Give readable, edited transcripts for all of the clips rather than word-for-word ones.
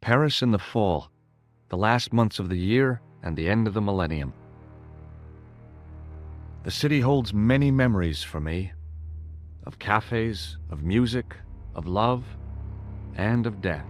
Paris in the fall, the last months of the year and the end of the millennium. The city holds many memories for me, of cafes, of music, of love, and of death.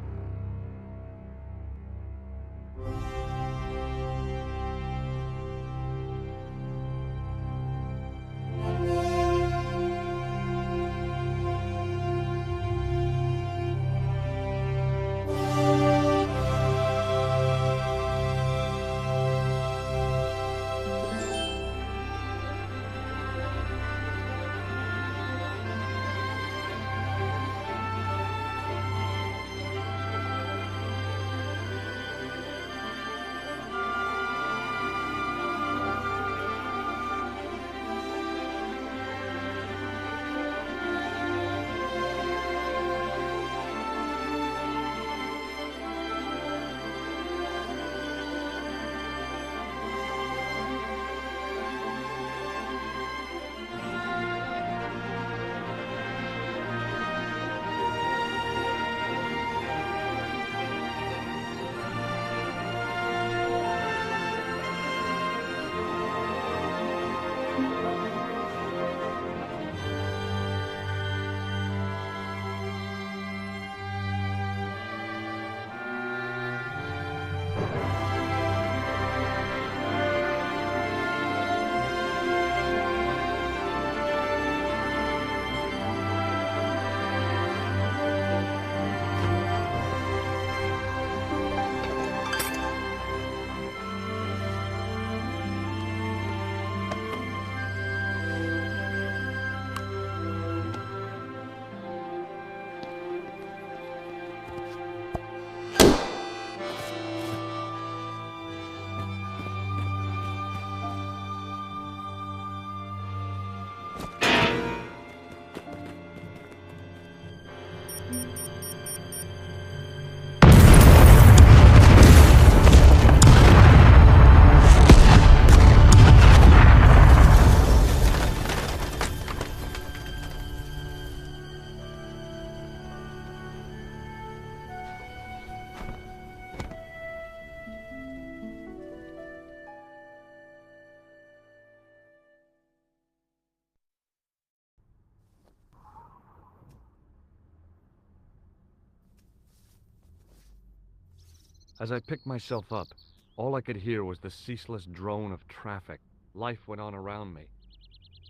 As I picked myself up, all I could hear was the ceaseless drone of traffic. Life went on around me.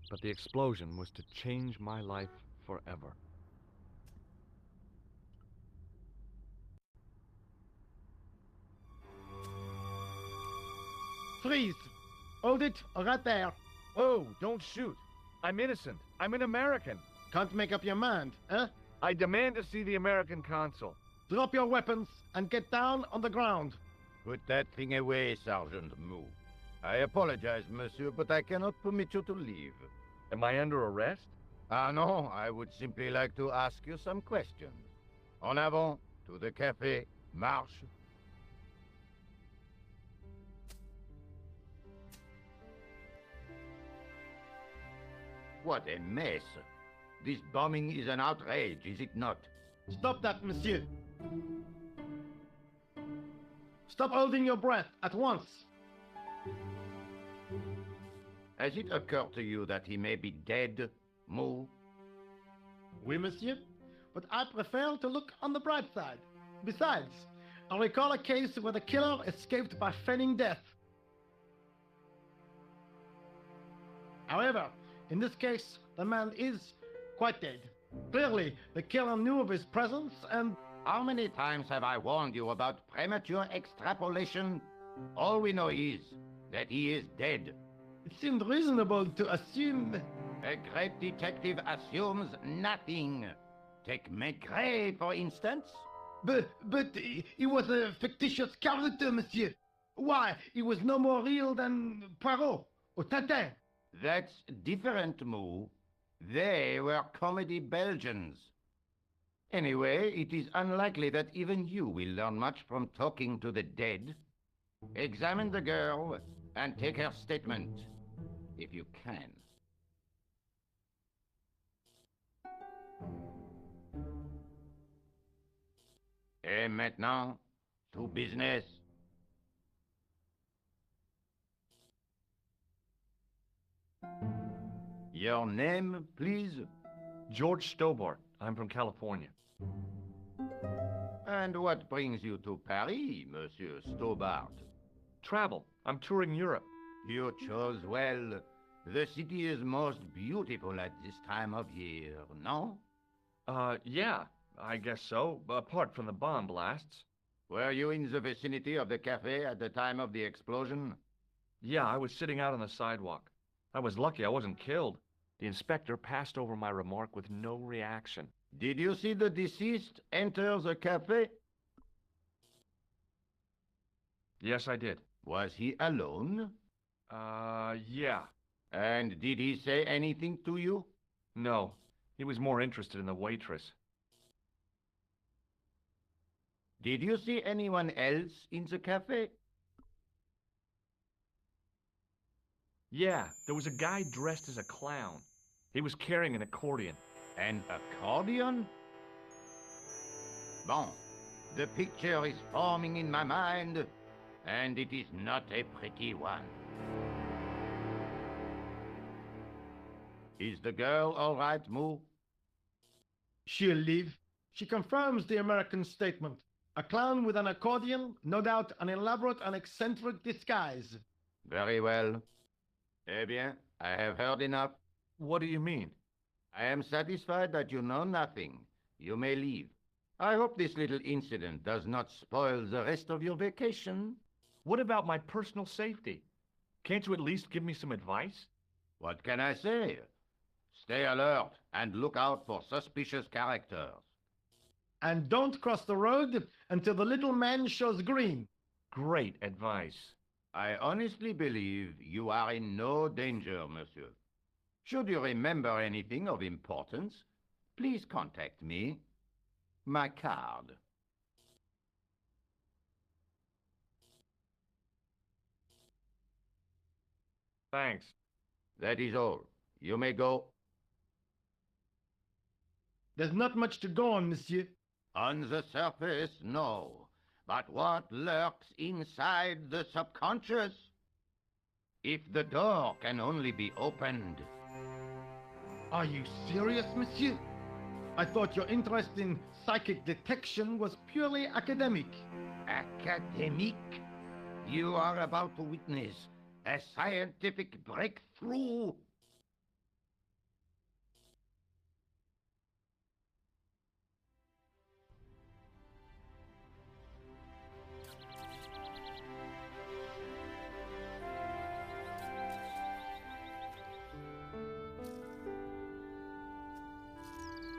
But the explosion was to change my life forever. Freeze! Hold it, right there. Oh, don't shoot. I'm innocent. I'm an American. Can't make up your mind, eh? I demand to see the American consul. Drop your weapons and get down on the ground. Put that thing away, Sergeant Mou. I apologize, monsieur, but I cannot permit you to leave. Am I under arrest? Ah, no, I would simply like to ask you some questions. En avant, to the café, marche. What a mess. This bombing is an outrage, is it not? Stop that, monsieur. Stop holding your breath at once. Has it occurred to you that he may be dead, Mou? Oui, monsieur. But I prefer to look on the bright side. Besides, I recall a case where the killer escaped by feigning death. However, in this case, the man is quite dead. Clearly, the killer knew of his presence and... How many times have I warned you about premature extrapolation? All we know is that he is dead. It seemed reasonable to assume... A great detective assumes nothing. Take Maigret, for instance. But he was a fictitious character, monsieur. Why, he was no more real than Poirot or Tintin. That's different, Mou. They were comedy Belgians. Anyway, it is unlikely that even you will learn much from talking to the dead. Examine the girl and take her statement, if you can. Et maintenant, To business. Your name, please? George Stobbart. I'm from California. And what brings you to Paris, Monsieur Stobbart? Travel. I'm touring Europe. You chose well. The city is most beautiful at this time of year, no? Yeah, I guess so, apart from the bomb blasts. Were you in the vicinity of the cafe at the time of the explosion? Yeah, I was sitting out on the sidewalk. I was lucky I wasn't killed. The inspector passed over my remark with no reaction. Did you see the deceased enter the cafe? Yes, I did. Was he alone? Yeah. And did he say anything to you? No, he was more interested in the waitress. Did you see anyone else in the cafe? Yeah, there was a guy dressed as a clown. He was carrying an accordion. An accordion? Bon, the picture is forming in my mind, and it is not a pretty one. Is the girl all right, Moo? She'll leave. She confirms the American statement. A clown with an accordion, no doubt an elaborate and eccentric disguise. Very well. Eh bien, I have heard enough. What do you mean? I am satisfied that you know nothing. You may leave. I hope this little incident does not spoil the rest of your vacation. What about my personal safety? Can't you at least give me some advice? What can I say? Stay alert and look out for suspicious characters. And don't cross the road until the little man shows green. Great advice. I honestly believe you are in no danger, monsieur. Should you remember anything of importance, please contact me. My card. Thanks. That is all. You may go. There's not much to go on, monsieur. On the surface, no. But what lurks inside the subconscious? If the door can only be opened. Are you serious, monsieur? I thought your interest in psychic detection was purely academic. Academic? You are about to witness a scientific breakthrough.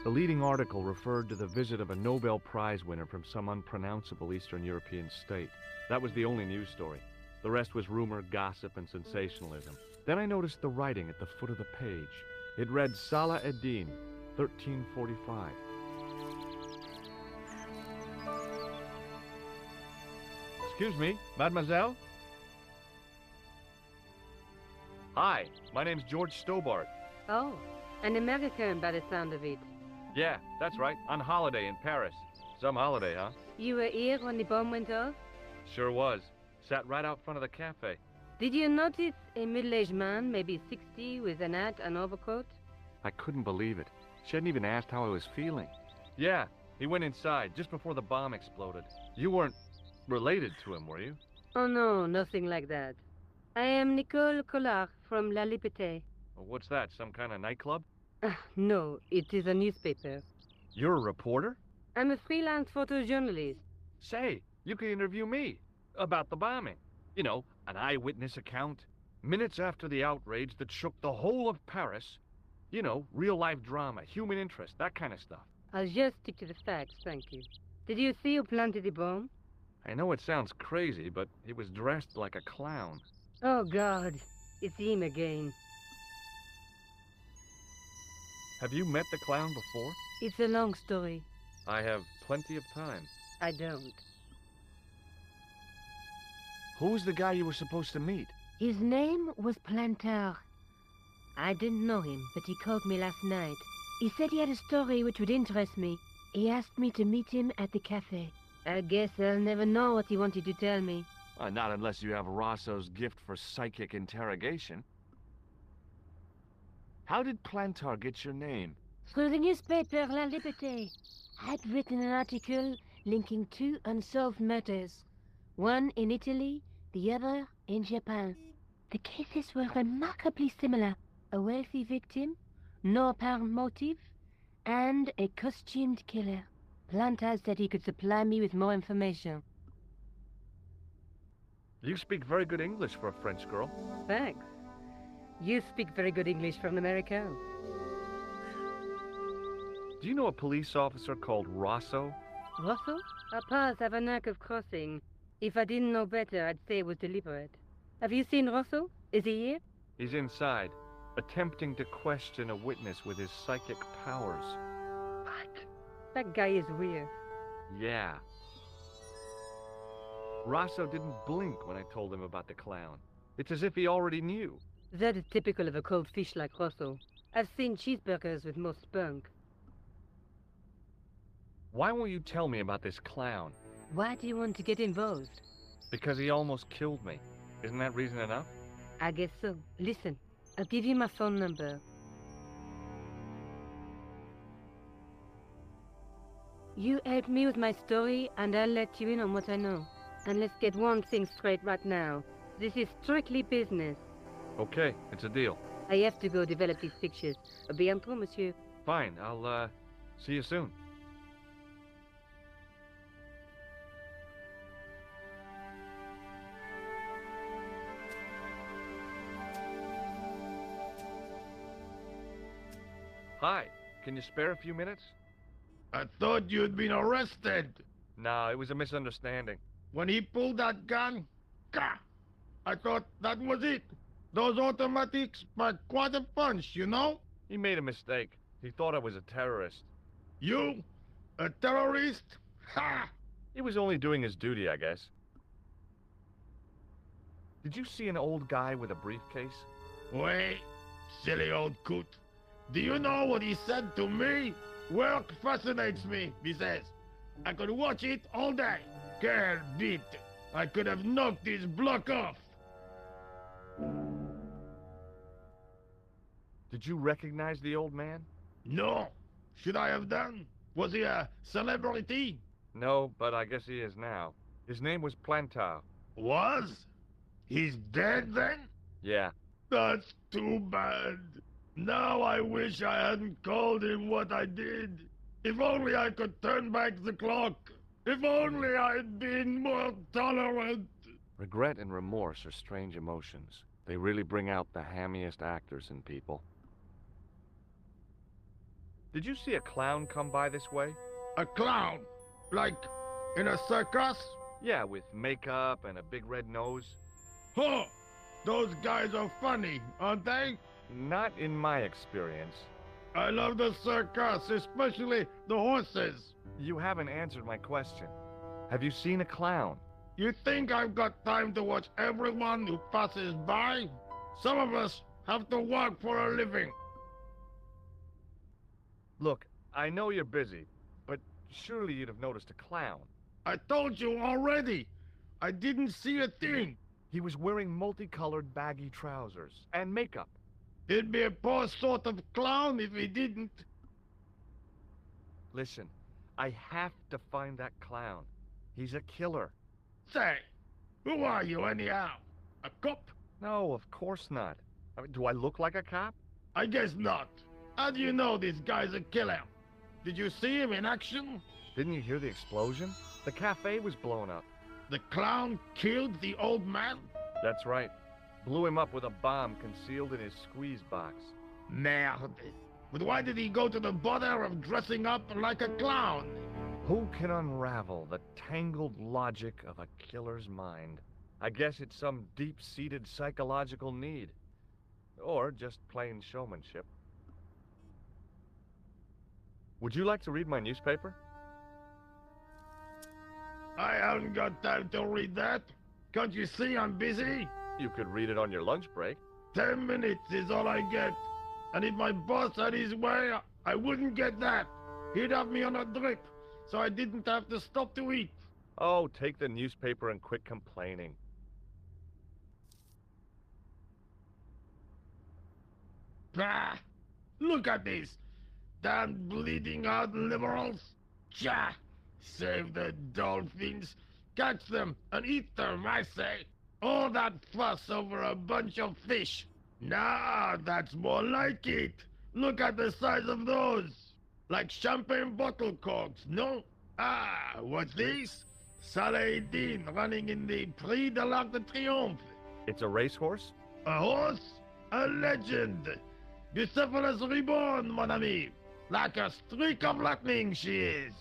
The leading article referred to the visit of a Nobel Prize winner from some unpronounceable Eastern European state. That was the only news story. The rest was rumor, gossip, and sensationalism. Then I noticed the writing at the foot of the page. It read Salah ad-Din, 1345. Excuse me, mademoiselle? Hi, my name's George Stobbart. Oh, an American by the sound of it. Yeah, that's right, on holiday in Paris. Some holiday, huh? You were here when the bomb went off? Sure was. Sat right out front of the cafe. Did you notice a middle-aged man, maybe 60, with an hat and overcoat? I couldn't believe it. She hadn't even asked how I was feeling. Yeah, he went inside just before the bomb exploded. You weren't related to him, were you? Oh no, nothing like that. I am Nicole Collard from La Liberté. Well, what's that, some kind of nightclub? No, it is a newspaper. You're a reporter? I'm a freelance photojournalist. Say, you can interview me about the bombing. You know, an eyewitness account. Minutes after the outrage that shook the whole of Paris. You know, real-life drama, human interest, that kind of stuff. I'll just stick to the facts, thank you. Did you see who planted the bomb? I know it sounds crazy, but he was dressed like a clown. Oh, God. It's him again. Have you met the clown before? It's a long story. I have plenty of time. I don't. Who's the guy you were supposed to meet? His name was Planter. I didn't know him, but he called me last night. He said he had a story which would interest me. He asked me to meet him at the cafe. I guess I'll never know what he wanted to tell me. Not unless you have Rosso's gift for psychic interrogation. How did Plantar get your name? Through the newspaper La Liberté, I'd written an article linking two unsolved murders. One in Italy, the other in Japan. The cases were remarkably similar. A wealthy victim, no apparent motive, and a costumed killer. Plantar said he could supply me with more information. You speak very good English for a French girl. Thanks. You speak very good English for an American. Do you know a police officer called Rosso? Rosso? Our paths have a knack of crossing. If I didn't know better, I'd say it was deliberate. Have you seen Rosso? Is he here? He's inside, attempting to question a witness with his psychic powers. What? That guy is weird. Yeah. Rosso didn't blink when I told him about the clown. It's as if he already knew. That is typical of a cold fish like Rosso. I've seen cheeseburgers with more spunk. Why won't you tell me about this clown? Why do you want to get involved? Because he almost killed me. Isn't that reason enough? I guess so. Listen, I'll give you my phone number. You help me with my story, and I'll let you in on what I know. And let's get one thing straight right now. This is strictly business. Okay, it's a deal. I have to go develop these pictures. À bientôt, monsieur. Fine, I'll, see you soon. Hi, can you spare a few minutes? I thought you'd been arrested. No, it was a misunderstanding. When he pulled that gun, gah, I thought that was it. Those automatics pack quite a punch, you know? He made a mistake. He thought I was a terrorist. You? A terrorist? Ha! He was only doing his duty, I guess. Did you see an old guy with a briefcase? Wait, silly old coot. Do you know what he said to me? Work fascinates me, he says. I could watch it all day. Quelle bite. I could have knocked his block off. Did you recognize the old man? No. Should I have done? Was he a celebrity? No, but I guess he is now. His name was Plantar. Was? He's dead then? Yeah. That's too bad. Now I wish I hadn't called him what I did. If only I could turn back the clock. If only I'd been more tolerant. Regret and remorse are strange emotions. They really bring out the hammiest actors in people. Did you see a clown come by this way? A clown? Like in a circus? Yeah, with makeup and a big red nose. Huh! Those guys are funny, aren't they? Not in my experience. I love the circus, especially the horses. You haven't answered my question. Have you seen a clown? You think I've got time to watch everyone who passes by? Some of us have to work for a living. Look, I know you're busy, but surely you'd have noticed a clown. I told you already. I didn't see a thing. He was wearing multicolored baggy trousers and makeup. He'd be a poor sort of clown if he didn't. Listen, I have to find that clown. He's a killer. Say, who are you anyhow? A cop? No, of course not. I mean, do I look like a cop? I guess not. How do you know this guy's a killer? Did you see him in action? Didn't you hear the explosion? The cafe was blown up. The clown killed the old man? That's right. Blew him up with a bomb concealed in his squeeze box. Merde. But why did he go to the bother of dressing up like a clown? Who can unravel the tangled logic of a killer's mind? I guess it's some deep-seated psychological need. Or just plain showmanship. Would you like to read my newspaper? I haven't got time to read that. Can't you see I'm busy? You could read it on your lunch break. 10 minutes is all I get. And if my boss had his way, I wouldn't get that. He'd have me on a drip, so I didn't have to stop to eat. Oh, take the newspaper and quit complaining. Bah! Look at this! Damn bleeding out liberals! Cha! Save the dolphins, catch them and eat them, I say! All that fuss over a bunch of fish! Nah, that's more like it! Look at the size of those! Like champagne bottle corks, no? Ah, what's this? Saladin running in the Prix de l'Arc de Triomphe. It's a racehorse? A horse? A legend! Bucephalus reborn, mon ami! Like a streak of lightning she is!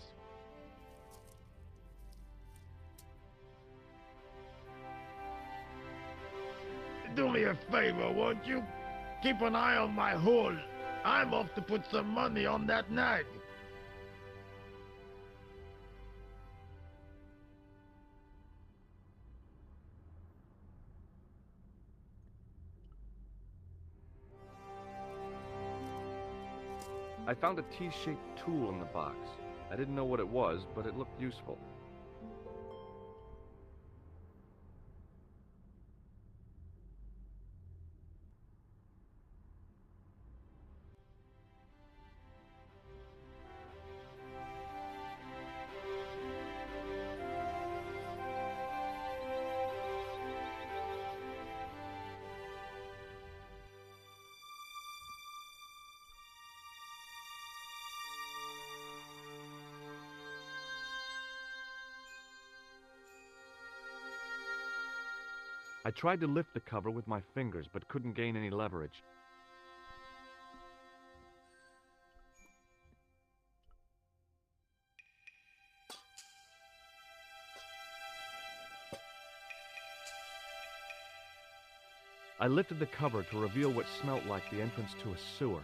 Do me a favor, won't you? Keep an eye on my hole. I'm off to put some money on that nag. I found a T-shaped tool in the box. I didn't know what it was, but it looked useful. I tried to lift the cover with my fingers, but couldn't gain any leverage. I lifted the cover to reveal what smelt like the entrance to a sewer.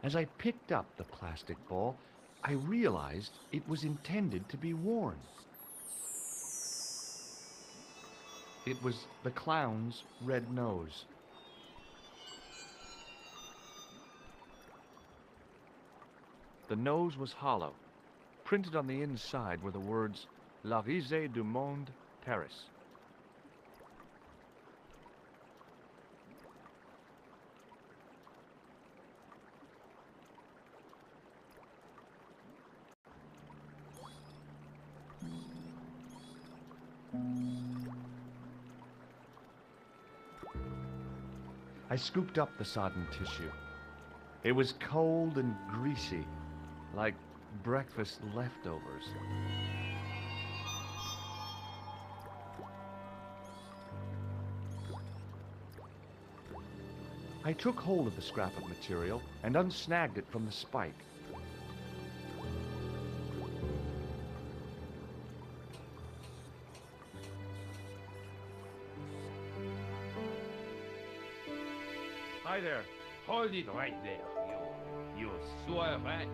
As I picked up the plastic ball, I realized it was intended to be worn. It was the clown's red nose. The nose was hollow. Printed on the inside were the words, La risée du monde, Paris. I scooped up the sodden tissue. It was cold and greasy, like breakfast leftovers. I took hold of the scrap of material and unsnagged it from the spike. Hi there. Hold it right there, you swore rat.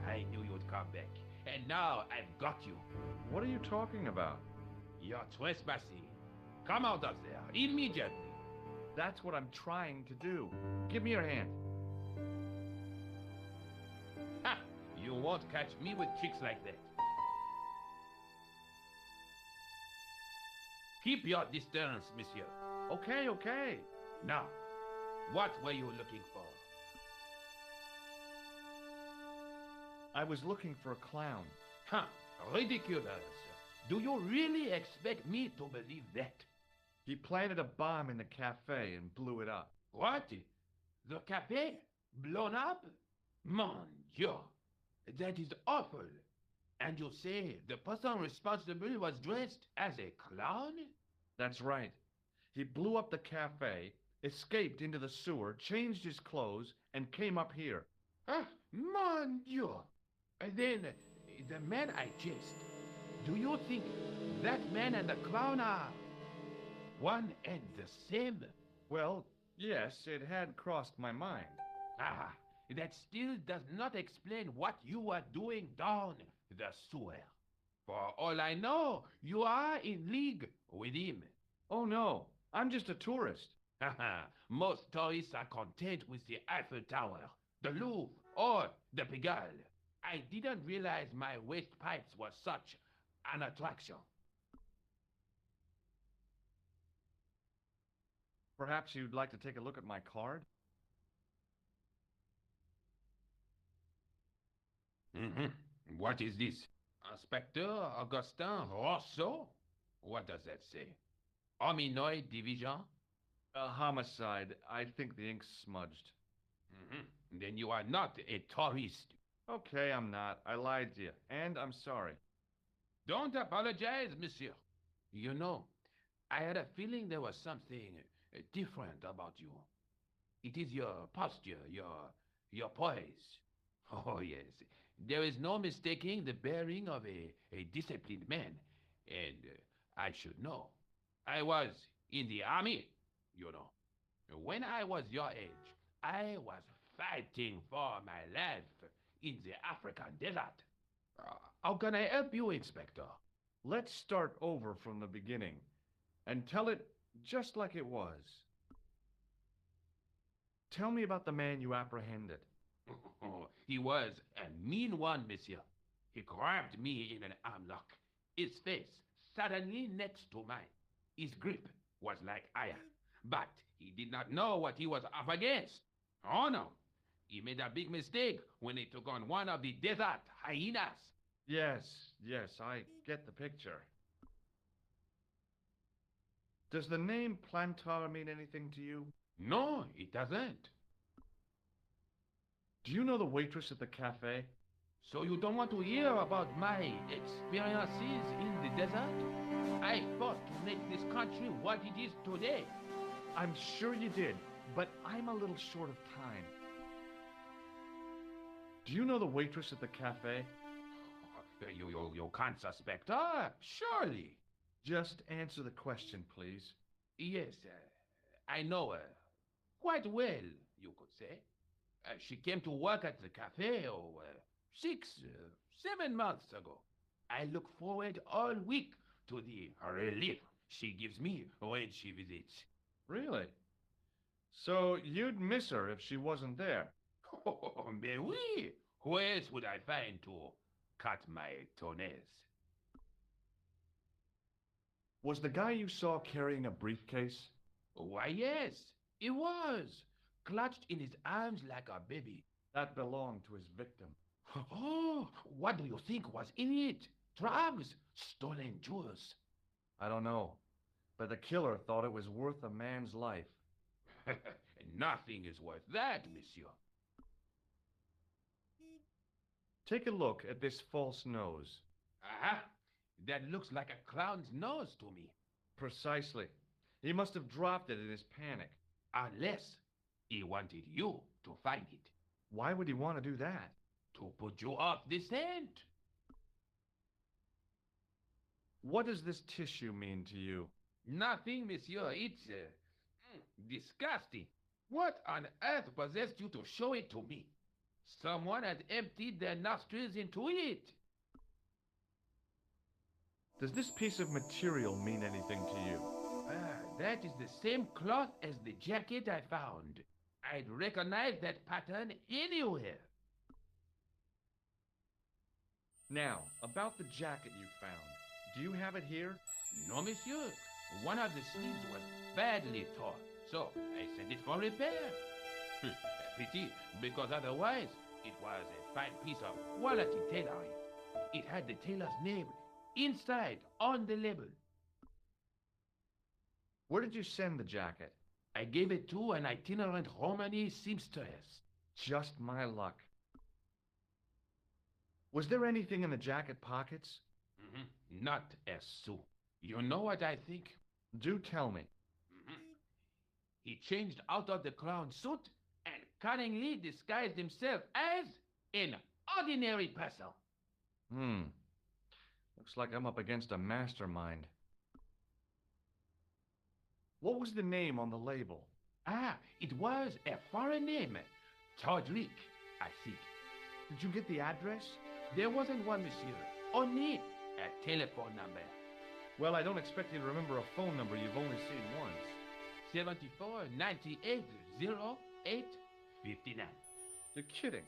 I knew you'd come back. And now I've got you. What are you talking about? You're trespassing. Come out of there, immediately. That's what I'm trying to do. Give me your hand. Ha! You won't catch me with tricks like that. Keep your distance, monsieur. Okay, okay. Now, what were you looking for? I was looking for a clown. Huh, ridiculous. Do you really expect me to believe that? He planted a bomb in the cafe and blew it up. What? The cafe? Blown up? Mon Dieu, that is awful. And you say the person responsible was dressed as a clown? That's right. He blew up the cafe, escaped into the sewer, changed his clothes, and came up here. Ah, mon Dieu. Then, the man I chased, do you think that man and the clown are one and the same? Well, Yes, it had crossed my mind. Ah, that still does not explain what you are doing down the sewer. For all I know, you are in league with him. Oh no, I'm just a tourist. Haha, most tourists are content with the Eiffel Tower, the Louvre, or the Pigalle. I didn't realize my waste pipes were such an attraction. Perhaps you'd like to take a look at my card? What is this? Inspector Augustin Rousseau? What does that say? Hominoid division? A homicide. I think the ink's smudged. Then you are not a tourist. Okay, I'm not. I lied to you, and I'm sorry. Don't apologize, monsieur. You know, I had a feeling there was something different about you. It is your posture, your poise. Oh, yes. There is no mistaking the bearing of a disciplined man. And I should know. I was in the army, you know. When I was your age, I was fighting for my life in the African desert. How can I help you, Inspector? Let's start over from the beginning and tell it just like it was. Tell me about the man you apprehended. He was a mean one, monsieur. He grabbed me in an armlock. His face suddenly next to mine. His grip was like iron, but he did not know what he was up against. Oh no, he made a big mistake when he took on one of the desert hyenas. Yes, I get the picture. Does the name Plantar mean anything to you? No, it doesn't. Do you know the waitress at the cafe? So you don't want to hear about my experiences in the desert? I fought to make this country what it is today. I'm sure you did, but I'm a little short of time. Do you know the waitress at the cafe? You can't suspect her, surely. Just answer the question, please. Yes, I know her. Quite well, you could say. She came to work at the cafe 7 months ago. I look forward all week to the relief she gives me when she visits. Really? So you'd miss her if she wasn't there? Oh, mais oui. Who else would I find to cut my toenails? Was the guy you saw carrying a briefcase? Why, yes, he was. Clutched in his arms like a baby. That belonged to his victim. Oh, what do you think was in it? Drugs? Stolen jewels? I don't know, but the killer thought it was worth a man's life. Nothing is worth that, monsieur. Take a look at this false nose. Aha! That looks like a clown's nose to me. Precisely. He must have dropped it in his panic. Unless he wanted you to find it. Why would he want to do that? To put you off the scent. What does this tissue mean to you? Nothing, monsieur. It's disgusting. What on earth possessed you to show it to me? Someone had emptied their nostrils into it. Does this piece of material mean anything to you? That is the same cloth as the jacket I found. I'd recognize that pattern anywhere. Now, about the jacket you found. Do you have it here? No, monsieur. One of the sleeves was badly torn, so I sent it for repair. Pity, because otherwise it was a fine piece of quality tailoring. It had the tailor's name inside on the label. Where did you send the jacket? I gave it to an itinerant Romany seamstress. Just my luck. Was there anything in the jacket pockets? Not a sou. You know what I think? Do tell me. He changed out of the clown suit and cunningly disguised himself as an ordinary person. Looks like I'm up against a mastermind. What was the name on the label? Ah, it was a foreign name. George Leak, I think. Did you get the address? There wasn't one, monsieur. Only a telephone number. Well, I don't expect you to remember a phone number you've only seen once. 74 98 08 59. You're kidding.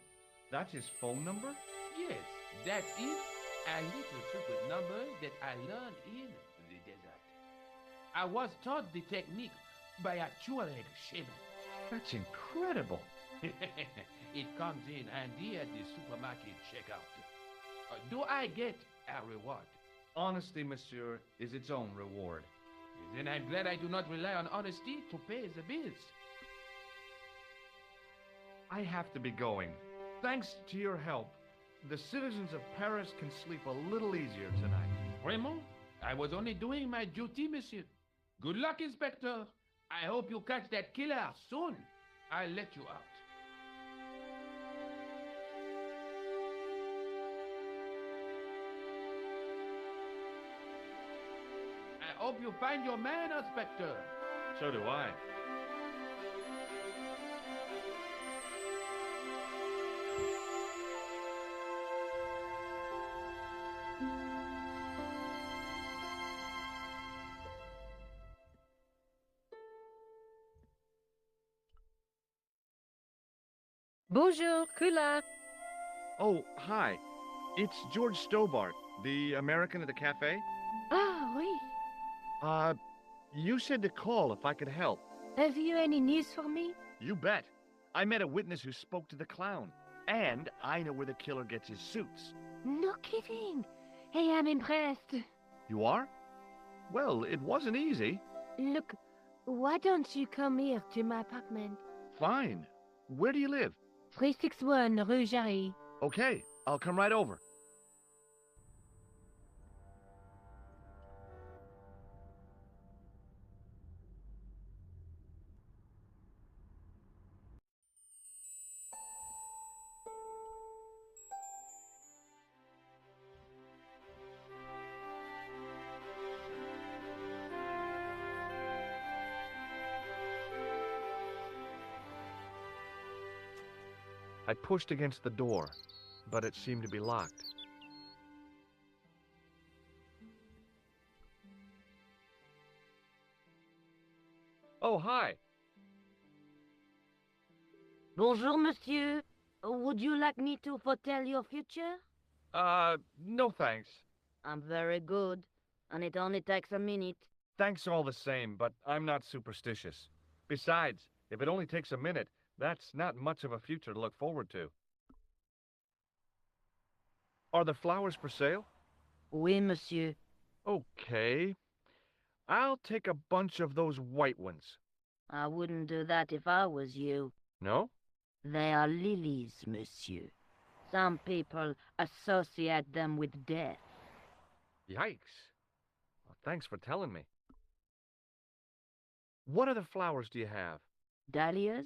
That's his phone number? Yes, that's it. A little secret number that I learned in the desert. I was taught the technique by a Tuareg shaman. That's incredible. It comes in handy at the supermarket checkout. Do I get a reward? Honesty, monsieur, is its own reward. Then I'm glad I do not rely on honesty to pay the bills. I have to be going. Thanks to your help, the citizens of Paris can sleep a little easier tonight. Raymond, I was only doing my duty, monsieur. Good luck, Inspector. I hope you catch that killer soon. I'll let you out. I hope you find your man, Inspector. So do I. Bonjour, Collard. Oh, hi. It's George Stobbart, the American at the cafe. Ah, oui. You said to call if I could help. Have you any news for me? You bet. I met a witness who spoke to the clown. And I know where the killer gets his suits. No kidding. Hey, I'm impressed. You are? Well, it wasn't easy. Look, why don't you come here to my apartment? Fine. Where do you live? 361 Rue Jarry. Okay, I'll come right over. I pushed against the door, but it seemed to be locked. Oh, hi. Bonjour, monsieur. Would you like me to foretell your future? No thanks. I'm very good, and it only takes a minute. Thanks all the same, but I'm not superstitious. Besides, if it only takes a minute, that's not much of a future to look forward to. Are the flowers for sale? Oui, monsieur. Okay. I'll take a bunch of those white ones. I wouldn't do that if I was you. No? They are lilies, monsieur. Some people associate them with death. Yikes. Well, thanks for telling me. What other flowers do you have? Dahlias?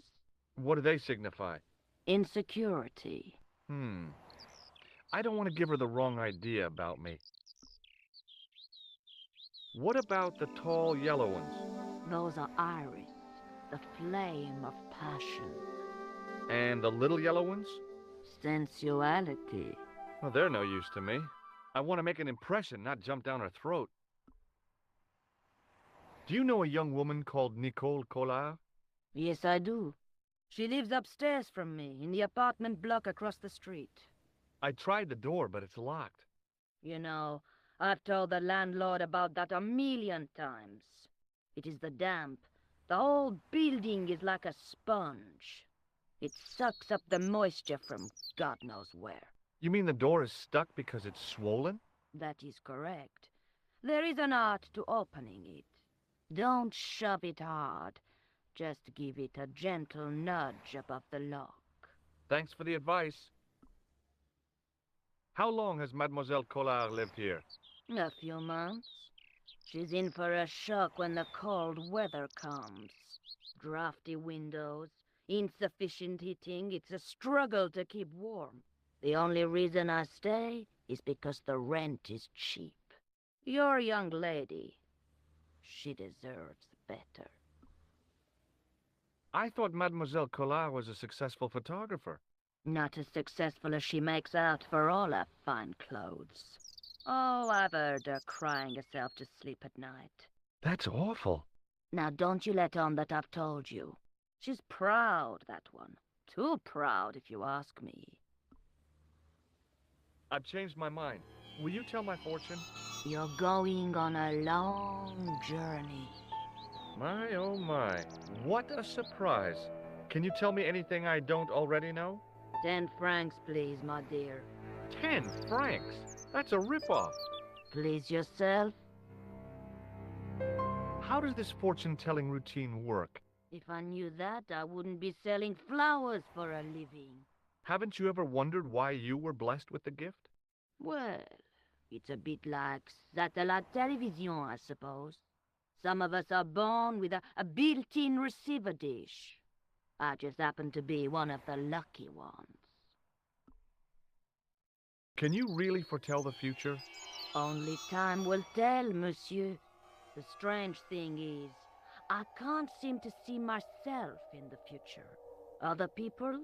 What do they signify? Insecurity. I don't want to give her the wrong idea about me. What about the tall yellow ones? Those are iris, the flame of passion. And the little yellow ones? Sensuality. Well, they're no use to me. I want to make an impression, not jump down her throat. Do you know a young woman called Nicole Collard? Yes, I do. She lives upstairs from me, in the apartment block across the street. I tried the door, but it's locked. You know, I've told the landlord about that 1,000,000 times. It is the damp. The whole building is like a sponge. It sucks up the moisture from God knows where. You mean the door is stuck because it's swollen? That is correct. There is an art to opening it. Don't shove it hard. Just give it a gentle nudge above the lock. Thanks for the advice. How long has Mademoiselle Collard lived here? A few months. She's in for a shock when the cold weather comes. Drafty windows, insufficient heating. It's a struggle to keep warm. The only reason I stay is because the rent is cheap. Your young lady, she deserves better. I thought Mademoiselle Collard was a successful photographer. Not as successful as she makes out for all her fine clothes. Oh, I've heard her crying herself to sleep at night. That's awful. Now don't you let on that I've told you. She's proud, that one. Too proud, if you ask me. I've changed my mind. Will you tell my fortune? You're going on a long journey. My, oh my. What a surprise. Can you tell me anything I don't already know? 10 francs, please, my dear. 10 francs? That's a ripoff. Please yourself? How does this fortune-telling routine work? If I knew that, I wouldn't be selling flowers for a living. Haven't you ever wondered why you were blessed with the gift? Well, it's a bit like satellite television, I suppose. Some of us are born with a built-in receiver dish. I just happen to be one of the lucky ones. Can you really foretell the future? Only time will tell, monsieur. The strange thing is, I can't seem to see myself in the future. Other people,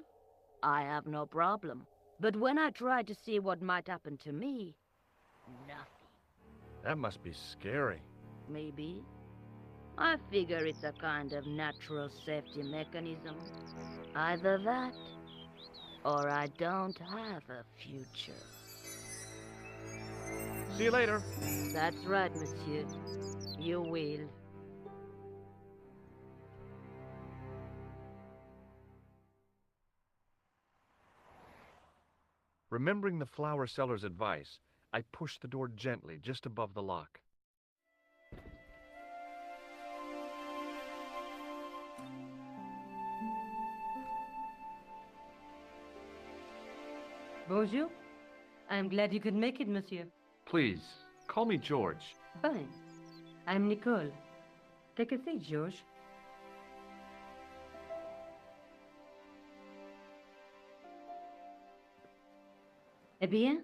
I have no problem. But when I try to see what might happen to me, nothing. That must be scary. Maybe. I figure it's a kind of natural safety mechanism. Either that, or I don't have a future. See you later. That's right, monsieur. You will. Remembering the flower seller's advice, I pushed the door gently just above the lock. Bonjour. I'm glad you could make it, monsieur. Please, call me George. Fine. I'm Nicole. Take a seat, George. Eh bien?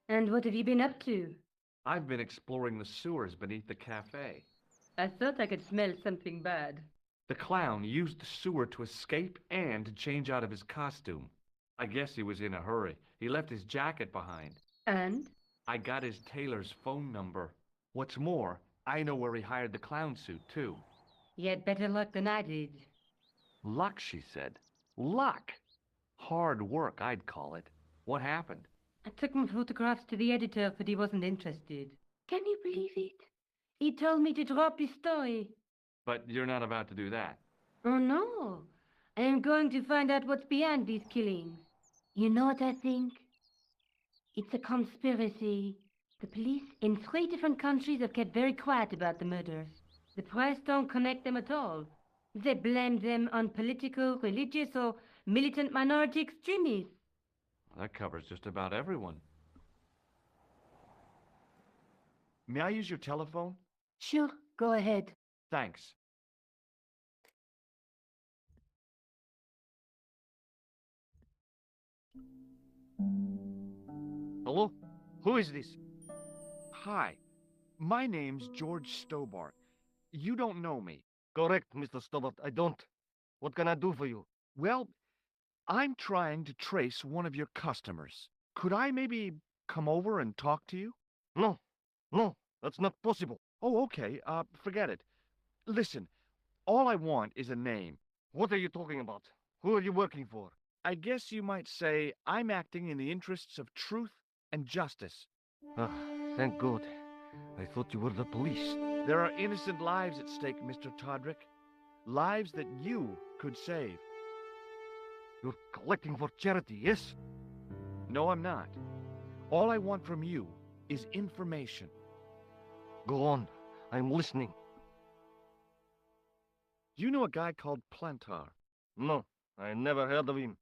And what have you been up to? I've been exploring the sewers beneath the cafe. I thought I could smell something bad. The clown used the sewer to escape and to change out of his costume. I guess he was in a hurry. He left his jacket behind. And? I got his tailor's phone number. What's more, I know where he hired the clown suit, too. He had better luck than I did. Luck, she said. Luck! Hard work, I'd call it. What happened? I took my photographs to the editor, but he wasn't interested. Can you believe it? He told me to drop his story. But you're not about to do that. Oh, no. I am going to find out what's behind these killings. You know what I think? It's a conspiracy. The police in 3 different countries have kept very quiet about the murders. The press don't connect them at all. They blame them on political, religious, or militant minority extremists. That covers just about everyone. May I use your telephone? Sure, go ahead. Thanks. Hello? Who is this? Hi, my name's George Stobbart. You don't know me. Correct, Mr. Stobbart. I don't. What can I do for you? Well, I'm trying to trace one of your customers. Could I maybe come over and talk to you? No. No, that's not possible. Oh, okay. Forget it. Listen, all I want is a name. What are you talking about? Who are you working for? I guess you might say I'm acting in the interests of truth and justice. Ah, thank God. I thought you were the police. There are innocent lives at stake, Mr. Todrick. Lives that you could save. You're collecting for charity, yes? No, I'm not. All I want from you is information. Go on. I'm listening. You know a guy called Plantar? No, I never heard of him.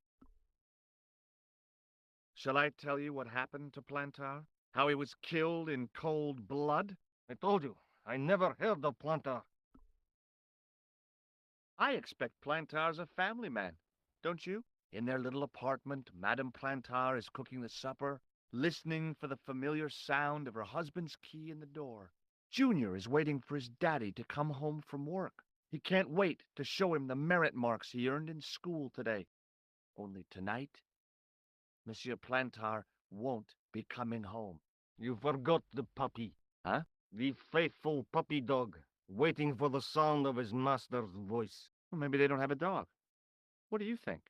Shall I tell you what happened to Plantar? How he was killed in cold blood? I told you, I never heard of Plantar. I expect Plantar's a family man, don't you? In their little apartment, Madame Plantar is cooking the supper, listening for the familiar sound of her husband's key in the door. Junior is waiting for his daddy to come home from work. He can't wait to show him the merit marks he earned in school today. Only tonight, Monsieur Plantard won't be coming home. You forgot the puppy. Huh? The faithful puppy dog, waiting for the sound of his master's voice. Well, maybe they don't have a dog. What do you think?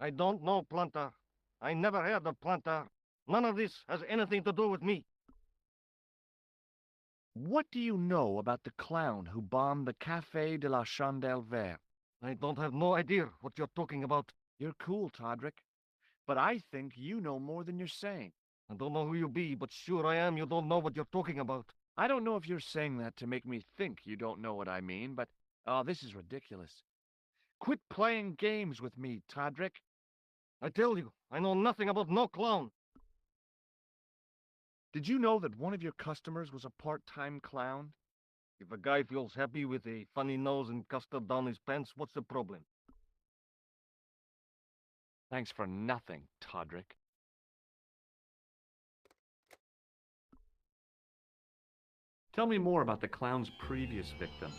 I don't know, Plantard. I never heard of Plantard. None of this has anything to do with me. What do you know about the clown who bombed the Café de la Chandelle Verte? I don't have no idea what you're talking about. You're cool, Todrick. But I think you know more than you're saying. I don't know who you be, but sure I am you don't know what you're talking about. I don't know if you're saying that to make me think you don't know what I mean, but... oh, this is ridiculous. Quit playing games with me, Todrick. I tell you, I know nothing about no clown. Did you know that one of your customers was a part-time clown? If a guy feels happy with a funny nose and custard down his pants, what's the problem? Thanks for nothing, Todrick. Tell me more about the clown's previous victims.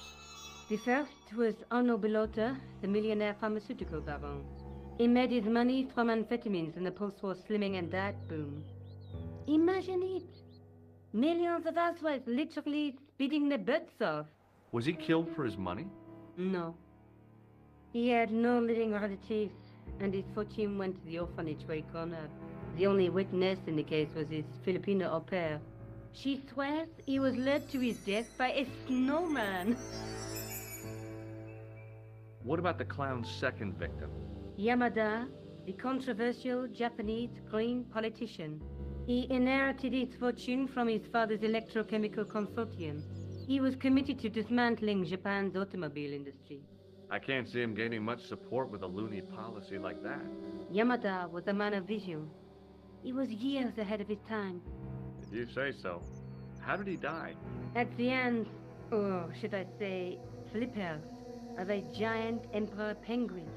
The first was Arno Bellotta, the millionaire pharmaceutical baron. He made his money from amphetamines in the post-war slimming and diet boom. Imagine it. Millions of housewives literally speeding their butts off. Was he killed for his money? No. He had no living relatives, and his fortune went to the orphanage where he grew up. The only witness in the case was his Filipino au pair. She swears he was led to his death by a snowman. What about the clown's second victim? Yamada, the controversial Japanese green politician. He inherited his fortune from his father's electrochemical consortium. He was committed to dismantling Japan's automobile industry. I can't see him gaining much support with a loony policy like that. Yamada was a man of vision. He was years ahead of his time. If you say so. How did he die? At the hands, or should I say, flippers, of a giant emperor penguin.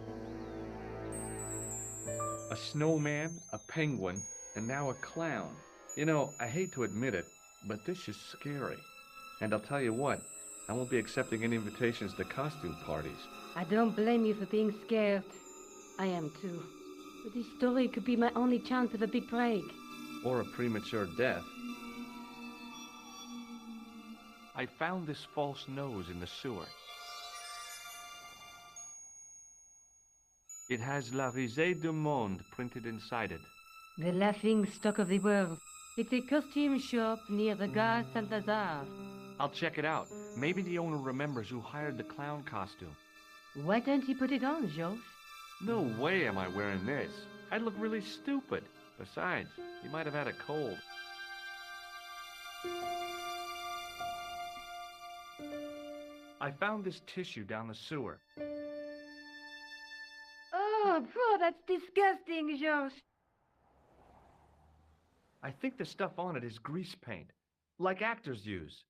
A snowman, a penguin, and now a clown. You know, I hate to admit it, but this is scary. And I'll tell you what, I won't be accepting any invitations to costume parties. I don't blame you for being scared. I am too. But this story could be my only chance of a big break. Or a premature death. I found this false nose in the sewer. It has La Risée du Monde printed inside it. The laughing stock of the world. It's a costume shop near the Gare Saint-Lazare. I'll check it out. Maybe the owner remembers who hired the clown costume. Why don't you put it on, George? No way am I wearing this. I'd look really stupid. Besides, he might have had a cold. I found this tissue down the sewer. Oh, bro, that's disgusting, George. I think the stuff on it is grease paint, like actors use.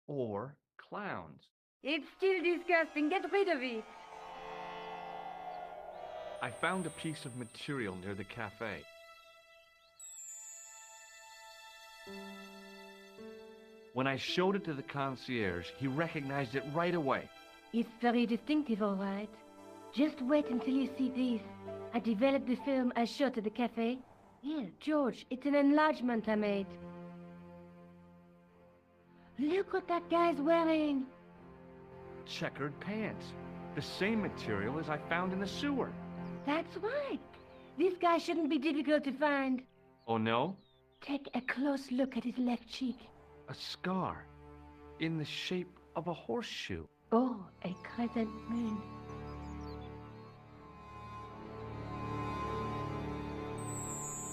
Or clowns. It's still disgusting. Get rid of it. I found a piece of material near the cafe. When I showed it to the concierge, he recognized it right away. It's very distinctive, all right. Just wait until you see this. I developed the film I shot at the cafe. Here, George, it's an enlargement I made. Look what that guy's wearing. Checkered pants. The same material as I found in the sewer. That's right. This guy shouldn't be difficult to find. Oh, no? Take a close look at his left cheek. A scar. In the shape of a horseshoe. Oh, a crescent moon.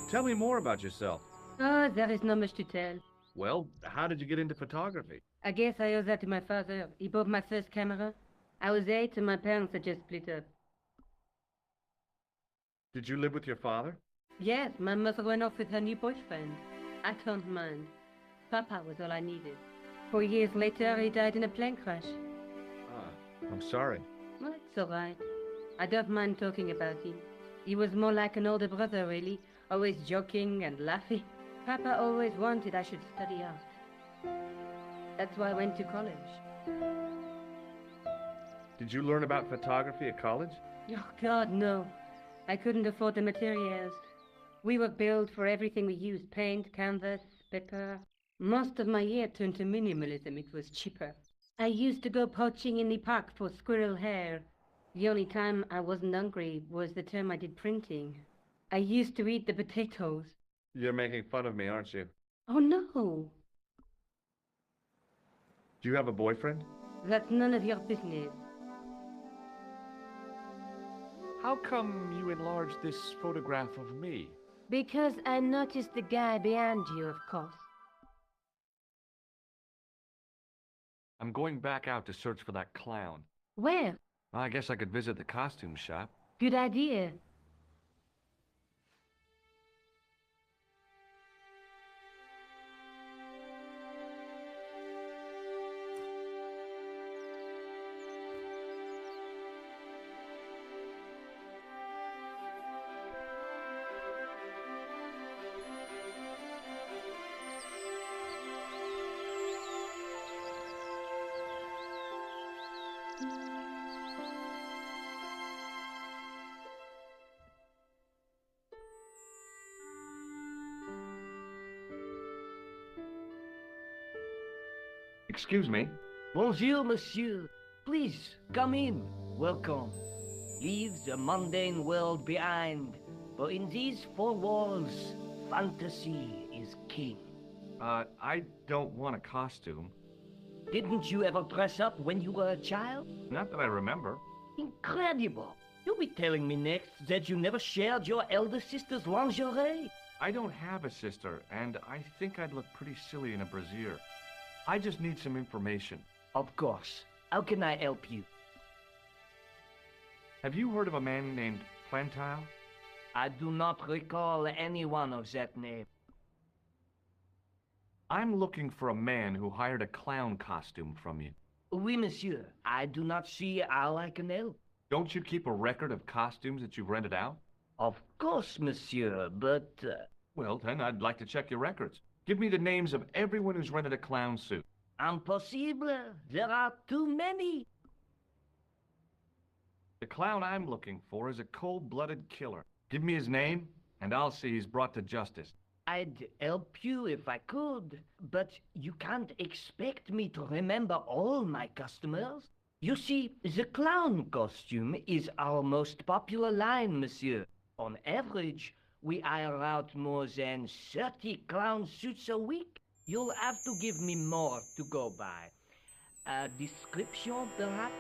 Tell me more about yourself. Oh, there is not much to tell. Well, how did you get into photography? I guess I owe that to my father. He bought my first camera. I was 8 and my parents had just split up. Did you live with your father? Yes, my mother went off with her new boyfriend. I don't mind. Papa was all I needed. 4 years later, he died in a plane crash. Ah, I'm sorry. Well, it's all right. I don't mind talking about him. He was more like an older brother, really. Always joking and laughing. Papa always wanted I should study art. That's why I went to college. Did you learn about photography at college? Oh, God, no. I couldn't afford the materials. We were billed for everything we used. Paint, canvas, paper. Most of my year turned to minimalism. It was cheaper. I used to go poaching in the park for squirrel hair. The only time I wasn't hungry was the term I did printing. I used to eat the potatoes. You're making fun of me, aren't you? Oh, no. Do you have a boyfriend? That's none of your business. How come you enlarged this photograph of me? Because I noticed the guy behind you, of course. I'm going back out to search for that clown. Where? I guess I could visit the costume shop. Good idea. Excuse me. Bonjour, monsieur. Please, come in. Welcome. Leave the mundane world behind. But in these four walls, fantasy is king. I don't want a costume. Didn't you ever dress up when you were a child? Not that I remember. Incredible. You'll be telling me next that you never shared your elder sister's lingerie. I don't have a sister, and I think I'd look pretty silly in a brassiere. I just need some information. Of course. How can I help you? Have you heard of a man named Plantile? I do not recall anyone of that name. I'm looking for a man who hired a clown costume from you. Oui, monsieur. I do not see how I can help. Don't you keep a record of costumes that you've rented out? Of course, monsieur, but... Well, then, I'd like to check your records. Give me the names of everyone who's rented a clown suit. Impossible. There are too many. The clown I'm looking for is a cold-blooded killer. Give me his name, and I'll see he's brought to justice. I'd help you if I could, but you can't expect me to remember all my customers. You see, the clown costume is our most popular line, monsieur. On average, we hire out more than 30 clown suits a week. You'll have to give me more to go by. A description, perhaps?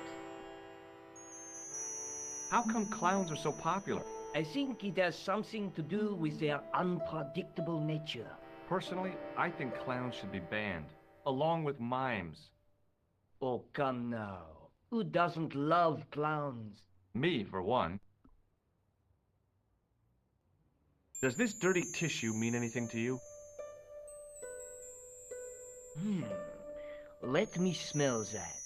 How come clowns are so popular? I think it has something to do with their unpredictable nature. Personally, I think clowns should be banned, along with mimes. Oh, come now. Who doesn't love clowns? Me, for one. Does this dirty tissue mean anything to you? Let me smell that.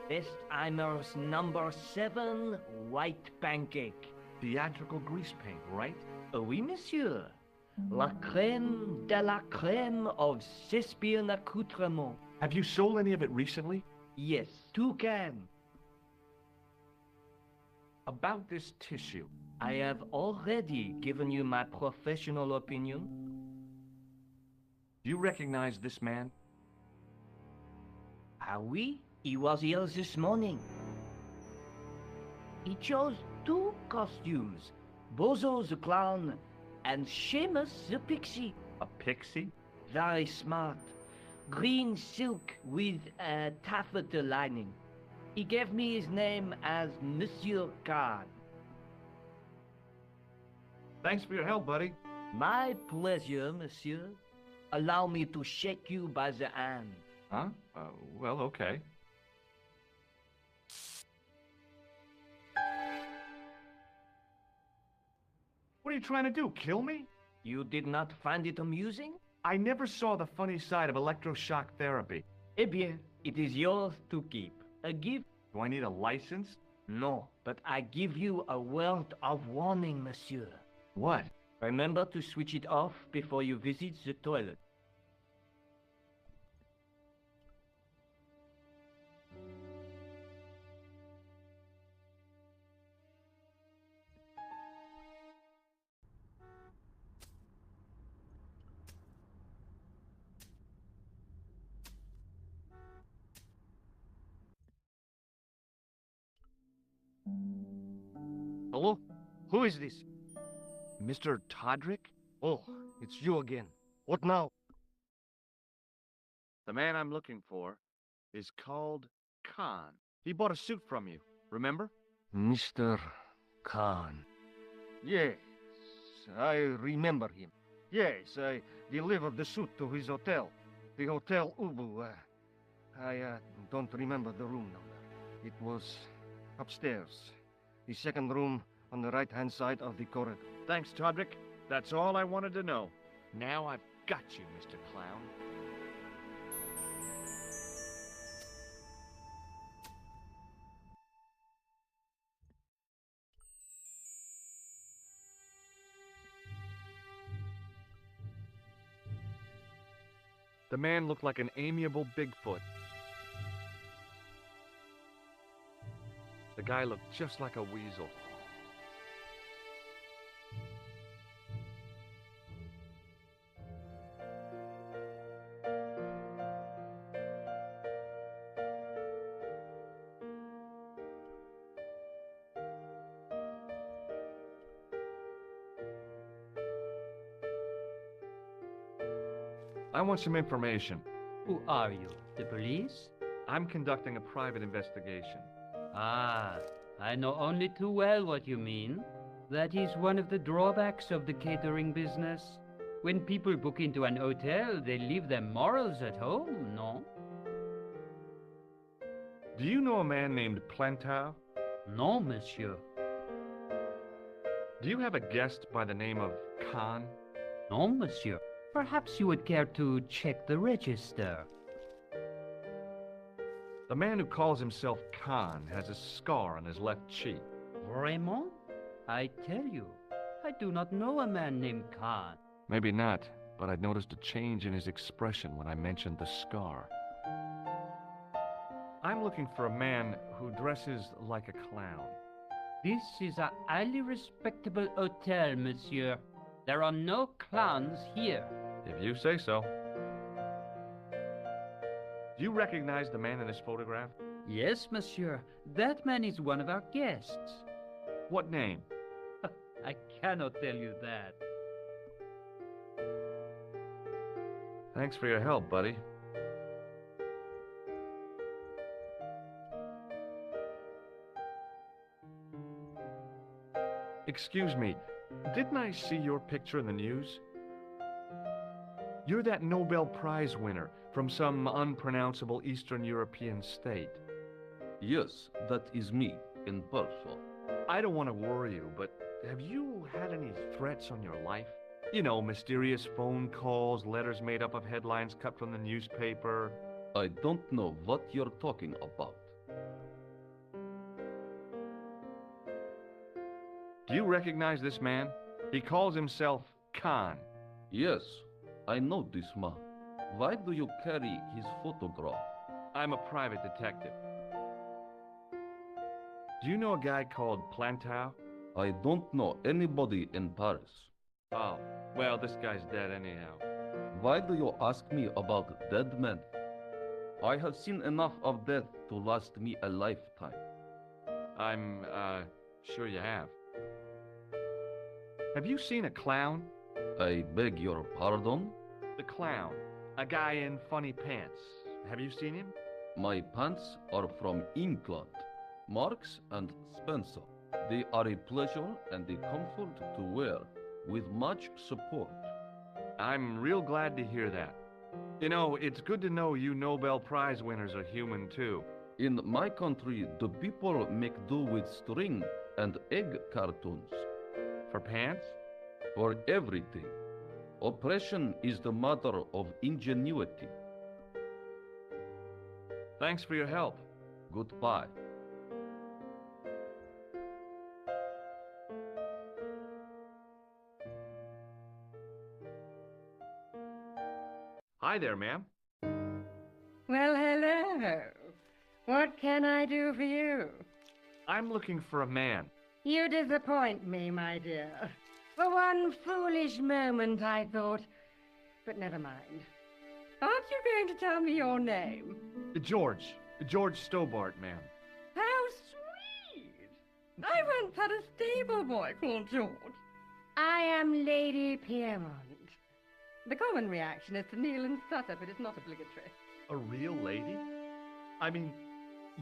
Bestheimer's number 7 white pancake. Theatrical grease paint, right? Oui, monsieur. La crème de la crème of Thespian accoutrement. Have you sold any of it recently? Yes, 2 cans. About this tissue. I have already given you my professional opinion. Do you recognize this man? Ah oui? He was here this morning. He chose 2 costumes. Bozo the clown and Seamus the pixie. A pixie? Very smart. Green silk with a taffeta lining. He gave me his name as Monsieur Card. Thanks for your help, buddy. My pleasure, monsieur. Allow me to shake you by the hand. Huh? Well, okay. What are you trying to do, kill me? You did not find it amusing? I never saw the funny side of electroshock therapy. Eh bien, it is yours to keep. A gift? Do I need a license? No, but I give you a word of warning, monsieur. What? Remember to switch it off before you visit the toilet. Who is this? Mr. Todrick? Oh, it's you again. What now? The man I'm looking for is called Khan. He bought a suit from you, remember? Mr. Khan. Yes, I remember him. Yes, I delivered the suit to his hotel. The Hotel Ubu. I don't remember the room number. It was upstairs. The second room on the right-hand side of the corridor. Thanks, Todrick. That's all I wanted to know. Now I've got you, Mr. Clown. The man looked like an amiable Bigfoot. The guy looked just like a weasel. I want some information. Who are you? The police? I'm conducting a private investigation. Ah, I know only too well what you mean. That is one of the drawbacks of the catering business. When people book into an hotel, they leave their morals at home, no? Do you know a man named Plantar? No, monsieur. Do you have a guest by the name of Khan? No, monsieur. Perhaps you would care to check the register. The man who calls himself Khan has a scar on his left cheek. Vraiment? I tell you, I do not know a man named Khan. Maybe not, but I noticed a change in his expression when I mentioned the scar. I'm looking for a man who dresses like a clown. This is a highly respectable hotel, monsieur. There are no clowns here. If you say so. Do you recognize the man in this photograph? Yes, monsieur. That man is one of our guests. What name? I cannot tell you that. Thanks for your help, buddy. Excuse me, didn't I see your picture in the news? You're that Nobel Prize winner from some unpronounceable Eastern European state. Yes, that is me, in person. I don't want to worry you, but have you had any threats on your life? You know, mysterious phone calls, letters made up of headlines cut from the newspaper. I don't know what you're talking about. Do you recognize this man? He calls himself Khan. Yes, I know this man. Why do you carry his photograph? I'm a private detective. Do you know a guy called Plantar? I don't know anybody in Paris. Oh, well, this guy's dead anyhow. Why do you ask me about dead men? I have seen enough of death to last me a lifetime. I'm, sure you have. Have you seen a clown? I beg your pardon? The clown. A guy in funny pants. Have you seen him? My pants are from England. Marks and Spencer. They are a pleasure and a comfort to wear, with much support. I'm real glad to hear that. You know, it's good to know you Nobel Prize winners are human too. In my country, the people make do with string and egg cartoons. For pants? For everything. Oppression is the mother of ingenuity. Thanks for your help. Goodbye. Hi there, ma'am. Well, hello. What can I do for you? I'm looking for a man. You disappoint me, my dear. For one foolish moment, I thought. But never mind. Aren't you going to tell me your name? George Stobbart, ma'am. How sweet! I once had a stable boy called George. I am Lady Piermont. The common reaction is to kneel and stutter, but it's not obligatory. A real lady? I mean,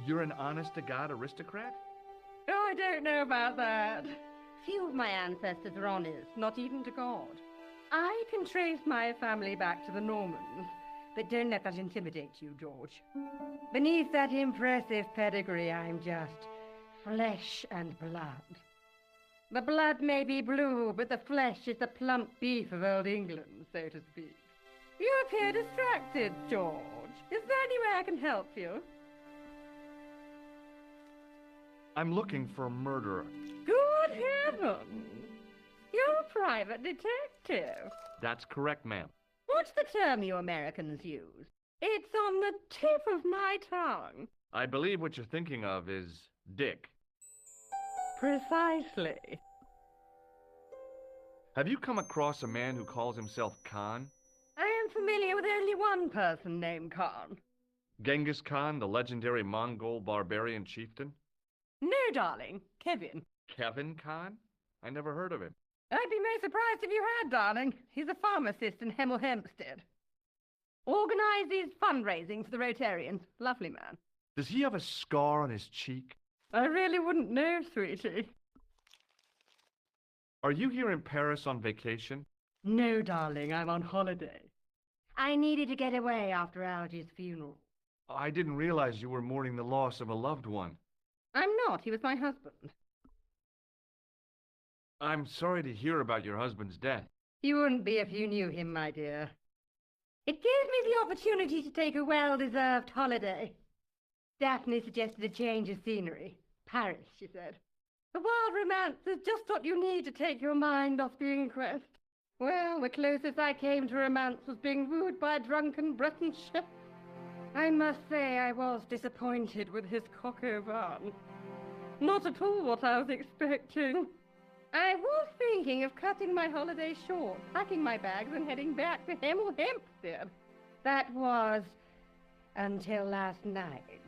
you're an honest-to-God aristocrat? Oh, I don't know about that. Few of my ancestors are honest, not even to God. I can trace my family back to the Normans, but don't let that intimidate you, George. Beneath that impressive pedigree, I'm just flesh and blood. The blood may be blue, but the flesh is the plump beef of old England, so to speak. You appear distracted, George. Is there any way I can help you? I'm looking for a murderer. Good heavens! You're a private detective. That's correct, ma'am. What's the term you Americans use? It's on the tip of my tongue. I believe what you're thinking of is Dick. Precisely. Have you come across a man who calls himself Khan? I am familiar with only one person named Khan. Genghis Khan, the legendary Mongol barbarian chieftain? No, darling. Kevin. Kevin Khan? I never heard of him. I'd be most surprised if you had, darling. He's a pharmacist in Hemel Hempstead. Organizes fundraising for the Rotarians. Lovely man. Does he have a scar on his cheek? I really wouldn't know, sweetie. Are you here in Paris on vacation? No, darling, I'm on holiday. I needed to get away after Algy's funeral. I didn't realize you were mourning the loss of a loved one. I'm not. He was my husband. I'm sorry to hear about your husband's death. You wouldn't be if you knew him, my dear. It gave me the opportunity to take a well-deserved holiday. Daphne suggested a change of scenery. Paris, she said. A wild romance is just what you need to take your mind off the inquest. Well, the closest I came to romance was being wooed by a drunken Breton chef. I must say I was disappointed with his coq au vin. Not at all what I was expecting. I was thinking of cutting my holiday short, packing my bags and heading back to Hemel Hempstead. That was until last night.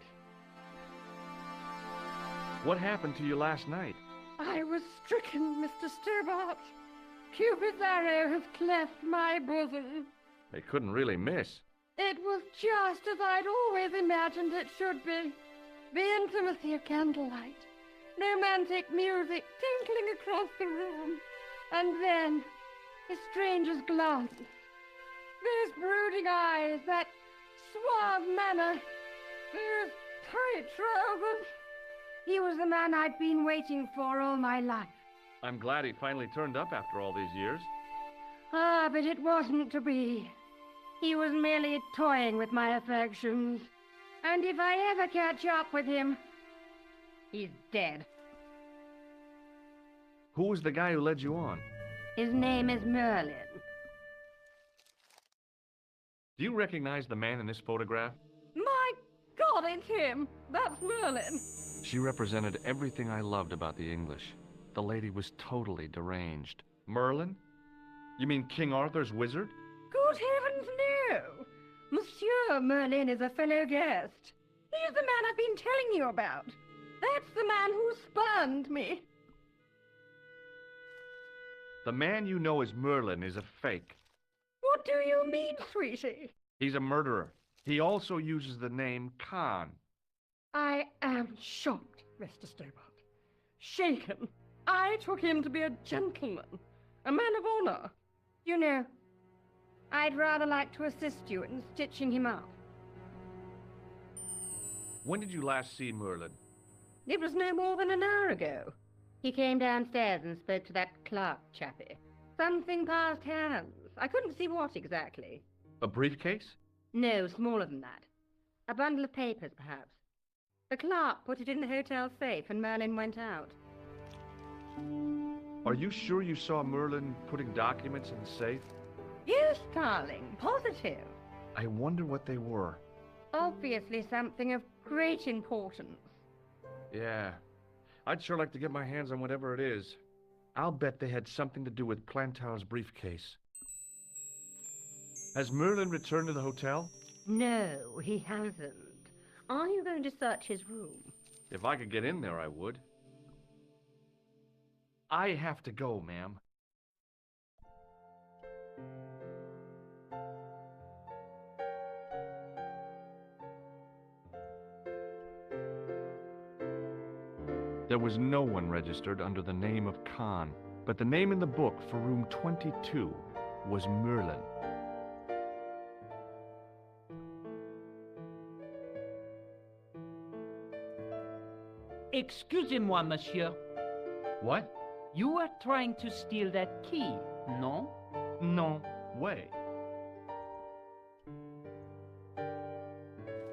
What happened to you last night? I was stricken, Mr. Stobbart. Cupid's arrow has cleft my bosom. They couldn't really miss. It was just as I'd always imagined it should be. The intimacy of candlelight. Romantic music tinkling across the room. And then, a stranger's glance. Those brooding eyes, that suave manner, those tight trousers. He was the man I'd been waiting for all my life. I'm glad he finally turned up after all these years. Ah, but it wasn't to be. He was merely toying with my affections. And if I ever catch up with him, he's dead. Who was the guy who led you on? His name is Merlin. Do you recognize the man in this photograph? My God, it's him! That's Merlin! She represented everything I loved about the English. The lady was totally deranged. Merlin? You mean King Arthur's wizard? Good heavens, no! Monsieur Merlin is a fellow guest. He's the man I've been telling you about. That's the man who spurned me. The man you know as Merlin is a fake. What do you mean, sweetie? He's a murderer. He also uses the name Khan. I am shocked, Mr. Stobbart. Shaken. I took him to be a gentleman, a man of honor. You know, I'd rather like to assist you in stitching him up. When did you last see Merlin? It was no more than an hour ago. He came downstairs and spoke to that clerk chappie. Something passed hands. I couldn't see what exactly. A briefcase? No, smaller than that. A bundle of papers, perhaps. The clerk put it in the hotel safe and Merlin went out. Are you sure you saw Merlin putting documents in the safe? Yes, darling. Positive. I wonder what they were. Obviously something of great importance. Yeah. I'd sure like to get my hands on whatever it is. I'll bet they had something to do with Plantar's briefcase. Has Merlin returned to the hotel? No, he hasn't. Are you going to search his room? If I could get in there, I would. I have to go, ma'am. There was no one registered under the name of Khan, but the name in the book for room 22 was Merlin. Excusez-moi, monsieur. What? You were trying to steal that key, no? No way.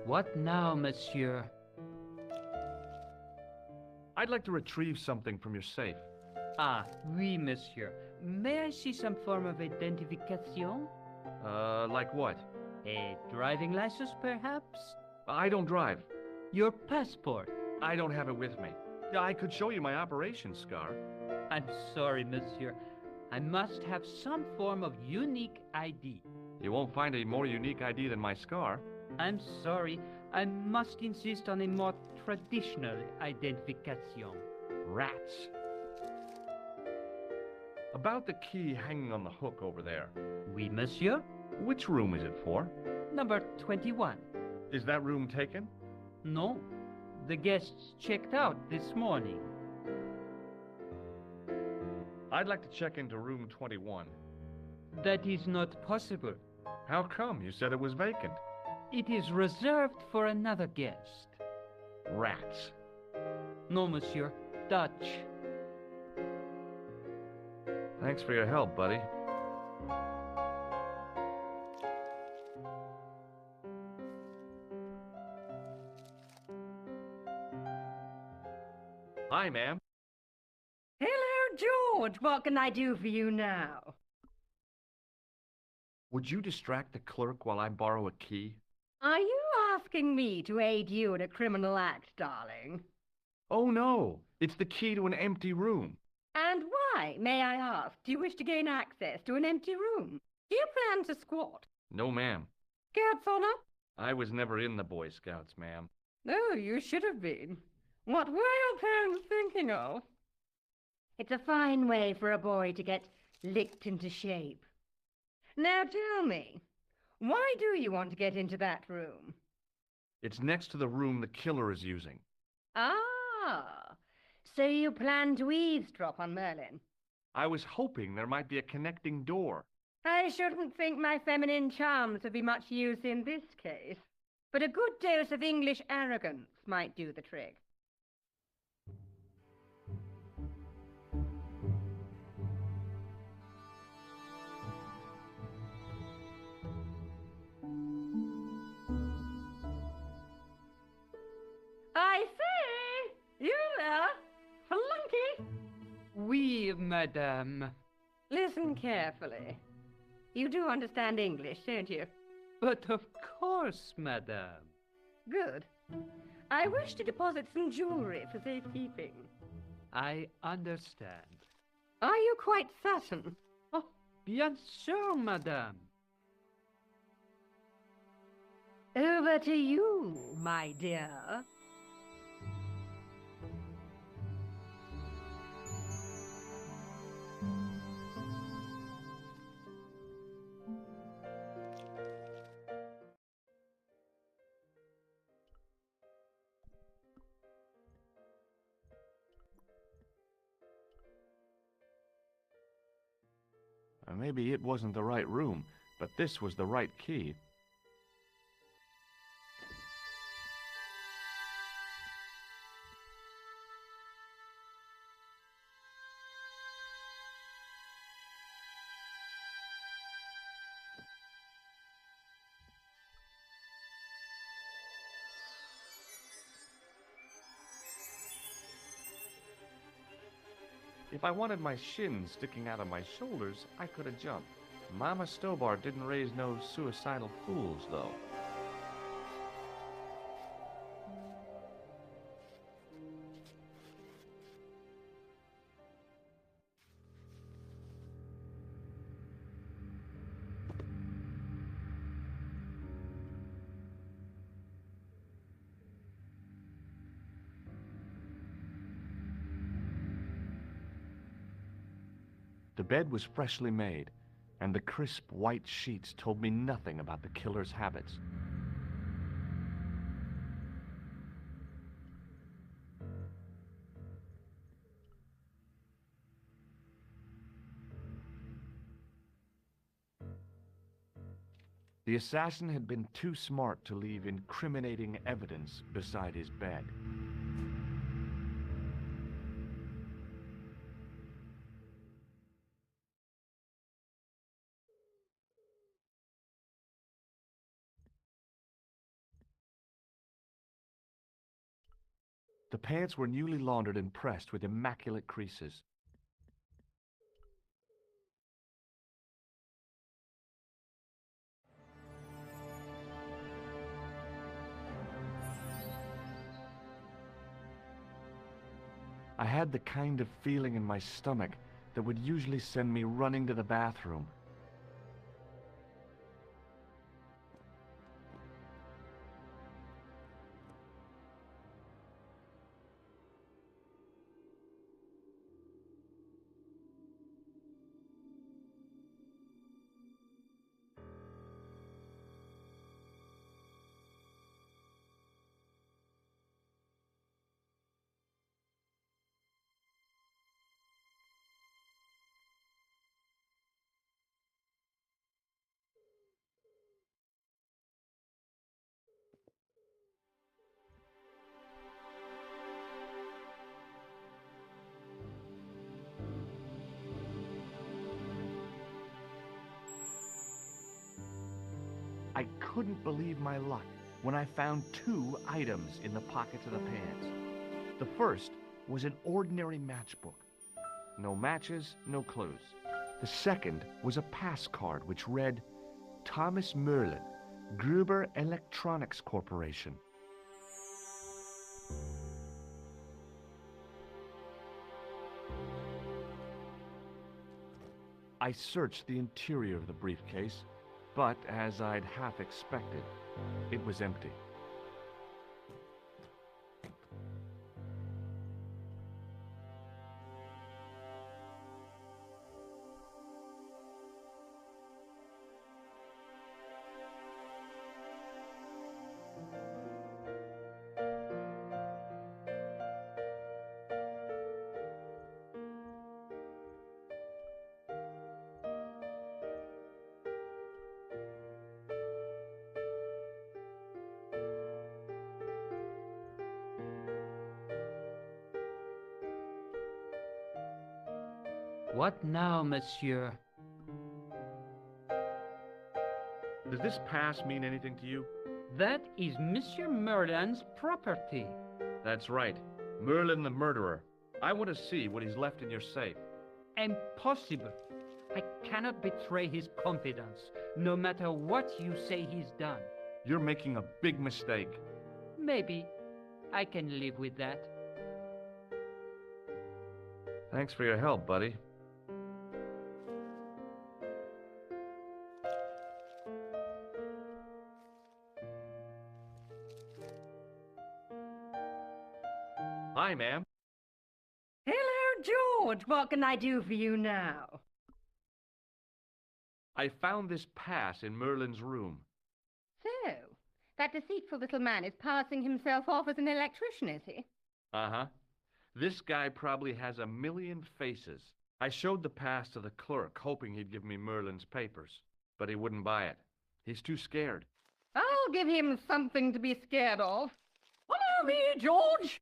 What now, monsieur? I'd like to retrieve something from your safe. Ah, oui, monsieur. May I see some form of identification? Like what? A driving license, perhaps? I don't drive. Your passport? I don't have it with me. I could show you my operation scar. I'm sorry, monsieur. I must have some form of unique ID. You won't find a more unique ID than my scar. I'm sorry. I must insist on a more traditional identification. Rats. About the key hanging on the hook over there. Oui, monsieur. Which room is it for? Number 21. Is that room taken? No. The guests checked out this morning. I'd like to check into room 21. That is not possible. How come? You said it was vacant. It is reserved for another guest. Rats. No, monsieur. Dutch. Thanks for your help, buddy. Hi, ma'am. Hello, George. What can I do for you now? Would you distract the clerk while I borrow a key? Are you asking me to aid you in a criminal act, darling? Oh, no. It's the key to an empty room. And why, may I ask, do you wish to gain access to an empty room? Do you plan to squat? No, ma'am. Scouts on up? I was never in the Boy Scouts, ma'am. Oh, you should have been. What were your parents thinking of? It's a fine way for a boy to get licked into shape. Now tell me, why do you want to get into that room? It's next to the room the killer is using. Ah, so you plan to eavesdrop on Merlin? I was hoping there might be a connecting door. I shouldn't think my feminine charms would be much use in this case, but a good dose of English arrogance might do the trick. I say! You there? Flunky! Oui, madame. Listen carefully. You do understand English, don't you? But of course, madame. Good. I wish to deposit some jewelry for safekeeping. I understand. Are you quite certain? Oh, bien sûr, madame. Over to you, my dear. Maybe it wasn't the right room, but this was the right key. If I wanted my shins sticking out of my shoulders, I could have jumped. Mama Stobbart didn't raise no suicidal fools, though. bed was freshly made, and the crisp white sheets told me nothing about the killer's habits. The assassin had been too smart to leave incriminating evidence beside his bed. The pants were newly laundered and pressed with immaculate creases. I had the kind of feeling in my stomach that would usually send me running to the bathroom. I couldn't believe my luck when I found 2 items in the pockets of the pants. The first was an ordinary matchbook. No matches, no clues. The second was a pass card which read, Thomas Merlin, Gruber Electronics Corporation. I searched the interior of the briefcase, but as I'd half expected, it was empty. What now, monsieur? Does this pass mean anything to you? That is Monsieur Merlin's property. That's right. Merlin the murderer. I want to see what he's left in your safe. Impossible. I cannot betray his confidence, no matter what you say he's done. You're making a big mistake. Maybe. I can live with that. Thanks for your help, buddy. Hi, ma'am. Hello, George. What can I do for you now? I found this pass in Merlin's room. So, that deceitful little man is passing himself off as an electrician, is he? Uh-huh. This guy probably has a million faces. I showed the pass to the clerk, hoping he'd give me Merlin's papers, but he wouldn't buy it. He's too scared. I'll give him something to be scared of. Follow me, George!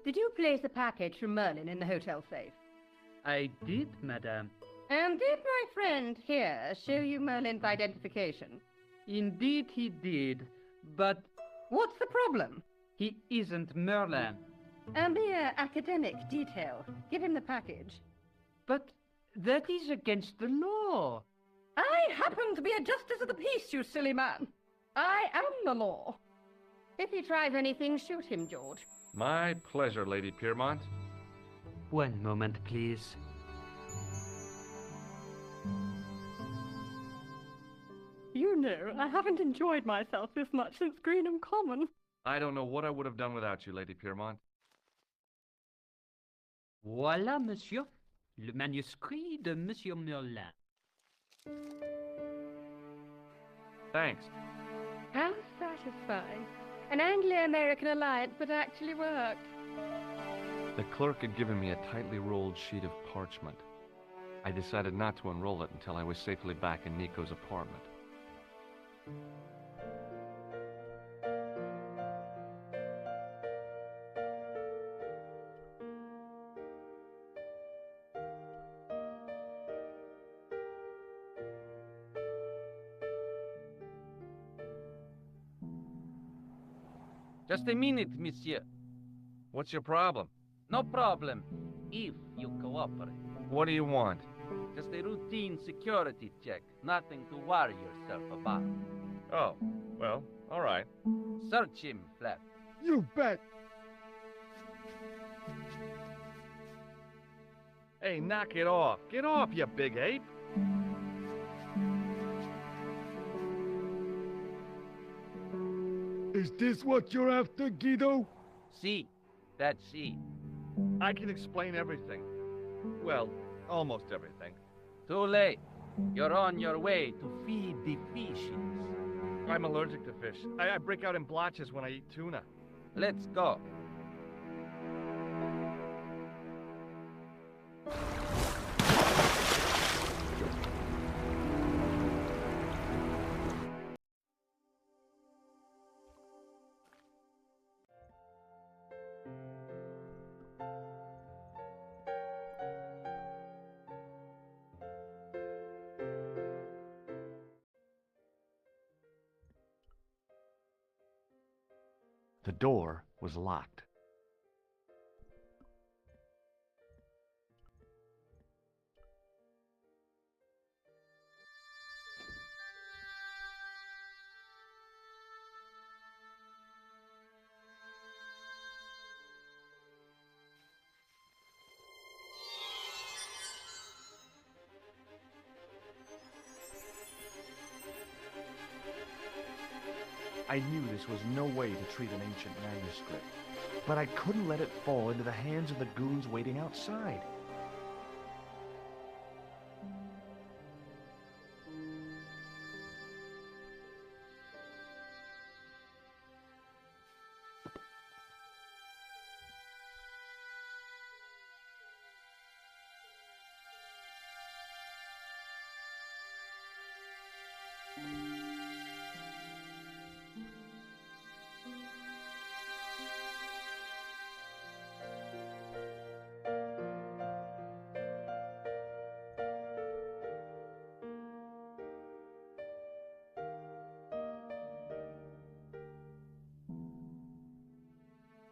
Did you place a package from Merlin in the hotel safe? I did, madame. And did my friend here show you Merlin's identification? Indeed he did, but What's the problem? he isn't Merlin. A mere academic detail. Give him the package. But that is against the law. I happen to be a justice of the peace, you silly man. I am the law. If he tries anything, shoot him, George. My pleasure, Lady Piermont. One moment, please. no, I haven't enjoyed myself this much since Greenham Common. I don't know what I would have done without you, Lady Piermont. Voilà, monsieur. Le manuscrit de Monsieur Merlin. Thanks. How satisfying. An Anglo-American alliance that actually worked. The clerk had given me a tightly rolled sheet of parchment. I decided not to unroll it until I was safely back in Nico's apartment. Just a minute, monsieur. What's your problem? No problem, if you cooperate. What do you want? Just a routine security check. Nothing to worry yourself about. Oh, well, all right. Search him, Flap. You bet. Hey, knock it off. Get off, you big ape. Is this what you're after, Guido? See, that's it. I can explain everything. Well, almost everything. Too late. You're on your way to feed the fishes. I'm allergic to fish. I break out in blotches when I eat tuna. Let's go. The door was locked. I knew this was no way to treat an ancient manuscript, but I couldn't let it fall into the hands of the goons waiting outside.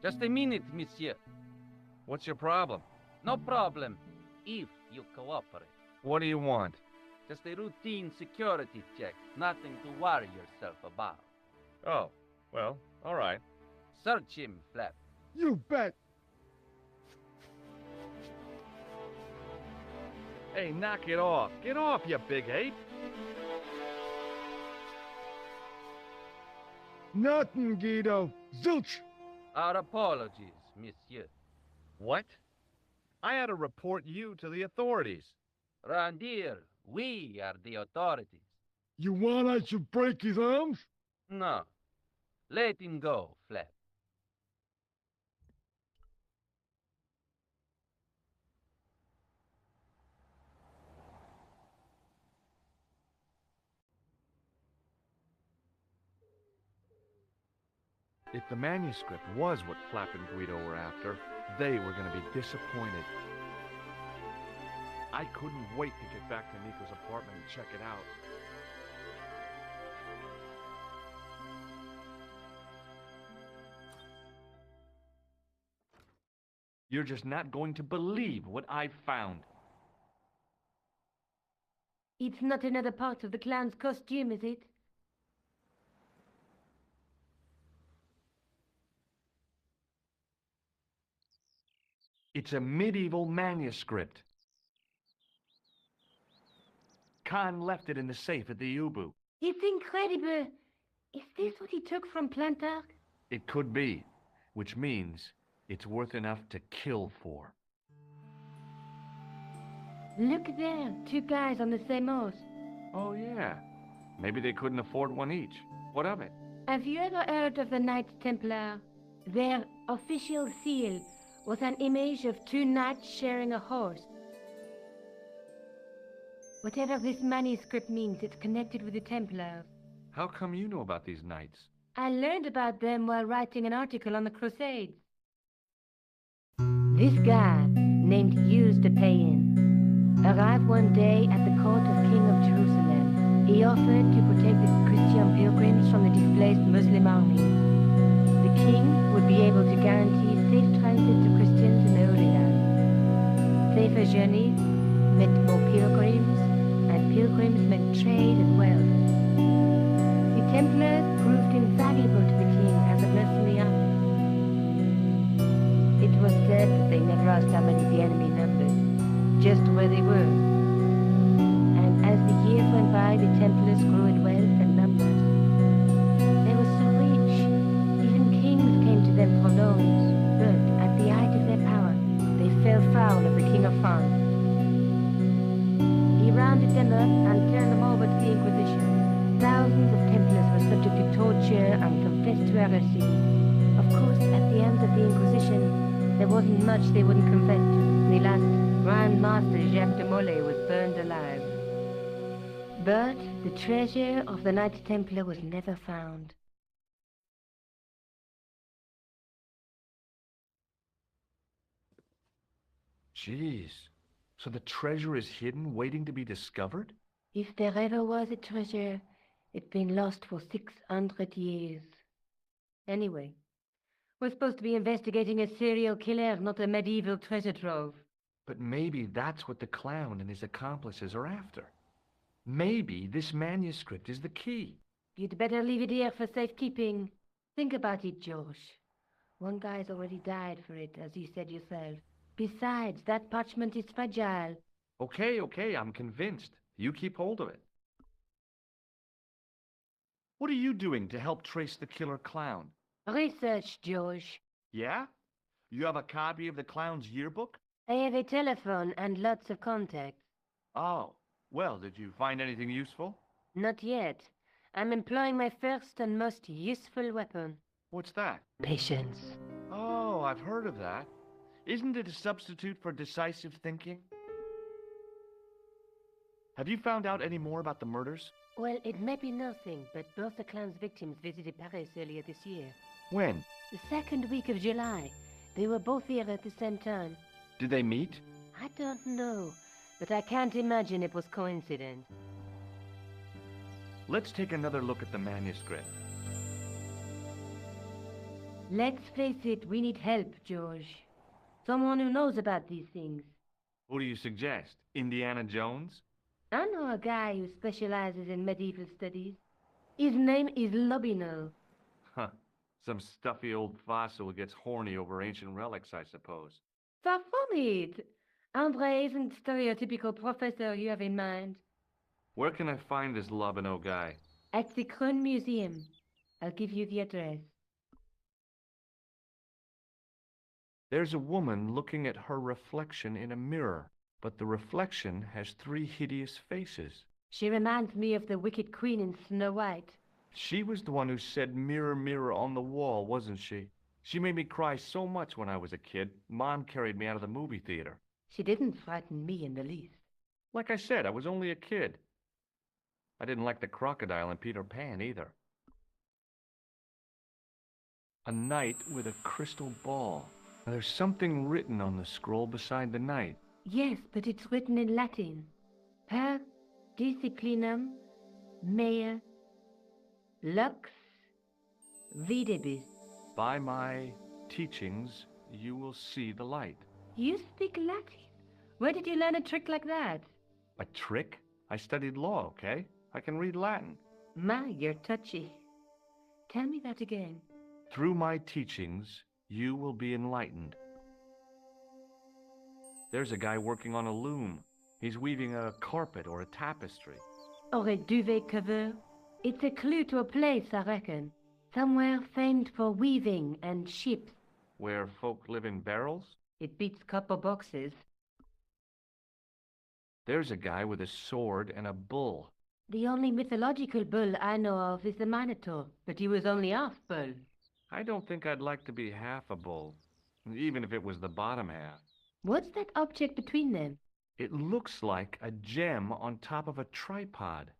Just a minute, monsieur. What's your problem? No problem, if you cooperate. What do you want? Just a routine security check. Nothing to worry yourself about. Oh, well, all right. Search him, Flap. You bet. Hey, knock it off. Get off, you big ape. Nothing, Guido. Zilch. Our apologies, monsieur. What? I had to report you to the authorities. Round here, we are the authorities. You want I should break his arms? No. Let him go, Flap. If the manuscript was what Flap and Guido were after, they were going to be disappointed. I couldn't wait to get back to Nico's apartment and check it out. You're just not going to believe what I found. It's not another part of the clown's costume, is it? It's a medieval manuscript. Khan left it in the safe at the Ubu. It's incredible. Is this what he took from Plantark? It could be, which means it's worth enough to kill for. Look there, two guys on the same horse. Oh, yeah. Maybe they couldn't afford one each. What of it? Have you ever heard of the Knights Templar? Their official seal was an image of two knights sharing a horse. Whatever this manuscript means, it's connected with the Templars. How come you know about these knights? I learned about them while writing an article on the Crusades. This guy, named Hughes de Payen, arrived one day at the court of King of Jerusalem. He offered to protect the Christian pilgrims from the displaced Muslim army. The king would be able to guarantee safe transit to Christians in the Holy Land. Safer journeys meant more pilgrims, and pilgrims meant trade and wealth. The Templars proved invaluable to the king as a mercenary army. It was said that they never asked how many the enemy numbered, just where they were. And as the years went by, the Templars grew in wealth and numbers. They were so rich, even kings came to them for loans. But at the height of their power, they fell foul of the King of France. He rounded them up and turned them over to the Inquisition. Thousands of Templars were subject to torture and confessed to heresy. Of course, at the hands of the Inquisition, there wasn't much they wouldn't confess to. The last Grand Master Jacques de Molay was burned alive. But the treasure of the Knights Templar was never found. Jeez. So the treasure is hidden, waiting to be discovered? If there ever was a treasure, it's been lost for 600 years. Anyway, we're supposed to be investigating a serial killer, not a medieval treasure trove. But maybe that's what the clown and his accomplices are after. Maybe this manuscript is the key. You'd better leave it here for safekeeping. Think about it, George. One guy's already died for it, as you said yourself. Besides, that parchment is fragile. Okay, I'm convinced. You keep hold of it. What are you doing to help trace the killer clown? Research, George. Yeah? You have a copy of the clown's yearbook? I have a telephone and lots of contacts. Oh, well, did you find anything useful? Not yet. I'm employing my first and most useful weapon. What's that? Patience. Oh, I've heard of that. Isn't it a substitute for decisive thinking? Have you found out any more about the murders? Well, it may be nothing, but both the clown's victims visited Paris earlier this year. When? The second week of July. They were both here at the same time. Did they meet? I don't know, but I can't imagine it was coincidence. Let's take another look at the manuscript. Let's face it, we need help, George. Someone who knows about these things. Who do you suggest? Indiana Jones? I know a guy who specializes in medieval studies. His name is Lobinol. Huh. Some stuffy old fossil who gets horny over ancient relics, I suppose. Far from it. Andre isn't the stereotypical professor you have in mind. Where can I find this Lobino guy? At the Crune Museum. I'll give you the address. There's a woman looking at her reflection in a mirror, but the reflection has 3 hideous faces. She reminds me of the wicked queen in Snow White. She was the one who said, "Mirror, mirror on the wall," wasn't she? She made me cry so much when I was a kid, Mom carried me out of the movie theater. She didn't frighten me in the least. Like I said, I was only a kid. I didn't like the crocodile in Peter Pan either. A knight with a crystal ball. Now, there's something written on the scroll beside the knight. Yes, but it's written in Latin. Per disciplinam mea lux videbis. By my teachings, you will see the light. You speak Latin? Where did you learn a trick like that? A trick? I studied law, okay? I can read Latin. My, you're touchy. Tell me that again. Through my teachings, you will be enlightened. There's a guy working on a loom. He's weaving a carpet or a tapestry. Or a duvet cover. It's a clue to a place, I reckon. Somewhere famed for weaving and ships. Where folk live in barrels? It beats copper boxes. There's a guy with a sword and a bull. The only mythological bull I know of is the Minotaur, but he was only half bull. I don't think I'd like to be half a bull, even if it was the bottom half. What's that object between them? It looks like a gem on top of a tripod.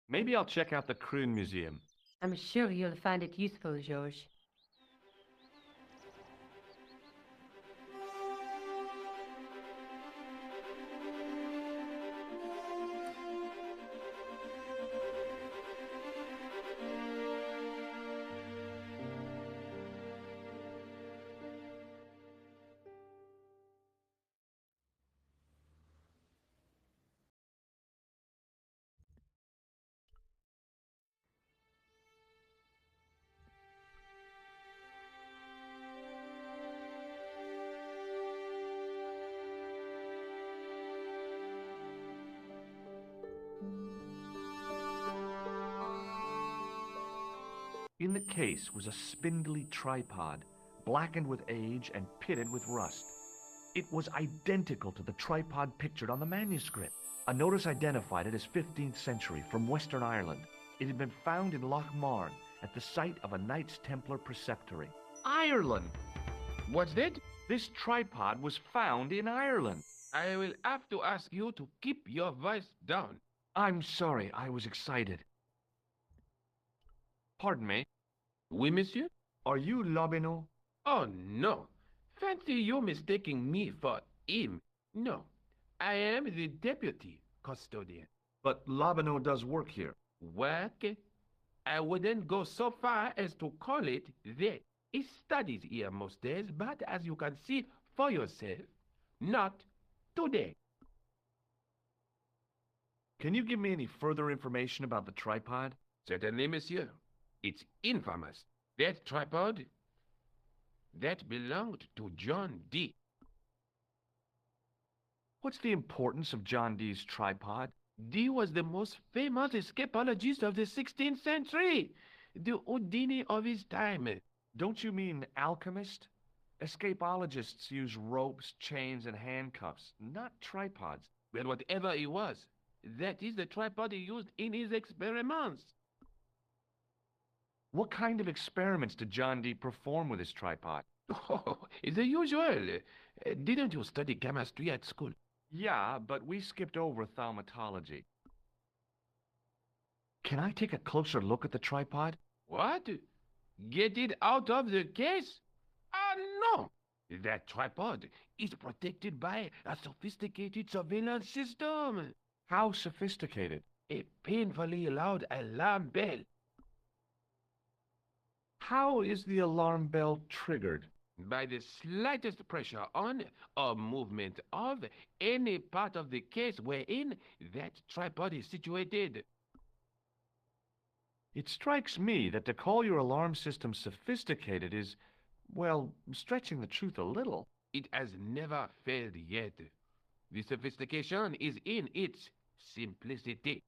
Maybe I'll check out the Crune Museum. I'm sure you'll find it useful, George. In the case was a spindly tripod, blackened with age and pitted with rust. It was identical to the tripod pictured on the manuscript. A notice identified it as 15th century from Western Ireland. It had been found in Loch Marne at the site of a Knights Templar preceptory. Ireland! What's that? This tripod was found in Ireland. I will have to ask you to keep your voice down. I'm sorry, I was excited. Pardon me. Oui, monsieur? Are you Lobineau? Oh, no. Fancy you mistaking me for him. No, I am the deputy custodian. But Lobineau does work here. Work? I wouldn't go so far as to call it that. He studies here most days, but as you can see for yourself, not today. Can you give me any further information about the tripod? Certainly, monsieur. It's infamous. That tripod, that belonged to John Dee. What's the importance of John Dee's tripod? Dee was the most famous escapologist of the 16th century, the Houdini of his time. Don't you mean alchemist? Escapologists use ropes, chains, and handcuffs, not tripods. Well, whatever he was, that is the tripod he used in his experiments. What kind of experiments did John Dee perform with his tripod? Oh, the usual. Didn't you study chemistry at school? Yeah, but we skipped over thaumatology. Can I take a closer look at the tripod? What? Get it out of the case? No! That tripod is protected by a sophisticated surveillance system. How sophisticated? A painfully loud alarm bell. How is the alarm bell triggered? By the slightest pressure on or movement of any part of the case wherein that tripod is situated. It strikes me that to call your alarm system sophisticated is, well, stretching the truth a little. It has never failed yet. The sophistication is in its simplicity.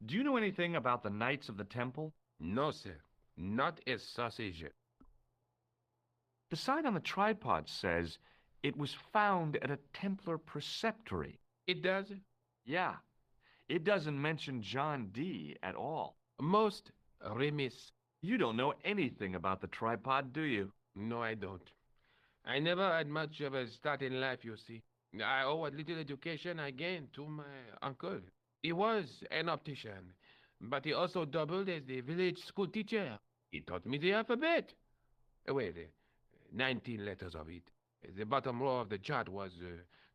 Do you know anything about the Knights of the Temple? No, sir. Not a sausage. The sign on the tripod says it was found at a Templar preceptory. It does? Yeah. It doesn't mention John Dee at all. Most remiss. You don't know anything about the tripod, do you? No, I don't. I never had much of a start in life, you see. I owe what little education I gained to my uncle. He was an optician, but he also doubled as the village school teacher. He taught me the alphabet. Well, 19 letters of it. The bottom row of the chart was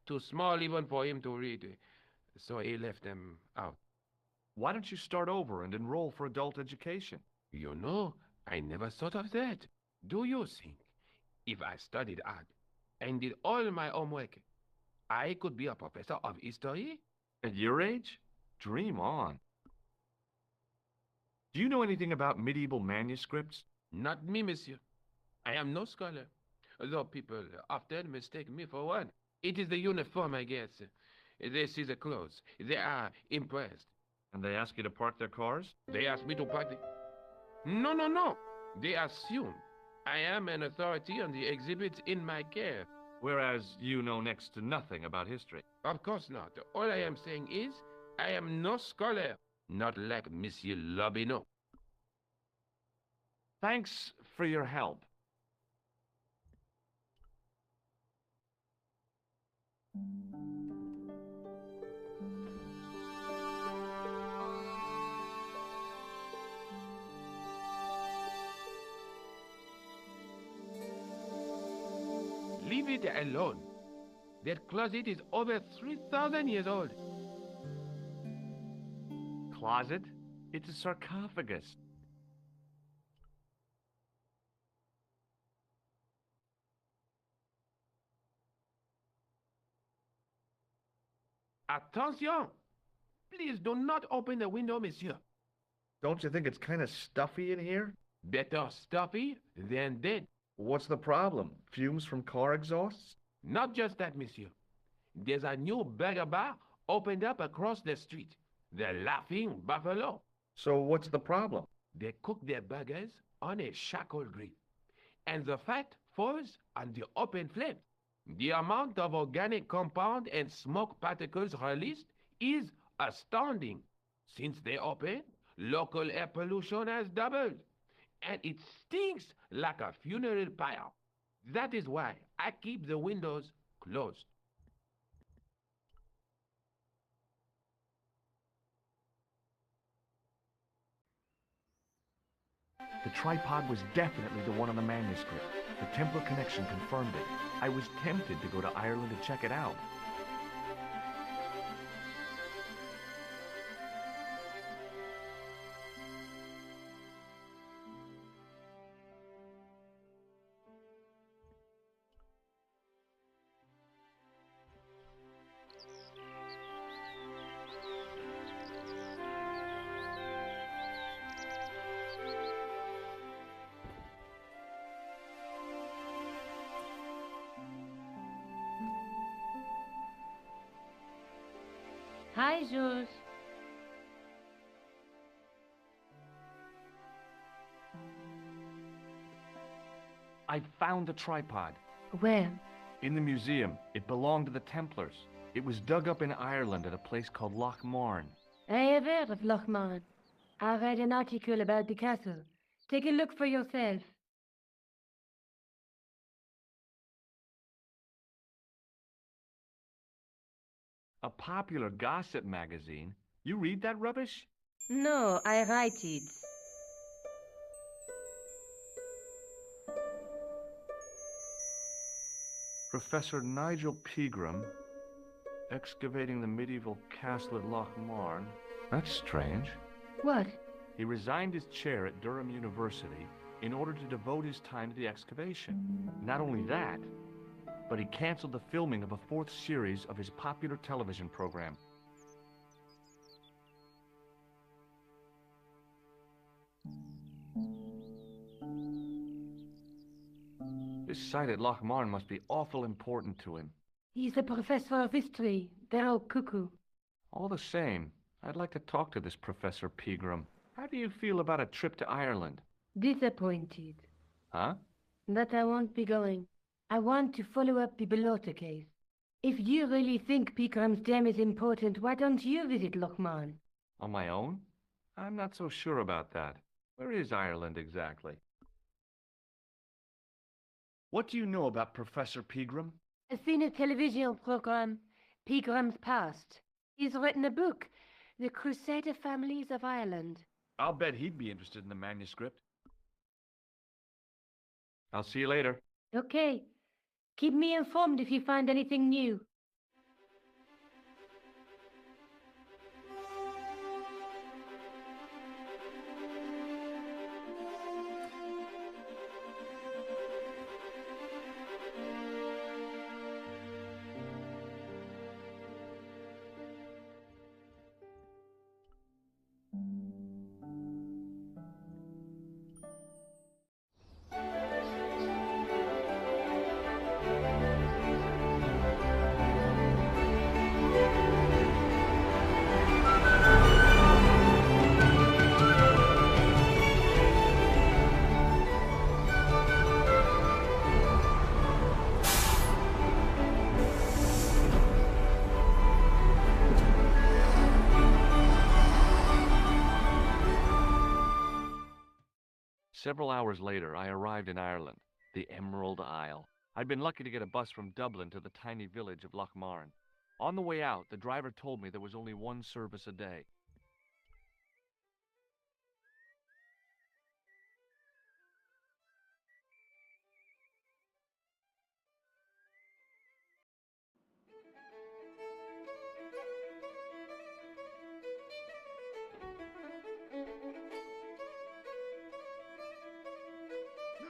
too small even for him to read, so he left them out. Why don't you start over and enroll for adult education? You know, I never thought of that. Do you think if I studied art and did all my homework, I could be a professor of history? At your age? Dream on. Do you know anything about medieval manuscripts? Not me, monsieur. I am no scholar. though people often mistake me for one. It is the uniform, I guess. They see the clothes. They are impressed. And they ask you to park their cars? They ask me to park the... No, no, no. They assume I am an authority on the exhibits in my care. Whereas you know next to nothing about history. Of course not. All I am saying is, I am no scholar. Not like Monsieur Lobineau. Thanks for your help. Leave it alone. That closet is over 3,000 years old. Closet? It's a sarcophagus. Attention! Please do not open the window, monsieur. Don't you think it's kind of stuffy in here? Better stuffy than dead. What's the problem? Fumes from car exhausts? Not just that, monsieur. There's a new burger bar opened up across the street. The Laughing Buffalo. So what's the problem? They cook their burgers on a charcoal grill, and the fat falls on the open flame. The amount of organic compound and smoke particles released is astounding. Since they opened, local air pollution has doubled, and it stinks like a funeral pyre. That is why I keep the windows closed. The tripod was definitely the one on the manuscript. The Templar connection confirmed it. I was tempted to go to Ireland to check it out. Hi, George. I found the tripod. Where? In the museum. It belonged to the Templars. It was dug up in Ireland at a place called Loch Marne. I have heard of Loch Marne. I read an article about the castle. Take a look for yourself. A popular gossip magazine? You read that rubbish? No, I write it. Professor Nigel Pegram, excavating the medieval castle at Loch Marne. That's strange. What? He resigned his chair at Durham University in order to devote his time to the excavation. Not only that, but he canceled the filming of a fourth series of his popular television program. This site at Loch Marne must be awful important to him. He's a professor of history. They're all cuckoo. All the same, I'd like to talk to this Professor Pegram. How do you feel about a trip to Ireland? Disappointed. Huh? That I won't be going. I want to follow up the Bellotta case. If you really think Pegram's dam is important, why don't you visit Loch Marne? On my own? I'm not so sure about that. Where is Ireland exactly? What do you know about Professor Pegram? I've seen a television program, Pegram's Past. He's written a book, The Crusader Families of Ireland. I'll bet he'd be interested in the manuscript. I'll see you later. Okay. Keep me informed if you find anything new. Several hours later, I arrived in Ireland, the Emerald Isle. I'd been lucky to get a bus from Dublin to the tiny village of Lochmarne. On the way out, the driver told me there was only one service a day.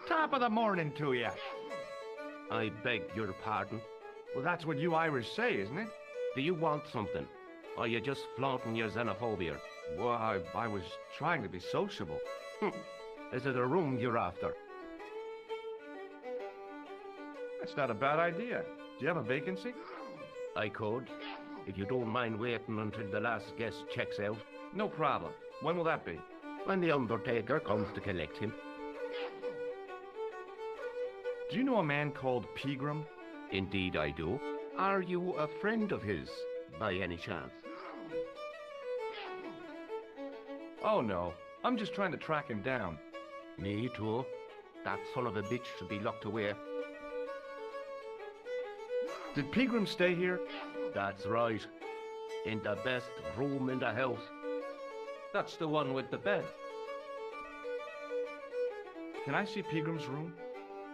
Top of the morning to you. I beg your pardon. Well, that's what you Irish say, isn't it? Do you want something? Or are you just flaunting your xenophobia? Well, I was trying to be sociable. Is it a room you're after? That's not a bad idea. Do you have a vacancy? I could, if you don't mind waiting until the last guest checks out. No problem. When will that be? When the undertaker comes to collect him. Do you know a man called Pegram? Indeed I do. Are you a friend of his, by any chance? Oh, no. I'm just trying to track him down. Me too. That son of a bitch should be locked away. Did Pegram stay here? That's right. In the best room in the house. That's the one with the bed. Can I see Pegram's room?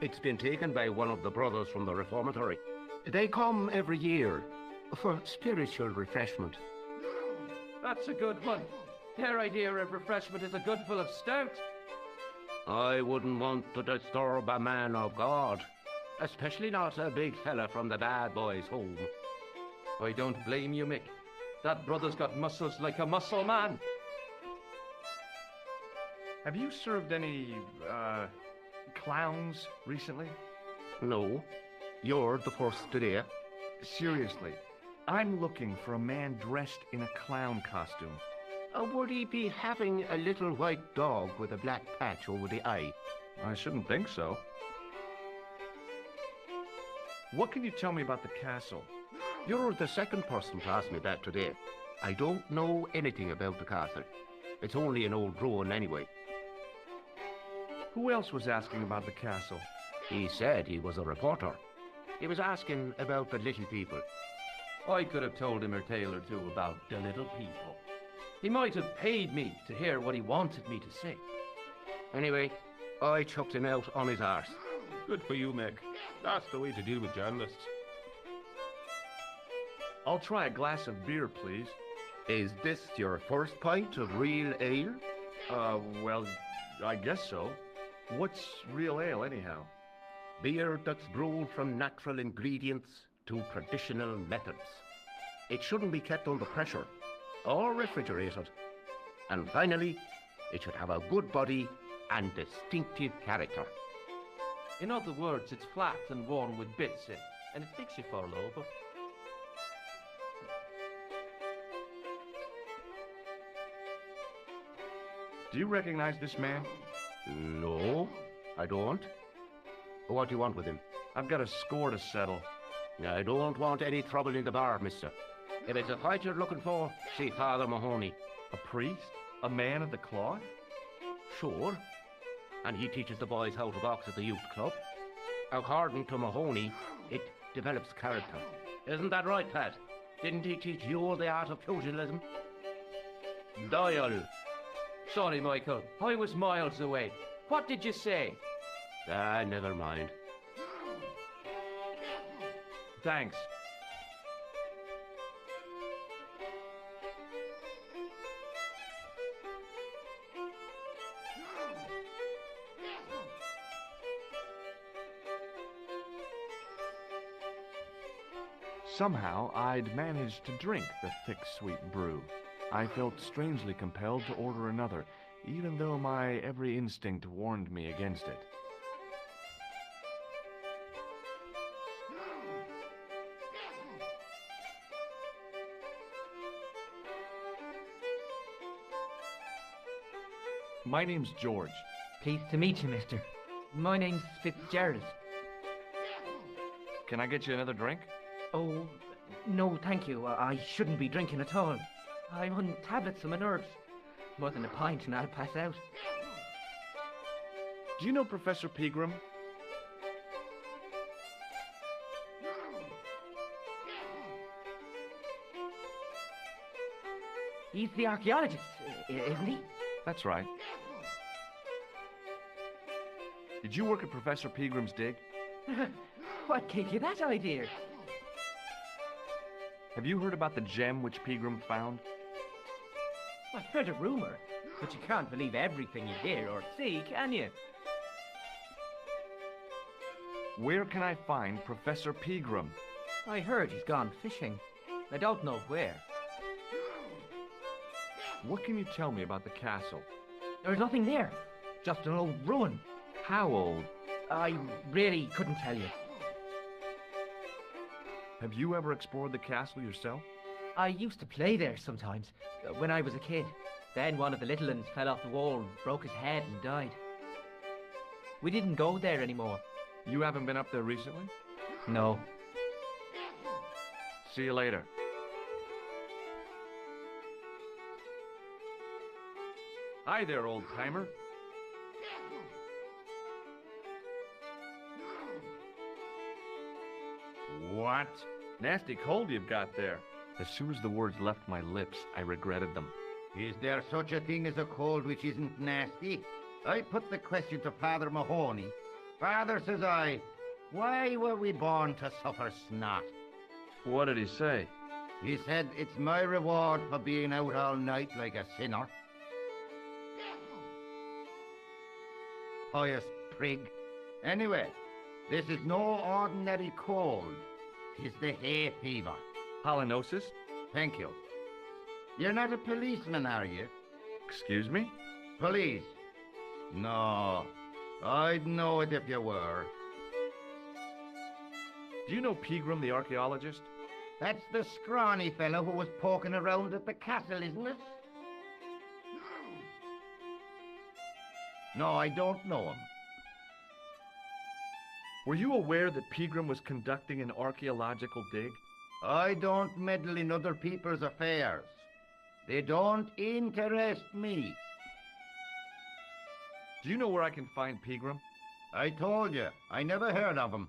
It's been taken by one of the brothers from the reformatory. They come every year for spiritual refreshment. That's a good one. Their idea of refreshment is a good full of stout. I wouldn't want to disturb a man of God, especially not a big fella from the bad boys' home. I don't blame you, Mick. That brother's got muscles like a muscle man. Have you served any, clowns recently? No. You're the first today. Seriously, I'm looking for a man dressed in a clown costume. Would he be having a little white dog with a black patch over the eye? I shouldn't think so. What can you tell me about the castle? You're the second person to ask me that today. I don't know anything about the castle. It's only an old ruin anyway. Who else was asking about the castle? He said he was a reporter. He was asking about the little people. I could have told him a tale or two about the little people. He might have paid me to hear what he wanted me to say. Anyway, I chucked him out on his arse. Good for you, Meg. That's the way to deal with journalists. I'll try a glass of beer, please. Is this your first pint of real ale? Well, I guess so. What's real ale, anyhow? Beer that's brewed from natural ingredients to traditional methods. It shouldn't be kept under pressure or refrigerated. And finally, it should have a good body and distinctive character. In other words, it's flat and worn with bits in, and it makes you fall over. Do you recognize this man? No, I don't. What do you want with him? I've got a score to settle. I don't want any trouble in the bar, mister. If it's a fight you're looking for, see Father Mahoney. A priest? A man of the cloth? Sure. And he teaches the boys how to box at the youth club. According to Mahoney, it develops character. Isn't that right, Pat? Didn't he teach you the art of pugilism? Dial. Sorry, Michael. I was miles away. What did you say? Never mind. Thanks. Somehow, I'd managed to drink the thick, sweet brew. I felt strangely compelled to order another, even though my every instinct warned me against it. My name's George. Pleased to meet you, mister. My name's Fitzgerald. Can I get you another drink? Oh, no, thank you. I shouldn't be drinking at all. I'm on tablets for my nerves. More than a pint and I'll pass out. Do you know Professor Pegram? He's the archaeologist, isn't he? That's right. Did you work at Professor Pegram's dig? What gave you that idea? Have you heard about the gem which Pegram found? I've heard a rumor, but you can't believe everything you hear or see, can you? Where can I find Professor Pegram? I heard he's gone fishing. I don't know where. What can you tell me about the castle? There's nothing there. Just an old ruin. How old? I really couldn't tell you. Have you ever explored the castle yourself? I used to play there sometimes, when I was a kid. Then one of the little ones fell off the wall, broke his head and died. We didn't go there anymore. You haven't been up there recently? No. See you later. Hi there, old-timer. What? Nasty cold you've got there. As soon as the words left my lips, I regretted them. Is there such a thing as a cold which isn't nasty? I put the question to Father Mahoney. Father, says I, why were we born to suffer snot? What did he say? He said, it's my reward for being out all night like a sinner. Pious prig. Anyway, this is no ordinary cold. 'Tis the hay fever. Pollinosis? Thank you. You're not a policeman, are you? Excuse me? Police? No. I'd know it if you were. Do you know Pegram, the archaeologist? That's the scrawny fellow who was poking around at the castle, isn't it? No, I don't know him. Were you aware that Pegram was conducting an archaeological dig? I don't meddle in other people's affairs. They don't interest me. Do you know where I can find Pegram? I told you, I never heard of him.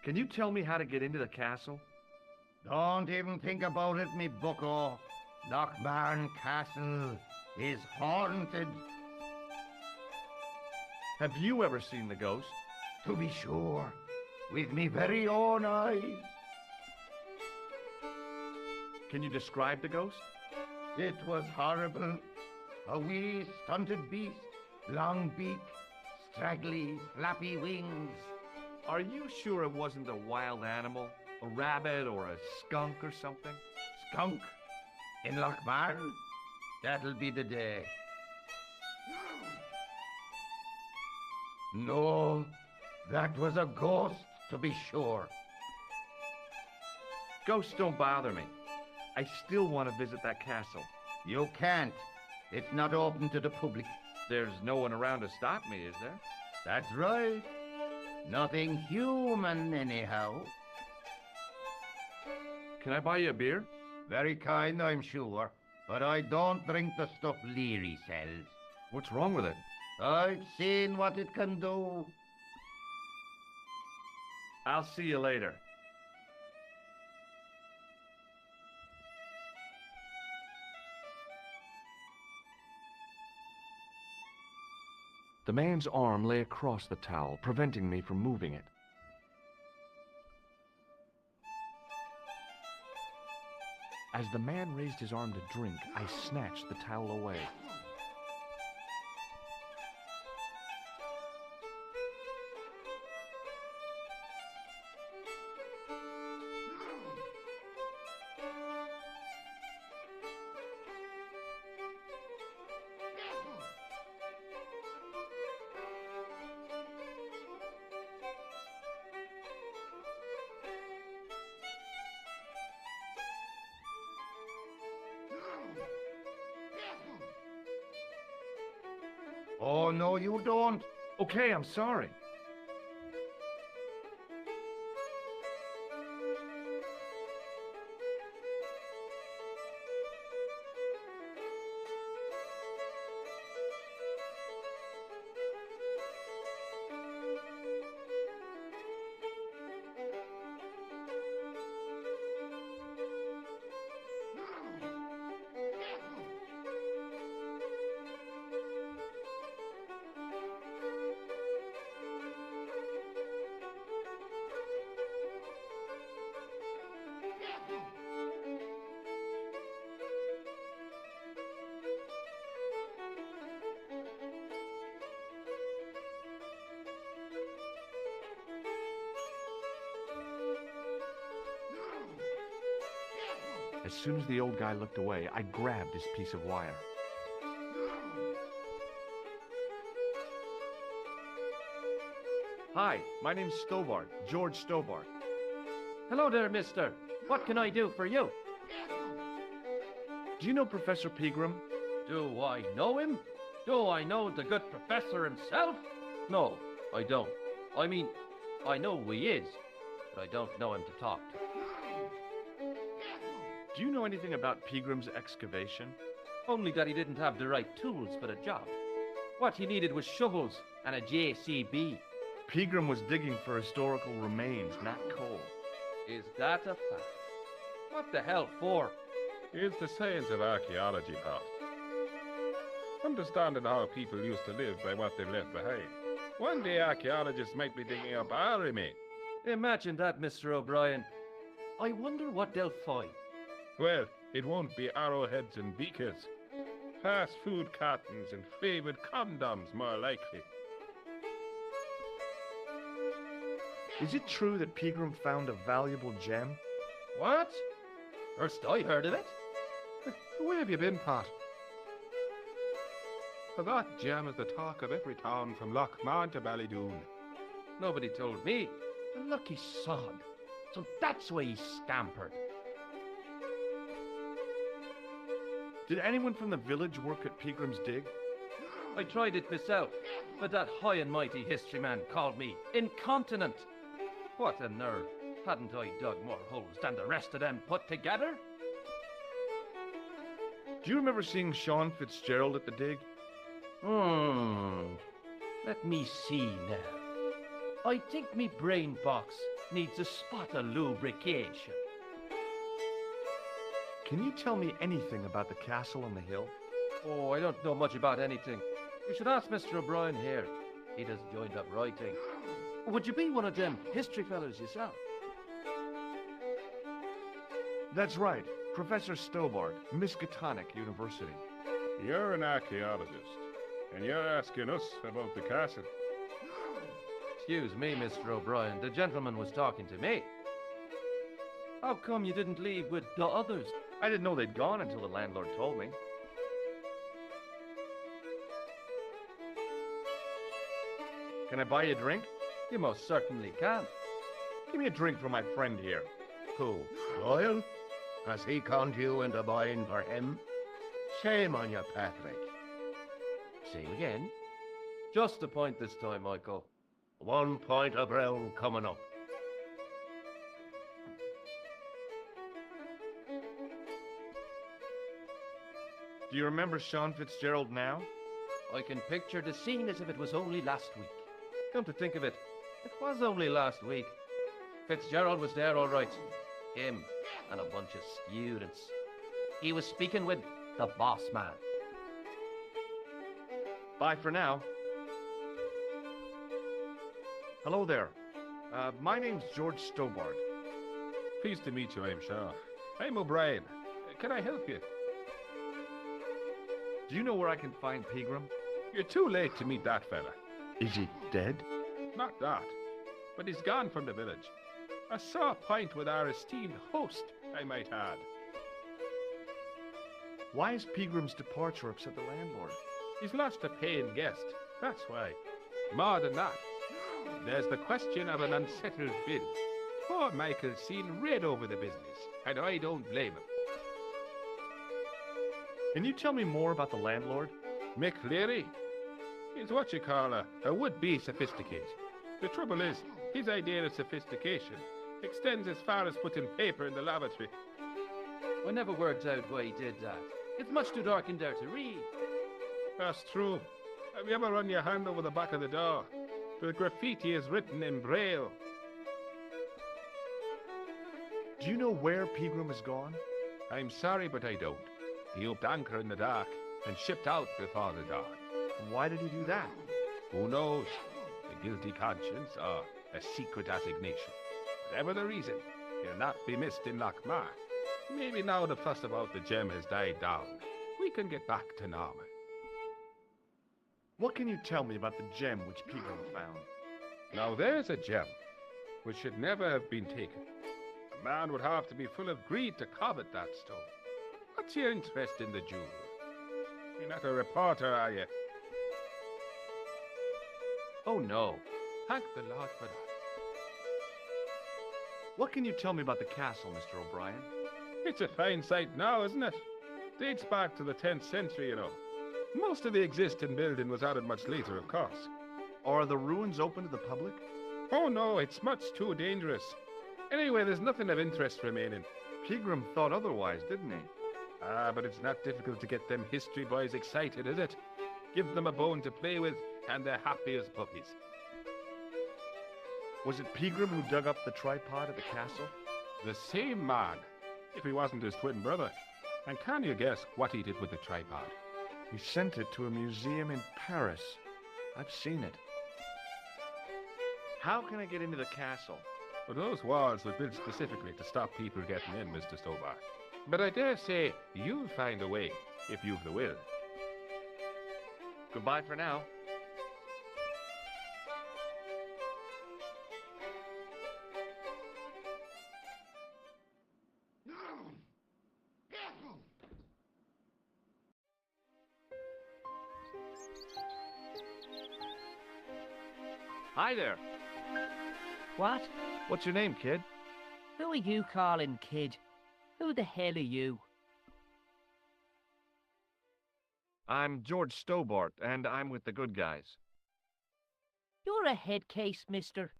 Can you tell me how to get into the castle? Don't even think about it, me bucko. Lochmarn Castle is haunted. Have you ever seen the ghost? To be sure, with me very own eyes. Can you describe the ghost? It was horrible. A wee stunted beast, long beak, straggly, flappy wings. Are you sure it wasn't a wild animal? A rabbit or a skunk or something? Skunk? In Lochmarn? That'll be the day. No, that was a ghost, to be sure. Ghosts don't bother me. I still want to visit that castle. You can't. It's not open to the public. There's no one around to stop me, is there? That's right. Nothing human, anyhow. Can I buy you a beer? Very kind, I'm sure. But I don't drink the stuff Leary sells. What's wrong with it? I've seen what it can do. I'll see you later. The man's arm lay across the towel, preventing me from moving it. As the man raised his arm to drink, I snatched the towel away. Oh, no, you don't. Okay, I'm sorry. As soon as the old guy looked away, I grabbed his piece of wire. Hi, my name's Stobbart, George Stobbart. Hello there, mister. What can I do for you? Do you know Professor Pegram? Do I know him? Do I know the good professor himself? No, I don't. I mean, I know who he is, but I don't know him to talk to. Do you know anything about Pegram's excavation? Only that he didn't have the right tools for the job. What he needed was shovels and a JCB. Pegram was digging for historical remains, not coal. Is that a fact? What the hell for? It's the science of archaeology, Pat. Understanding how people used to live by what they left behind. One day archaeologists might be digging up our remains. Imagine that, Mr. O'Brien. I wonder what they'll find. Well, it won't be arrowheads and beakers. Fast food cartons and favored condoms, more likely. Is it true that Pegram found a valuable gem? What? First I heard of it. Where have you been, Pat? That gem is the talk of every town from Lochmar to Ballydoon. Nobody told me. The lucky sod. So that's why he scampered. Did anyone from the village work at Pegram's dig? I tried it myself, but that high and mighty history man called me incontinent. What a nerve. Hadn't I dug more holes than the rest of them put together? Do you remember seeing Sean Fitzgerald at the dig? Let me see now. I think me brain box needs a spot of lubrication. Can you tell me anything about the castle on the hill? Oh, I don't know much about anything. You should ask Mr. O'Brien here. He does joined up writing. Would you be one of them history fellows yourself? That's right. Professor Stobbart, Miskatonic University. You're an archaeologist, and you're asking us about the castle. Excuse me, Mr. O'Brien. The gentleman was talking to me. How come you didn't leave with the others? I didn't know they'd gone until the landlord told me. Can I buy you a drink? You most certainly can. Give me a drink for my friend here. Who, Doyle? Has he conned you into buying for him? Shame on you, Patrick. Say again? Just a point this time, Michael. 1 point of brown coming up. Do you remember Sean Fitzgerald now? I can picture the scene as if it was only last week. Come to think of it, it was only last week. Fitzgerald was there all right. Him and a bunch of students. He was speaking with the boss man. Bye for now. Hello there. My name's George Stobbart. Pleased to meet you, I'm sure. I'm O'Brien. Can I help you? Do you know where I can find Pegram? You're too late to meet that fella. Is he dead? Not that, but he's gone from the village. A sore point with our esteemed host, I might add. Why has Pegram's departure upset the landlord? He's lost a paying guest, that's why. More than that, there's the question of an unsettled bill. Poor Michael's seen red over the business, and I don't blame him. Can you tell me more about the landlord? Mick Leary. He's what you call a would-be sophisticated. The trouble is, his idea of sophistication extends as far as putting paper in the lavatory. I never worked out why he did that. It's much too dark in there to read. That's true. Have you ever run your hand over the back of the door? The graffiti is written in Braille. Do you know where Pegram has gone? I'm sorry, but I don't. He upped anchor in the dark and shipped out before the dawn. Why did he do that? Who knows? A guilty conscience or a secret assignation. Whatever the reason, he'll not be missed in Lochmar. Maybe now the fuss about the gem has died down, we can get back to normal. What can you tell me about the gem which Pegram found? Now there's a gem which should never have been taken. A man would have to be full of greed to covet that stone. What's your interest in the jewel? You're not a reporter, are you? Oh, no. Thank the Lord for that. What can you tell me about the castle, Mr. O'Brien? It's a fine site now, isn't it? Dates back to the 10th century, you know. Most of the existing building was added much later, of course. Are the ruins open to the public? Oh no, it's much too dangerous. Anyway, there's nothing of interest remaining. Pegram thought otherwise, didn't he? Ah, but it's not difficult to get them history boys excited, is it? Give them a bone to play with, and they're happy as puppies. Was it Pegram who dug up the tripod at the castle? The same man, if he wasn't his twin brother. And can you guess what he did with the tripod? He sent it to a museum in Paris. I've seen it. How can I get into the castle? Well, those walls were built specifically to stop people getting in, Mr. Stobbart. But I dare say you'll find a way, if you've the will. Goodbye for now. Hi there. What? What's your name, kid? Who are you calling kid? Who the hell are you? I'm George Stobbart, and I'm with the good guys. You're a head case, mister.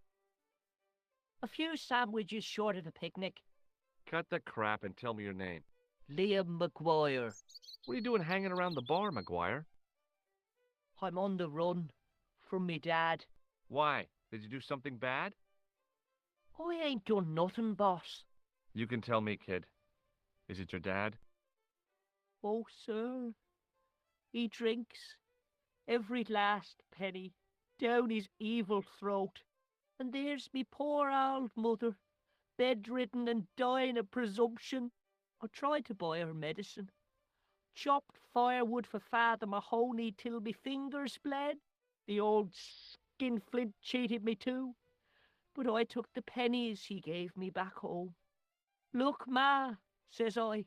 A few sandwiches short of a picnic. Cut the crap and tell me your name. Liam McGuire. What are you doing hanging around the bar, McGuire? I'm on the run from me dad. Why? Did you do something bad? I ain't done nothing, boss. You can tell me, kid. Is it your dad? Oh, sir. He drinks every last penny down his evil throat. And there's me poor old mother, bedridden and dying of presumption. I tried to buy her medicine. Chopped firewood for Father Mahoney till me fingers bled. The old skinflint cheated me too. But I took the pennies he gave me back home. Look, Ma, says I,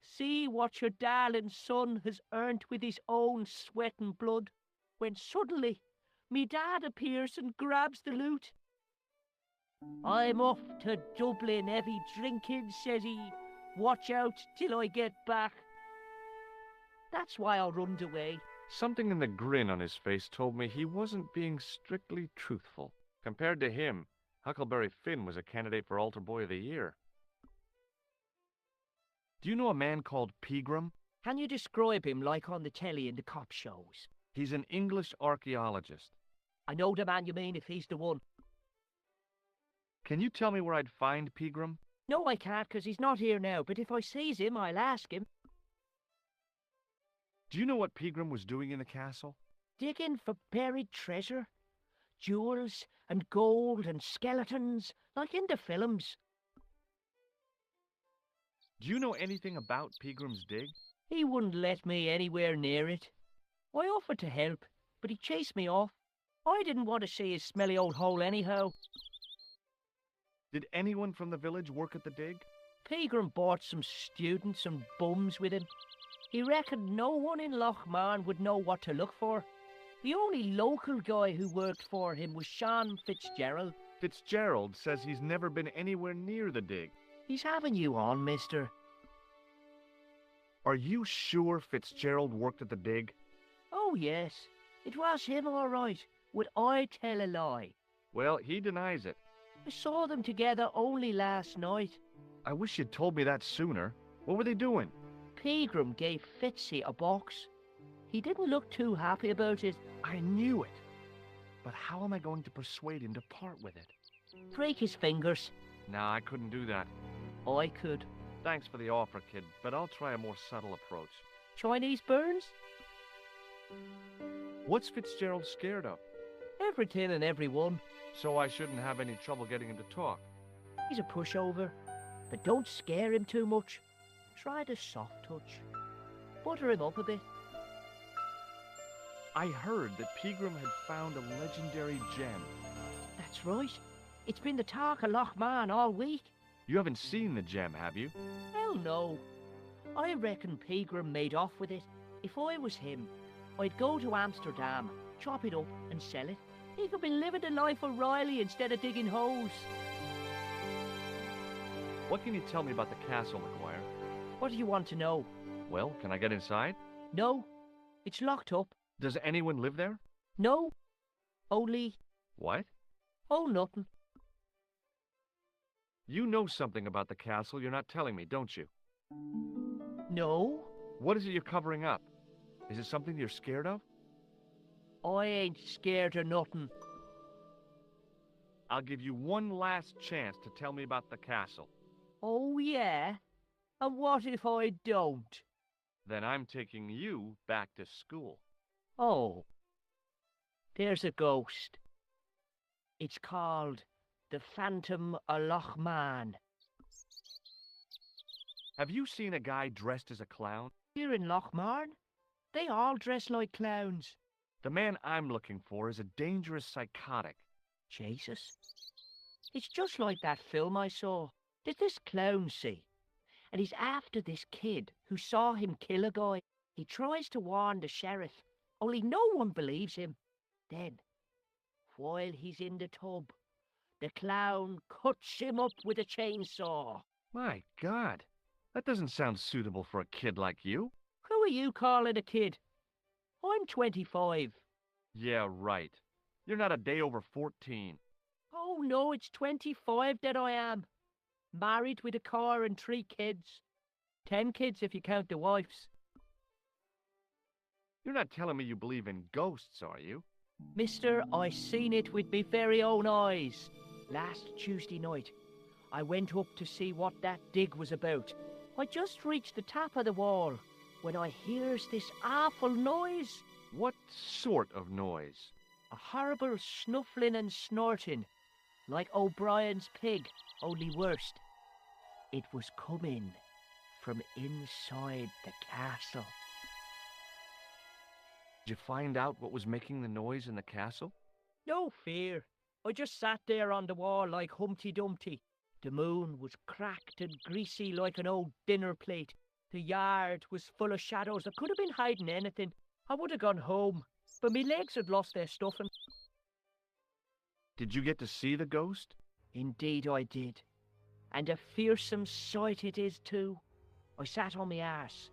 see what your darling son has earned with his own sweat and blood. When suddenly, me dad appears and grabs the loot. I'm off to Dublin heavy drinking, says he. Watch out till I get back. That's why I runned away. Something in the grin on his face told me he wasn't being strictly truthful. Compared to him, Huckleberry Finn was a candidate for Altar Boy of the Year. Do you know a man called Pegram? Can you describe him like on the telly in the cop shows? He's an English archaeologist. I know the man you mean if he's the one. Can you tell me where I'd find Pegram? No, I can't, 'cause he's not here now, but if I sees him, I'll ask him. Do you know what Pegram was doing in the castle? Digging for buried treasure. Jewels and gold and skeletons, like in the films. Do you know anything about Pegram's dig? He wouldn't let me anywhere near it. I offered to help, but he chased me off. I didn't want to see his smelly old hole anyhow. Did anyone from the village work at the dig? Pegram brought some students and bums with him. He reckoned no one in Lochmarn would know what to look for. The only local guy who worked for him was Sean Fitzgerald. Fitzgerald says he's never been anywhere near the dig. He's having you on, mister. Are you sure Fitzgerald worked at the dig? Oh, yes. It was him, all right. Would I tell a lie? Well, he denies it. I saw them together only last night. I wish you'd told me that sooner. What were they doing? Pegram gave Fitzy a box. He didn't look too happy about it. I knew it. But how am I going to persuade him to part with it? Break his fingers. Nah, I couldn't do that. I could. Thanks for the offer, kid, but I'll try a more subtle approach. Chinese burns? What's Fitzgerald scared of? Everything and everyone. So I shouldn't have any trouble getting him to talk. He's a pushover, but don't scare him too much. Try the soft touch. Butter him up a bit. I heard that Pegram had found a legendary gem. That's right. It's been the talk of Lochmarn all week. You haven't seen the gem, have you? Hell no. I reckon Pegram made off with it. If I was him, I'd go to Amsterdam, chop it up and sell it. He could be living the life of Riley instead of digging holes. What can you tell me about the castle, McGuire? What do you want to know? Well, can I get inside? No, it's locked up. Does anyone live there? No, only... What? Oh, nothing. You know something about the castle you're not telling me, don't you? No. What is it you're covering up? Is it something you're scared of? I ain't scared of nothing. I'll give you one last chance to tell me about the castle. Oh, yeah? And what if I don't? Then I'm taking you back to school. Oh. There's a ghost. It's called the Phantom of Loch Man. Have you seen a guy dressed as a clown? Here in Lochmarn, they all dress like clowns. The man I'm looking for is a dangerous psychotic. Jesus. It's just like that film I saw. There's this clown, see, and he's after this kid who saw him kill a guy. He tries to warn the sheriff, only no one believes him. Then, while he's in the tub, the clown cuts him up with a chainsaw. My God, that doesn't sound suitable for a kid like you. Who are you calling a kid? I'm 25. Yeah, right. You're not a day over 14. Oh no, it's 25 that I am. Married with a car and 3 kids. 10 kids if you count the wives. You're not telling me you believe in ghosts, are you? Mister, I seen it with me very own eyes. Last Tuesday night, I went up to see what that dig was about. I just reached the top of the wall when I hears this awful noise. What sort of noise? A horrible snuffling and snorting, like O'Brien's pig, only worse. It was coming from inside the castle. Did you find out what was making the noise in the castle? No fear. I just sat there on the wall like Humpty Dumpty. The moon was cracked and greasy like an old dinner plate. The yard was full of shadows. I could have been hiding anything. I would have gone home, but my legs had lost their stuffing. Did you get to see the ghost? Indeed I did. And a fearsome sight it is too. I sat on my arse,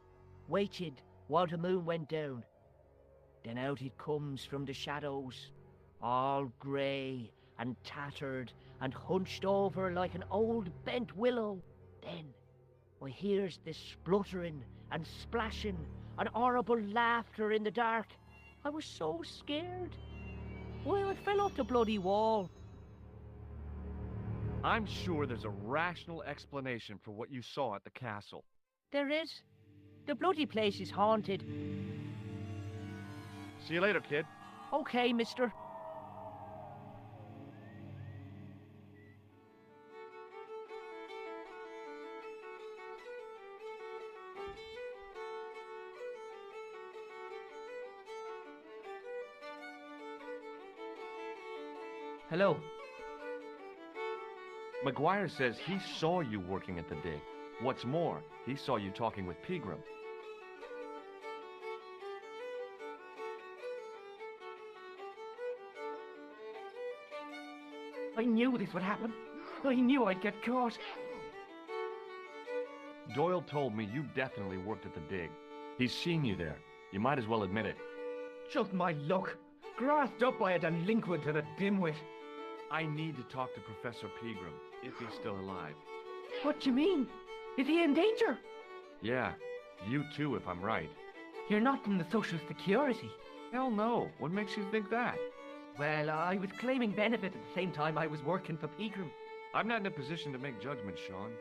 waited while the moon went down. Then out it comes from the shadows, all grey and tattered and hunched over like an old bent willow. Then I hears this spluttering and splashing and horrible laughter in the dark. I was so scared. Why, I fell off the bloody wall. I'm sure there's a rational explanation for what you saw at the castle. There is. The bloody place is haunted. See you later, kid. Okay, mister. Hello. McGuire says he saw you working at the dig. What's more, he saw you talking with Pegram. I knew this would happen. I knew I'd get caught. Doyle told me you definitely worked at the dig. He's seen you there. You might as well admit it. Just my luck. Grasped up by a delinquent and a dimwit. I need to talk to Professor Pegram, if he's still alive. What do you mean? Is he in danger? Yeah, you too, if I'm right. You're not from the Social Security. Hell no. What makes you think that? Well, I was claiming benefit at the same time I was working for Pegram. I'm not in a position to make judgments, Sean.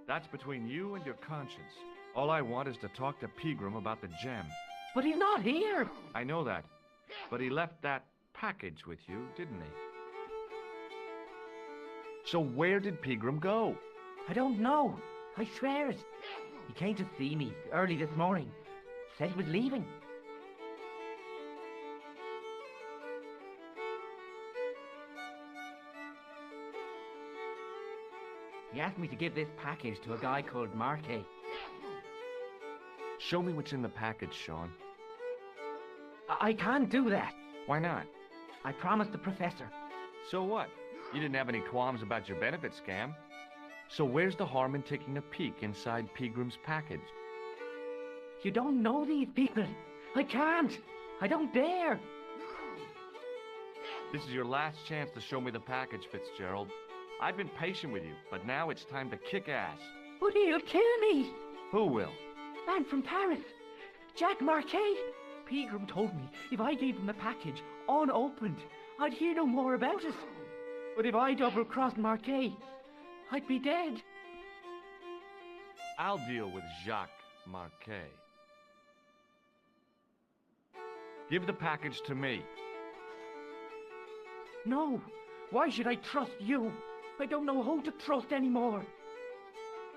That's between you and your conscience. All I want is to talk to Pegram about the gem. But he's not here. I know that. But he left that package with you, didn't he? So where did Pegram go? I don't know. I swear it. He came to see me early this morning. Said he was leaving. He asked me to give this package to a guy called Marquet. Show me what's in the package, Sean. I can't do that. Why not? I promised the professor. So what? You didn't have any qualms about your benefit scam. So where's the harm in taking a peek inside Peagram's package? You don't know these people. I can't. I don't dare. This is your last chance to show me the package, Fitzgerald. I've been patient with you, but now it's time to kick ass. But he'll kill me. Who will? Man from Paris. Jack Marquet. Pegram told me if I gave him the package unopened, I'd hear no more about it. But if I double-crossed Marquet, I'd be dead. I'll deal with Jacques Marquet. Give the package to me. No. Why should I trust you? I don't know who to trust anymore.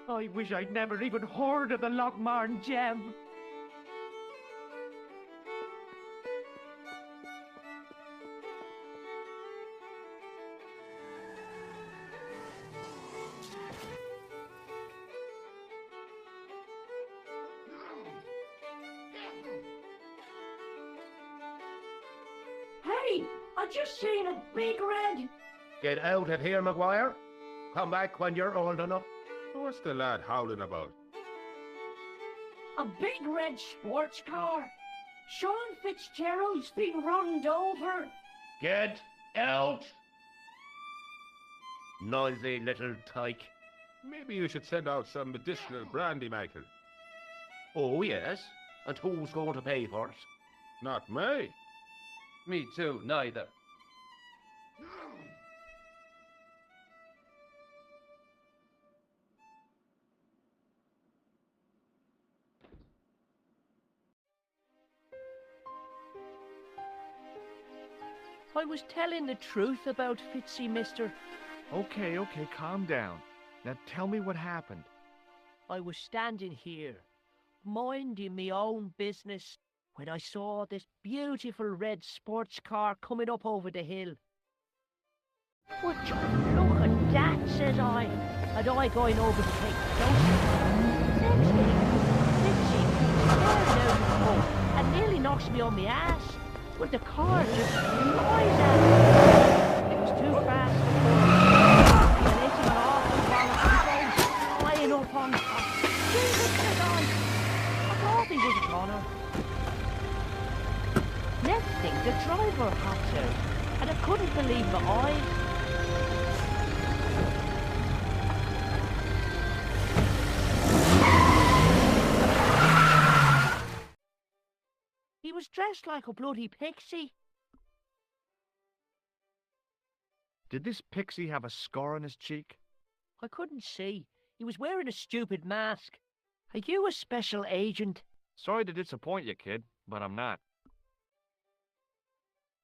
I wish I'd never even heard of the Lochmarn gem. Hey, I just seen a big red. Get out of here, Maguire. Come back when you're old enough. What's the lad howling about? A big red sports car. Sean Fitzgerald's been runned over. Get out! Noisy little tyke. Maybe you should send out some medicinal brandy, Michael. Oh, yes? And who's going to pay for it? Not me. Me too, neither. I was telling the truth about Fitzy, mister. Okay, calm down. Now tell me what happened. I was standing here, minding me own business, when I saw this beautiful red sports car coming up over the hill. Would you look at that, says I, and I going over to take closer. Next thing, Fitzy stared out the smoke and nearly knocks me on my ass. But the car just flies at me. It was too fast for me. And it's an awful while flying up on top. Jesus, said I thought he was a goner. Next thing, the driver hops out, and I couldn't believe my eyes. He was dressed like a bloody pixie. Did this pixie have a scar on his cheek? I couldn't see. He was wearing a stupid mask. Are you a special agent? Sorry to disappoint you, kid, but I'm not.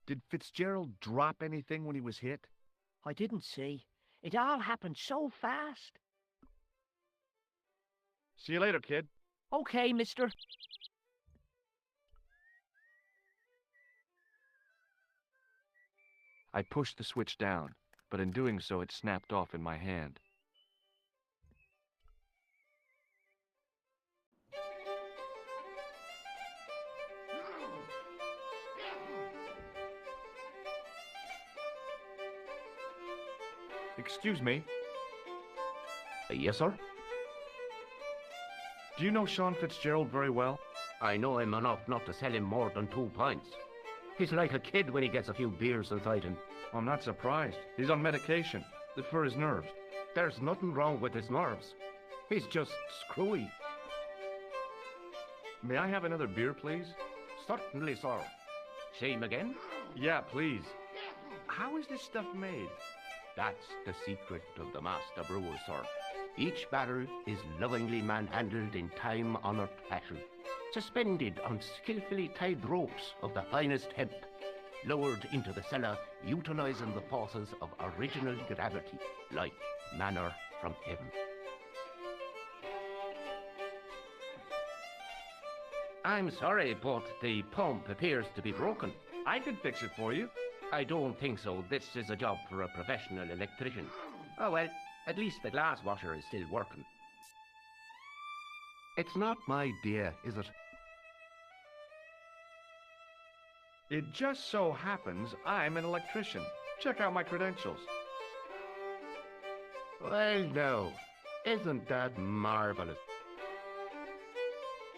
Did Fitzgerald drop anything when he was hit? I didn't see. It all happened so fast. See you later, kid. Okay, mister. I pushed the switch down, but in doing so it snapped off in my hand. Excuse me. Yes, sir? Do you know Sean Fitzgerald very well? I know him enough not to sell him more than 2 pints. He's like a kid when he gets a few beers inside him. I'm not surprised. He's on medication. For his nerves. There's nothing wrong with his nerves. He's just screwy. May I have another beer, please? Certainly, sir. Same again? Yeah, please. How is this stuff made? That's the secret of the master brewer, sir. Each barrel is lovingly manhandled in time-honored fashion, suspended on skillfully tied ropes of the finest hemp, lowered into the cellar, utilizing the forces of original gravity, like manna from heaven. I'm sorry, but the pump appears to be broken. I can fix it for you. I don't think so. This is a job for a professional electrician. Oh well, At least the glass washer is still working. It's not my dear, is it? It just so happens I'm an electrician. Check out my credentials. Well, no. Isn't that marvelous?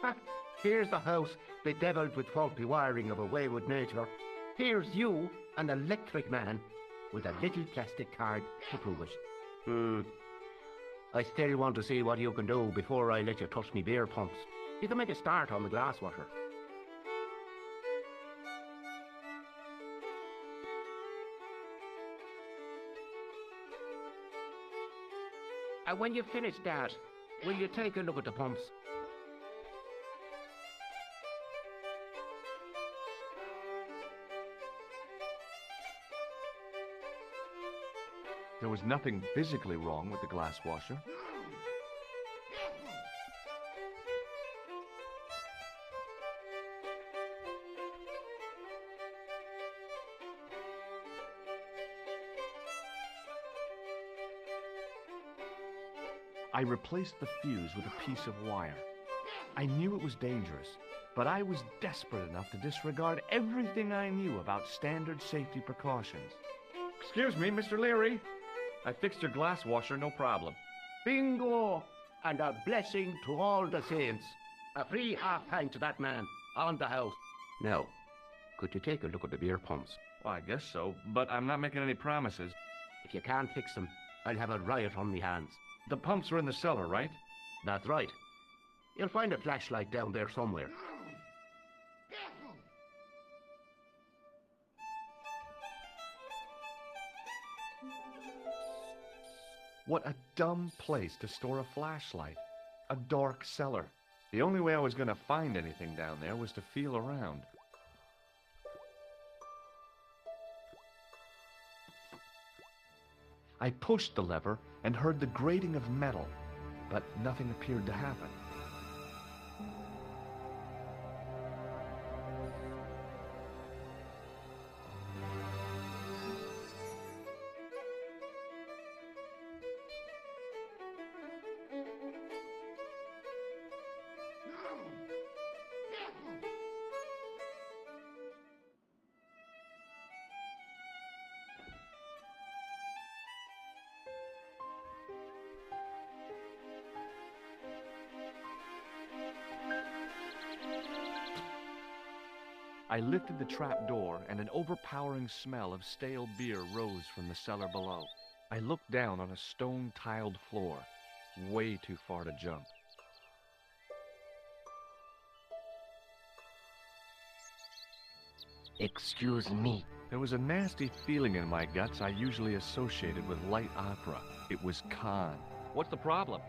Ha, here's the house bedeviled with faulty wiring of a wayward nature. Here's you, an electric man, with a little plastic card to prove it. I still want to see what you can do before I let you touch me beer pumps. You can make a start on the glass washer. And when you finish that, will you take a look at the pumps? There was nothing physically wrong with the glass washer. I replaced the fuse with a piece of wire. I knew it was dangerous, but I was desperate enough to disregard everything I knew about standard safety precautions. Excuse me, Mr. Leary. I fixed your glass washer, no problem. Bingo! And a blessing to all the saints. A free half-pint to that man, on the house. Now, could you take a look at the beer pumps? Well, I guess so, but I'm not making any promises. If you can't fix them, I'll have a riot on me hands. The pumps are in the cellar, right? That's right. You'll find a flashlight down there somewhere. What a dumb place to store a flashlight. A dark cellar. The only way I was going to find anything down there was to feel around. I pushed the lever and heard the grating of metal, but nothing appeared to happen. I lifted the trap door, and an overpowering smell of stale beer rose from the cellar below. I looked down on a stone-tiled floor, way too far to jump. Excuse me. There was a nasty feeling in my guts I usually associated with light opera. It was Khan. What's the problem?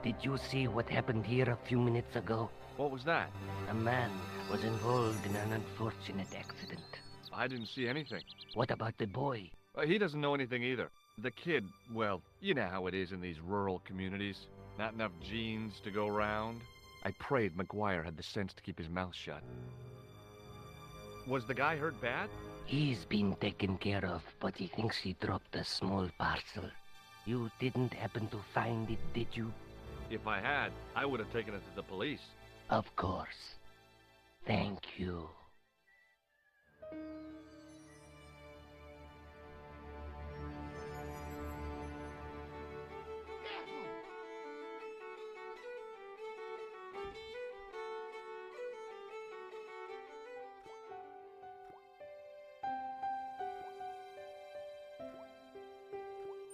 Did you see what happened here a few minutes ago? What was that? A man was involved in an unfortunate accident. I didn't see anything. What about the boy? He doesn't know anything either. The kid, well, you know how it is in these rural communities. Not enough genes to go round. I prayed McGuire had the sense to keep his mouth shut. Was the guy hurt bad? He's been taken care of, but he thinks he dropped a small parcel. You didn't happen to find it, did you? If I had, I would have taken it to the police. Of course. Thank you.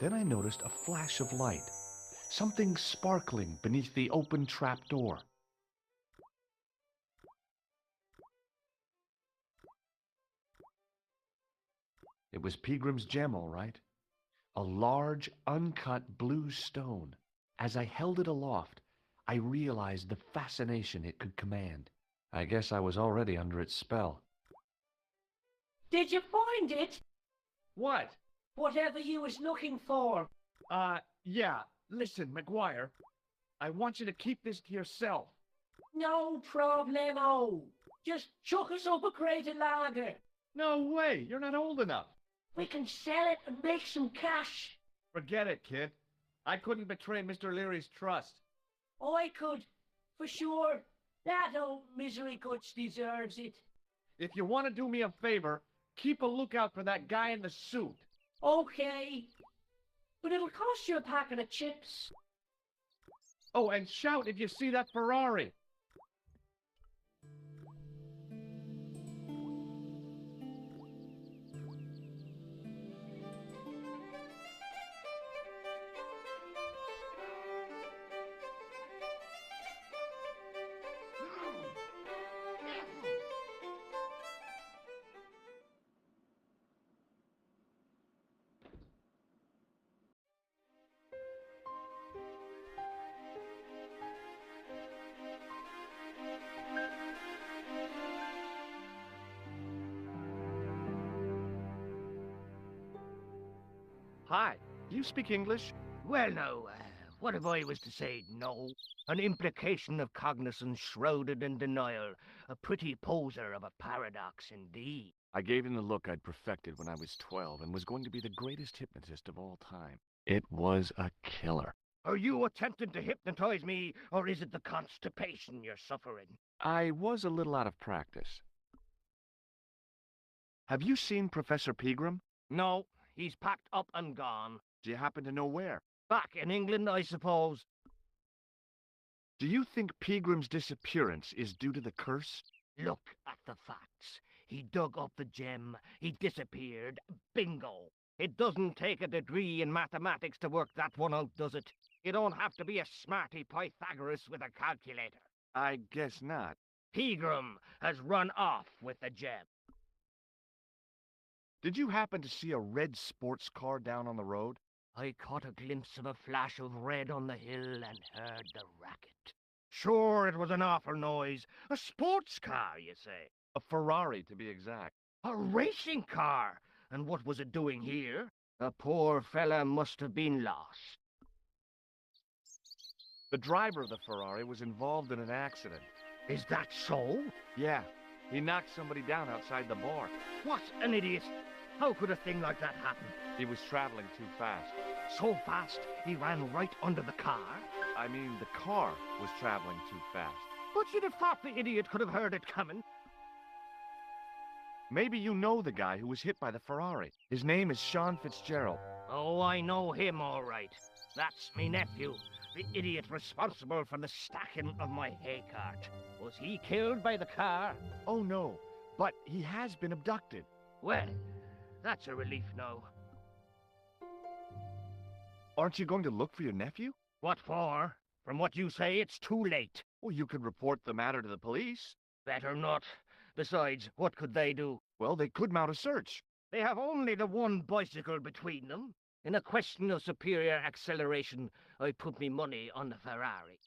Then I noticed a flash of light, something sparkling beneath the open trap door. It was Peagram's gem, all right. A large, uncut blue stone. As I held it aloft, I realized the fascination it could command. I guess I was already under its spell. Did you find it? What? Whatever you was looking for. Yeah. Listen, McGuire. I want you to keep this to yourself. No problemo. Just chuck us up a crate of lager. No way. You're not old enough. We can sell it and make some cash. Forget it, kid. I couldn't betray Mr. Leary's trust. Oh, I could. For sure. That old misery goods deserves it. If you want to do me a favor, keep a lookout for that guy in the suit. Okay. But it'll cost you a packet of chips. Oh, and shout if you see that Ferrari. Hi, do you speak English? Well, now, what if I was to say no? An implication of cognizance shrouded in denial. A pretty poser of a paradox indeed. I gave him the look I'd perfected when I was 12 and was going to be the greatest hypnotist of all time. It was a killer. Are you attempting to hypnotize me, or is it the constipation you're suffering? I was a little out of practice. Have you seen Professor Pegram? No, he's packed up and gone. Do you happen to know where? Back in England, I suppose. Do you think Pegram's disappearance is due to the curse? Look at the facts. He dug up the gem, he disappeared, bingo. It doesn't take a degree in mathematics to work that one out, does it? You don't have to be a smarty Pythagoras with a calculator. I guess not. Pegram has run off with the gem. Did you happen to see a red sports car down on the road? I caught a glimpse of a flash of red on the hill and heard the racket. Sure, it was an awful noise. A sports car, you say? A Ferrari, to be exact. A racing car? And what was it doing here? The poor fella must have been lost. The driver of the Ferrari was involved in an accident. Is that so? Yeah, he knocked somebody down outside the bar. What an idiot! How could a thing like that happen? He was traveling too fast. So fast, he ran right under the car? I mean, the car was traveling too fast. But you'd have thought the idiot could have heard it coming. Maybe you know the guy who was hit by the Ferrari. His name is Sean Fitzgerald. Oh, I know him all right. That's me nephew, the idiot responsible for the stacking of my hay cart. Was he killed by the car? Oh, no, but he has been abducted. Well, that's a relief now. Aren't you going to look for your nephew? What for? From what you say, it's too late. Well, you could report the matter to the police. Better not. Besides, what could they do? Well, they could mount a search. They have only the one bicycle between them. In a question of superior acceleration, I put me money on the Ferrari.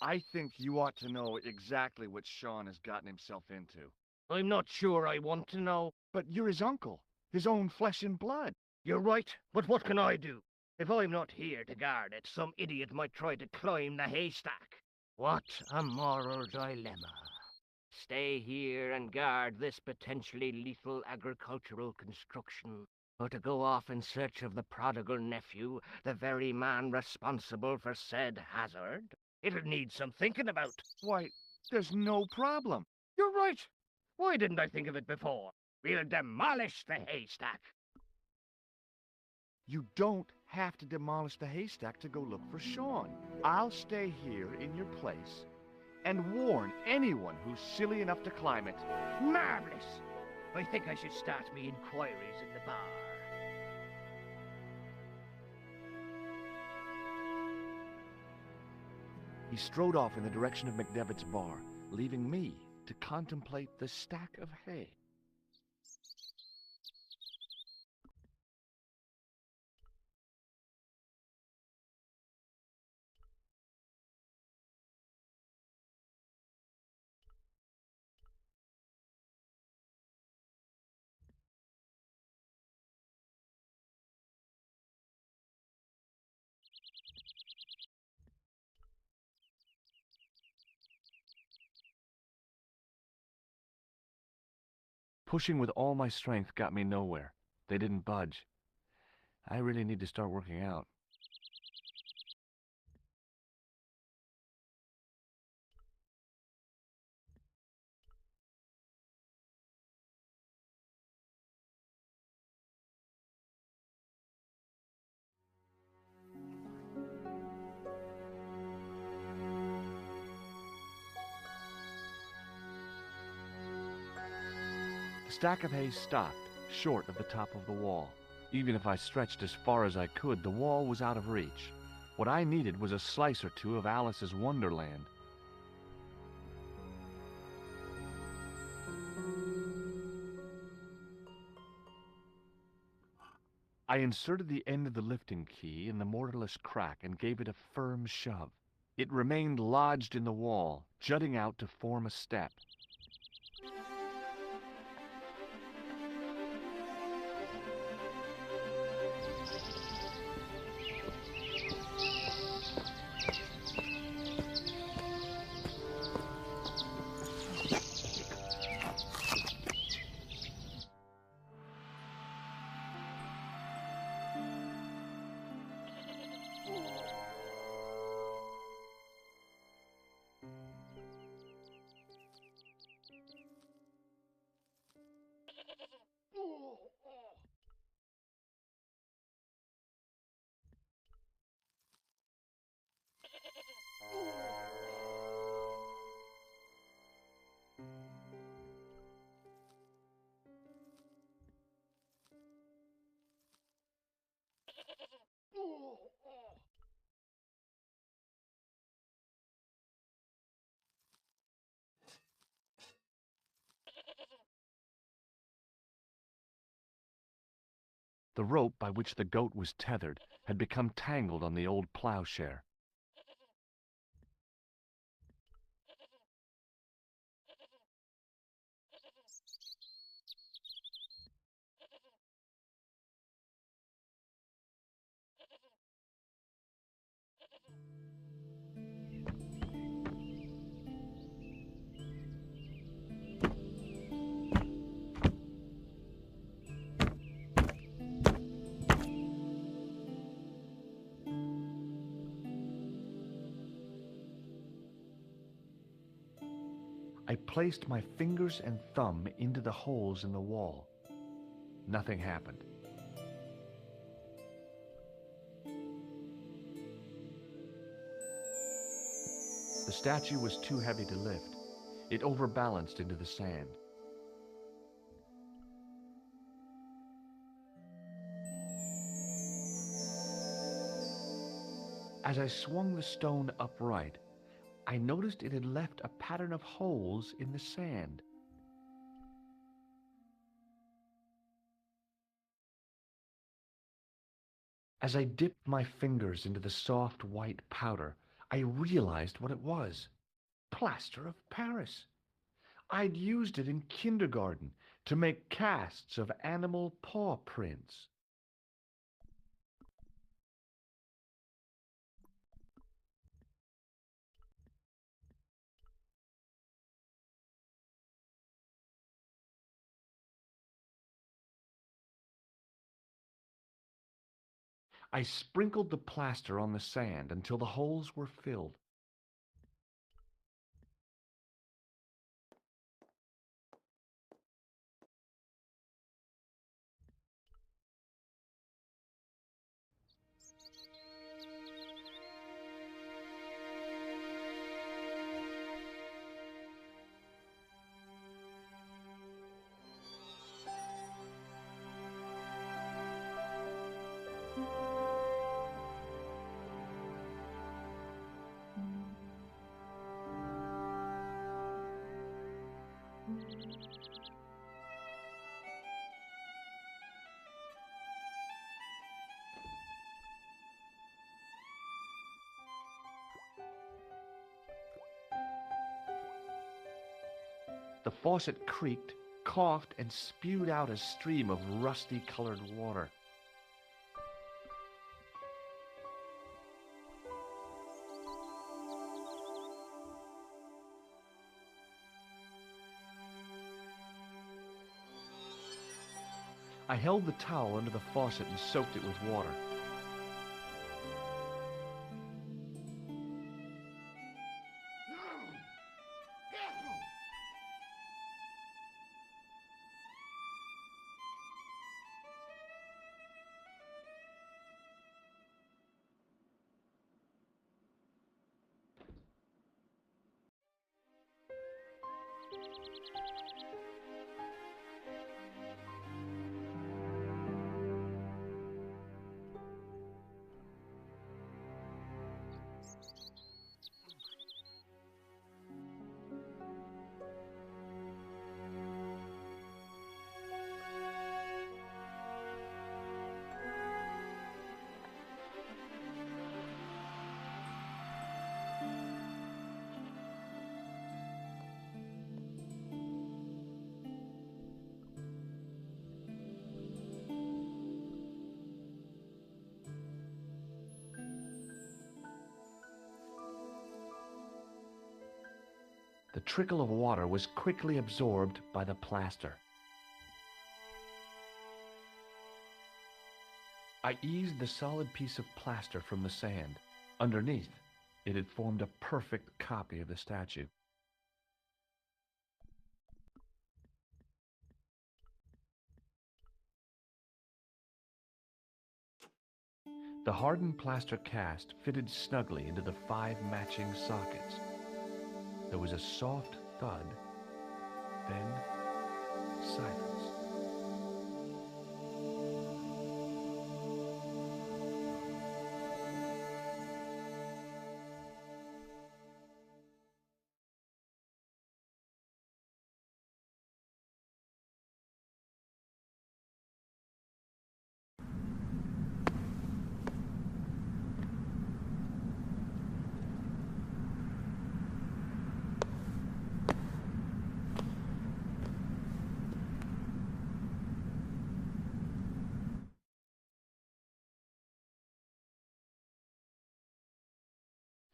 I think you ought to know exactly what Sean has gotten himself into. I'm not sure I want to know. But you're his uncle, his own flesh and blood. You're right, but what can I do? If I'm not here to guard it, some idiot might try to climb the haystack. What a moral dilemma. Stay here and guard this potentially lethal agricultural construction, or to go off in search of the prodigal nephew, the very man responsible for said hazard? It'll need some thinking about. Why, there's no problem. You're right. Why didn't I think of it before? We'll demolish the haystack. You don't have to demolish the haystack to go look for Sean. I'll stay here in your place and warn anyone who's silly enough to climb it. Marvelous! I think I should start me inquiries in the bar. He strode off in the direction of McDevitt's bar, leaving me to contemplate the stack of hay. Pushing with all my strength got me nowhere. They didn't budge. I really need to start working out. The stack of hay stopped, short of the top of the wall. Even if I stretched as far as I could, the wall was out of reach. What I needed was a slice or two of Alice's Wonderland. I inserted the end of the lifting key in the mortarless crack and gave it a firm shove. It remained lodged in the wall, jutting out to form a step. The rope by which the goat was tethered had become tangled on the old plowshare. I placed my fingers and thumb into the holes in the wall. Nothing happened. The statue was too heavy to lift. It overbalanced into the sand. As I swung the stone upright, I noticed it had left a pattern of holes in the sand. As I dipped my fingers into the soft white powder, I realized what it was. Plaster of Paris. I'd used it in kindergarten to make casts of animal paw prints. I sprinkled the plaster on the sand until the holes were filled. The faucet creaked, coughed, and spewed out a stream of rusty-colored water. I held the towel under the faucet and soaked it with water. The trickle of water was quickly absorbed by the plaster. I eased the solid piece of plaster from the sand. Underneath, it had formed a perfect copy of the statue. The hardened plaster cast fitted snugly into the 5 matching sockets. There was a soft thud, then silence.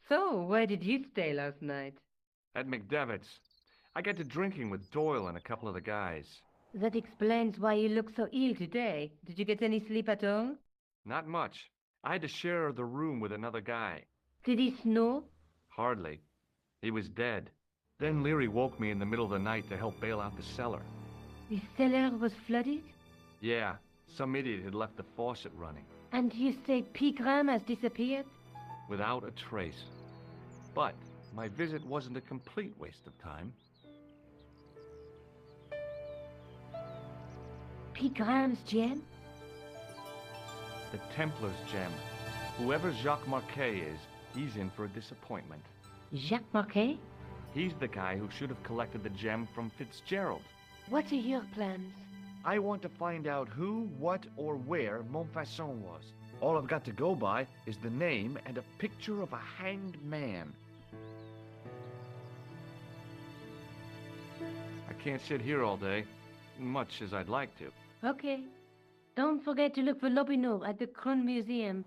So, where did you stay last night? At McDevitt's. I got to drinking with Doyle and a couple of the guys. That explains why you look so ill today. Did you get any sleep at all? Not much. I had to share the room with another guy. Did he snore? Hardly. He was dead. Then Leary woke me in the middle of the night to help bail out the cellar. The cellar was flooded? Yeah, some idiot had left the faucet running. And you say Pegram has disappeared? Without a trace. But my visit wasn't a complete waste of time. Pegram's gem? The Templar's gem. Whoever Jacques Marquet is, he's in for a disappointment. Jacques Marquet? He's the guy who should have collected the gem from Fitzgerald. What are your plans? I want to find out who, what, or where Montfaucon was. All I've got to go by is the name and a picture of a hanged man. I can't sit here all day, much as I'd like to. Okay. Don't forget to look for Lobineau at the Crune Museum.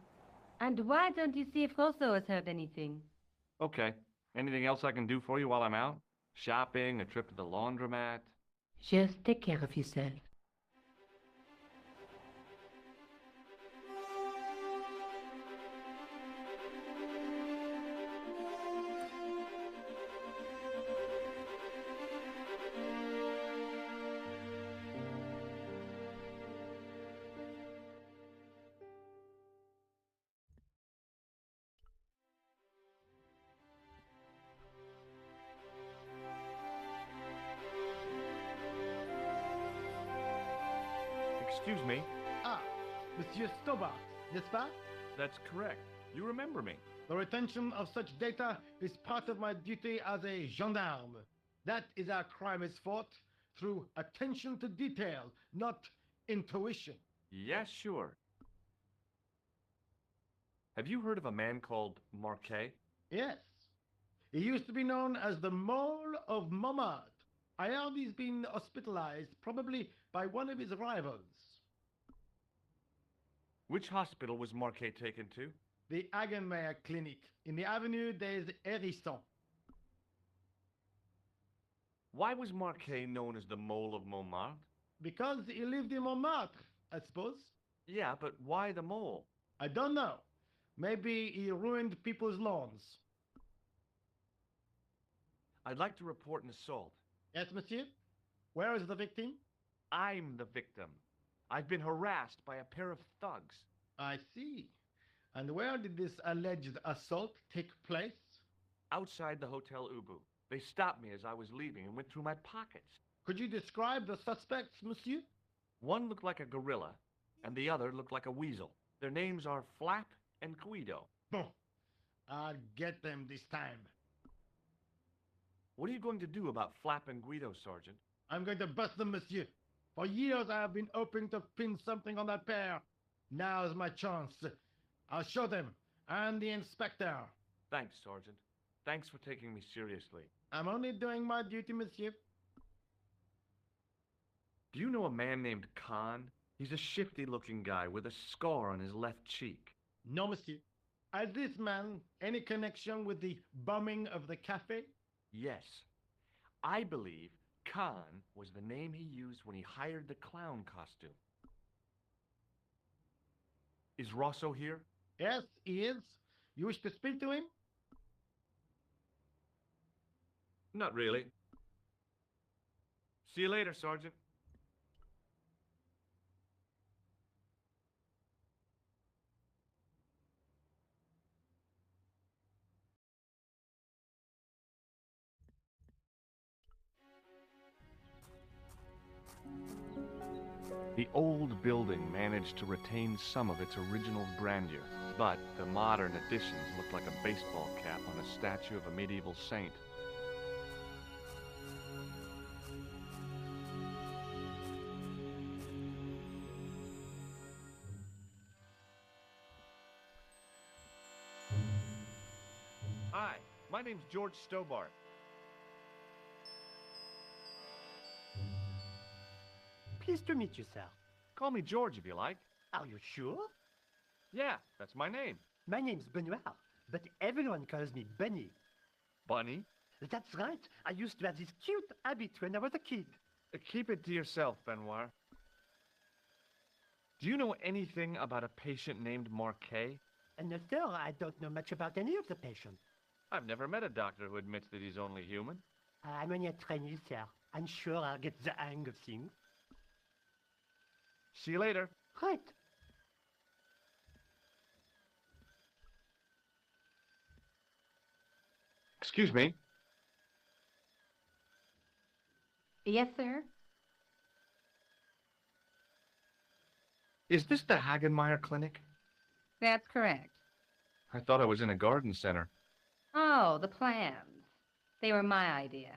And why don't you see if Rousseau has heard anything? Okay. Anything else I can do for you while I'm out? Shopping, a trip to the laundromat? Just take care of yourself. Excuse me? Ah, Monsieur Stobbart, n'est-ce pas? That's correct. You remember me. The retention of such data is part of my duty as a gendarme. That is how crime is fought, through attention to detail, not intuition. Yes, sure. Have you heard of a man called Marquet? Yes. He used to be known as the Mole of Montmartre. I heard he's been hospitalized, probably by one of his rivals. Which hospital was Marquet taken to? The Hagenmeyer Clinic, in the Avenue des Hérissons. Why was Marquet known as the Mole of Montmartre? Because he lived in Montmartre. I suppose. Yeah, but why the mole? I don't know. Maybe he ruined people's lawns. I'd like to report an assault. Yes, monsieur? Where is the victim? I'm the victim. I've been harassed by a pair of thugs. I see. And where did this alleged assault take place? Outside the Hotel Ubu. They stopped me as I was leaving and went through my pockets. Could you describe the suspects, monsieur? One looked like a gorilla, and the other looked like a weasel. Their names are Flap and Guido. Bon. I'll get them this time. What are you going to do about Flap and Guido, Sergeant? I'm going to bust them, monsieur. For years I have been hoping to pin something on that pair. Now's my chance. I'll show them, and the inspector. Thanks, Sergeant. Thanks for taking me seriously. I'm only doing my duty, monsieur. Do you know a man named Khan? He's a shifty-looking guy with a scar on his left cheek. No, monsieur. Has this man any connection with the bombing of the cafe? Yes. I believe Khan was the name he used when he hired the clown costume. Is Rosso here? Yes, he is. You wish to speak to him? Not really. See you later, Sergeant. The old building managed to retain some of its original grandeur, but the modern additions looked like a baseball cap on a statue of a medieval saint. Hi, my name's George Stobbart. Pleased to meet you, sir. Call me George if you like. Are you sure? Yeah, that's my name. My name's Benoit, but everyone calls me Bunny. Bunny? That's right. I used to have this cute habit when I was a kid. Keep it to yourself, Benoit. Do you know anything about a patient named Marquet? No, sir, I don't know much about any of the patients. I've never met a doctor who admits that he's only human. I'm only a trainee, sir. I'm sure I'll get the hang of things. See you later. Right. Excuse me. Yes, sir? Is this the Hagenmeyer Clinic? That's correct. I thought I was in a garden center. Oh, the plans. They were my idea.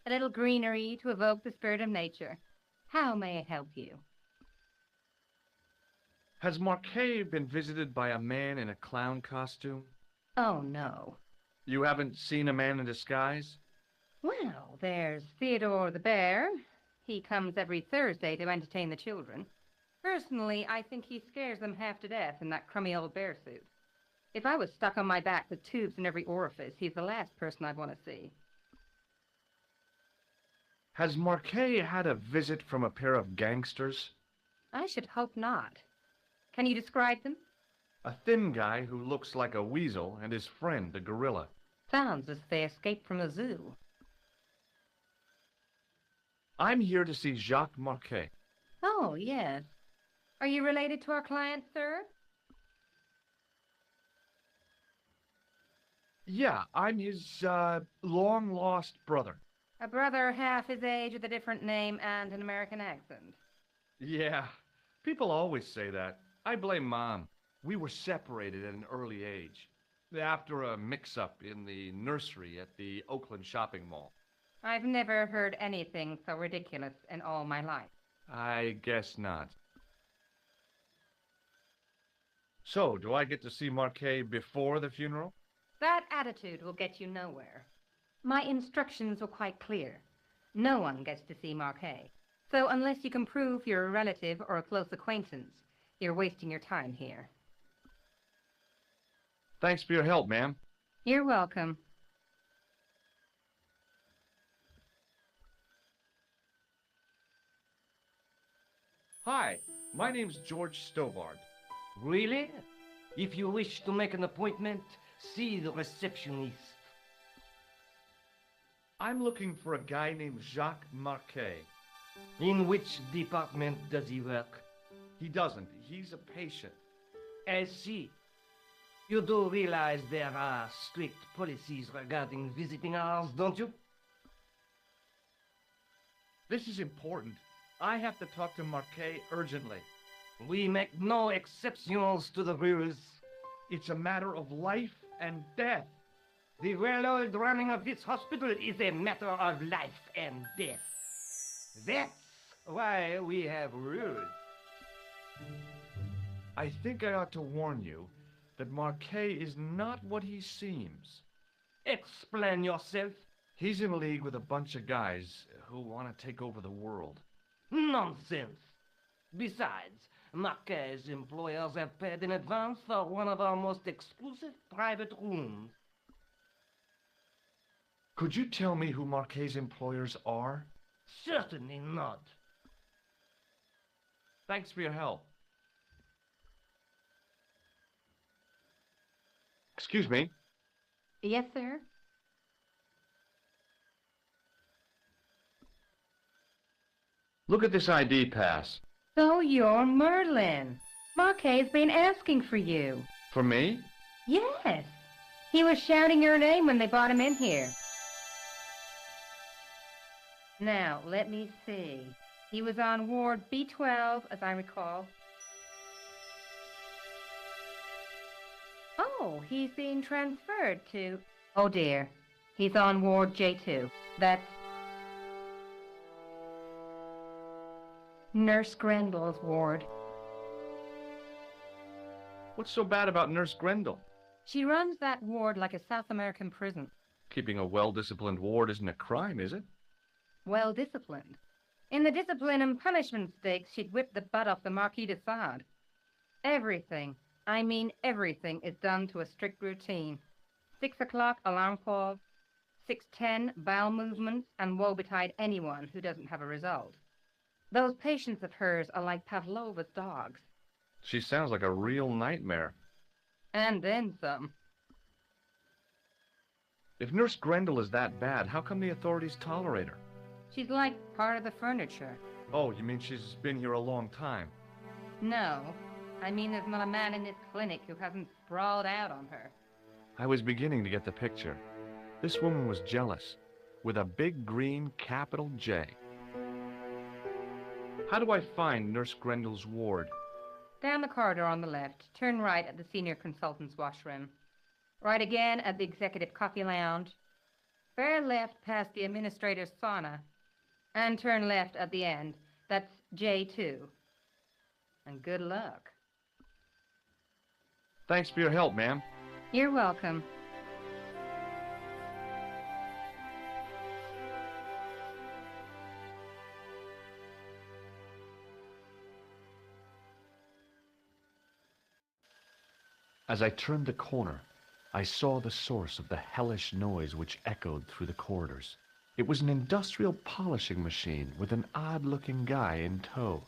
A little greenery to evoke the spirit of nature. How may I help you? Has Marquet been visited by a man in a clown costume? Oh, no. You haven't seen a man in disguise? Well, there's Theodore the bear. He comes every Thursday to entertain the children. Personally, I think he scares them half to death in that crummy old bear suit. If I was stuck on my back with tubes in every orifice, he's the last person I'd want to see. Has Marquet had a visit from a pair of gangsters? I should hope not. Can you describe them? A thin guy who looks like a weasel and his friend, a gorilla. Sounds as if they escaped from a zoo. I'm here to see Jacques Marquet. Oh, yes. Are you related to our client, sir? Yeah, I'm his, long-lost brother. A brother half his age with a different name and an American accent. Yeah, people always say that. I blame Mom. We were separated at an early age, after a mix-up in the nursery at the Oakland shopping mall. I've never heard anything so ridiculous in all my life. I guess not. So, do I get to see Marquet before the funeral? That attitude will get you nowhere. My instructions were quite clear. No one gets to see Marquet. So unless you can prove you're a relative or a close acquaintance, you're wasting your time here. Thanks for your help, ma'am. You're welcome. Hi, My name's George Stobbart. Really? If you wish to make an appointment, see the receptionist. I'm looking for a guy named Jacques Marquet. In which department does he work? He doesn't. He's a patient. I see. You do realize there are strict policies regarding visiting hours, don't you? This is important. I have to talk to Marquet urgently. We make no exceptions to the rules. It's a matter of life and death. The well-oiled running of this hospital is a matter of life and death. That's why we have rules. I think I ought to warn you that Marquet is not what he seems. Explain yourself. He's in league with a bunch of guys who want to take over the world. Nonsense. Besides, Marquet's employers have paid in advance for one of our most exclusive private rooms. Could you tell me who Marquet's employers are? Certainly not. Thanks for your help. Excuse me. Yes, sir? Look at this ID pass. So you're Merlin. Marquet's been asking for you. For me? Yes. He was shouting your name when they brought him in here. Now, let me see. He was on Ward B12, as I recall. Oh, he's being transferred to... Oh, dear. He's on Ward J2. That's... Nurse Grendel's ward. What's so bad about Nurse Grendel? She runs that ward like a South American prison. Keeping a well-disciplined ward isn't a crime, is it? Well disciplined. In the discipline and punishment stakes, she'd whip the butt off the Marquis de Sade. Everything, I mean everything, is done to a strict routine. 6 o'clock, alarm call. 6:10, bowel movements, and woe betide anyone who doesn't have a result. Those patients of hers are like Pavlova's dogs. She sounds like a real nightmare. And then some. If Nurse Grendel is that bad, how come the authorities tolerate her? She's like part of the furniture. Oh, you mean she's been here a long time? No, I mean there's not a man in this clinic who hasn't sprawled out on her. I was beginning to get the picture. This woman was jealous, with a big green capital J. How do I find Nurse Grendel's ward? Down the corridor on the left, turn right at the senior consultant's washroom. Right again at the executive coffee lounge. Fair left past the administrator's sauna. And turn left at the end. That's J2. And good luck. Thanks for your help, ma'am. You're welcome. As I turned the corner, I saw the source of the hellish noise which echoed through the corridors. It was an industrial polishing machine with an odd-looking guy in tow.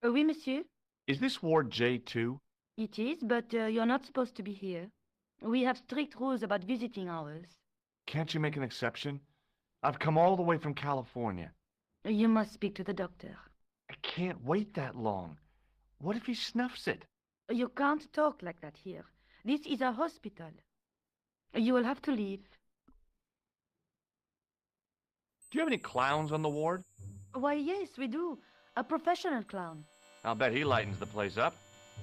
Oui, monsieur. Is this Ward J2? It is, but you're not supposed to be here. We have strict rules about visiting hours. Can't you make an exception? I've come all the way from California. You must speak to the doctor. I can't wait that long. What if he snuffs it? You can't talk like that here. This is a hospital. You will have to leave. Do you have any clowns on the ward? Why, yes, we do. A professional clown. I'll bet he lightens the place up.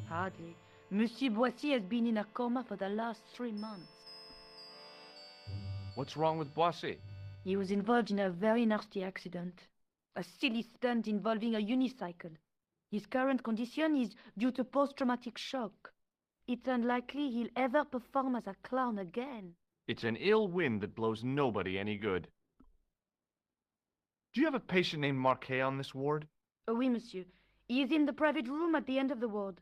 Hardly. Monsieur Boissy has been in a coma for the last 3 months. What's wrong with Boissy? He was involved in a very nasty accident. A silly stunt involving a unicycle. His current condition is due to post-traumatic shock. It's unlikely he'll ever perform as a clown again. It's an ill wind that blows nobody any good. Do you have a patient named Marquet on this ward? Oui, monsieur. He is in the private room at the end of the ward.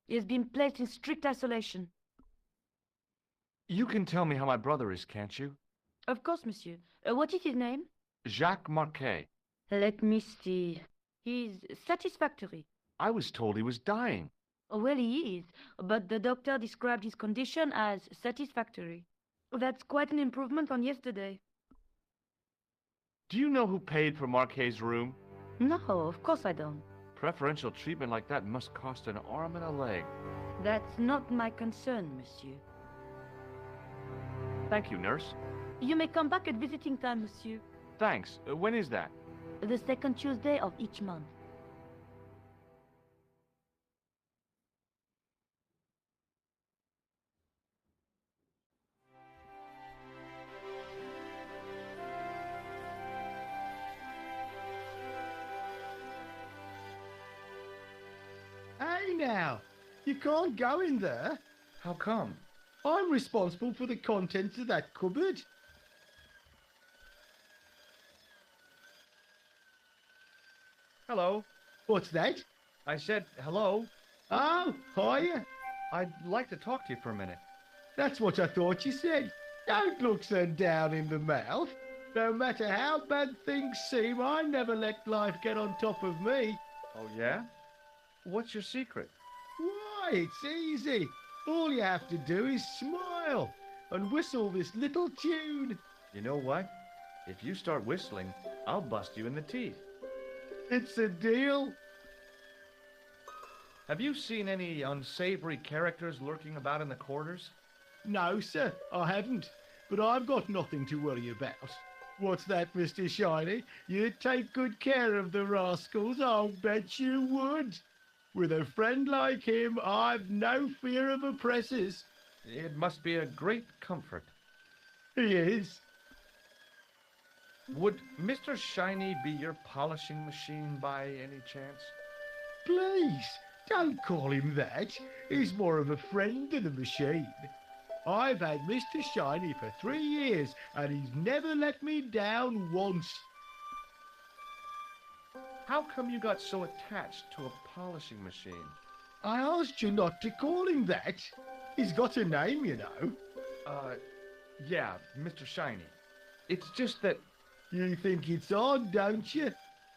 He has been placed in strict isolation. You can tell me how my brother is, can't you? Of course, monsieur. What is his name? Jacques Marquet. Let me see. He's satisfactory. I was told he was dying. Well, he is, but the doctor described his condition as satisfactory. That's quite an improvement on yesterday. Do you know who paid for Marquet's room? No, of course I don't. Preferential treatment like that must cost an arm and a leg. That's not my concern, monsieur. Thank you, nurse. You may come back at visiting time, monsieur. Thanks. When is that? The second Tuesday of each month. Hey now, you can't go in there. How come? I'm responsible for the contents of that cupboard. Hello. What's that? I said hello. Oh, hiya. I'd like to talk to you for a minute. That's what I thought you said. Don't look so down in the mouth. No matter how bad things seem, I never let life get on top of me. Oh, yeah? What's your secret? Why, it's easy. All you have to do is smile and whistle this little tune. You know what? If you start whistling, I'll bust you in the teeth. It's a deal. Have you seen any unsavory characters lurking about in the quarters? No, sir, I haven't. But I've got nothing to worry about. What's that, Mr. Shiny? You'd take good care of the rascals, I'll bet you would. With a friend like him, I've no fear of oppressors. It must be a great comfort. He is. Would Mr. Shiny be your polishing machine by any chance? Please, don't call him that. He's more of a friend than a machine. I've had Mr. Shiny for 3 years, and he's never let me down once. How come you got so attached to a polishing machine? I asked you not to call him that. He's got a name, you know. Yeah, Mr. Shiny. It's just that... You think it's odd, don't you?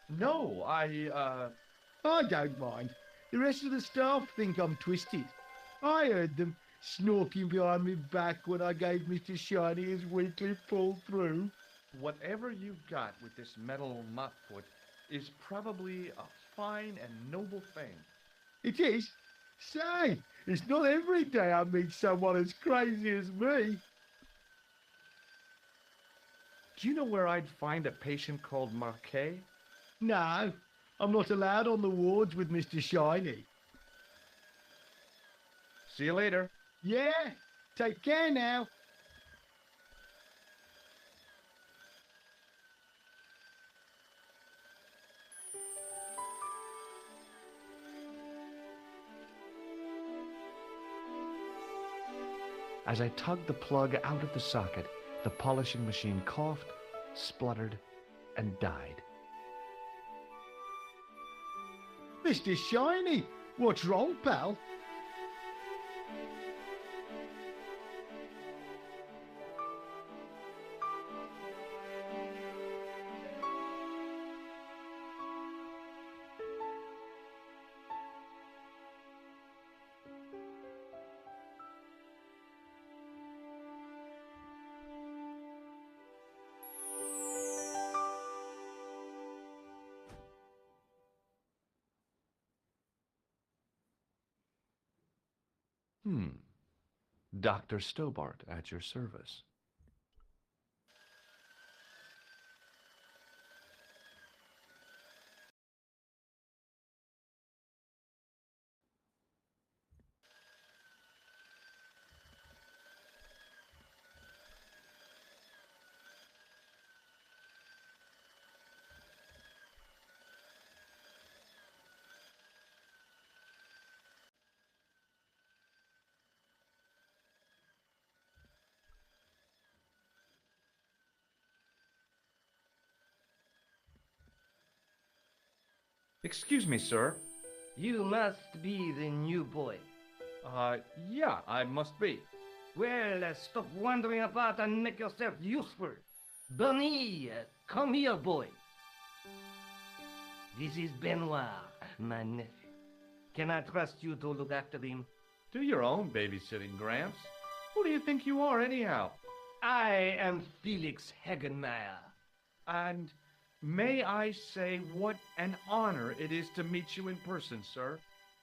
No, I don't mind. The rest of the staff think I'm twisted. I heard them snorking behind my back when I gave Mr. Shiny his weekly pull through. Whatever you've got with this metal mop foot is probably a fine and noble thing. It is? Say, it's not every day I meet someone as crazy as me. Do you know where I'd find a patient called Marquet? No, I'm not allowed on the wards with Mr. Shiny. See you later. Yeah, take care now. As I tugged the plug out of the socket, the polishing machine coughed, spluttered, and died. Mr. Shiny, what's wrong, pal? Dr. Stobbart at your service. Excuse me, sir. You must be the new boy. Yeah, I must be. Well, stop wandering about and make yourself useful. Bernie, come here, boy. This is Benoit, my nephew. Can I trust you to look after him? Do your own babysitting, Gramps. Who do you think you are, anyhow? I am Felix Hagenmeyer. And may I say what an honor it is to meet you in person, sir.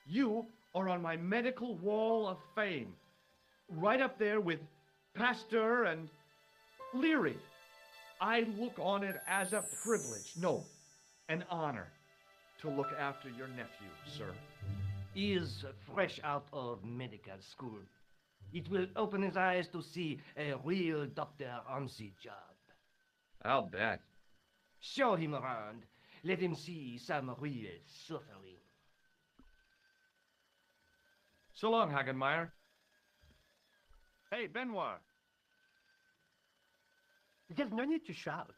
You are on my medical wall of fame. Right up there with Pasteur and Leary. I look on it as a privilege, no, an honor, to look after your nephew, sir. He is fresh out of medical school. It will open his eyes to see a real doctor on the job. I'll bet. Show him around. Let him see some real suffering. So long, Hagenmeyer. Hey, Benoit. There's no need to shout.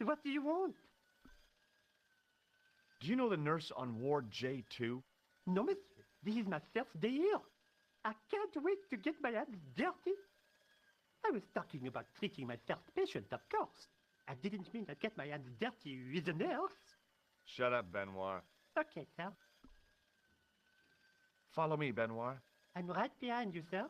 What do you want? Do you know the nurse on Ward J2? No, monsieur. This is my first day here. I can't wait to get my hands dirty. I was talking about treating my first patient, of course. I didn't mean I'd get my hands dirty with a nurse. Shut up, Benoit. Okay, sir. Follow me, Benoit. I'm right behind you, sir.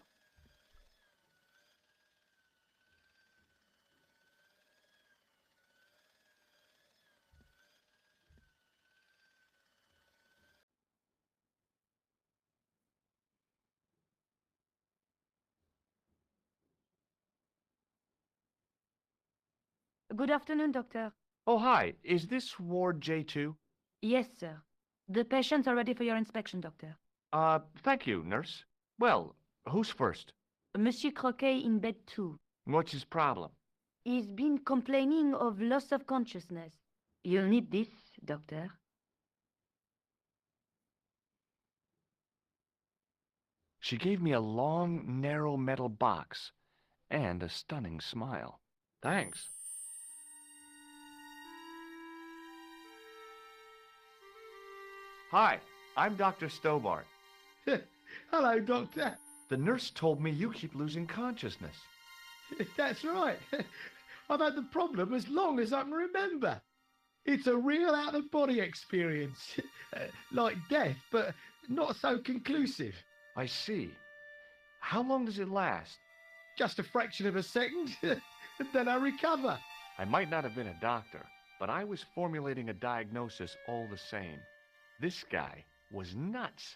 Good afternoon, doctor. Oh, hi. Is this Ward J2? Yes, sir. The patients are ready for your inspection, doctor. Thank you, nurse. Well, who's first? Monsieur Croquet in bed 2. What's his problem? He's been complaining of loss of consciousness. You'll need this, doctor. She gave me a long, narrow metal box and a stunning smile. Thanks. Hi, I'm Dr. Stobbart. Hello, Doctor. The nurse told me you keep losing consciousness. That's right. I've had the problem as long as I can remember. It's a real out-of-body experience. Like death, but not so conclusive. I see. How long does it last? Just a fraction of a second, and then I recover. I might not have been a doctor, but I was formulating a diagnosis all the same. This guy was nuts.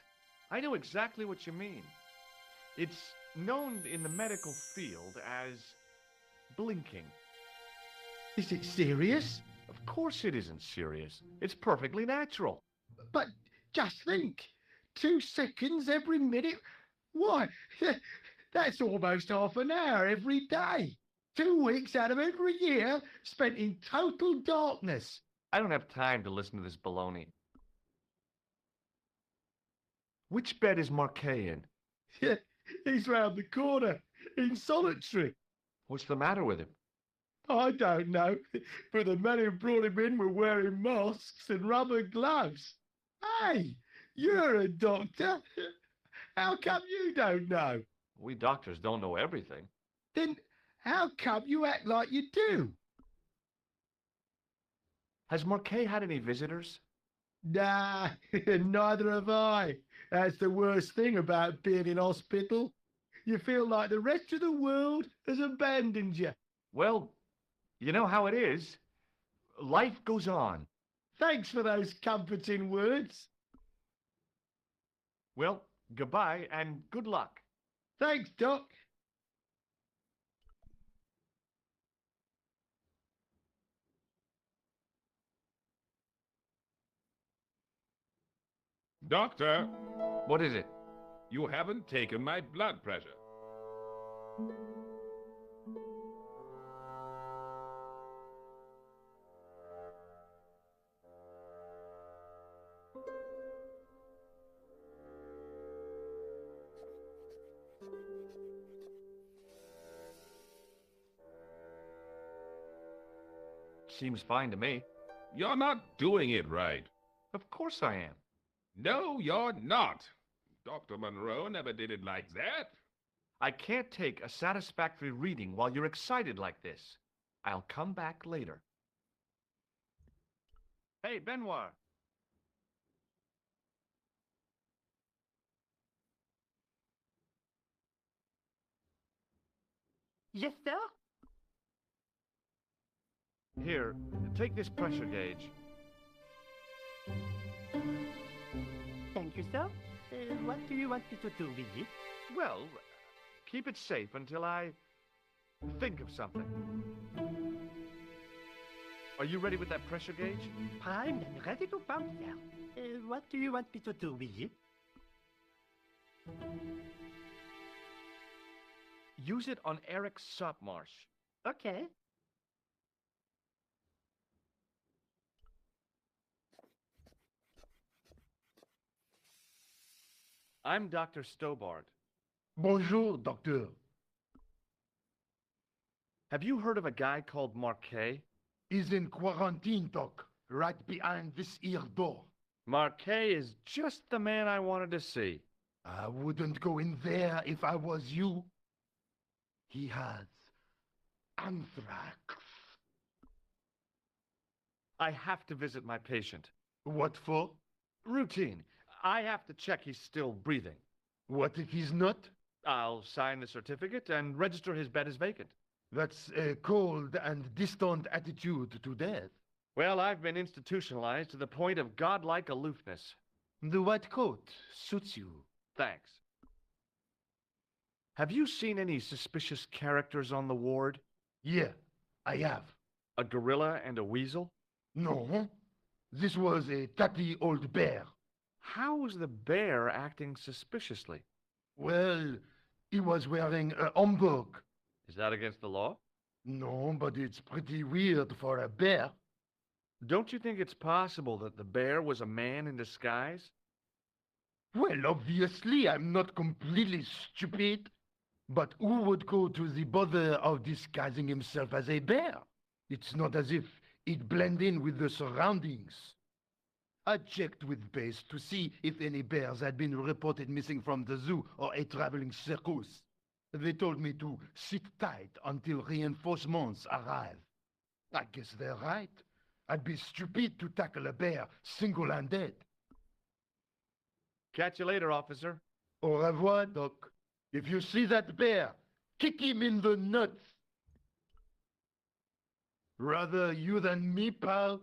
I know exactly what you mean. It's known in the medical field as blinking. Is it serious? Of course it isn't serious. It's perfectly natural. But just think, 2 seconds every minute? Why, that's almost half an hour every day. 2 weeks out of every year spent in total darkness. I don't have time to listen to this baloney. Which bed is Marquet in? He's round the corner, in solitary. What's the matter with him? I don't know, but the men who brought him in were wearing masks and rubber gloves. Hey, you're a doctor. How come you don't know? We doctors don't know everything. Then how come you act like you do? Has Marquet had any visitors? Nah, neither have I. That's the worst thing about being in hospital. You feel like the rest of the world has abandoned you. Well, you know how it is. Life goes on. Thanks for those comforting words. Well, goodbye and good luck. Thanks, Doc. Doctor! What is it? You haven't taken my blood pressure. Seems fine to me. You're not doing it right. Of course I am. No, you're not. Dr. Monroe never did it like that. I can't take a satisfactory reading while you're excited like this. I'll come back later. Hey, Benoit. Yes, sir? Here, take this pressure gauge. Thank you, sir. What do you want me to do with it? Well, keep it safe until I think of something. Are you ready with that pressure gauge? Primed and ready to pump, sir. What do you want me to do with it? Use it on Eric Sopmarsh. Okay. I'm Dr. Stobbart. Bonjour, docteur. Have you heard of a guy called Marquet? He's in quarantine, doc, right behind this here door. Marquet is just the man I wanted to see. I wouldn't go in there if I was you. He has anthrax. I have to visit my patient. What for? Routine. I have to check he's still breathing. What if he's not? I'll sign the certificate and register his bed as vacant. That's a cold and distant attitude to death. Well, I've been institutionalized to the point of godlike aloofness. The white coat suits you. Thanks. Have you seen any suspicious characters on the ward? Yeah, I have. A gorilla and a weasel? No, this was a tatty old bear. How was the bear acting suspiciously? Well, he was wearing a homburg. Is that against the law? No, but it's pretty weird for a bear. Don't you think it's possible that the bear was a man in disguise? Well, obviously, I'm not completely stupid. But who would go to the bother of disguising himself as a bear? It's not as if he'd blend in with the surroundings. I checked with base to see if any bears had been reported missing from the zoo or a traveling circus. They told me to sit tight until reinforcements arrive. I guess they're right. I'd be stupid to tackle a bear single-handed. Catch you later, officer. Au revoir, Doc. If you see that bear, kick him in the nuts. Rather you than me, pal.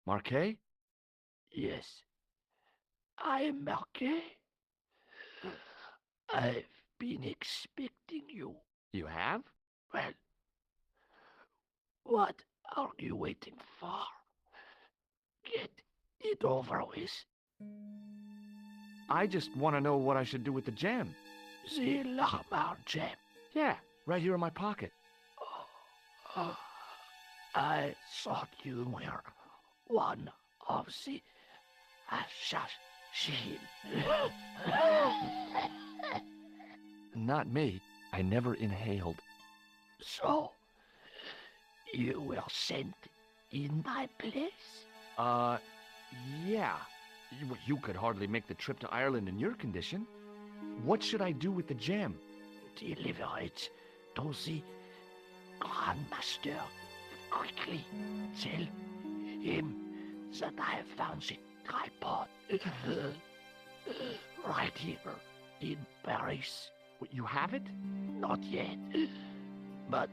Marquet? Yes, I am Marquet. I've been expecting you. You have? Well, what are you waiting for? Get it over with. I just want to know what I should do with the gem. The Lamar gem. Yeah, right here in my pocket. I thought you were one of the assassins. Not me. I never inhaled. So, you were sent in my place? Yeah. You could hardly make the trip to Ireland in your condition. What should I do with the gem? Deliver it to the Grand Master quickly. Tell him that I have found the tripod right here in Paris. You have it? Not yet, but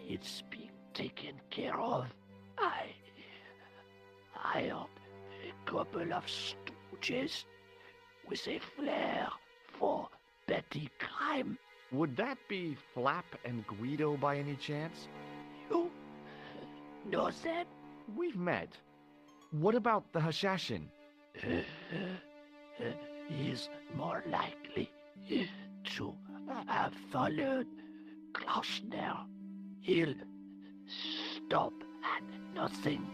it's being taken care of. I hired a couple of stooges with a flair for petty crime. Would that be Flap and Guido by any chance? You know them? We've met. What about the Hashashin? He's more likely to have followed Klausner. He'll stop at nothing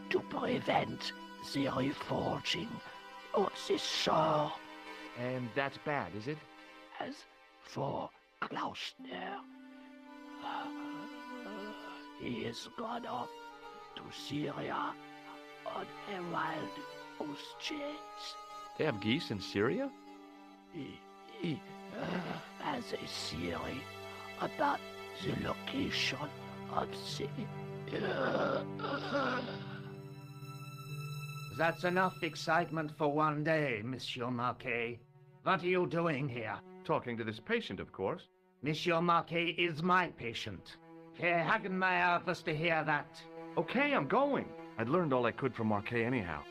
to prevent the reforging of the shore. And that's bad, is it? As for Klausner, he is gone off to Syria on a wild goose chase. They have geese in Syria? He has a theory about the location of the... That's enough excitement for one day, Monsieur Marquet. What are you doing here? Talking to this patient, of course. Monsieur Marquet is my patient. Herr Hagenmeyer was to hear that. Okay, I'm going. I'd learned all I could from Marquet anyhow.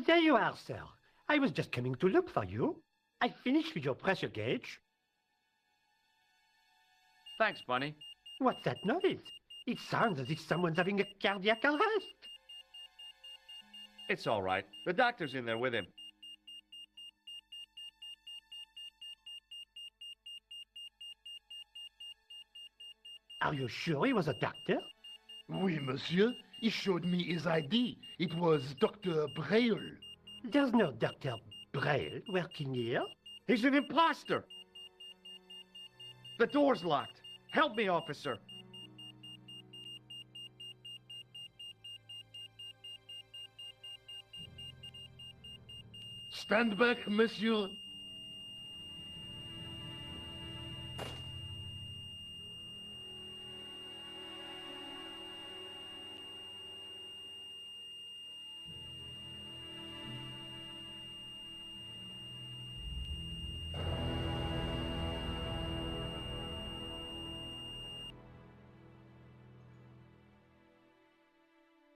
There you are, sir. I was just coming to look for you. I finished with your pressure gauge. Thanks, Bunny. What's that noise? It sounds as if someone's having a cardiac arrest. It's all right. The doctor's in there with him. Are you sure he was a doctor? Oui, monsieur. He showed me his ID. It was Dr. Braille. There's no Dr. Braille working here. He's an imposter. The door's locked. Help me, officer. Stand back, monsieur.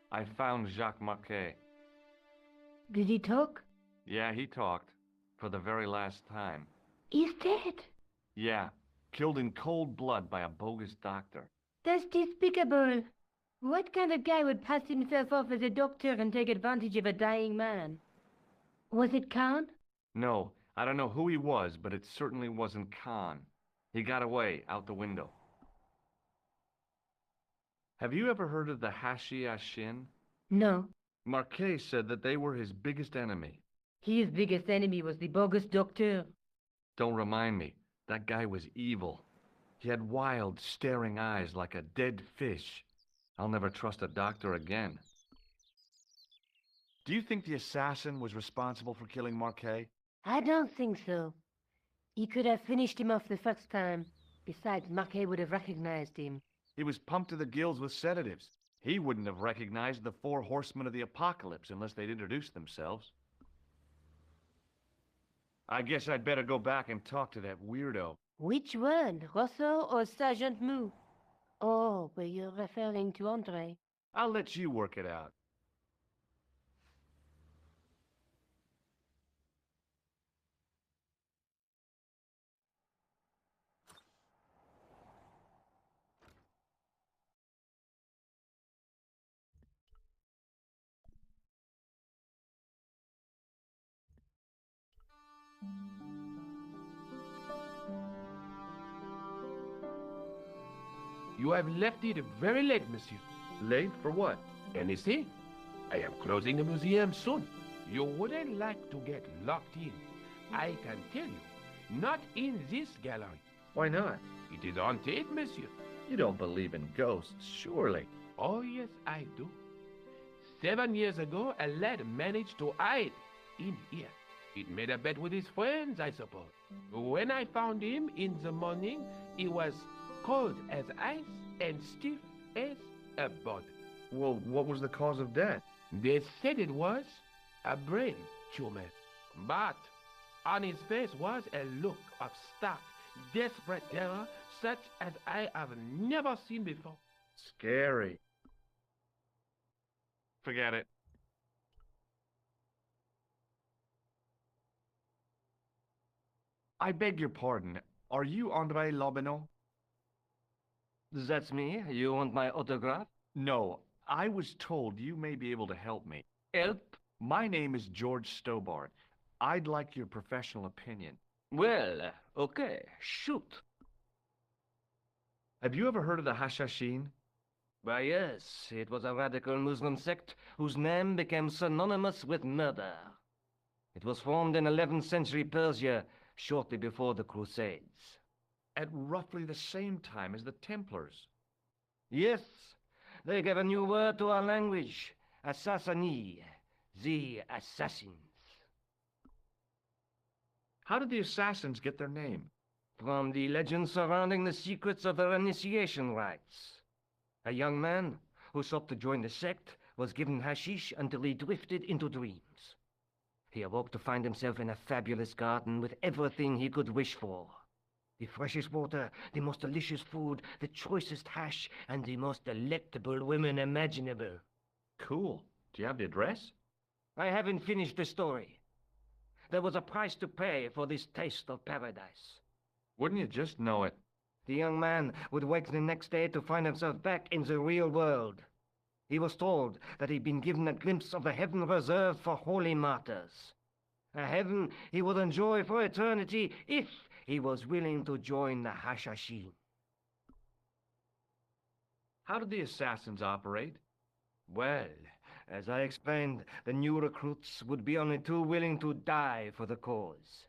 I found Jacques Marquet. Did he talk? Yeah, he talked. For the very last time. He's dead. Yeah, killed in cold blood by a bogus doctor. That's despicable. What kind of guy would pass himself off as a doctor and take advantage of a dying man? Was it Khan? No, I don't know who he was, but it certainly wasn't Khan. He got away, out the window. Have you ever heard of the Hashi-Ashin? No. Marquet said that they were his biggest enemy. His biggest enemy was the bogus doctor. Don't remind me. That guy was evil. He had wild, staring eyes like a dead fish. I'll never trust a doctor again. Do you think the assassin was responsible for killing Marquet? I don't think so. He could have finished him off the first time. Besides, Marquet would have recognized him. He was pumped to the gills with sedatives. He wouldn't have recognized the 4 horsemen of the apocalypse unless they'd introduced themselves. I guess I'd better go back and talk to that weirdo. Which one, Rousseau or Sergeant Mou? Oh, but you're referring to André. I'll let you work it out. You have left it very late, monsieur. Late for what? Anything? I am closing the museum soon. You wouldn't like to get locked in. I can tell you, not in this gallery. Why not? It is haunted, monsieur. You don't believe in ghosts, surely. Oh, yes, I do. 7 years ago, a lad managed to hide in here. It made a bet with his friends, I suppose. When I found him in the morning, he was cold as ice and stiff as a board. Well, what was the cause of death? They said it was a brain tumor. But on his face was a look of stark, desperate terror such as I have never seen before. Scary. Forget it. I beg your pardon. Are you André Lobineau? That's me. You want my autograph? No. I was told you may be able to help me. Help? My name is George Stobbart. I'd like your professional opinion. Well, okay, shoot. Have you ever heard of the Hashashin? Why, yes, it was a radical Muslim sect whose name became synonymous with murder. It was formed in 11th century Persia, shortly before the Crusades. At roughly the same time as the Templars. Yes, they gave a new word to our language, assassini, the assassins. How did the assassins get their name? From the legends surrounding the secrets of their initiation rites. A young man who sought to join the sect was given hashish until he drifted into dreams. He awoke to find himself in a fabulous garden with everything he could wish for. The freshest water, the most delicious food, the choicest hash, and the most delectable women imaginable. Cool. Do you have the address? I haven't finished the story. There was a price to pay for this taste of paradise. Wouldn't you just know it? The young man would wake the next day to find himself back in the real world. He was told that he'd been given a glimpse of the heaven reserved for holy martyrs. A heaven he would enjoy for eternity if he was willing to join the Hashashin. How did the assassins operate? Well, as I explained, the new recruits would be only too willing to die for the cause.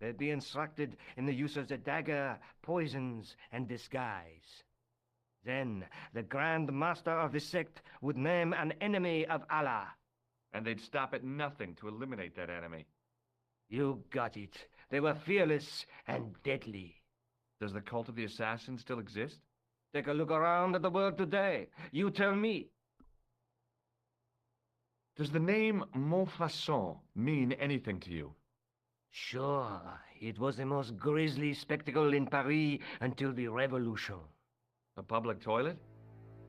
They'd be instructed in the use of the dagger, poisons, and disguise. Then, the Grand Master of the sect would name an enemy of Allah. And they'd stop at nothing to eliminate that enemy. You got it. They were fearless and deadly. Does the cult of the assassins still exist? Take a look around at the world today. You tell me. Does the name Montfaucon mean anything to you? Sure. It was the most grisly spectacle in Paris until the Revolution. A public toilet?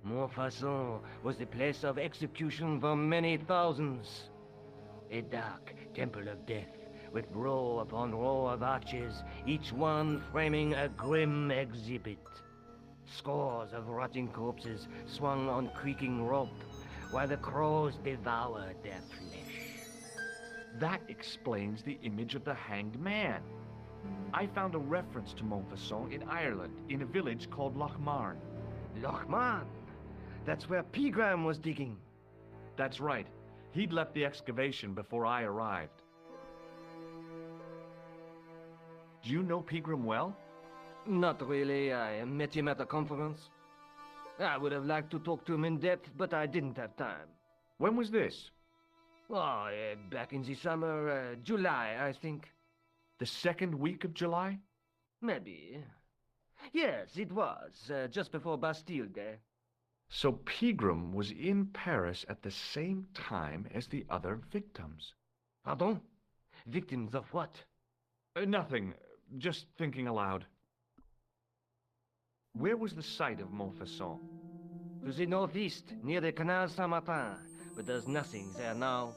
Montfaucon was the place of execution for many thousands. A dark temple of death, with row upon row of arches, each one framing a grim exhibit. Scores of rotting corpses swung on creaking rope, while the crows devoured their flesh. That explains the image of the hanged man. I found a reference to Montfaucon in Ireland, in a village called Lochmarn. Lochmarn? That's where Pegram was digging. That's right. He'd left the excavation before I arrived. Do you know Pegram well? Not really. I met him at a conference. I would have liked to talk to him in depth, but I didn't have time. When was this? Oh, back in the summer, July, I think. The second week of July? Maybe. Yes, it was, just before Bastille Day. So Pegram was in Paris at the same time as the other victims. Pardon? Victims of what? Nothing. Just thinking aloud. Where was the site of Montfaucon? To the northeast, near the Canal Saint-Martin, but there's nothing there now.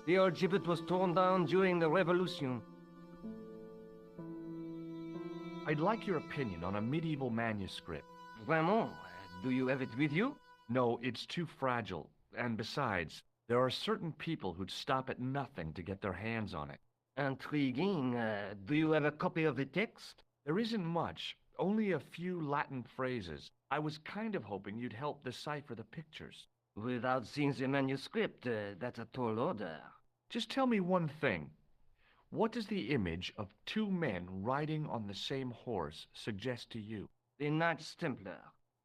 The old gibbet was torn down during the Revolution. I'd like your opinion on a medieval manuscript. Vraiment? Do you have it with you? No, it's too fragile. And besides, there are certain people who'd stop at nothing to get their hands on it. Intriguing. Do you have a copy of the text? There isn't much. Only a few Latin phrases. I was kind of hoping you'd help decipher the pictures. Without seeing the manuscript, that's a tall order. Just tell me one thing. What does the image of two men riding on the same horse suggest to you? The Knights Templar.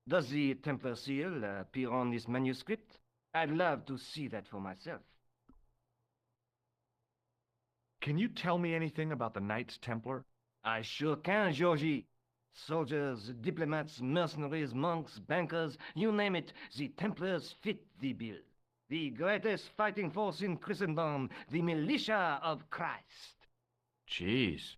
Does the Templar seal appear on this manuscript? I'd love to see that for myself. Can you tell me anything about the Knights Templar? I sure can, Georgie. Soldiers, diplomats, mercenaries, monks, bankers, you name it, the Templars fit the bill. The greatest fighting force in Christendom, the militia of Christ. Jeez.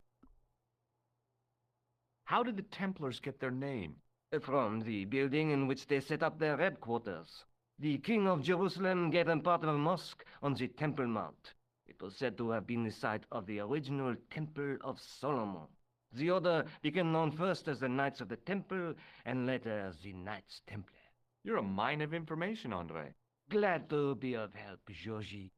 How did the Templars get their name? From the building in which they set up their headquarters. The King of Jerusalem gave them part of a mosque on the Temple Mount. It was said to have been the site of the original Temple of Solomon. The order became known first as the Knights of the Temple, and later as the Knights Templar. You're a mine of information, Andre. Glad to be of help, Georgie.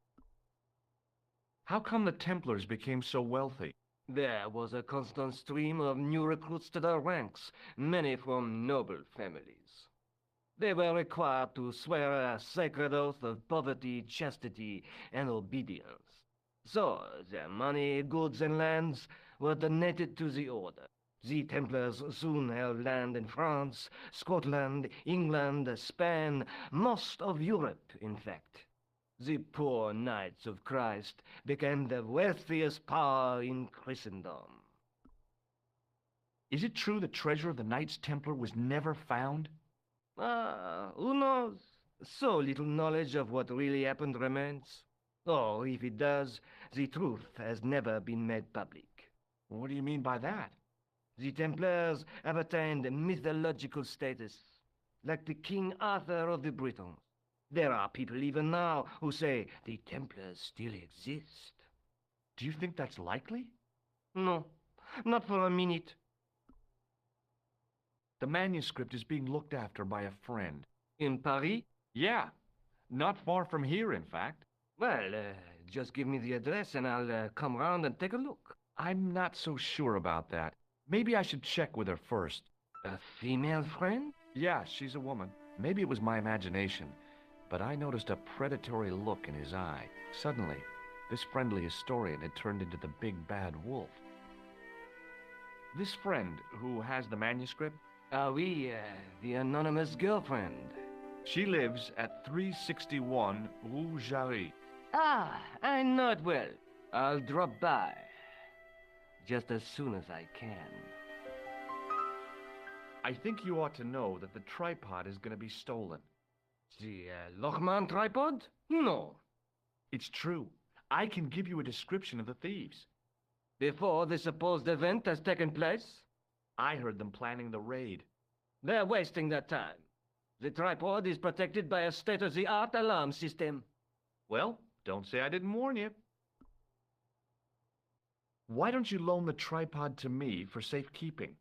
How come the Templars became so wealthy? There was a constant stream of new recruits to their ranks, many from noble families. They were required to swear a sacred oath of poverty, chastity, and obedience. So, their money, goods, and lands were donated to the order. The Templars soon held land in France, Scotland, England, Spain, most of Europe, in fact. The poor Knights of Christ became the wealthiest power in Christendom. Is it true the treasure of the Knights Templar was never found? Who knows? So little knowledge of what really happened remains. Or, if it does, the truth has never been made public. What do you mean by that? The Templars have attained mythological status, like the King Arthur of the Britons. There are people even now who say the Templars still exist. Do you think that's likely? No, not for a minute. The manuscript is being looked after by a friend. In Paris? Yeah, not far from here, in fact. Well, just give me the address and I'll come round and take a look. I'm not so sure about that. Maybe I should check with her first. A female friend? Yeah, she's a woman. Maybe it was my imagination, but I noticed a predatory look in his eye. Suddenly, this friendly historian had turned into the big bad wolf. This friend who has the manuscript? Oui, the anonymous girlfriend. She lives at 361 Rue Jarry. Ah, I know it well. I'll drop by. Just as soon as I can. I think you ought to know that the tripod is going to be stolen. The Lochman tripod? No. It's true. I can give you a description of the thieves. Before the supposed event has taken place? I heard them planning the raid. They're wasting their time. The tripod is protected by a state-of-the-art alarm system. Well, don't say I didn't warn you. Why don't you loan the tripod to me for safekeeping?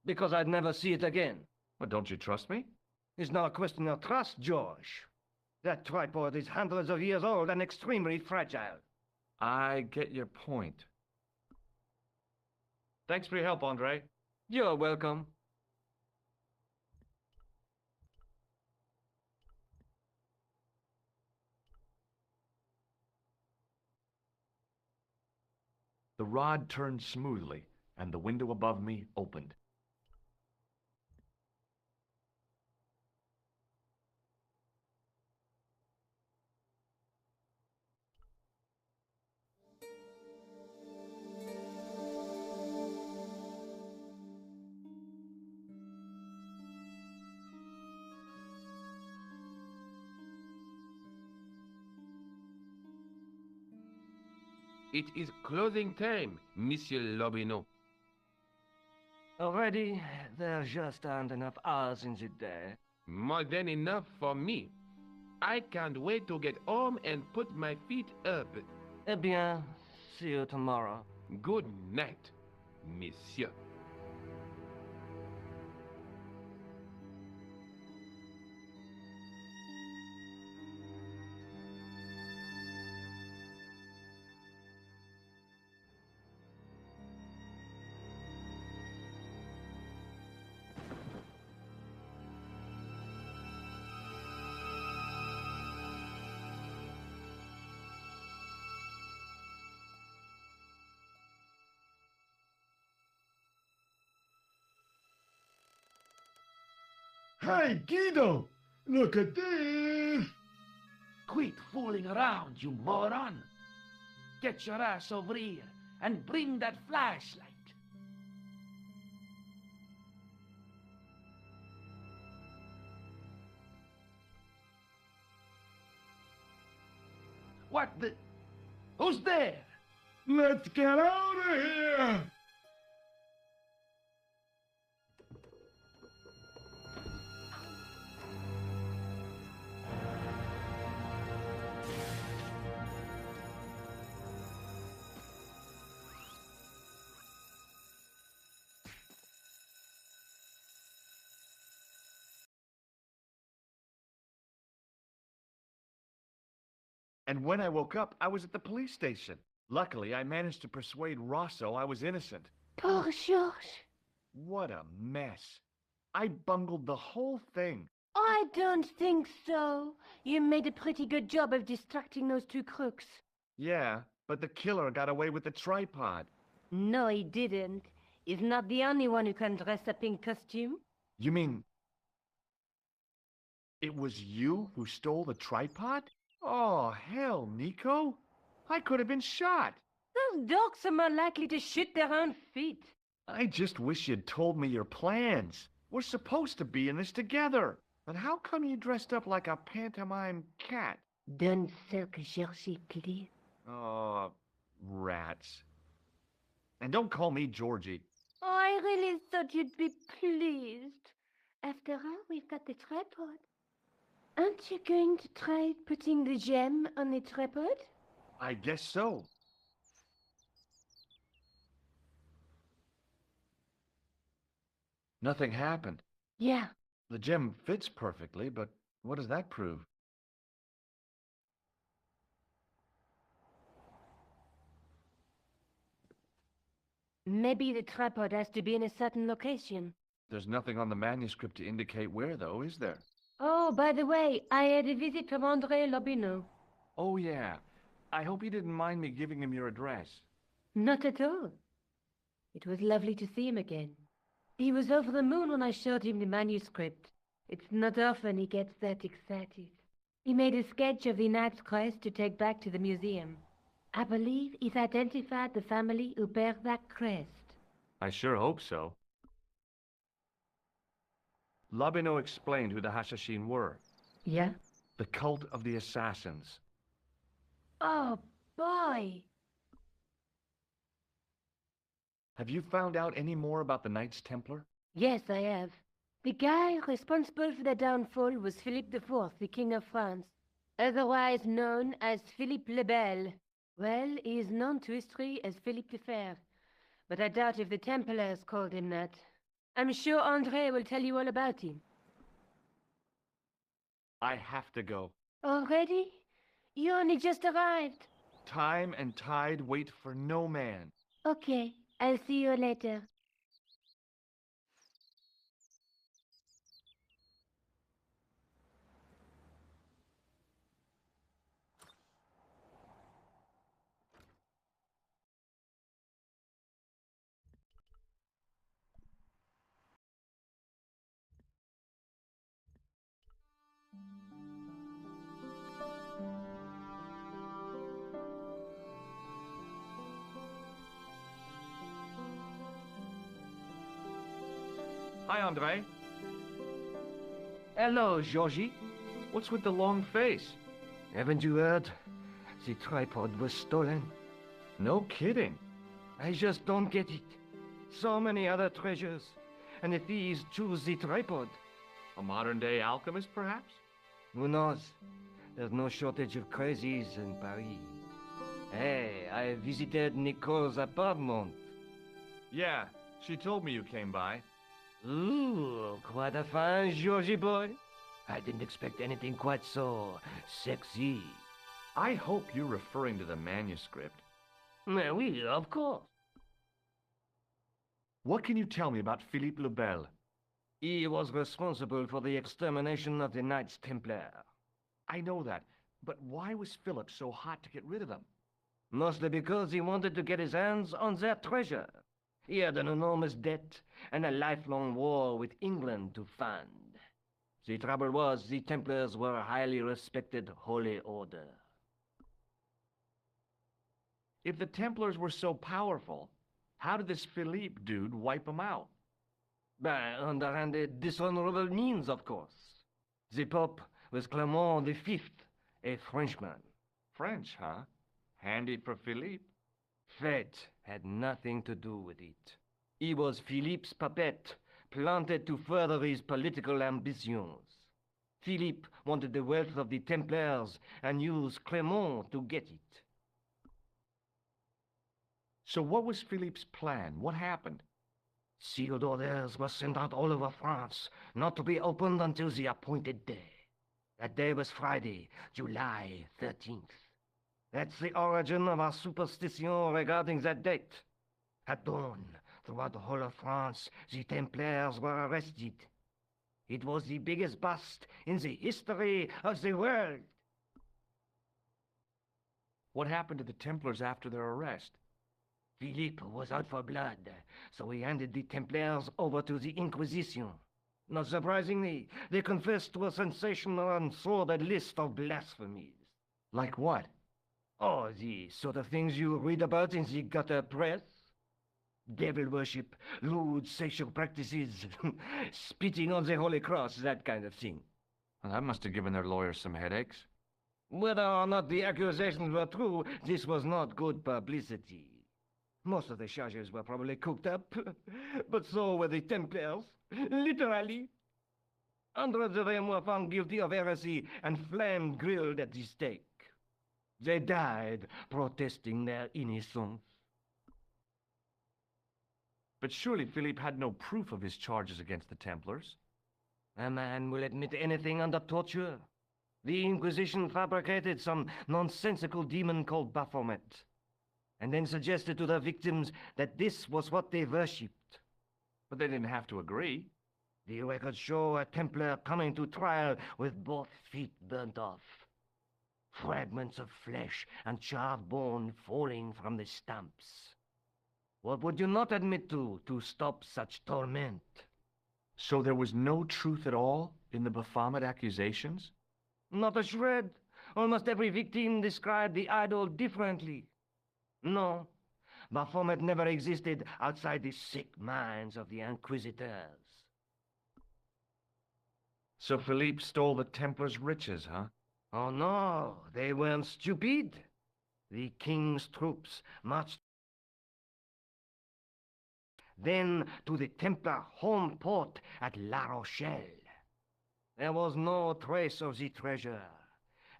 Because I'd never see it again. Well, don't you trust me? It's not a question of trust, George. That tripod is hundreds of years old and extremely fragile. I get your point. Thanks for your help, Andre. You're welcome. The rod turned smoothly, and the window above me opened. It is closing time, Monsieur Lobineau. Already, there just aren't enough hours in the day. More than enough for me. I can't wait to get home and put my feet up. Eh bien, see you tomorrow. Good night, Monsieur. Hey, Guido! Look at this! Quit fooling around, you moron! Get your ass over here and bring that flashlight. What the... Who's there? Let's get out of here! And when I woke up, I was at the police station. Luckily, I managed to persuade Rosso I was innocent. Poor George. What a mess. I bungled the whole thing. I don't think so. You made a pretty good job of distracting those two crooks. Yeah, but the killer got away with the tripod. No, he didn't. He's not the only one who can dress up in costume. You mean... it was you who stole the tripod? Oh, hell, Nico. I could have been shot. Those dogs are more likely to shoot their own feet. I just wish you'd told me your plans. We're supposed to be in this together. But how come you dressed up like a pantomime cat? Don't sulk, Georgie, please. Oh, rats. And don't call me Georgie. Oh, I really thought you'd be pleased. After all, we've got the tripod. Aren't you going to try putting the gem on the tripod? I guess so. Nothing happened. Yeah. The gem fits perfectly, but what does that prove? Maybe the tripod has to be in a certain location. There's nothing on the manuscript to indicate where, though, is there? Oh, by the way, I had a visit from André Lobineau. Oh, yeah. I hope you didn't mind me giving him your address. Not at all. It was lovely to see him again. He was over the moon when I showed him the manuscript. It's not often he gets that excited. He made a sketch of the knight's crest to take back to the museum. I believe he's identified the family who bear that crest. I sure hope so. Lobineau explained who the Hashashin were. Yeah? The cult of the assassins. Oh, boy! Have you found out any more about the Knights Templar? Yes, I have. The guy responsible for their downfall was Philippe IV, the King of France, otherwise known as Philippe le Bel. Well, he is known to history as Philippe the Fair, but I doubt if the Templars called him that. I'm sure André will tell you all about him. I have to go. Already? You only just arrived. Time and tide wait for no man. Okay, I'll see you later. Hi, André. Hello, Georgie. What's with the long face? Haven't you heard? The tripod was stolen. No kidding. I just don't get it. So many other treasures, and the thieves choose the tripod. A modern-day alchemist, perhaps? Who knows? There's no shortage of crazies in Paris. Hey, I visited Nicole's apartment. Yeah, she told me you came by. Ooh, quite a fine Georgie boy. I didn't expect anything quite so sexy. I hope you're referring to the manuscript. Oui, of course. What can you tell me about Philippe le Bel? He was responsible for the extermination of the Knights Templar. I know that, but why was Philip so hot to get rid of them? Mostly because he wanted to get his hands on their treasure. He had an enormous debt and a lifelong war with England to fund. The trouble was, the Templars were a highly respected holy order. If the Templars were so powerful, how did this Philippe dude wipe them out? By underhanded, dishonorable means, of course. The Pope was Clement V, a Frenchman. French, huh? Handy for Philippe. Fate had nothing to do with it. He was Philippe's puppet, planted to further his political ambitions. Philippe wanted the wealth of the Templars and used Clement to get it. So what was Philippe's plan? What happened? Sealed orders were sent out all over France, not to be opened until the appointed day. That day was Friday, July 13th. That's the origin of our superstition regarding that date. At dawn, throughout the whole of France, the Templars were arrested. It was the biggest bust in the history of the world. What happened to the Templars after their arrest? Philippe was out for blood, so he handed the Templars over to the Inquisition. Not surprisingly, they confessed to a sensational and sordid list of blasphemies. Like what? Oh, the sort of things you read about in the gutter press. Devil worship, lewd sexual practices, spitting on the Holy Cross, that kind of thing. Well, that must have given their lawyers some headaches. Whether or not the accusations were true, this was not good publicity. Most of the charges were probably cooked up, but so were the Templars, literally. Hundreds of them were found guilty of heresy and flamed grilled at the stake. They died protesting their innocence. But surely Philippe had no proof of his charges against the Templars. A man will admit anything under torture. The Inquisition fabricated some nonsensical demon called Baphomet, and then suggested to the victims that this was what they worshipped. But they didn't have to agree. The records show a Templar coming to trial with both feet burnt off. Fragments of flesh and charred bone falling from the stumps. What would you not admit to stop such torment? So there was no truth at all in the Baphomet accusations? Not a shred. Almost every victim described the idol differently. No, Baphomet never existed outside the sick minds of the Inquisitors. So Philippe stole the Templars' riches, huh? Oh no, they weren't stupid. The king's troops marched then to the Templar home port at La Rochelle. There was no trace of the treasure,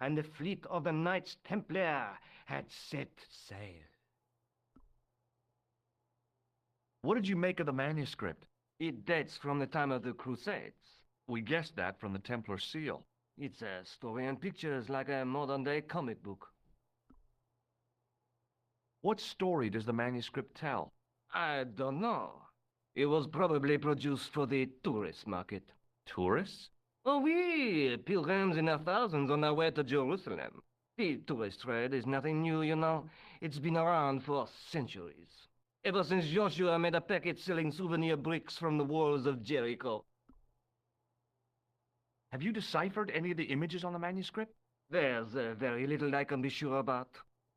and the fleet of the Knights Templar had set sail. What did you make of the manuscript? It dates from the time of the Crusades. We guessed that from the Templar seal. It's a story and pictures like a modern-day comic book. What story does the manuscript tell? I don't know. It was probably produced for the tourist market. Tourists? Oh, oui, pilgrims in their thousands on their way to Jerusalem. The tourist trade is nothing new, you know. It's been around for centuries. Ever since Joshua made a packet selling souvenir bricks from the walls of Jericho. Have you deciphered any of the images on the manuscript? There's very little I can be sure about.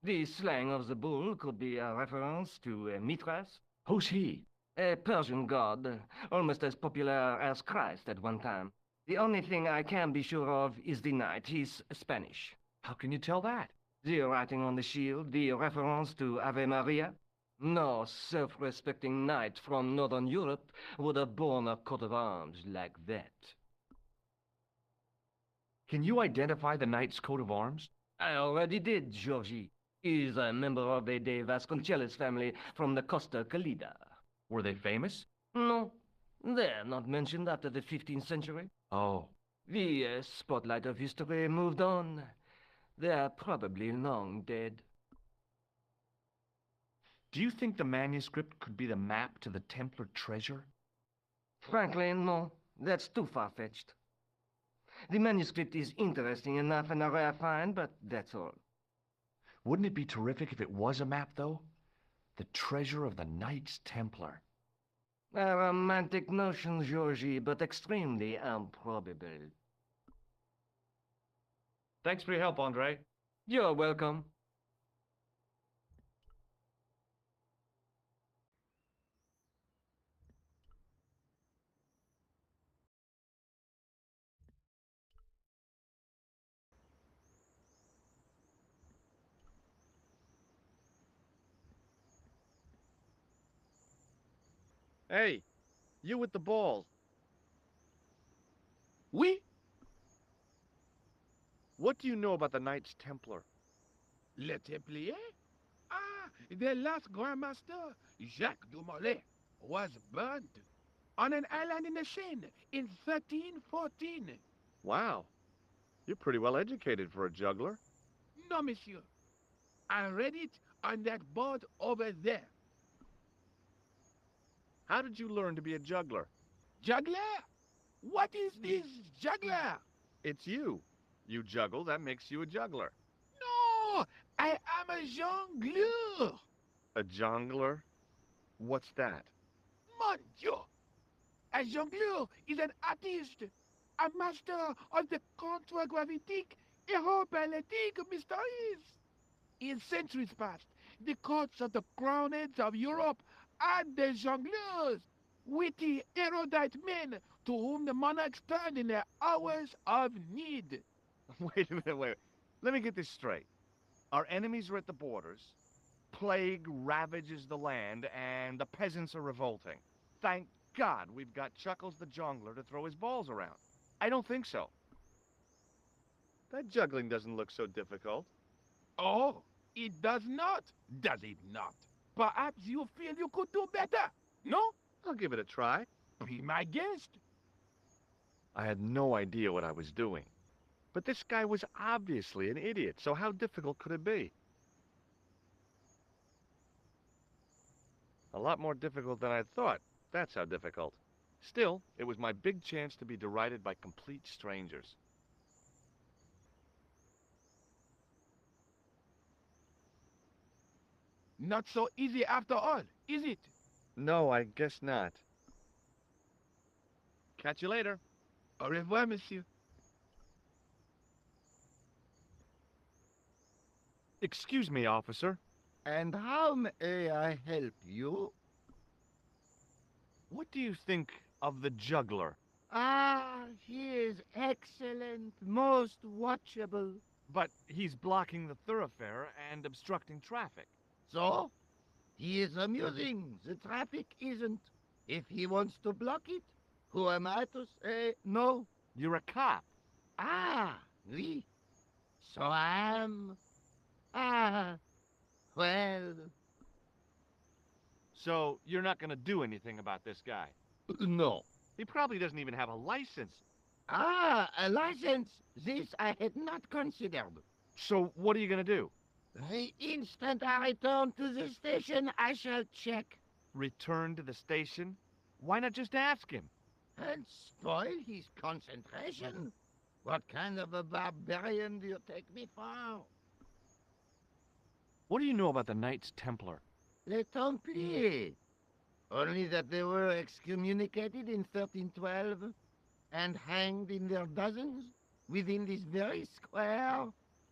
The slang of the bull could be a reference to Mithras. Who's he? A Persian god, almost as popular as Christ at one time. The only thing I can be sure of is the knight. He's Spanish. How can you tell that? The writing on the shield, the reference to Ave Maria. No self-respecting knight from Northern Europe would have borne a coat of arms like that. Can you identify the knight's coat of arms? I already did, Georgie. He's a member of the De Vasconcelos family from the Costa Calida. Were they famous? No, they're not mentioned after the 15th century. Oh. The spotlight of history moved on. They're probably long dead. Do you think the manuscript could be the map to the Templar treasure? Frankly, no. That's too far-fetched. The manuscript is interesting enough and a rare find, but that's all. Wouldn't it be terrific if it was a map, though? The treasure of the Knights Templar. A romantic notion, Georgie, but extremely improbable. Thanks for your help, Andre. You're welcome. Hey, you with the ball. Oui? What do you know about the Knights Templar? Les Templiers? Ah, their last Grand Master, Jacques du Molay, was burnt on an island in the Seine in 1314. Wow. You're pretty well educated for a juggler. No, monsieur. I read it on that board over there. How did you learn to be a juggler? Juggler? What is this juggler? It's you. You juggle, that makes you a juggler. No, I am a jongleur. A jongler? What's that? Mon Dieu! A jongleur is an artist, a master of the contragravitic aeroballetic mysteries. In centuries past, the courts of the crowned heads of Europe had the jongleurs, witty, erudite men to whom the monarchs turned in their hours of need. Wait a minute, wait. Let me get this straight. Our enemies are at the borders, plague ravages the land, and the peasants are revolting. Thank God we've got Chuckles the Jongler to throw his balls around. I don't think so. That juggling doesn't look so difficult. Oh, it does not, does it not? Perhaps you feel you could do better, no? I'll give it a try. Be my guest. I had no idea what I was doing. But this guy was obviously an idiot, so how difficult could it be? A lot more difficult than I thought. That's how difficult. Still, it was my big chance to be derided by complete strangers. Not so easy after all, is it? No, I guess not. Catch you later. Au revoir, monsieur. Excuse me, officer. And how may I help you? What do you think of the juggler? Ah, he is excellent, most watchable. But he's blocking the thoroughfare and obstructing traffic. So? He is amusing. The traffic isn't. If he wants to block it, who am I to say no? You're a cop. Ah, oui. So I am. Ah, well. So you're not going to do anything about this guy? No. He probably doesn't even have a license. Ah, a license. This I had not considered. So what are you going to do? The instant I return to the station, I shall check. Return to the station? Why not just ask him? And spoil his concentration? What kind of a barbarian do you take me for? What do you know about the Knights Templar? Les Templiers. Only that they were excommunicated in 1312 and hanged in their dozens within this very square.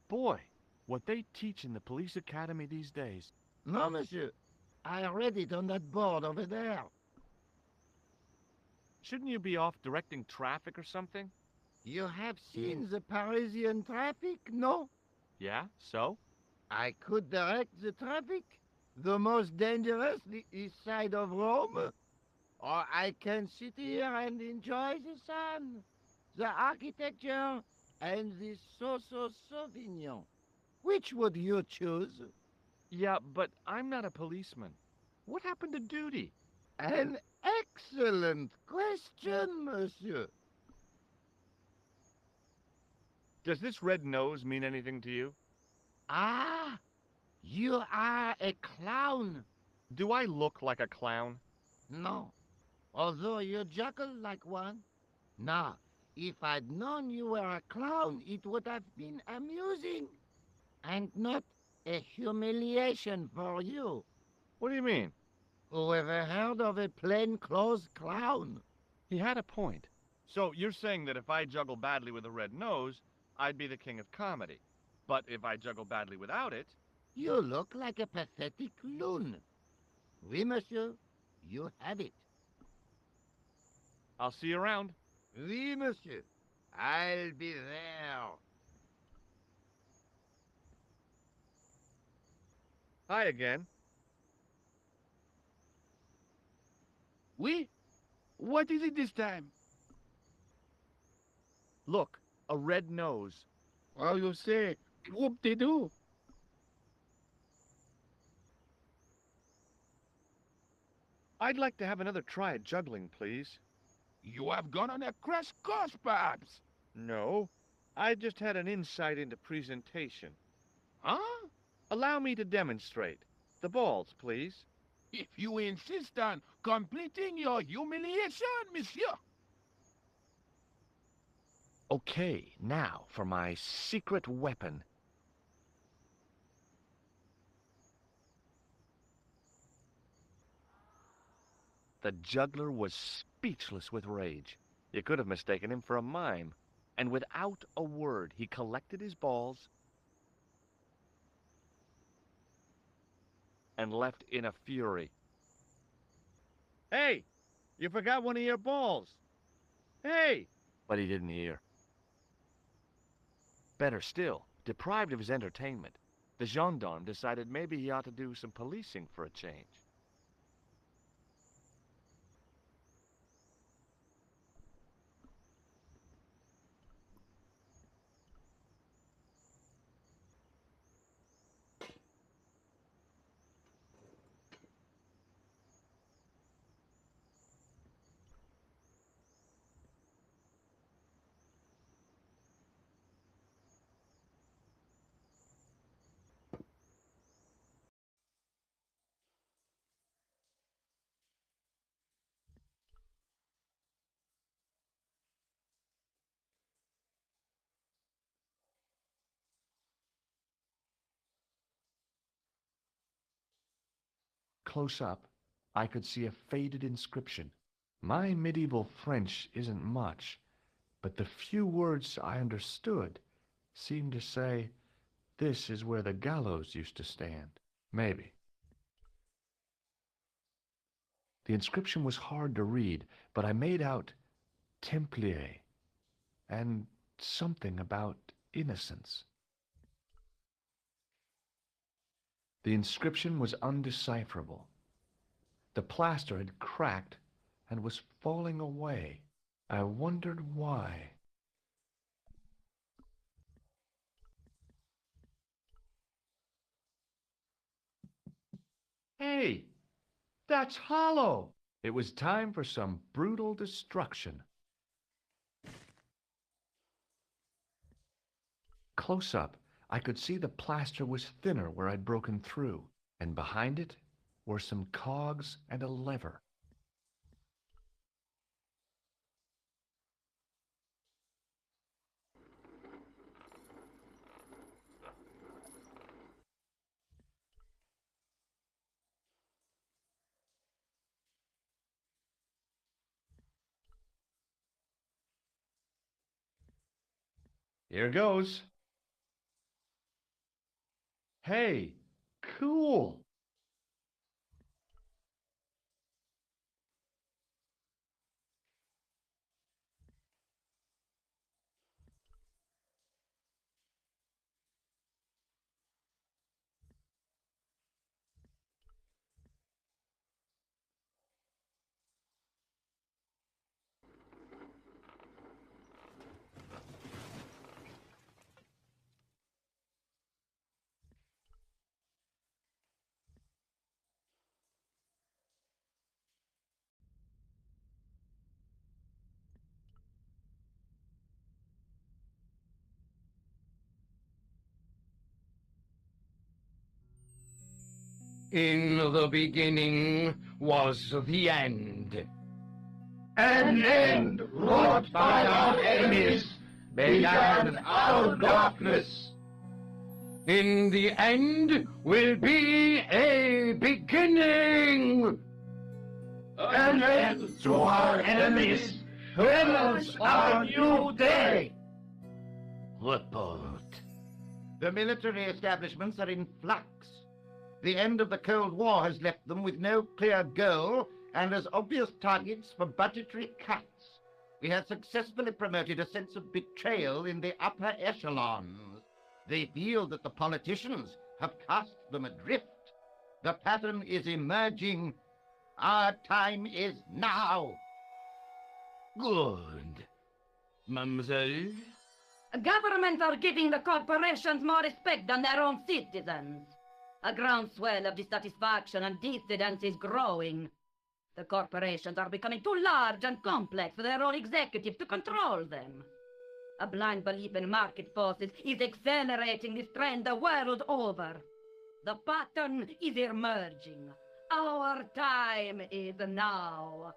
Boy, what they teach in the police academy these days. No, monsieur. I read it on that board over there. Shouldn't you be off directing traffic or something? You have seen the Parisian traffic, no? Yeah, so? I could direct the traffic. The most dangerous, the east side of Rome. Or I can sit here and enjoy the sun, the architecture, and the Sauvignon. Which would you choose? Yeah, but I'm not a policeman. What happened to duty? An excellent question, monsieur. Does this red nose mean anything to you? Ah, you are a clown. Do I look like a clown? No, although you juggle like one. Now, if I'd known you were a clown, it would have been amusing. And not a humiliation for you. What do you mean? Who ever heard of a plainclothes clown? He had a point. So you're saying that if I juggle badly with a red nose, I'd be the king of comedy. But if I juggle badly without it... You look like a pathetic loon. Oui, monsieur. You have it. I'll see you around. Oui, monsieur. I'll be there. Hi again. Oui? What is it this time? Look, a red nose. Oh, you say, whoop-de-doo. I'd like to have another try at juggling, please. You have gone on a crash course, perhaps? No, I just had an insight into presentation. Huh? Allow me to demonstrate. The balls, please. If you insist on completing your humiliation, monsieur. Okay, now for my secret weapon. The juggler was speechless with rage. You could have mistaken him for a mime. And without a word, he collected his balls and left in a fury. Hey, you forgot one of your balls. Hey! But he didn't hear. Better still, deprived of his entertainment, the gendarme decided maybe he ought to do some policing for a change. Close up, I could see a faded inscription. My medieval French isn't much, but the few words I understood seemed to say, "This is where the gallows used to stand." Maybe. The inscription was hard to read, but I made out Templier and something about innocence. The inscription was undecipherable. The plaster had cracked and was falling away. I wondered why. Hey, that's hollow. It was time for some brutal destruction. Close up, I could see the plaster was thinner where I'd broken through, and behind it were some cogs and a lever. Here goes. Hey, cool. In the beginning was the end. An end wrought by our enemies began our darkness. In the end will be a beginning. An end to our enemies heralds our new day. Report. The military establishments are in flux. The end of the Cold War has left them with no clear goal and as obvious targets for budgetary cuts. We have successfully promoted a sense of betrayal in the upper echelons. They feel that the politicians have cast them adrift. The pattern is emerging. Our time is now. Good. Mademoiselle? Governments are giving the corporations more respect than their own citizens. A groundswell of dissatisfaction and dissidence is growing. The corporations are becoming too large and complex for their own executives to control them. A blind belief in market forces is accelerating this trend the world over. The pattern is emerging. Our time is now.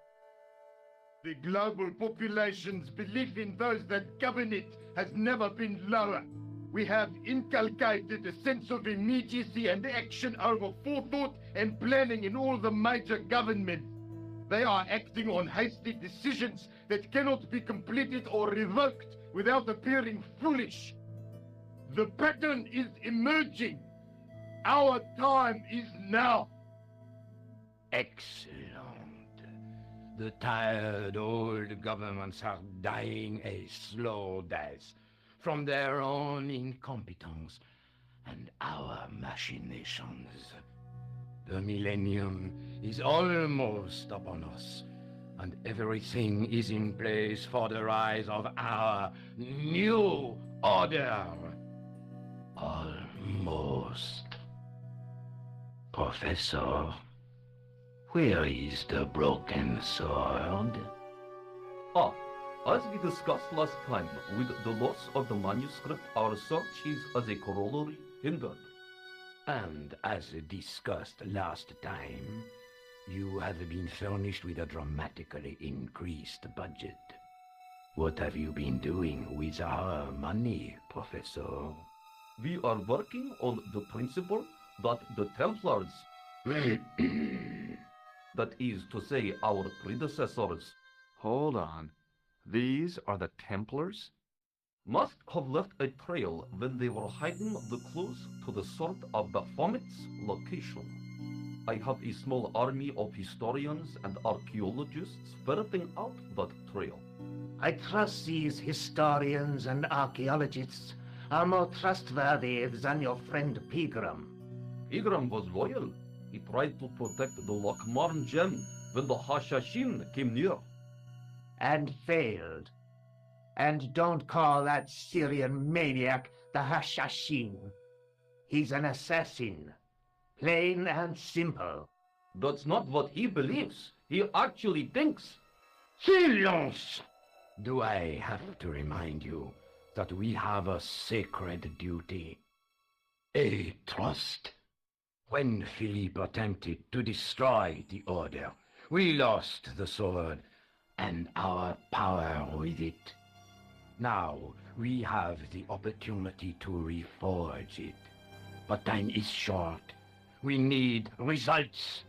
The global population's belief in those that govern it has never been lower. We have inculcated a sense of immediacy and action over forethought and planning in all the major governments. They are acting on hasty decisions that cannot be completed or revoked without appearing foolish. The pattern is emerging. Our time is now. Excellent. The tired old governments are dying a slow death from their own incompetence and our machinations. The millennium is almost upon us, and everything is in place for the rise of our new order. Almost. Professor, where is the broken sword? As we discussed last time, with the loss of the manuscript, our search is as a corollary hindered. And as discussed last time, you have been furnished with a dramatically increased budget. What have you been doing with our money, Professor? We are working on the principle that the Templars, that is to say, our predecessors, Hold on. These are the Templars? must have left a trail when they were hiding the clues to the sword of Baphomet's location. I have a small army of historians and archaeologists ferreting out that trail. I trust these historians and archaeologists are more trustworthy than your friend Pegram. Pegram was loyal. He tried to protect the Lochmarn gem when the Hashashin came near. And failed. And don't call that Syrian maniac the Hashashin. He's an assassin. Plain and simple. That's not what he believes. He actually thinks. Silence! Do I have to remind you that we have a sacred duty? A trust? When Philippe attempted to destroy the Order, we lost the sword and our power with it. Now we have the opportunity to reforge it. But time is short. We need results,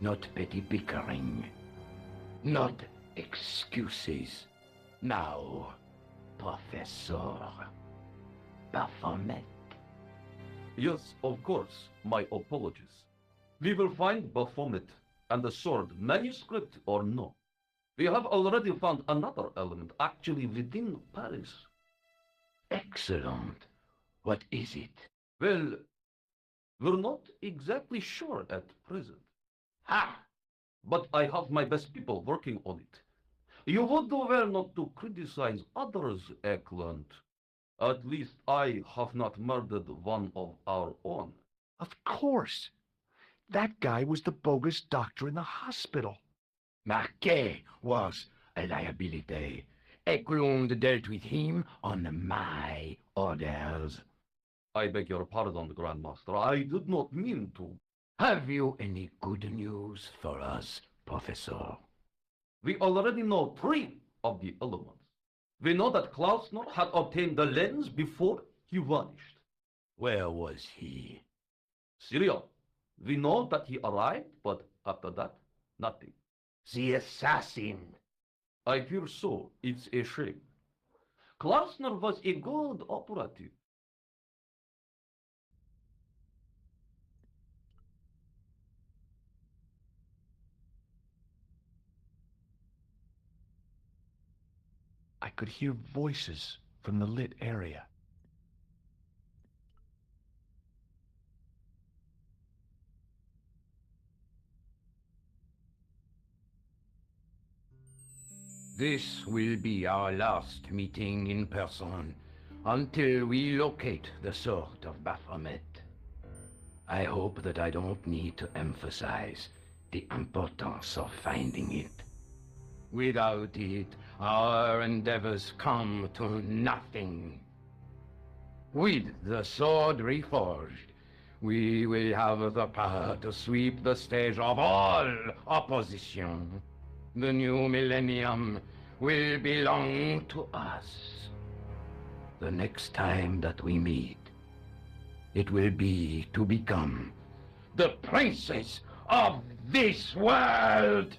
not petty bickering, not excuses. Now, Professor Baphomet. Yes, of course. My apologies. We will find Baphomet and the sword, manuscript or no. We have already found another element actually within Paris. Excellent. What is it? Well, we're not exactly sure at present. Ha! But I have my best people working on it. You would do well not to criticize others, Eklund. At least I have not murdered one of our own. Of course. That guy was the bogus doctor in the hospital. Marquet was a liability. Eklund dealt with him on my orders. I beg your pardon, Grandmaster. I did not mean to. Have you any good news for us, Professor? We already know 3 of the elements. We know that Klausner had obtained the lens before he vanished. Where was he? Syria. We know that he arrived, but after that, nothing. The assassin. I fear so. It's a shame. Klausner was a good operative. I could hear voices from the lit area. This will be our last meeting in person until we locate the sword of Baphomet. I hope that I don't need to emphasize the importance of finding it. Without it, our endeavors come to nothing. With the sword reforged, We will have the power to sweep the stage of all opposition. The new millennium will belong to us. The next time that we meet, it will be to become the princes of this world!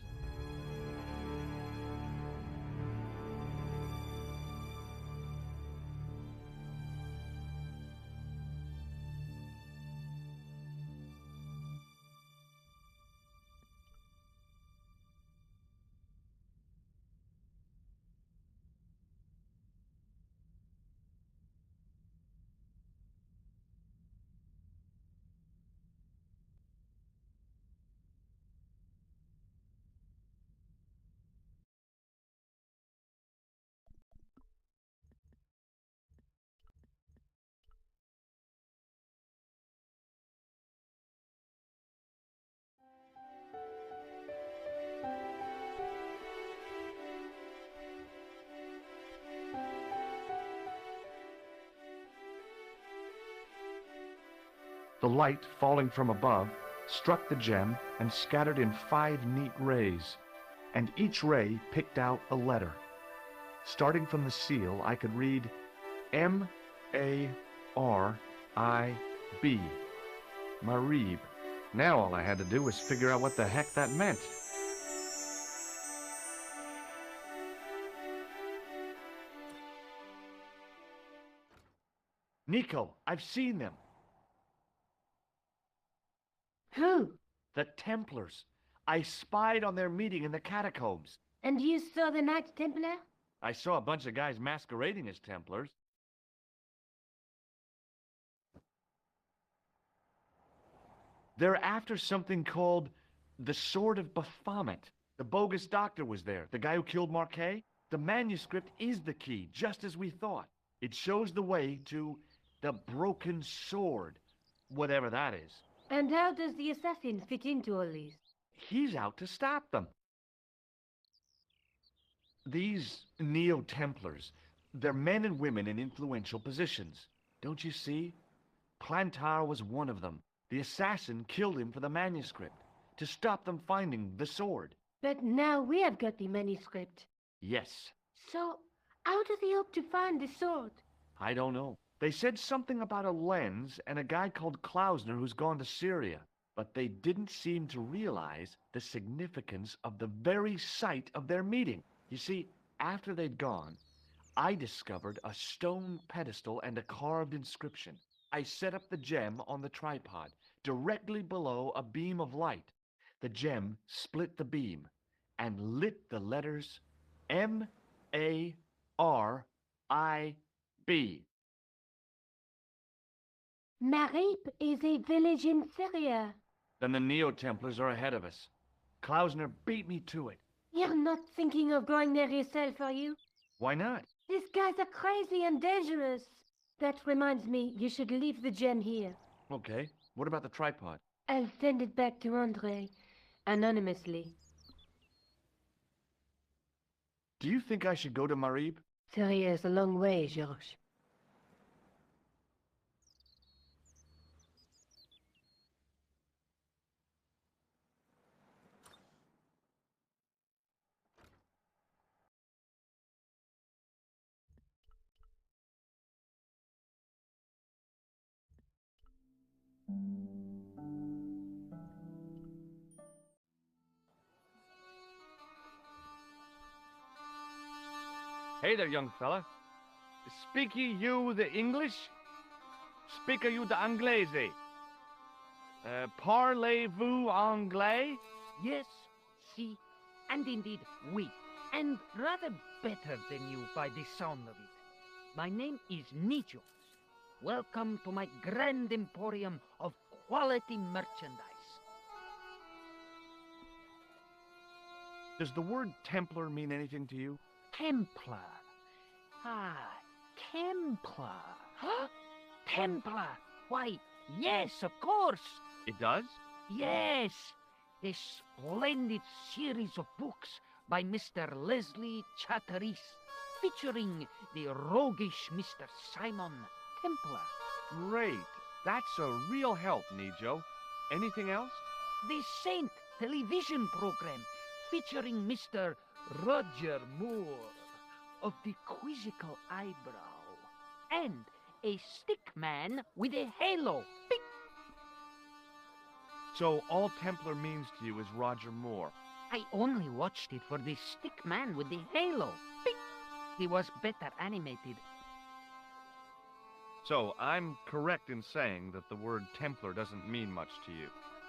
The light, falling from above, struck the gem and scattered in 5 neat rays, and each ray picked out a letter. Starting from the seal, I could read M-A-R-I-B. Marib. Now all I had to do was figure out what the heck that meant. Nico, I've seen them. Who? The Templars. I spied on their meeting in the catacombs. And you saw the Knights Templar? I saw a bunch of guys masquerading as Templars. They're after something called the Sword of Baphomet. The bogus doctor was there, the guy who killed Marquet. The manuscript is the key, just as we thought. It shows the way to the broken sword, whatever that is. And how does the assassin fit into all these? He's out to stop them. These Neo-Templars, they're men and women in influential positions. Don't you see? Plantar was one of them. The assassin killed him for the manuscript, to stop them finding the sword. But now we have got the manuscript. Yes. So, how do they hope to find the sword? I don't know. They said something about a lens and a guy called Klausner who's gone to Syria, but they didn't seem to realize the significance of the very site of their meeting. You see, after they'd gone, I discovered a stone pedestal and a carved inscription. I set up the gem on the tripod, directly below a beam of light. The gem split the beam and lit the letters M-A-R-I-B. Marib is a village in Syria. Then the Neo-Templars are ahead of us. Klausner beat me to it. You're not thinking of going there yourself, are you? Why not? These guys are crazy and dangerous. That reminds me, you should leave the gem here. Okay. What about the tripod? I'll send it back to Andre, anonymously. Do you think I should go to Marib? Syria is a long way, George. Hey there, young fella. Speak you the English? Speak you the Anglaise? Parlez-vous anglais? Yes, si, and indeed oui, and rather better than you by the sound of it. My name is Nicho. Welcome to my grand emporium of quality merchandise. Does the word Templar mean anything to you? Templar. Ah, Templar. Huh? Templar. Why, yes, of course. It does? Yes. A splendid series of books by Mr. Leslie Chatteris, featuring the roguish Mr. Simon Templar. Great. That's a real help, Nijo. Anything else? The Saint television program featuring Mr. Roger Moore of the quizzical eyebrow and a stick man with a halo. Beep. So all Templar means to you is Roger Moore. I only watched it for the stick man with the halo. Beep. He was better animated. So I'm correct in saying that the word Templar doesn't mean much to you.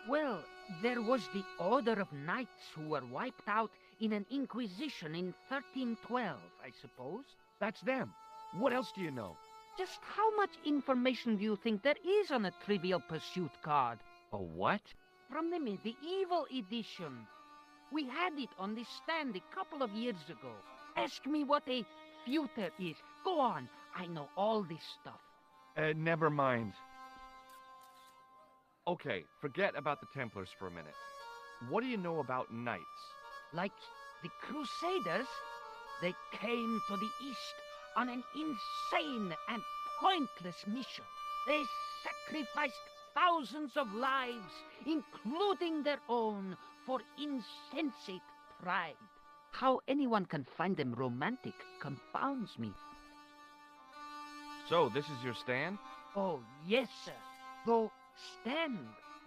Well, there was the Order of Knights who were wiped out in an Inquisition in 1312, I suppose. That's them. What else do you know? Just how much information do you think there is on a Trivial Pursuit card? A what? From the medieval edition. We had it on the stand a couple of years ago. Ask me what a feuter is. Go on, I know all this stuff. Never mind. Okay, forget about the Templars for a minute. What do you know about knights? Like the Crusaders, they came to the East on an insane and pointless mission. They sacrificed thousands of lives, including their own, for insensate pride. How anyone can find them romantic confounds me. So, this is your stand? Oh, yes, sir. Though stand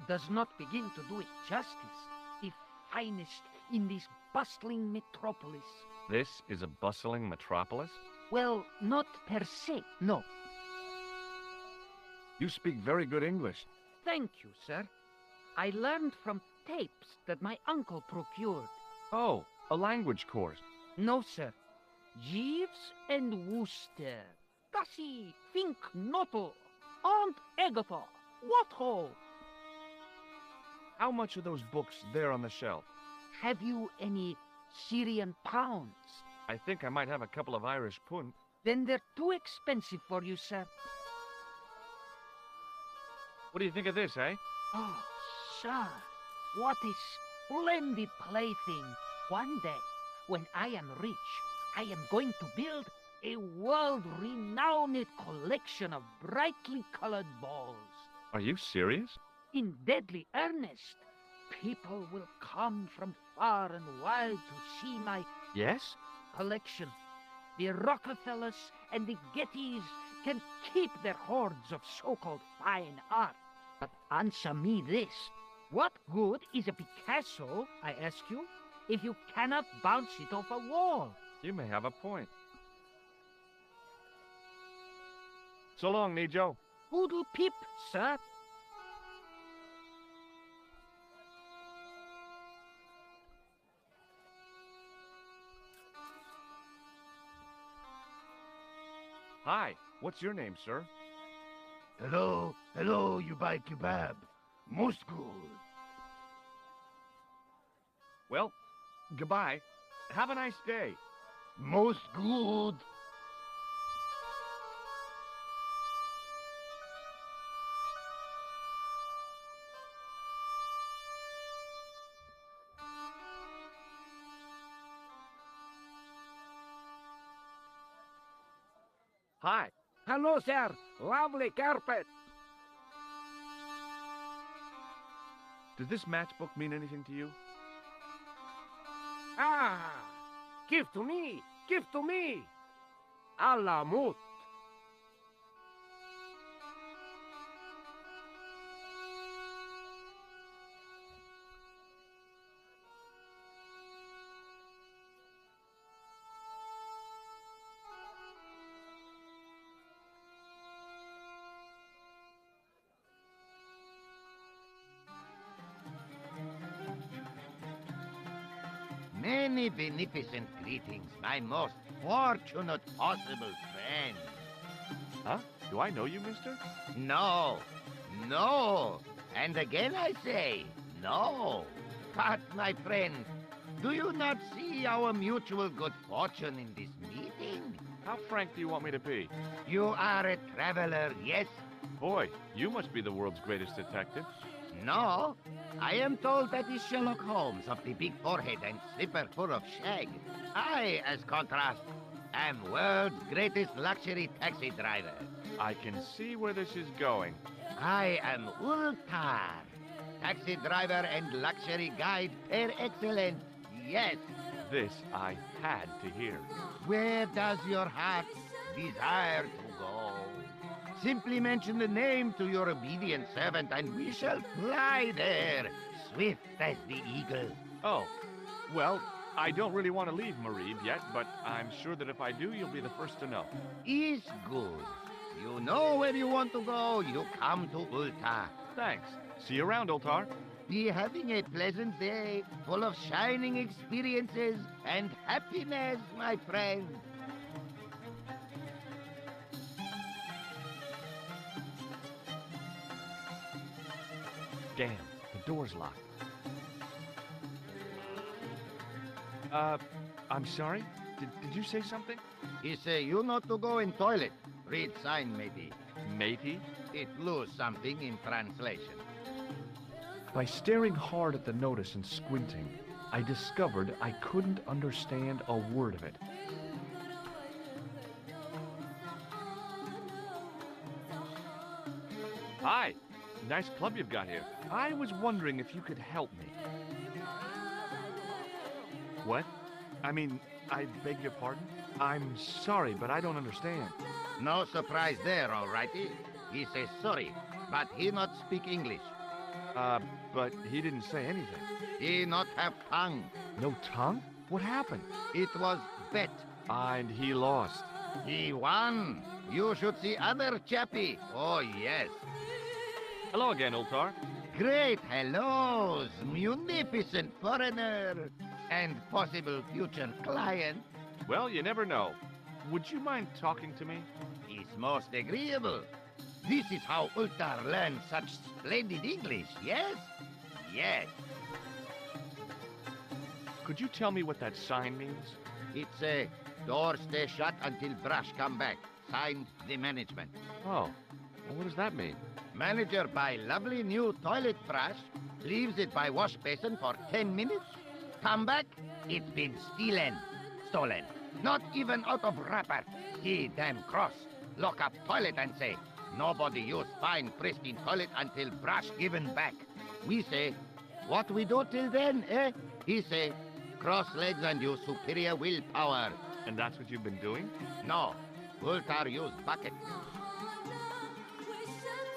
does not begin to do it justice. The finest in this bustling metropolis. This is a bustling metropolis? Well, not per se, no. You speak very good English. Thank you, sir. I learned from tapes that my uncle procured. Oh, a language course. No, sir. Jeeves and Wooster. Gussie, Fink, Noto, Aunt Agatha. What ho? How much are those books there on the shelf? Have you any Syrian pounds? I think I might have a couple of Irish pund. Then they're too expensive for you, sir. What do you think of this, eh? Oh, sir, what a splendid plaything. One day, when I am rich, I am going to build a world-renowned collection of brightly colored balls. Are you serious? In deadly earnest. People will come from far and wide to see my Yes? collection. The Rockefellers and the Gettys can keep their hordes of so-called fine art. But answer me this. What good is a Picasso, I ask you, if you cannot bounce it off a wall? You may have a point. So long, Nijo. Hoodle pip, sir. Hi, what's your name, sir? Hello, you buy kebab. Most good. Well, goodbye. Have a nice day. Most good. Hi. Hello, sir. Lovely carpet. Does this matchbook mean anything to you? Ah! Give to me! Give to me! A la mute. Many beneficent greetings, my most fortunate possible friend. Huh? Do I know you, mister? No, no. And again I say, no. But, my friend, do you not see our mutual good fortune in this meeting? How frank do you want me to be? You are a traveler, yes? Boy, you must be the world's greatest detective. No, I am told that is Sherlock Holmes of the big forehead and slipper full of shag. I, as contrast, am world's greatest luxury taxi driver. I can see where this is going. I am Ultar, taxi driver and luxury guide per excellence. Yes. This I had to hear. Where does your heart desire to go? Simply mention the name to your obedient servant and we shall fly there, swift as the eagle. Oh, well, I don't really want to leave Marib yet, but I'm sure that if I do, you'll be the first to know. Is good. You know where you want to go, you come to Ultar. Thanks. See you around, Ultar. Be having a pleasant day, full of shining experiences and happiness, my friend. Damn, the door's locked. I'm sorry? Did you say something? He say you not to go in toilet. Read sign, matey. Matey? It lose something in translation. By staring hard at the notice and squinting, I discovered I couldn't understand a word of it. Hi! Nice club you've got here. I was wondering if you could help me. What? I mean, I beg your pardon? I'm sorry, but I don't understand. No surprise there, all righty. He says sorry, but he not speak English. But he didn't say anything. He not have tongue. No tongue? What happened? It was bet. And he lost. He won. You should see other chappie. Oh, yes. Hello again, Ultar. Great hellos, munificent foreigner, and possible future client. Well, you never know. Would you mind talking to me? It's most agreeable. This is how Ultar learned such splendid English, yes? Yes. Could you tell me what that sign means? It's a door stay shut until brush come back. Signed, the management. Oh, well, what does that mean? Manager buy lovely new toilet brush, leaves it by wash basin for 10 minutes, come back, it's been stolen. Not even out of wrapper. He damn cross. Lock up toilet and say, nobody use fine pristine toilet until brush given back. We say, what we do till then, eh? He say, cross legs and use superior willpower. And that's what you've been doing? No. Ultar use bucket.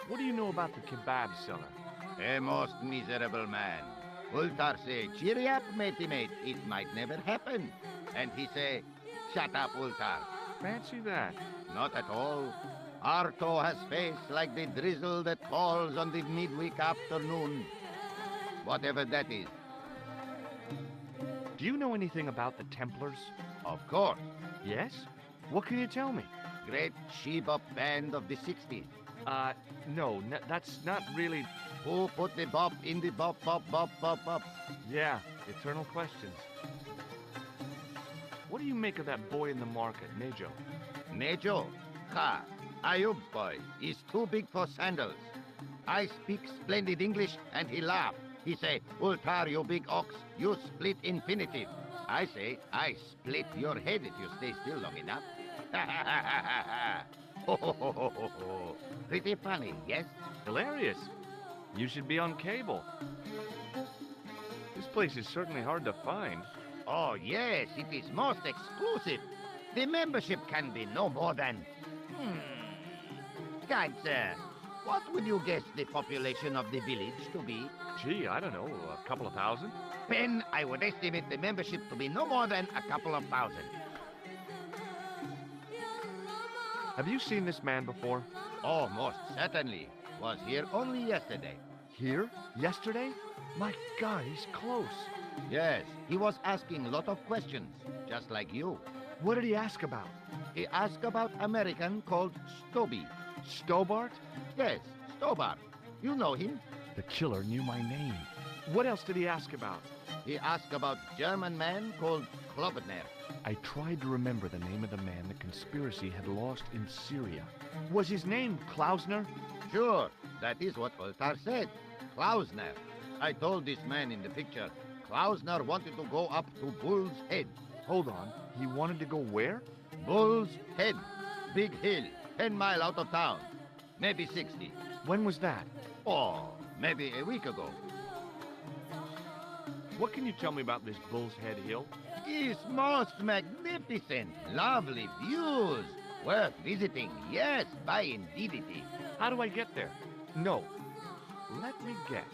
What do you know about the kebab seller? A most miserable man. Ultar say, cheery up, matey mate. It might never happen. And he say, shut up, Ultar. Fancy that. Not at all. Arto has face like the drizzle that falls on the midweek afternoon. Whatever that is. Do you know anything about the Templars? Of course. Yes? What can you tell me? Great she-bop band of the 60s. No, that's not really... Who put the bop in the bop, bop, bop, bop, bop? Yeah, eternal questions. What do you make of that boy in the market, Nejo? Nejo? Ha! Ayub boy. He's too big for sandals. I speak splendid English and he laugh. He say, Ultar, you big ox, you split infinitive. I say, I split your head if you stay still long enough. Ha ha ha ha ha ha. Ho ho ho ho ho ho. Pretty funny, yes? Hilarious. You should be on cable. This place is certainly hard to find. Oh, yes, it is most exclusive. The membership can be no more than... Kind sir, what would you guess the population of the village to be? Gee, I don't know, a couple of thousand? Then I would estimate the membership to be no more than a couple of thousand. Have you seen this man before? Oh, most certainly. Was here only yesterday. Here? Yesterday? My God, he's close. Yes, he was asking a lot of questions, just like you. What did he ask about? He asked about American called Stobby. Stobbart? Yes, Stobbart. You know him. The killer knew my name. What else did he ask about? He asked about German man called Klobner. I tried to remember the name of the man the conspiracy had lost in Syria. Was his name Klausner? Sure, that is what Ultar said. Klausner. I told this man in the picture, Klausner wanted to go up to Bull's Head. Hold on, he wanted to go where? Bull's Head. Big hill. 10 mile out of town. Maybe 60. When was that? Oh, maybe a week ago. What can you tell me about this Bull's Head Hill? It's most magnificent. Lovely views. Worth visiting. Yes, by indeedity. How do I get there? No. Let me guess.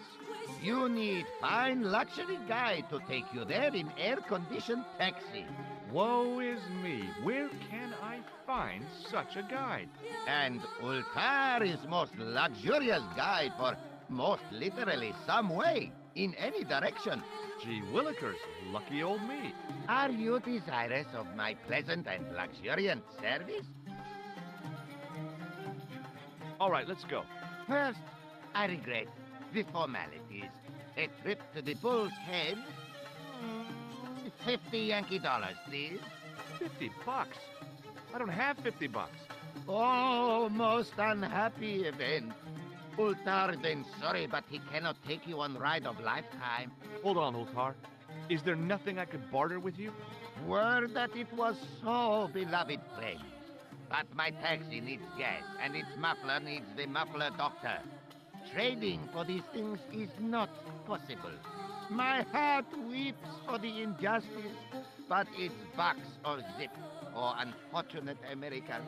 You need fine luxury guide to take you there in air-conditioned taxi. Woe is me. Where can I find such a guide? And Ultar is most luxurious guide for most literally some way, in any direction. Gee willikers, lucky old me. Are you desirous of my pleasant and luxuriant service? All right, let's go. First, I regret the formalities. A trip to the Bull's Head. 50 Yankee dollars, please. $50? I don't have $50. Oh, most unhappy event. Ultar then sorry, but he cannot take you on ride of lifetime. Hold on, Ultar. Is there nothing I could barter with you? Word that it was so, beloved friend. But my taxi needs gas, and its muffler needs the muffler doctor. Trading for these things is not possible. My heart weeps for the injustice, but it's box or zip, or unfortunate American.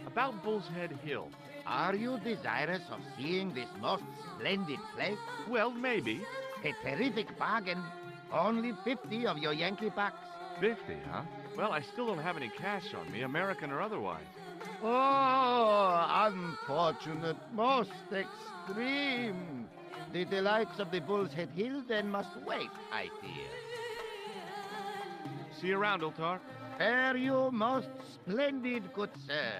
About Bull's Head Hill. Are you desirous of seeing this most splendid place? Well, maybe. A terrific bargain. Only 50 of your Yankee bucks. 50, huh? Well, I still don't have any cash on me, American or otherwise. Oh, unfortunate, most extreme. The delights of the Bull's Head Hill then must wait, I fear. See you around, Ultar. Fare you most splendid, good sir.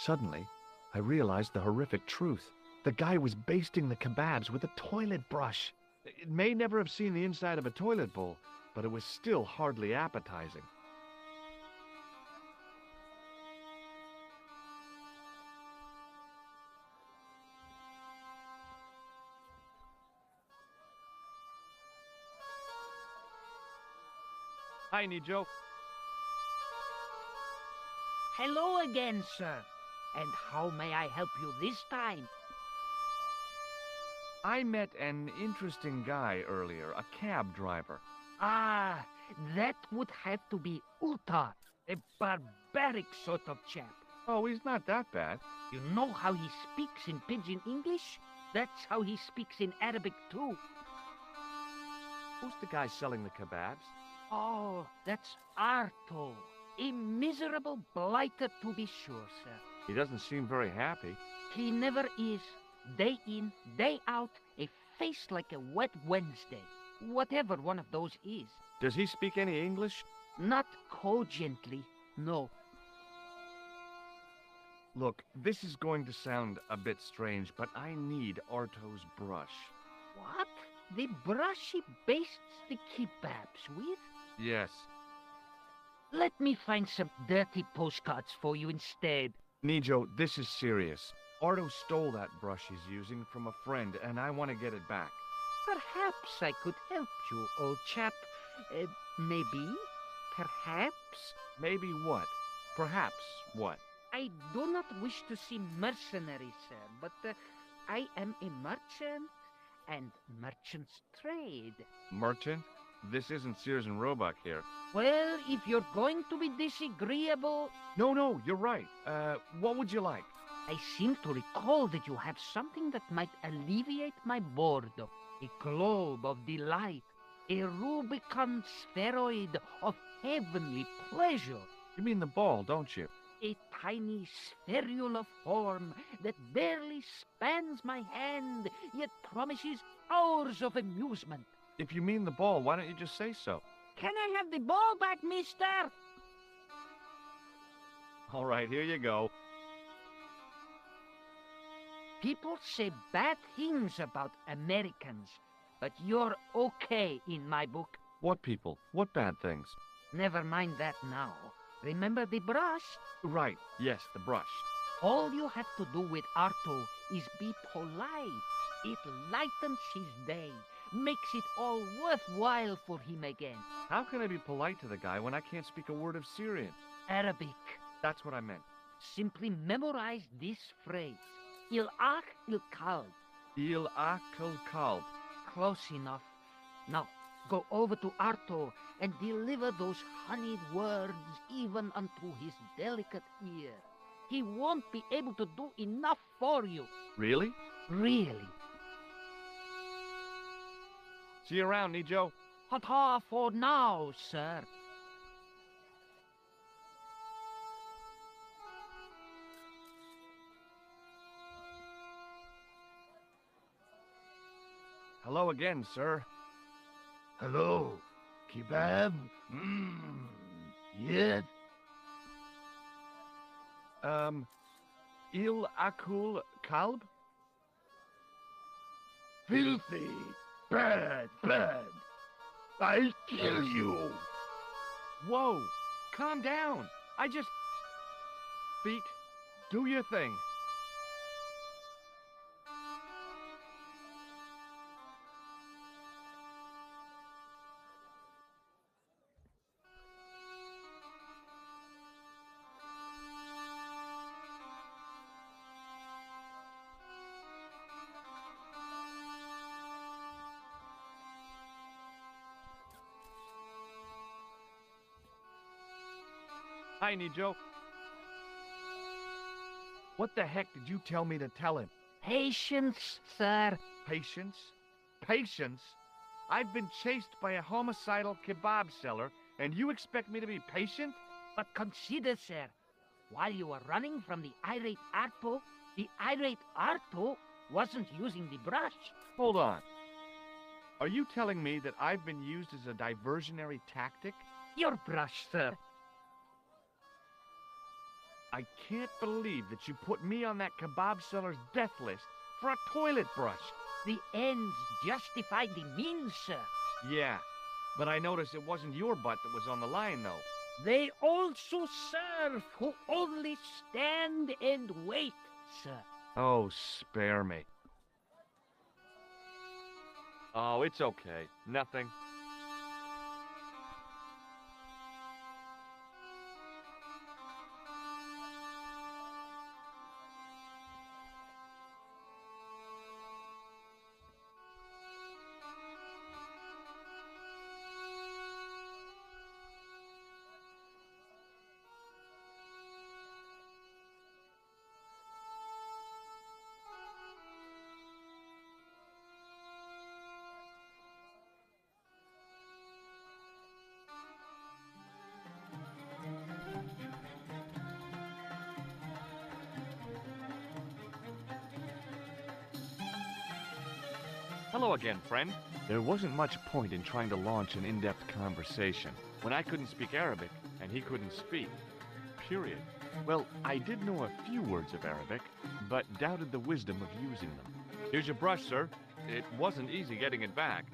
Suddenly, I realized the horrific truth. The guy was basting the kebabs with a toilet brush. It may never have seen the inside of a toilet bowl, but it was still hardly appetizing. Hi, Nijo. Hello again, sir. And how may I help you this time? I met an interesting guy earlier, a cab driver. Ah, that would have to be Ultar, a barbaric sort of chap. Oh, he's not that bad. You know how he speaks in pidgin English? That's how he speaks in Arabic too. Who's the guy selling the kebabs? Oh, that's Arto. A miserable blighter to be sure, sir. He doesn't seem very happy. He never is. Day in, day out, a face like a wet Wednesday. Whatever one of those is. Does he speak any English? Not cogently, no. Look, this is going to sound a bit strange, but I need Arto's brush. What? The brush he bastes the kebabs with? Yes. Let me find some dirty postcards for you instead. Nijo, this is serious. Arto stole that brush he's using from a friend, and I want to get it back. Perhaps I could help you, old chap. Maybe? Perhaps? Maybe what? Perhaps what? I do not wish to seem mercenary, sir, but I am a merchant, and merchants trade. Merchant? This isn't Sears and Roebuck here. Well, if you're going to be disagreeable... No, you're right. What would you like? I seem to recall that you have something that might alleviate my boredom. A globe of delight. A Rubicon spheroid of heavenly pleasure. You mean the ball, don't you? A tiny spherule of form that barely spans my hand, yet promises hours of amusement. If you mean the ball, why don't you just say so? Can I have the ball back, mister? All right, here you go. People say bad things about Americans, but you're okay in my book. What people? What bad things? Never mind that now. Remember the brush? Right, yes, the brush. All you have to do with Arto is be polite. It lightens his day, makes it all worthwhile for him again. How can I be polite to the guy when I can't speak a word of Syrian? Arabic. That's what I meant. Simply memorize this phrase. Il ach il kalb. Il akal kalb. Close enough. Now, go over to Arto and deliver those honeyed words even unto his delicate ear. He won't be able to do enough for you. Really? Really. See you around, Nijo. Ta-ta for now, sir. Hello again, sir. Hello. Kebab? Yes? Il akul kalb? Filthy. Bad. I'll kill you. Whoa, calm down. Feet, do your thing. Hi, Nijo. What the heck did you tell me to tell him? Patience, sir. Patience? Patience? I've been chased by a homicidal kebab seller, and you expect me to be patient? But consider, sir, while you were running from the irate Arto wasn't using the brush. Hold on. Are you telling me that I've been used as a diversionary tactic? Your brush, sir. I can't believe that you put me on that kebab seller's death list for a toilet brush. The ends justify the means, sir. Yeah, but I noticed it wasn't your butt that was on the line, though. They also serve who only stand and wait, sir. Oh, spare me. Oh, it's okay. Nothing. Hello again, friend. There wasn't much point in trying to launch an in-depth conversation when I couldn't speak Arabic and he couldn't speak. Period. Well, I did know a few words of Arabic, but doubted the wisdom of using them. Here's your brush, sir. It wasn't easy getting it back.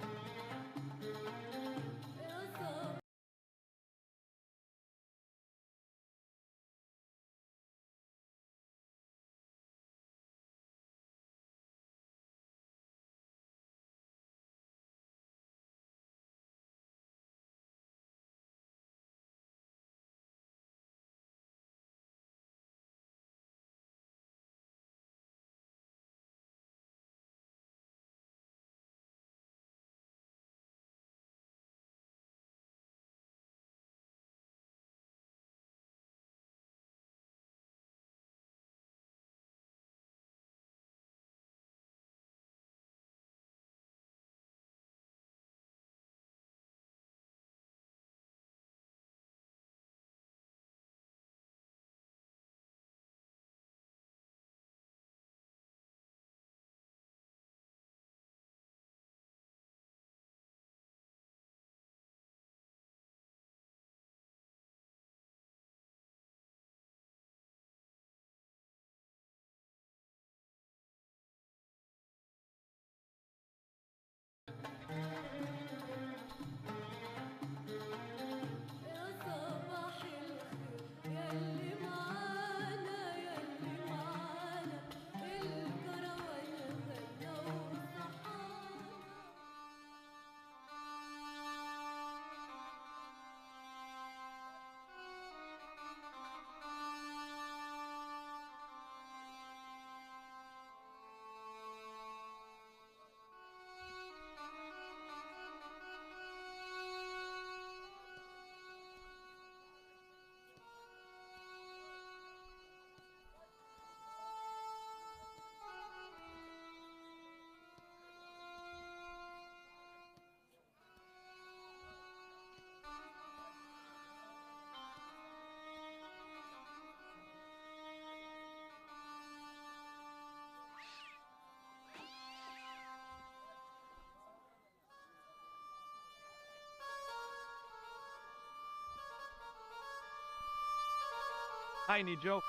Hi, Nijo.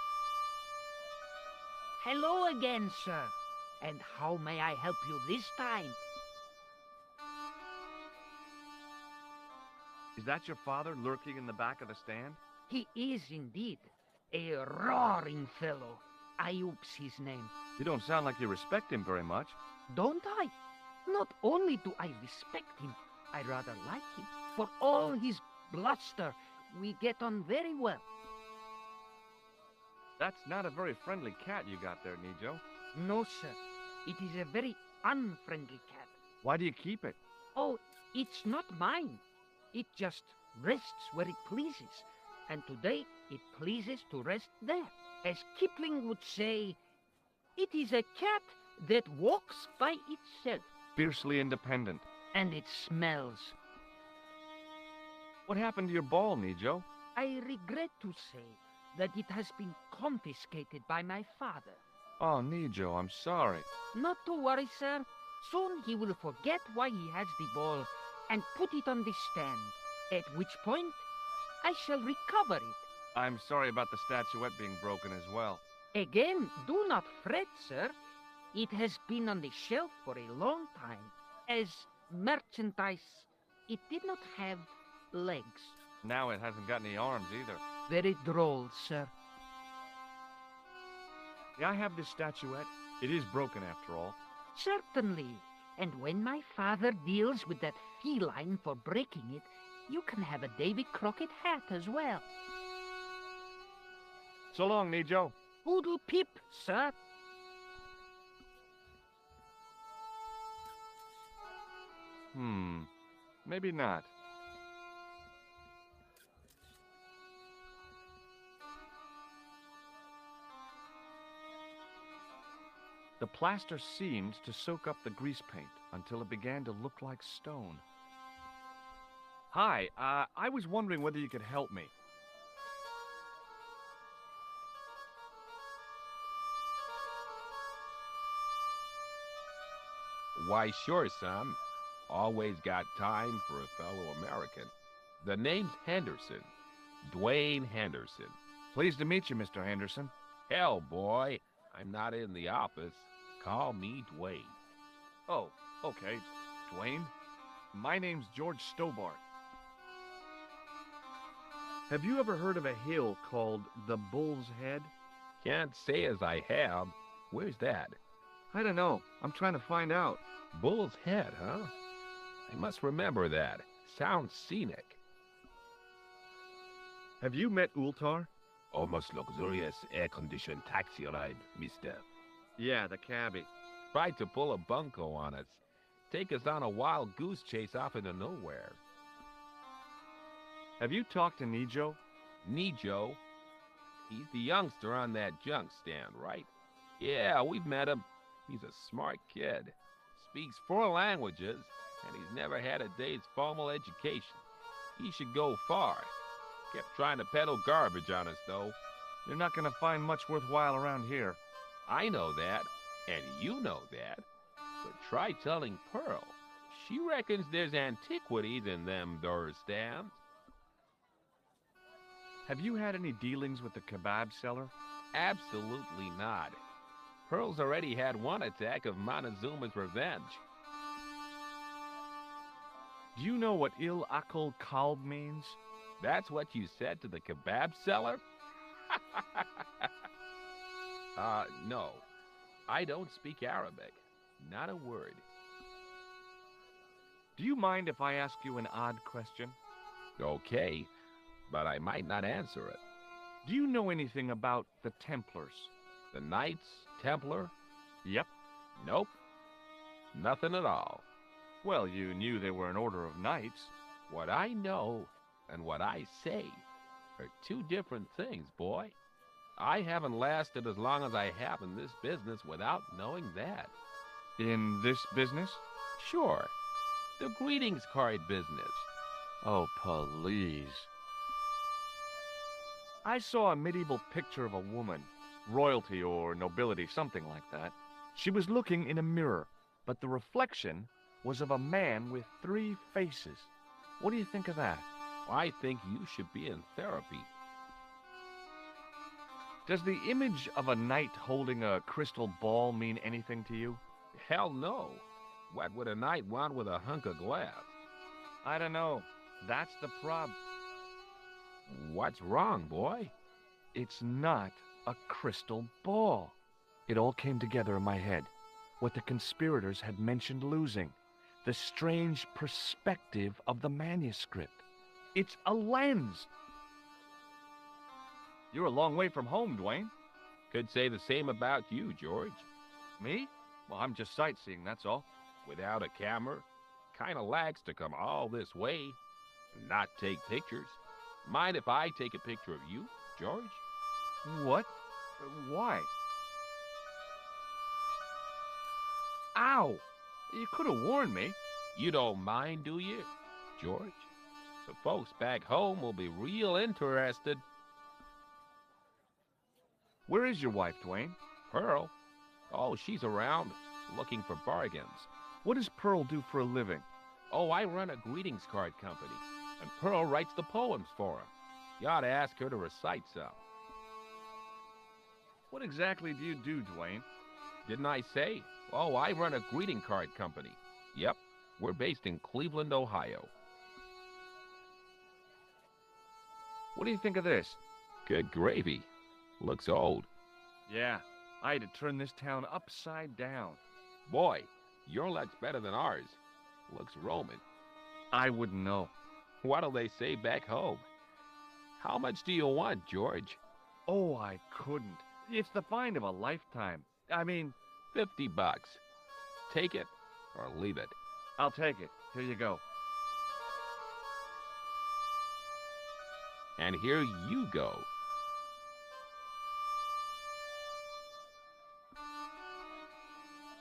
Hello again, sir. And how may I help you this time? Is that your father lurking in the back of the stand? He is indeed a roaring fellow. Ayup's his name. You don't sound like you respect him very much. Don't I? Not only do I respect him, I rather like him. For all his bluster, we get on very well. That's not a very friendly cat you got there, Nijo. No, sir. It is a very unfriendly cat. Why do you keep it? Oh, it's not mine. It just rests where it pleases. And today, it pleases to rest there. As Kipling would say, it is a cat that walks by itself. Fiercely independent. And it smells. What happened to your ball, Nijo? I regret to say that it has been confiscated by my father. Oh, Nijo, I'm sorry. Not to worry, sir. Soon he will forget why he has the ball and put it on the stand, at which point I shall recover it. I'm sorry about the statuette being broken as well. Again, do not fret, sir. It has been on the shelf for a long time. As merchandise, it did not have legs. Now it hasn't got any arms either. Very droll, sir. May I have this statuette? It is broken after all. Certainly. And when my father deals with that feline for breaking it, you can have a Davy Crockett hat as well. So long, Nijo. Poodle pip, sir. Maybe not. The plaster seemed to soak up the grease paint until it began to look like stone. Hi, I was wondering whether you could help me. Why, sure, son. Always got time for a fellow American. The name's Henderson. Dwayne Henderson. Pleased to meet you, Mr. Henderson. Hell, boy, I'm not in the office. Call me Dwayne. Oh, okay. Dwayne? My name's George Stobbart. Have you ever heard of a hill called the Bull's Head? Can't say as I have. Where's that? I don't know. I'm trying to find out. Bull's Head, huh? I must remember that. Sounds scenic. Have you met Ultar? Almost luxurious air-conditioned taxi ride, mister. Yeah, the cabbie. Tried to pull a bunco on us. Take us on a wild goose chase off into nowhere. Have you talked to Nijo? Nijo? He's the youngster on that junk stand, right? Yeah, we've met him. He's a smart kid. Speaks 4 languages, and he's never had a day's formal education. He should go far. Kept trying to peddle garbage on us, though. You're not going to find much worthwhile around here. I know that, and you know that. But try telling Pearl. She reckons there's antiquities in them there stands. Have you had any dealings with the kebab seller? Absolutely not. Pearl's already had one attack of Montezuma's revenge. Do you know what Il Akal Kalb means? That's what you said to the kebab seller? No. I don't speak Arabic. Not a word. Do you mind if I ask you an odd question? Okay, but I might not answer it. Do you know anything about the Templars? The Knights Templar? Yep. Nope. Nothing at all. Well, you knew they were an order of knights. What I know and what I say are 2 different things, boy. I haven't lasted as long as I have in this business without knowing that. In this business? Sure. The greetings card business. Oh, please. I saw a medieval picture of a woman, royalty or nobility, something like that. She was looking in a mirror, but the reflection was of a man with 3 faces. What do you think of that? I think you should be in therapy. Does the image of a knight holding a crystal ball mean anything to you? Hell no. What would a knight want with a hunk of glass? I don't know. That's the prob. What's wrong, boy? It's not a crystal ball. It all came together in my head. What the conspirators had mentioned losing. The strange perspective of the manuscript. It's a lens. You're a long way from home, Dwayne. Could say the same about you, George. Me? Well, I'm just sightseeing, that's all. Without a camera, kinda lags to come all this way and not take pictures. Mind if I take a picture of you, George? What? Why? Ow! You could have warned me. You don't mind, do you, George? The folks back home will be real interested. Where is your wife, Dwayne? Pearl? Oh, she's around, looking for bargains. What does Pearl do for a living? Oh, I run a greetings card company, and Pearl writes the poems for him. You ought to ask her to recite some. What exactly do you do, Dwayne? Didn't I say? Oh, I run a greeting card company. Yep, we're based in Cleveland, Ohio. What do you think of this? Good gravy. Looks old. Yeah, I had to turn this town upside down. Boy, your luck's better than ours. Looks Roman. I wouldn't know. What'll they say back home? How much do you want, George? Oh, I couldn't. It's the find of a lifetime. I mean... $50. Take it or leave it. I'll take it. Here you go. And here you go.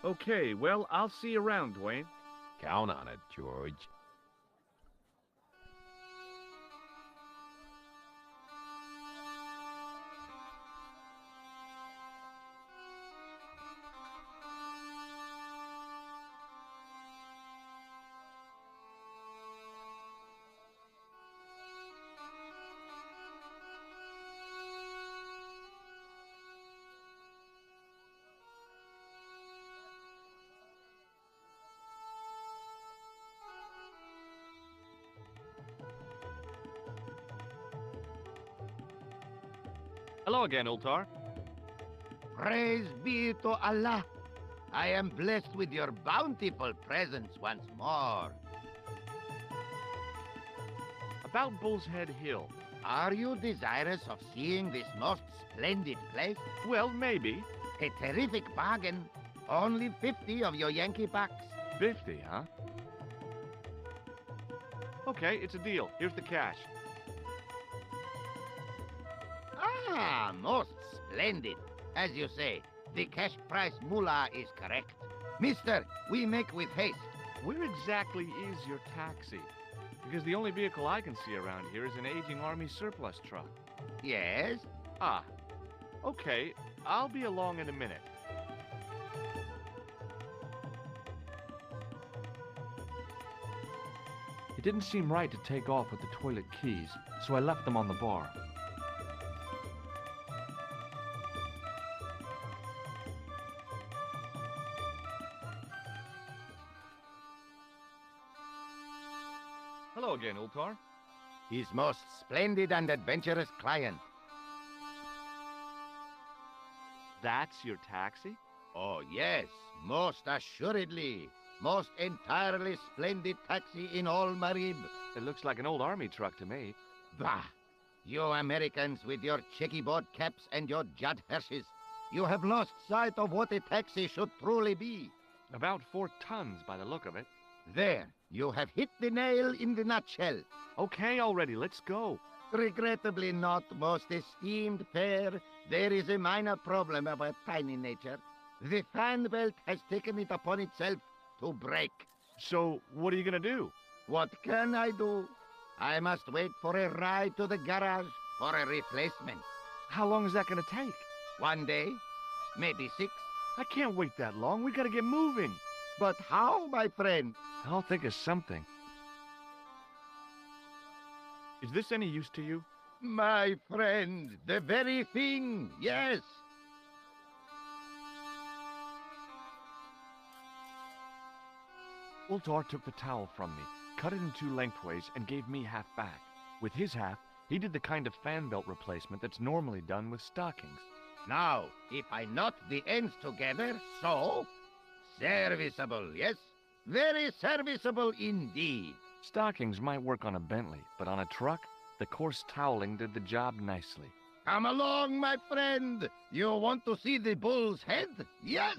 Okay, well, I'll see you around, Dwayne. Count on it, George. Hello again, Ultar. Praise be to Allah. I am blessed with your bountiful presence once more. About Bull's Head Hill. Are you desirous of seeing this most splendid place? Well, maybe. A terrific bargain. Only 50 of your Yankee bucks. 50, huh? Okay, it's a deal. Here's the cash. Ah, most splendid. As you say, the cash price mullah is correct. Mister, we make with haste. Where exactly is your taxi? Because the only vehicle I can see around here is an aging Army surplus truck. Yes? Ah, okay. I'll be along in a minute. It didn't seem right to take off with the toilet keys, so I left them on the bar. Hello again, Ultar. His most splendid and adventurous client. That's your taxi? Oh, yes, most assuredly. Most entirely splendid taxi in all Marib. It looks like an old army truck to me. Bah! You Americans with your checkerboard caps and your Judd Hershes. You have lost sight of what a taxi should truly be. About 4 tons by the look of it. There, you have hit the nail in the nutshell. Okay, already, let's go. Regrettably not, most esteemed pair. There is a minor problem of a tiny nature. The fan belt has taken it upon itself to break. So, what are you gonna do? What can I do? I must wait for a ride to the garage for a replacement. How long is that gonna take? 1 day, maybe 6. I can't wait that long. We gotta get moving. But how, my friend? I'll think of something. Is this any use to you? My friend, the very thing, yes. Ultar took the towel from me, cut it in two lengthways, and gave me half back. With his half, he did the kind of fan belt replacement that's normally done with stockings. Now, if I knot the ends together, so... Serviceable, yes? Very serviceable indeed. Stockings might work on a Bentley, but on a truck, the coarse toweling did the job nicely. Come along, my friend. You want to see the bull's head? Yes?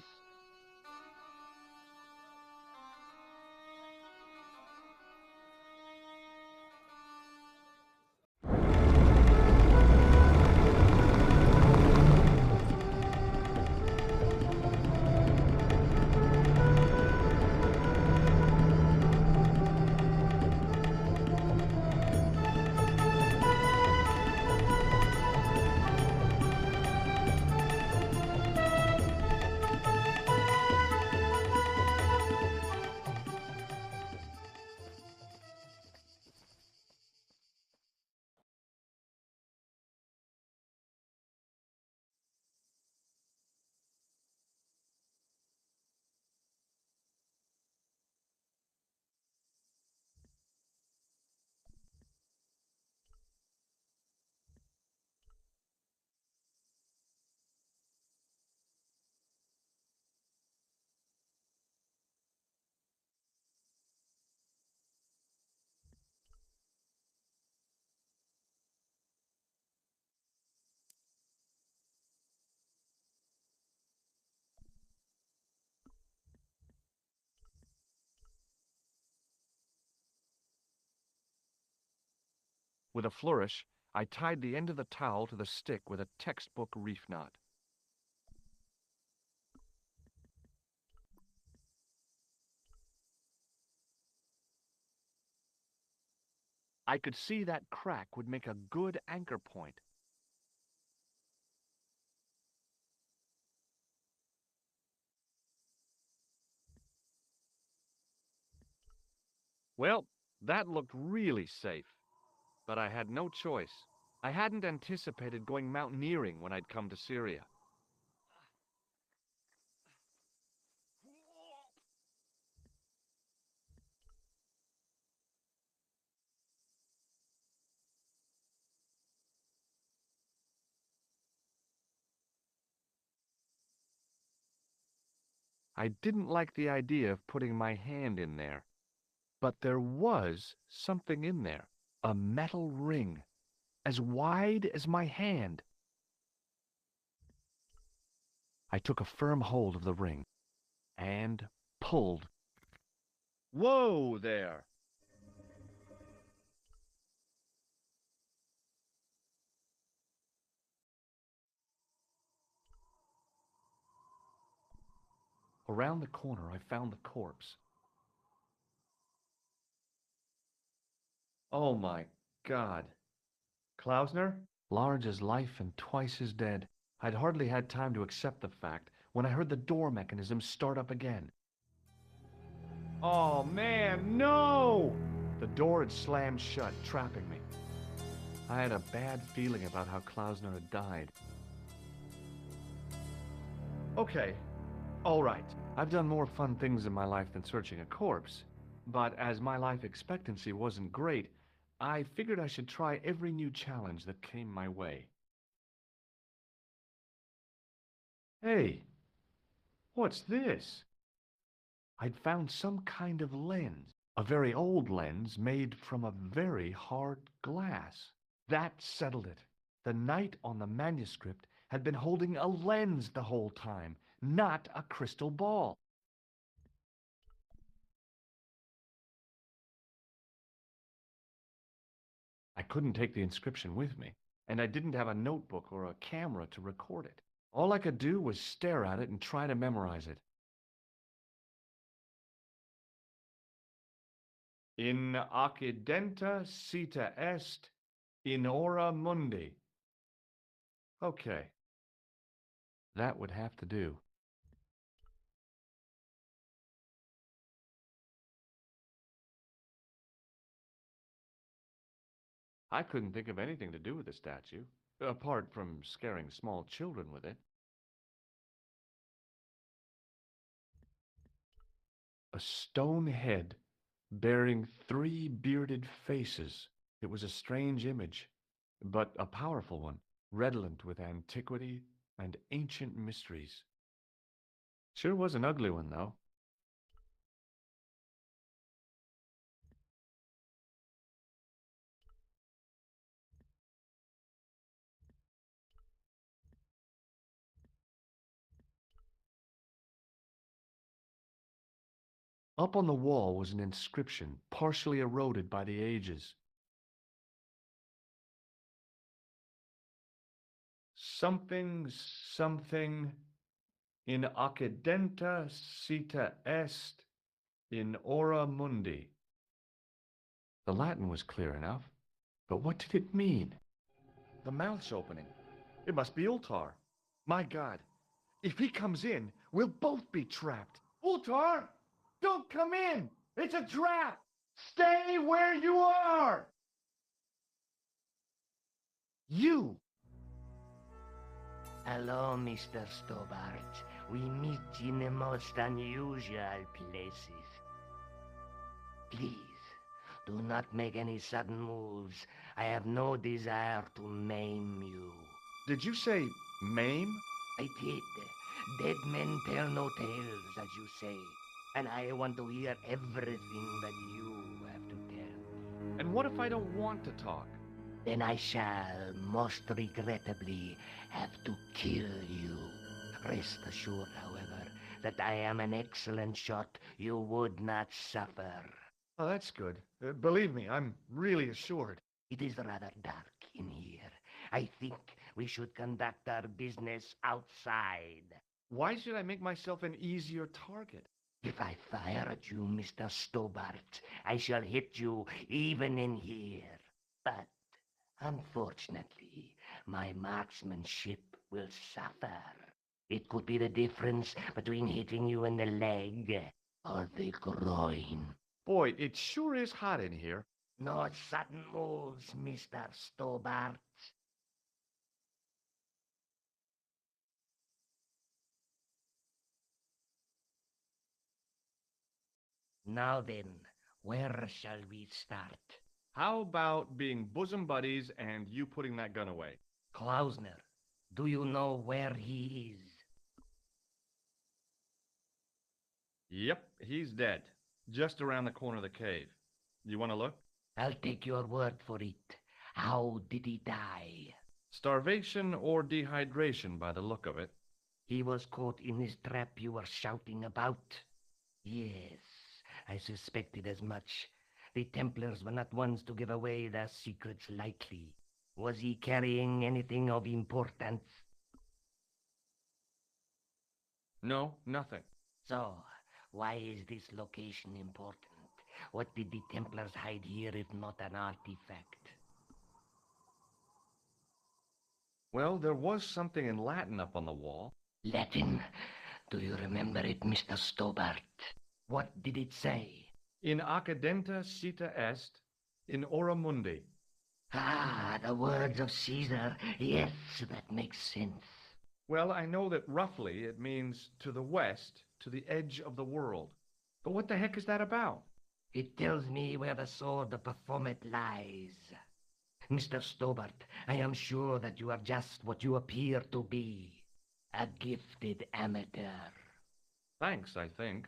With a flourish, I tied the end of the towel to the stick with a textbook reef knot. I could see that crack would make a good anchor point. Well, that looked really safe. But I had no choice. I hadn't anticipated going mountaineering when I'd come to Syria. I didn't like the idea of putting my hand in there. But there was something in there. A metal ring, as wide as my hand. I took a firm hold of the ring and pulled. Whoa there! Around the corner, I found the corpse. Oh my God. Klausner? Large as life and twice as dead. I'd hardly had time to accept the fact when I heard the door mechanism start up again. Oh man, no! The door had slammed shut, trapping me. I had a bad feeling about how Klausner had died. Okay, all right. I've done more fun things in my life than searching a corpse. But as my life expectancy wasn't great, I figured I should try every new challenge that came my way. Hey, what's this? I'd found some kind of lens, a very old lens made from a very hard glass. That settled it. The knight on the manuscript had been holding a lens the whole time, not a crystal ball. I couldn't take the inscription with me, and I didn't have a notebook or a camera to record it. All I could do was stare at it and try to memorize it. In occidenta sita est, in ora mundi. Okay. That would have to do. I couldn't think of anything to do with the statue, apart from scaring small children with it. A stone head bearing 3 bearded faces. It was a strange image, but a powerful one, redolent with antiquity and ancient mysteries. Sure was an ugly one, though. Up on the wall was an inscription, partially eroded by the ages. Something, something, in accidenta cita est, in ora mundi. The Latin was clear enough, but what did it mean? The mouth's opening. It must be Ultar. My God, if he comes in, we'll both be trapped. Ultar! Don't come in! It's a trap! Stay where you are! You! Hello, Mr. Stobbart. We meet in the most unusual places. Please, do not make any sudden moves. I have no desire to maim you. Did you say maim? I did. Dead men tell no tales, as you say. And I want to hear everything that you have to tell. And what if I don't want to talk? Then I shall, most regrettably, have to kill you. Rest assured, however, that I am an excellent shot you would not suffer. Oh, that's good. Believe me, I'm really assured. It is rather dark in here. I think we should conduct our business outside. Why should I make myself an easier target? If I fire at you, Mr. Stobbart, I shall hit you even in here. But, unfortunately, my marksmanship will suffer. It could be the difference between hitting you in the leg or the groin. Boy, it sure is hot in here. No sudden moves, Mr. Stobbart. Now then, where shall we start? How about being bosom buddies and you putting that gun away? Klausner, do you know where he is? Yep, he's dead. Just around the corner of the cave. You want to look? I'll take your word for it. How did he die? Starvation or dehydration by the look of it. He was caught in this trap you were shouting about? Yes, I suspected as much. The Templars were not ones to give away their secrets lightly. Was he carrying anything of importance? No, nothing. So, why is this location important? What did the Templars hide here if not an artifact? Well, there was something in Latin up on the wall. Latin? Do you remember it, Mr. Stobbart? What did it say? In accidenta cita est, in ora mundi. Ah, the words of Caesar. Yes, that makes sense. Well, I know that roughly it means to the west, to the edge of the world. But what the heck is that about? It tells me where the sword of Baphomet lies. Mr. Stobbart, I am sure that you are just what you appear to be. A gifted amateur. Thanks, I think.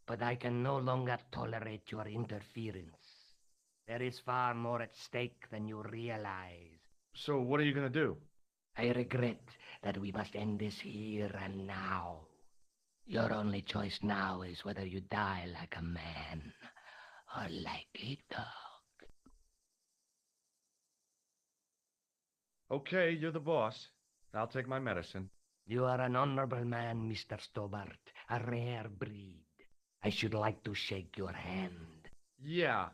But I can no longer tolerate your interference. There is far more at stake than you realize. So what are you going to do? I regret that we must end this here and now. Your only choice now is whether you die like a man or like a dog. Okay, you're the boss. I'll take my medicine. You are an honorable man, Mr. Stobbart. A rare breed. I should like to shake your hand. Yeah.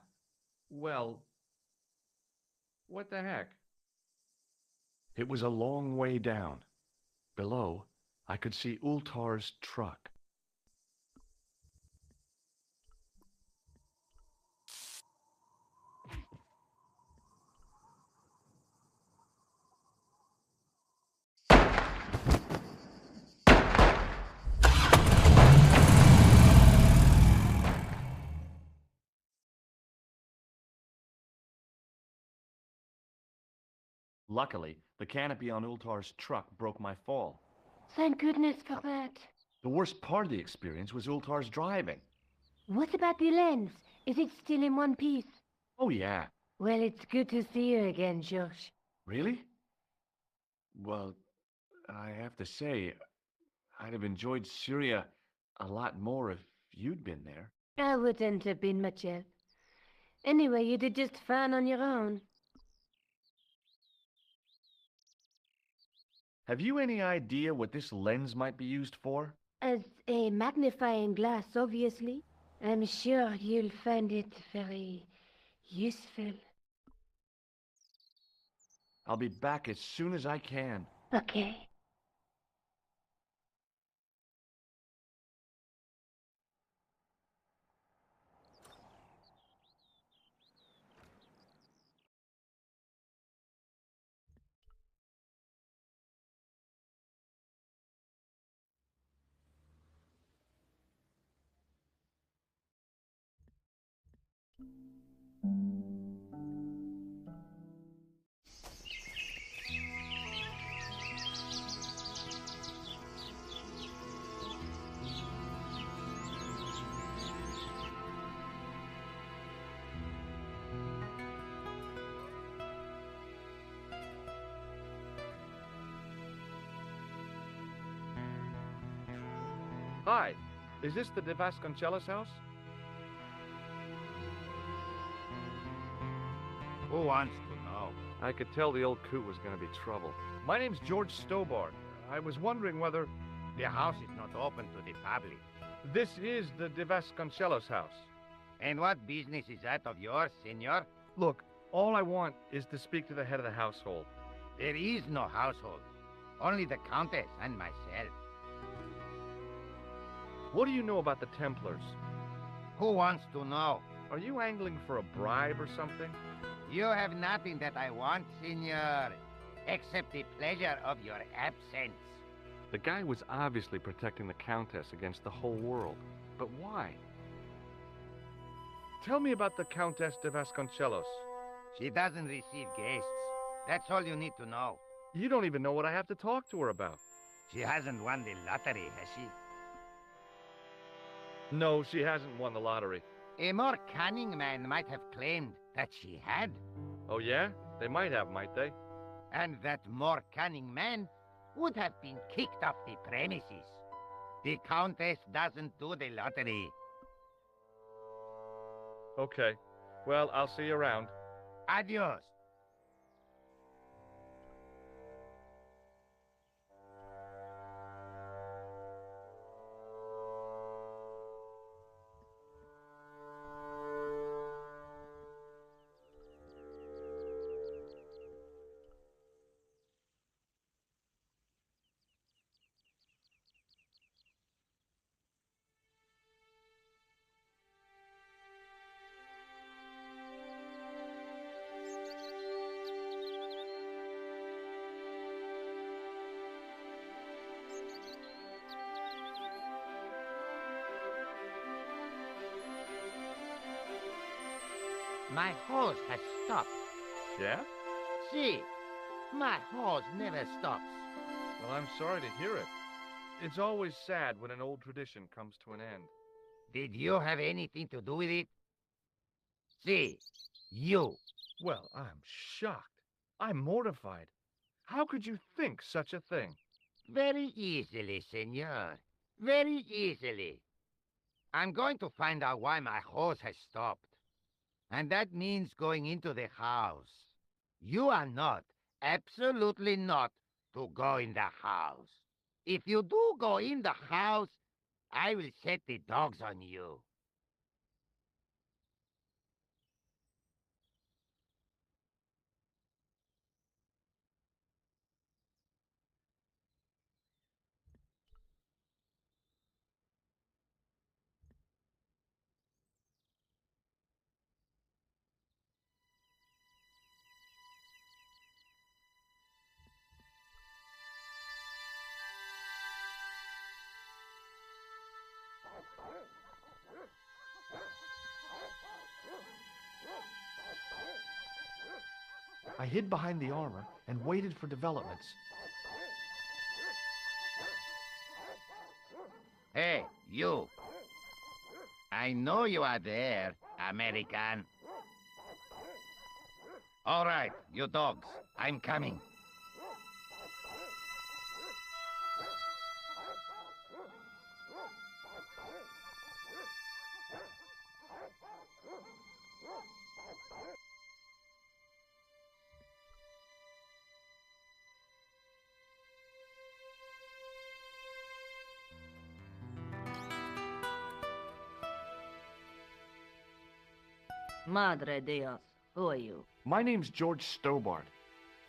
Well, what the heck? It was a long way down. Below, I could see Ultar's truck. Luckily, the canopy on Ultar's truck broke my fall. Thank goodness for that. The worst part of the experience was Ultar's driving. What about the lens? Is it still in one piece? Oh, yeah. Well, it's good to see you again, George. Really? Well, I have to say, I'd have enjoyed Syria a lot more if you'd been there. I wouldn't have been much help. Anyway, you did just fine on your own. Have you any idea what this lens might be used for? As a magnifying glass, obviously. I'm sure you'll find it very useful. I'll be back as soon as I can. Okay. Hi, is this the De Vasconcelos house? Who wants to know? I could tell the old coot was going to be trouble. My name's George Stobbart. I was wondering whether... The house is not open to the public. This is the De Vasconcelos house. And what business is that of yours, senor? Look, all I want is to speak to the head of the household. There is no household. Only the Countess and myself. What do you know about the Templars? Who wants to know? Are you angling for a bribe or something? You have nothing that I want, senor, except the pleasure of your absence. The guy was obviously protecting the Countess against the whole world. But why? Tell me about the Countess de Vasconcelos. She doesn't receive guests. That's all you need to know. You don't even know what I have to talk to her about. She hasn't won the lottery, has she? No, she hasn't won the lottery. A more cunning man might have claimed that she had. Oh, yeah? They might have, might they? And that more cunning man would have been kicked off the premises. The Countess doesn't do the lottery. Okay. Well, I'll see you around. Adios. My horse has stopped. Yeah? See, my horse never stops. Well, I'm sorry to hear it. It's always sad when an old tradition comes to an end. Did you have anything to do with it? See, you. Well, I'm shocked. I'm mortified. How could you think such a thing? Very easily, senor. Very easily. I'm going to find out why my horse has stopped. And that means going into the house. You are not, absolutely not, to go in the house. If you do go in the house, I will set the dogs on you. I hid behind the armor and waited for developments. Hey, you. I know you are there, American. All right, you dogs. I'm coming. Madre Dios, who are you? My name's George Stobbart.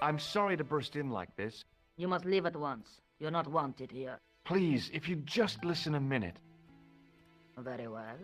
I'm sorry to burst in like this. You must leave at once. You're not wanted here. Please, if you'd just listen a minute. Very well.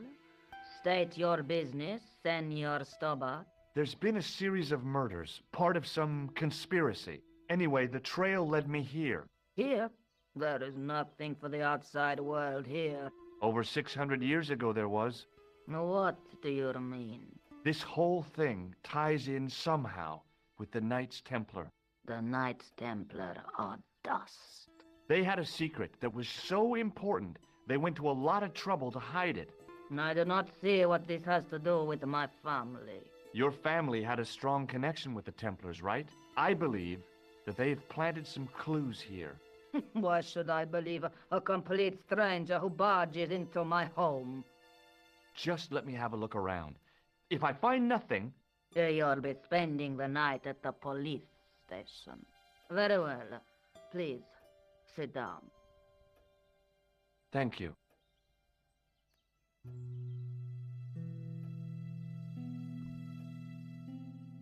State your business, Senor Stobbart. There's been a series of murders, part of some conspiracy. Anyway, the trail led me here. Here? There is nothing for the outside world here. Over 600 years ago there was. What do you mean? This whole thing ties in somehow with the Knights Templar. The Knights Templar are dust. They had a secret that was so important, they went to a lot of trouble to hide it. I do not see what this has to do with my family. Your family had a strong connection with the Templars, right? I believe that they've planted some clues here. Why should I believe a complete stranger who barges into my home? Just let me have a look around. If I find nothing... You'll be spending the night at the police station. Very well. Please, sit down. Thank you.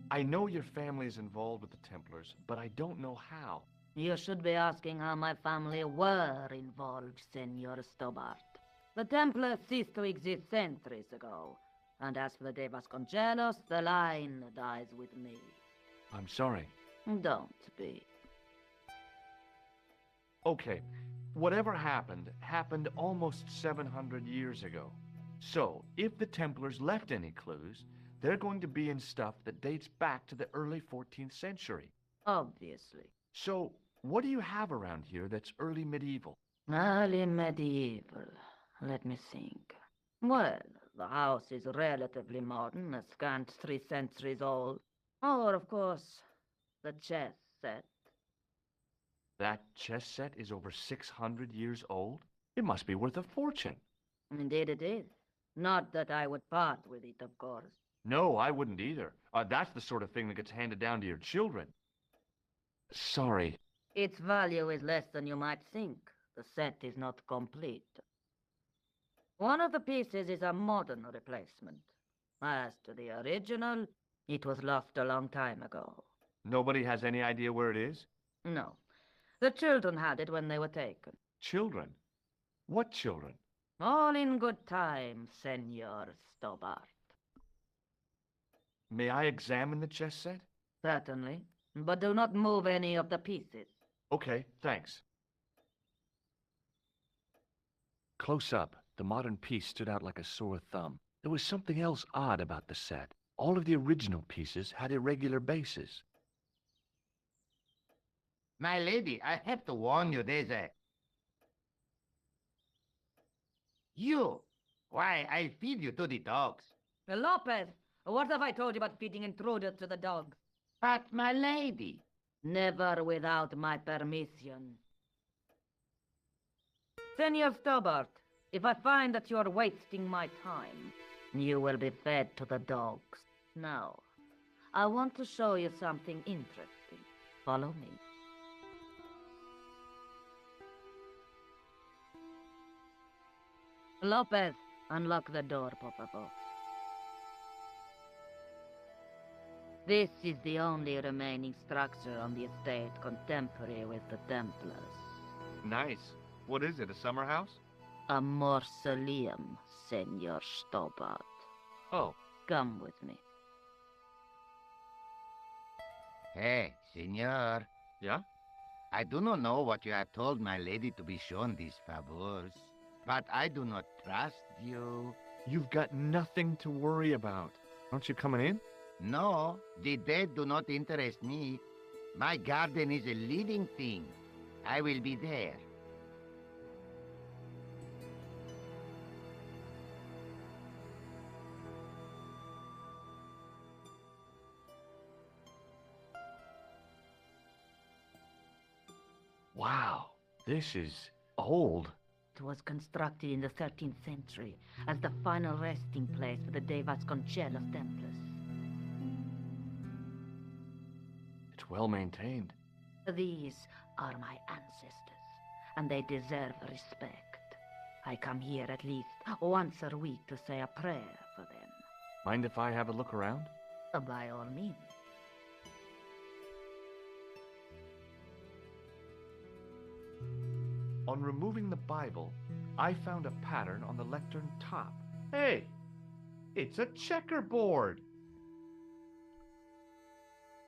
I know your family is involved with the Templars, but I don't know how. You should be asking how my family were involved, Senor Stobbart. The Templars ceased to exist centuries ago. And as for the De Vasconcelos, the line dies with me. I'm sorry. Don't be. Okay, whatever happened, happened almost 700 years ago. So, if the Templars left any clues, they're going to be in stuff that dates back to the early 14th century. Obviously. So, what do you have around here that's early medieval? Early medieval. Let me think. Well, the house is relatively modern, a scant 3 centuries old. Or, of course, the chess set. That chess set is over 600 years old? It must be worth a fortune. Indeed it is. Not that I would part with it, of course. No, I wouldn't either. That's the sort of thing that gets handed down to your children. Sorry. Its value is less than you might think. The set is not complete. One of the pieces is a modern replacement. As to the original, it was lost a long time ago. Nobody has any idea where it is? No. The children had it when they were taken. Children? What children? All in good time, Senor Stobbart. May I examine the chess set? Certainly. But do not move any of the pieces. Okay, thanks. Close up, the modern piece stood out like a sore thumb. There was something else odd about the set. All of the original pieces had irregular bases. My lady, I have to warn you, there's a... You! Why, I feed you to the dogs. Lopez, what have I told you about feeding intruders to the dogs? But, my lady... Never without my permission. Senor Stobbart, if I find that you're wasting my time, you will be fed to the dogs. Now, I want to show you something interesting. Follow me. Lopez, unlock the door, por favor. This is the only remaining structure on the estate contemporary with the Templars. Nice. What is it, a summer house? A mausoleum, Senor Stobbart. Oh. Come with me. Hey, senor. Yeah? I do not know what you have told my lady to be shown these favors, but I do not trust you. You've got nothing to worry about. Aren't you coming in? No, the dead do not interest me. My garden is a living thing. I will be there. Wow, this is old. It was constructed in the 13th century as the final resting place for the De Vasconcelos Templars. It's well maintained. These are my ancestors, and they deserve respect. I come here at least once a week to say a prayer for them. Mind if I have a look around? By all means. On removing the Bible, I found a pattern on the lectern top. Hey, it's a checkerboard!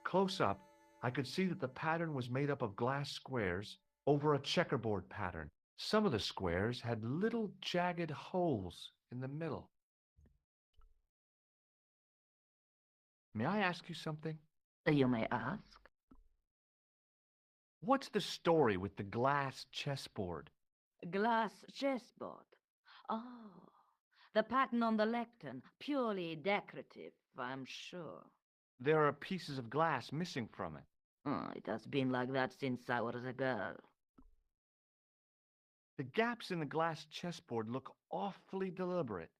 Close up, I could see that the pattern was made up of glass squares over a checkerboard pattern. Some of the squares had little jagged holes in the middle. May I ask you something? You may ask. What's the story with the glass chessboard? Glass chessboard. Oh, the pattern on the lectern, purely decorative, I'm sure. There are pieces of glass missing from it. Oh, it has been like that since I was a girl. The gaps in the glass chessboard look awfully deliberate.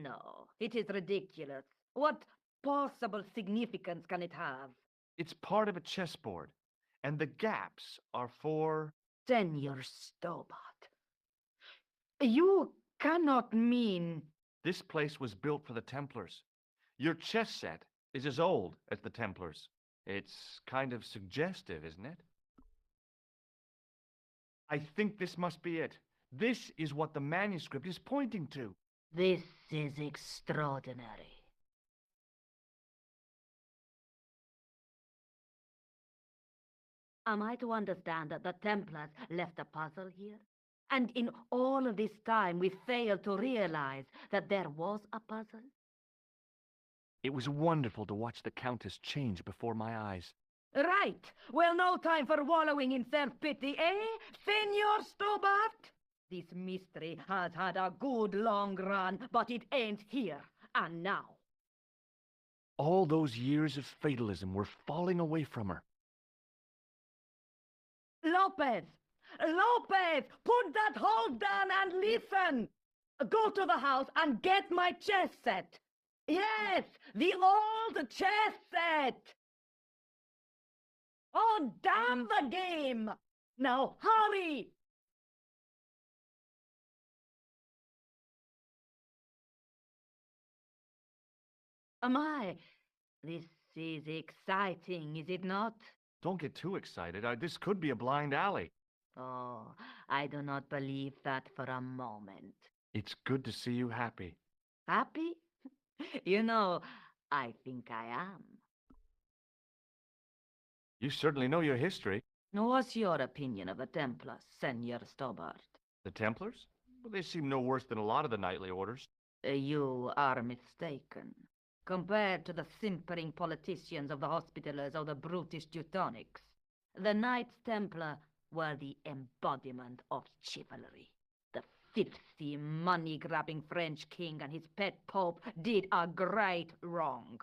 No, it is ridiculous. What possible significance can it have? It's part of a chessboard, and the gaps are for... Senor Stobbart. You cannot mean... This place was built for the Templars. Your chess set is as old as the Templars. It's kind of suggestive, isn't it? I think this must be it. This is what the manuscript is pointing to. This is extraordinary. Am I to understand that the Templars left a puzzle here? And in all of this time we failed to realize that there was a puzzle? It was wonderful to watch the Countess change before my eyes. Right. Well, no time for wallowing in self-pity, eh, Senor Stobbart? This mystery has had a good long run, but it ain't here and now. All those years of fatalism were falling away from her. Lopez! Lopez! Put that hose down and listen! Go to the house and get my chess set. Yes, the old chess set! Oh, damn the game! Now, hurry! This is exciting, is it not? Don't get too excited. This could be a blind alley. Oh, I do not believe that for a moment. It's good to see you happy. Happy? You know, I think I am. You certainly know your history. What's your opinion of the Templars, Senor Stobbart? The Templars? Well, they seem no worse than a lot of the knightly orders. You are mistaken. Compared to the simpering politicians of the Hospitallers or the brutish Teutonics, the Knights Templar were the embodiment of chivalry. The filthy, money-grabbing French king and his pet pope did a great wrong.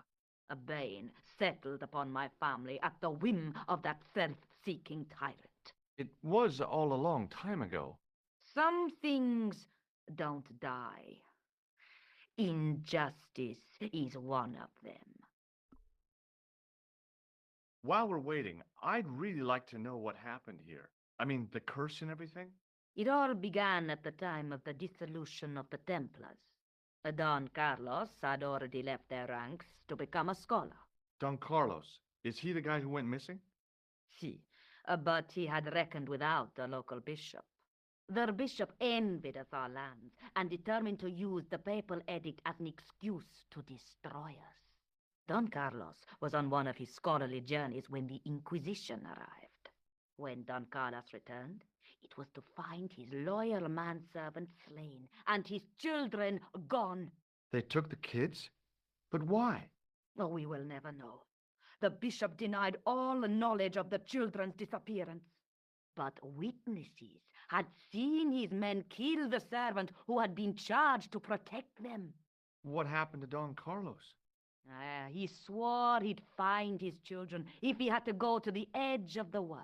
A bane settled upon my family at the whim of that self-seeking tyrant. It was all a long time ago. Some things don't die. Injustice is one of them. While we're waiting, I'd really like to know what happened here. I mean, the curse and everything? It all began at the time of the dissolution of the Templars. Don Carlos had already left their ranks to become a scholar. Don Carlos, is he the guy who went missing? Si, but he had reckoned without the local bishop. Their bishop envied us our lands and determined to use the papal edict as an excuse to destroy us. Don Carlos was on one of his scholarly journeys when the Inquisition arrived. When Don Carlos returned, it was to find his loyal manservant slain and his children gone. They took the kids? But why? Oh, we will never know. The bishop denied all knowledge of the children's disappearance. But witnesses had seen his men kill the servant who had been charged to protect them. What happened to Don Carlos? He swore he'd find his children if he had to go to the edge of the world.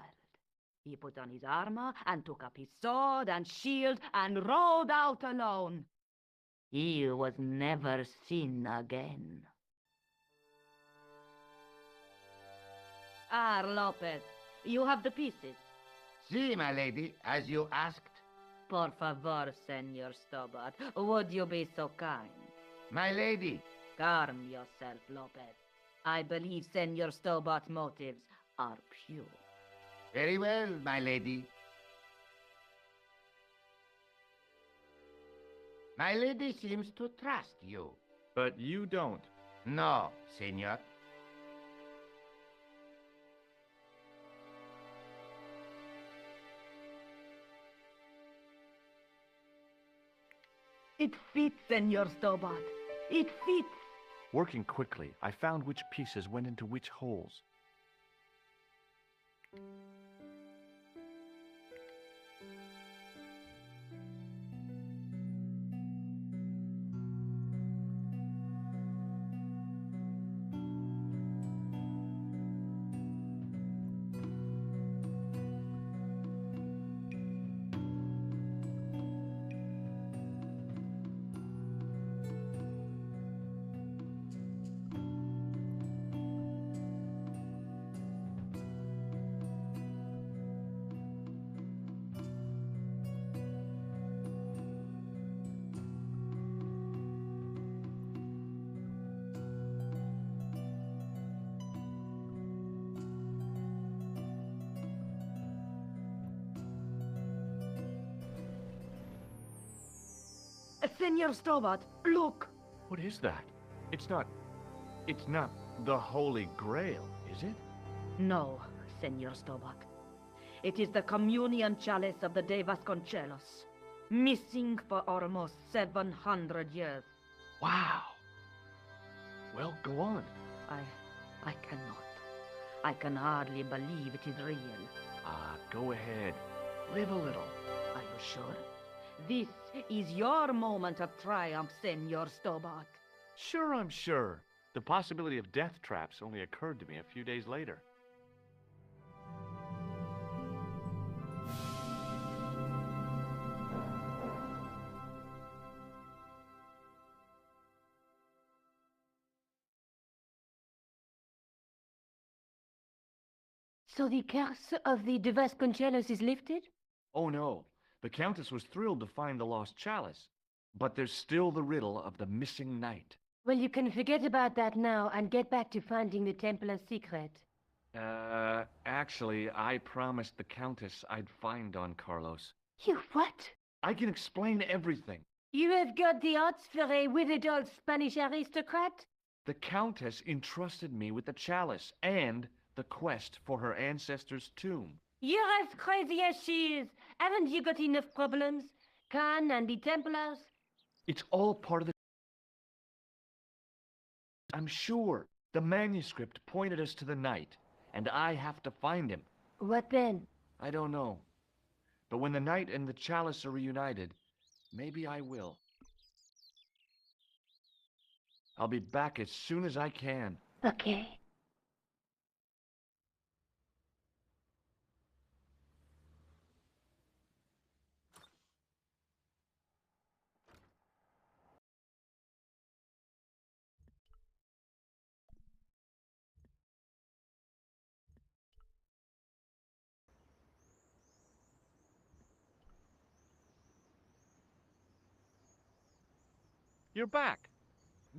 He put on his armor and took up his sword and shield and rode out alone. He was never seen again. Ah, Lopez, you have the pieces. Si, my lady, as you asked. Por favor, Senor Stobbart, would you be so kind? My lady. Calm yourself, Lopez. I believe Senor Stobbart's motives are pure. Very well, my lady. My lady seems to trust you. But you don't. No, senor. It fits, Senor Stobbart. It fits. Working quickly, I found which pieces went into which holes. Senor Stobbart, look! What is that? It's not the Holy Grail, is it? No, Senor Stobbart. It is the communion chalice of the de Vasconcelos, missing for almost 700 years. Wow! Well, go on. I cannot. I can hardly believe it is real. Go ahead. Live a little. Are you sure? This is your moment of triumph, Senor Stobbart. Sure, I'm sure. The possibility of death traps only occurred to me a few days later. So the curse of the de Vasconcelos is lifted? Oh no. The Countess was thrilled to find the lost chalice. But there's still the riddle of the missing knight. Well, you can forget about that now and get back to finding the Templar's secret. Actually, I promised the Countess I'd find Don Carlos. You what? I can explain everything. You have got the odds for a withered old Spanish aristocrat? The Countess entrusted me with the chalice and the quest for her ancestor's tomb. You're as crazy as she is. Haven't you got enough problems? Khan and the Templars? It's all part of the... I'm sure. The manuscript pointed us to the knight, and I have to find him. What then? I don't know. But when the knight and the chalice are reunited, maybe I will. I'll be back as soon as I can. Okay. You're back.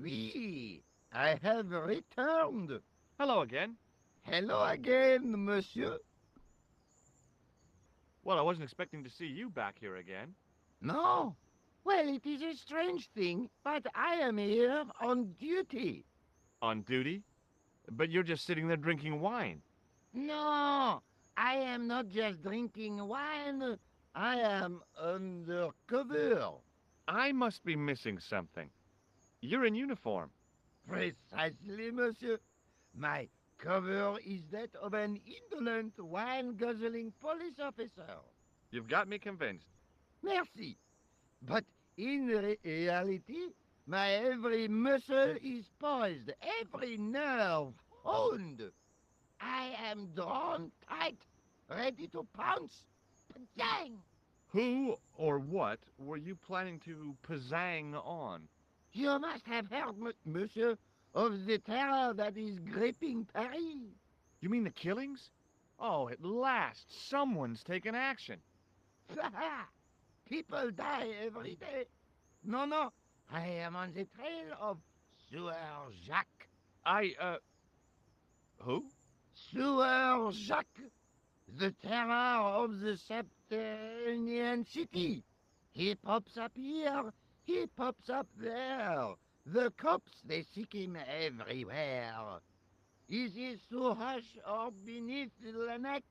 Oui, I have returned. Hello again. Hello again, monsieur. Well, I wasn't expecting to see you back here again. No? Well, it is a strange thing, but I am here on duty. On duty? But you're just sitting there drinking wine. No, I am not just drinking wine. I am undercover. I must be missing something. You're in uniform. Precisely, monsieur. My cover is that of an indolent, wine-guzzling police officer. You've got me convinced. Merci. But in reality, my every muscle is poised, every nerve honed. I am drawn tight, ready to pounce. Pajang! Who or what were you planning to pizzang on? You must have heard, monsieur, of the terror that is gripping Paris. You mean the killings? Oh, at last, someone's taken action. People die every day. No, I am on the trail of Sieur Jacques. Who? Sieur Jacques, the terror of the subterranean city. He pops up here, he pops up there. The cops, they seek him everywhere. Is he so hush or beneath the neck?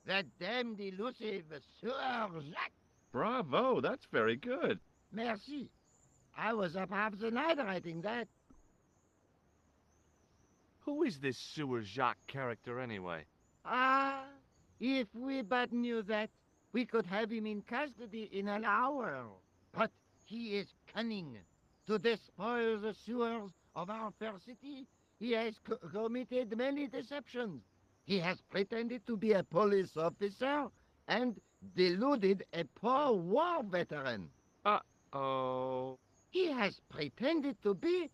That damned elusive Sieur Jacques. Bravo, that's very good. Merci. I was up half the night writing that. Who is this Sieur Jacques character anyway? Ah, if we but knew that, we could have him in custody in an hour. But he is cunning. To despoil the sewers of our fair city, he has committed many deceptions. He has pretended to be a police officer and deluded a poor war veteran. Uh-oh. He has pretended to be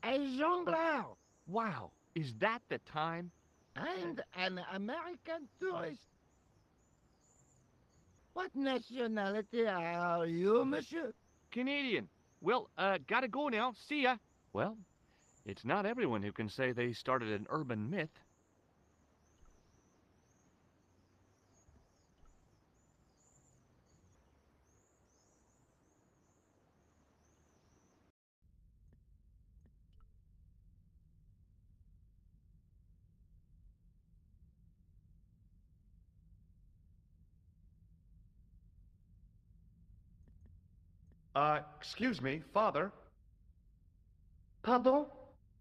a jongleur. Wow, is that the time? And an American tourist. What nationality are you, monsieur? Canadian. Well, gotta go now. See ya. Well, it's not everyone who can say they started an urban myth. Excuse me, Father. Pardon?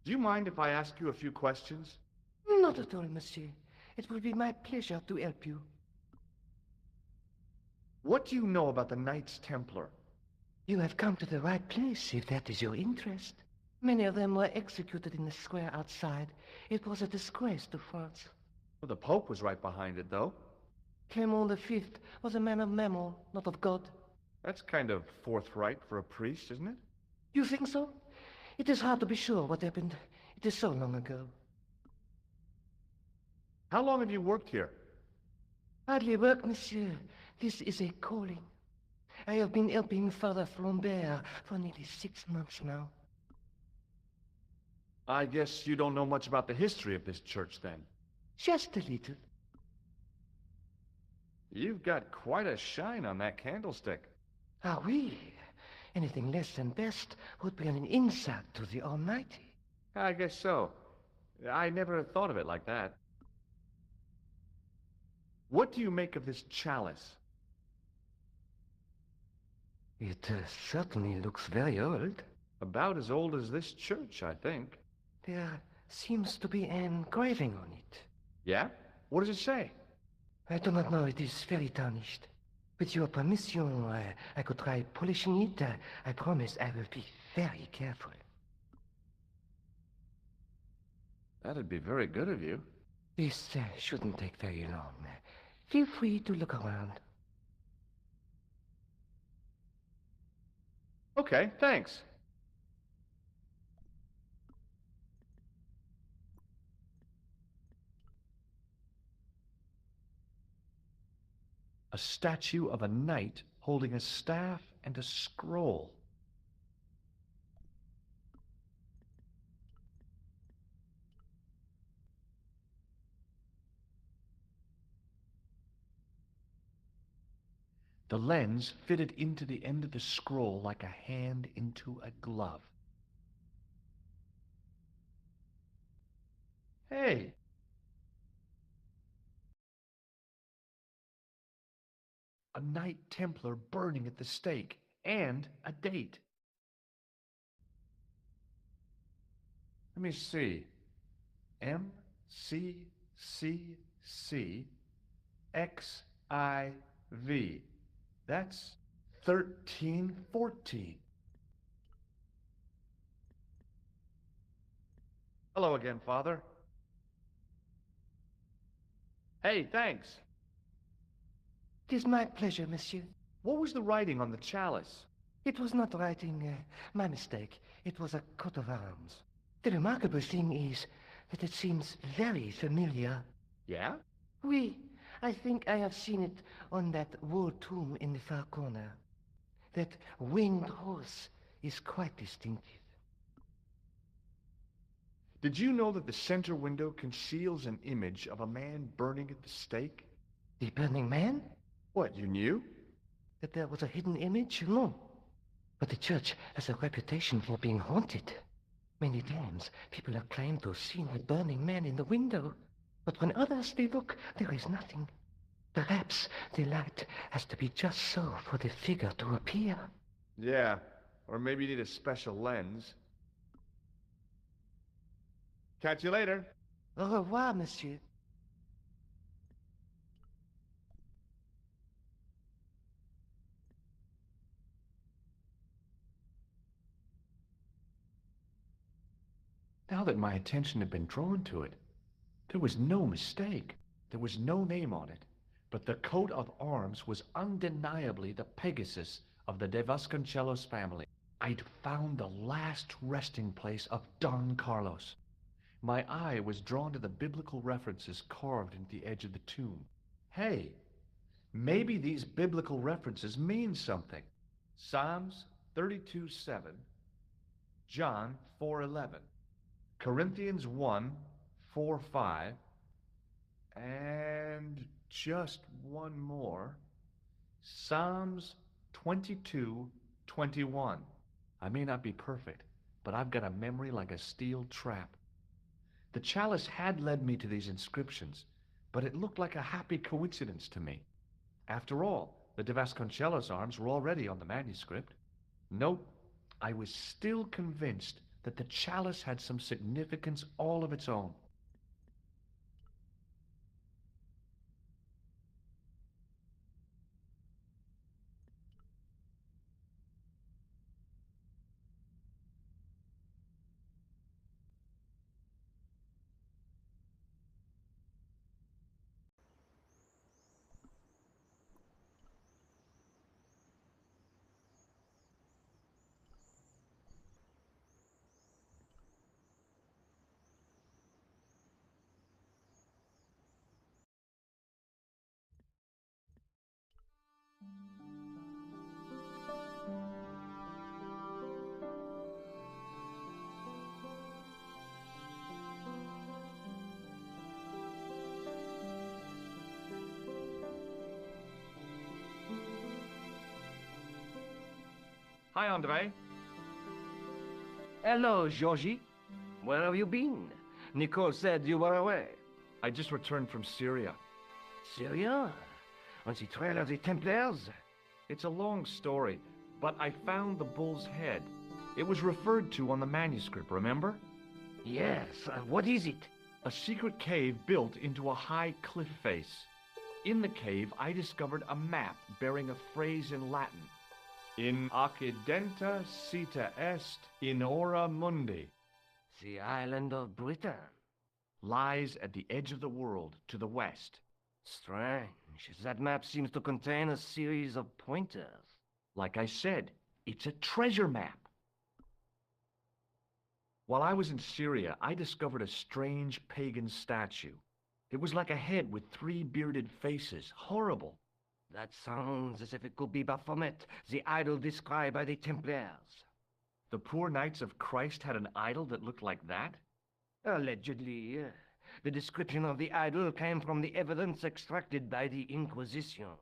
Do you mind if I ask you a few questions? Not at all, monsieur. It will be my pleasure to help you. What do you know about the Knights Templar? You have come to the right place, if that is your interest. Many of them were executed in the square outside. It was a disgrace to France. Well, the Pope was right behind it, though. Clement V was a man of memory, not of God. That's kind of forthright for a priest, isn't it? You think so? It is hard to be sure what happened. It is so long ago. How long have you worked here? Hardly work, monsieur. This is a calling. I have been helping Father Flambert for nearly 6 months now. I guess you don't know much about the history of this church, then. Just a little. You've got quite a shine on that candlestick. Ah, oui. Anything less than best would be an insult to the Almighty. I guess so. I never thought of it like that. What do you make of this chalice? It certainly looks very old. About as old as this church, I think. There seems to be an engraving on it. Yeah? What does it say? I do not know. It is very tarnished. With your permission, I could try polishing it. I promise I will be very careful. That'd be very good of you. This shouldn't take very long. Feel free to look around. Okay, thanks. A statue of a knight holding a staff and a scroll. The lens fitted into the end of the scroll like a hand into a glove. Hey! A Knight Templar burning at the stake, and a date. me see. MCCCXIV. That's 1314. Hello again, Father. Hey, thanks. It is my pleasure, monsieur. What was the writing on the chalice? It was not writing, my mistake. It was a coat of arms. The remarkable thing is that it seems very familiar. Yeah? Oui, I think I have seen it on that wall tomb in the far corner. That winged horse is quite distinctive. Did you know that the center window conceals an image of a man burning at the stake? The burning man? What, you knew? That there was a hidden image? No. But the church has a reputation for being haunted. Many times, people have claimed to have seen a burning man in the window. But when others they look, there is nothing. Perhaps the light has to be just so for the figure to appear. Yeah, or maybe you need a special lens. Catch you later. Au revoir, monsieur. Now that my attention had been drawn to it, there was no mistake. There was no name on it, but the coat of arms was undeniably the Pegasus of the De Vasconcelos family. I'd found the last resting place of Don Carlos. My eye was drawn to the biblical references carved into the edge of the tomb. Hey, maybe these biblical references mean something. Psalms 32:7, John 4:11, Corinthians 1:4-5, and just one more, Psalms 22:21. I may not be perfect, but I've got a memory like a steel trap. The chalice had led me to these inscriptions, but it looked like a happy coincidence to me. After all, the De Vasconcelos arms were already on the manuscript. Nope, I was still convinced that the chalice had some significance all of its own. Hi, André. Hello, Georgie. Where have you been? Nicole said you were away. I just returned from Syria. Syria? On the trail of the Templars? It's a long story, but I found the bull's head. It was referred to on the manuscript, remember? Yes, what is it? A secret cave built into a high cliff face. In the cave, I discovered a map bearing a phrase in Latin. In accidenta cita est in ora mundi. The island of Britain. Lies at the edge of the world, to the west. Strange. That map seems to contain a series of pointers. Like I said, it's a treasure map. While I was in Syria, I discovered a strange pagan statue. It was like a head with 3 bearded faces. Horrible. That sounds as if it could be Baphomet, the idol described by the Templars. The poor Knights of Christ had an idol that looked like that? Allegedly. The description of the idol came from the evidence extracted by the Inquisition.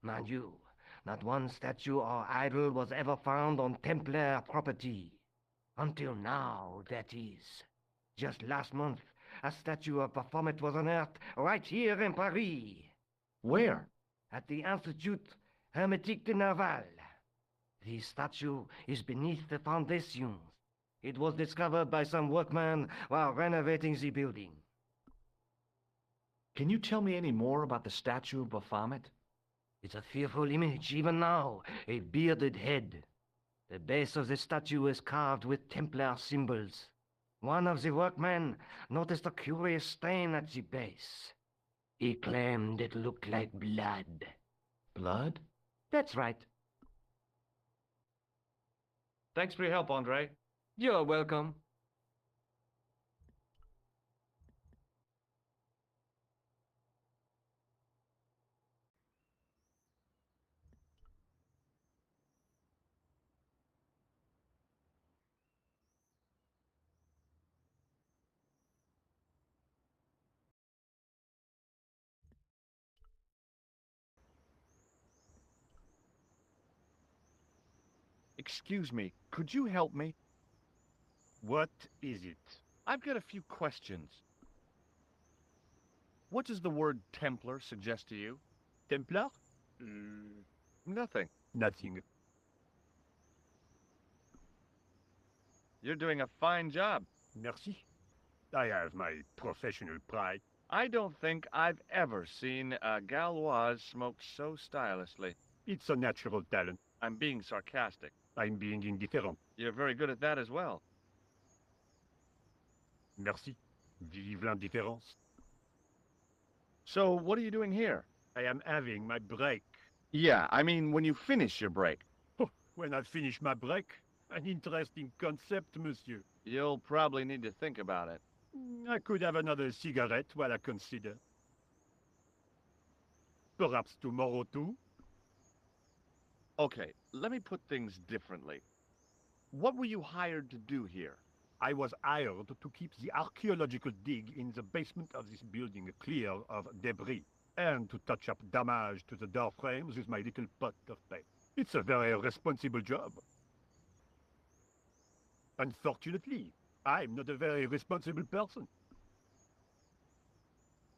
Mind you, not one statue or idol was ever found on Templar property. Until now, that is. Just last month, a statue of Baphomet was unearthed right here in Paris. Where? At the Institut Hermétique de Naval. The statue is beneath the foundations. It was discovered by some workmen while renovating the building. Can you tell me any more about the statue of Baphomet? It's a fearful image, even now, a bearded head. The base of the statue is carved with Templar symbols. One of the workmen noticed a curious stain at the base. He claimed it looked like blood. Blood? That's right. Thanks for your help, Andre. You're welcome. Excuse me, could you help me? What is it? I've got a few questions. What does the word Templar suggest to you? Templar? Nothing. Nothing. You're doing a fine job. Merci. I have my professional pride. I don't think I've ever seen a Gauloise smoke so stylishly. It's a natural talent. I'm being sarcastic. I'm being indifferent. You're very good at that as well. Merci. Vive l'indifférence. So, what are you doing here? I am having my break. Yeah, I mean when you finish your break. Oh, when I finish my break? An interesting concept, monsieur. You'll probably need to think about it. I could have another cigarette while I consider. Perhaps tomorrow too? Okay, let me put things differently. What were you hired to do here? I was hired to keep the archaeological dig in the basement of this building clear of debris, and to touch up damage to the door frames with my little pot of paint. It's a very responsible job. Unfortunately, I'm not a very responsible person.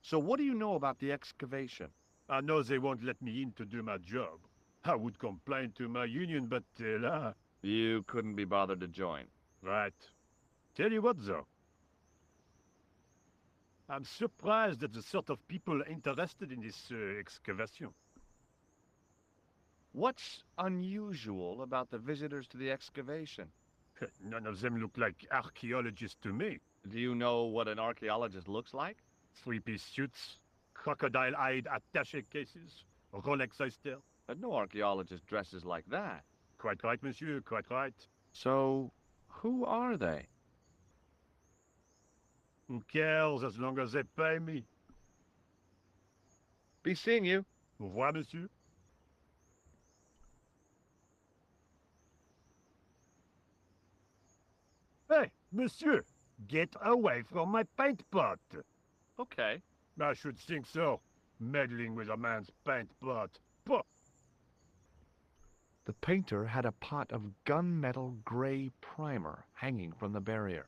So what do you know about the excavation? I know they won't let me in to do my job. I would complain to my union, but là... You couldn't be bothered to join. Right. Tell you what, though. I'm surprised at the sort of people interested in this excavation. What's unusual about the visitors to the excavation? None of them look like archaeologists to me. Do you know what an archaeologist looks like? Three-piece suits, crocodile-eyed attaché cases, Rolex oyster. But no archaeologist dresses like that. Quite right, monsieur, quite right. So, who are they? Who cares as long as they pay me? Be seeing you. Au revoir, monsieur. Hey, monsieur, get away from my paint pot. Okay. I should think so. Meddling with a man's paint pot. Puh. The painter had a pot of gunmetal gray primer hanging from the barrier.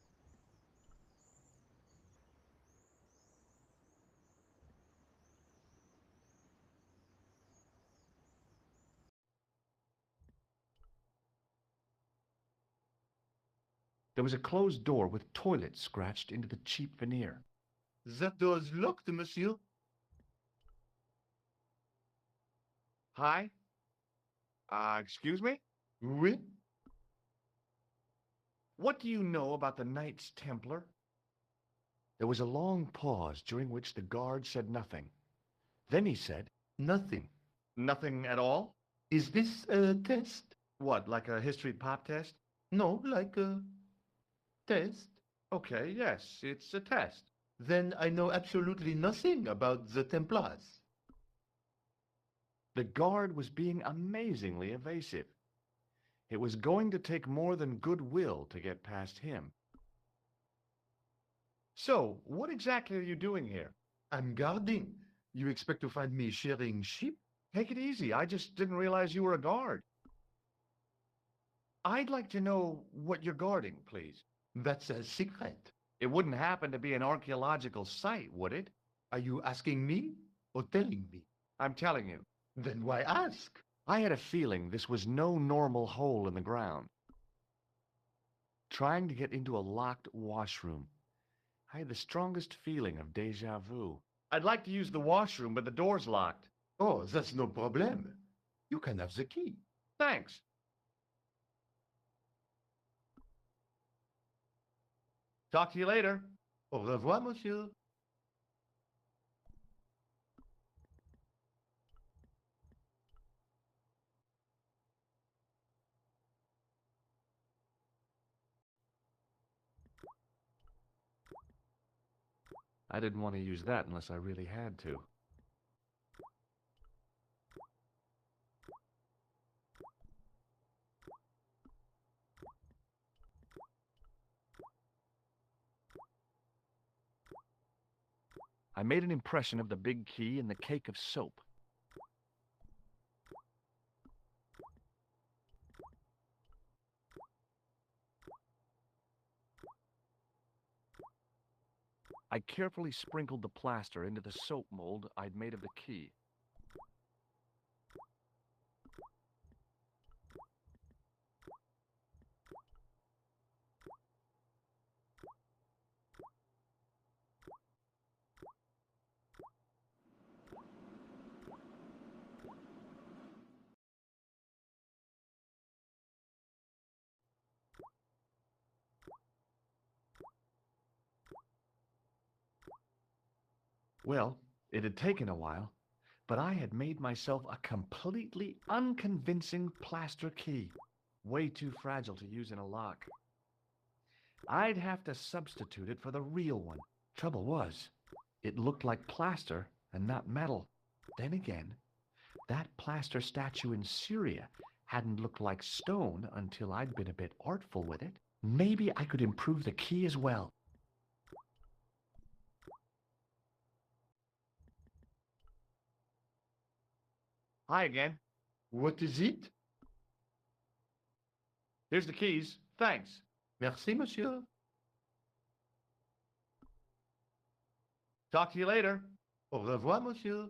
There was a closed door with toilet scratched into the cheap veneer. That door's locked, monsieur. Hi? Excuse me? Oui? What do you know about the Knights Templar? There was a long pause during which the guard said nothing. Then he said, Nothing. Nothing at all? Is this a test? What, like a history pop test? No, like a test. Okay, yes, it's a test. Then I know absolutely nothing about the Templars. The guard was being amazingly evasive. It was going to take more than goodwill to get past him. So, what exactly are you doing here? I'm guarding. You expect to find me shearing sheep? Take it easy. I just didn't realize you were a guard. I'd like to know what you're guarding, please. That's a secret. It wouldn't happen to be an archaeological site, would it? Are you asking me or telling me? I'm telling you. Then why ask? I had a feeling this was no normal hole in the ground. trying to get into a locked washroom. I had the strongest feeling of déjà vu. I'd like to use the washroom, but the door's locked. Oh, that's no problem. You can have the key. Thanks. Talk to you later. Au revoir, monsieur. I didn't want to use that unless I really had to. I made an impression of the big key and the cake of soap. I carefully sprinkled the plaster into the soap mold I'd made of the key. Well, it had taken a while, but I had made myself a completely unconvincing plaster key, way too fragile to use in a lock. I'd have to substitute it for the real one. Trouble was, it looked like plaster and not metal. Then again, that plaster statue in Syria hadn't looked like stone until I'd been a bit artful with it. Maybe I could improve the key as well. Hi again. What is it? Here's the keys. Thanks. Merci, monsieur. Talk to you later. Au revoir, monsieur.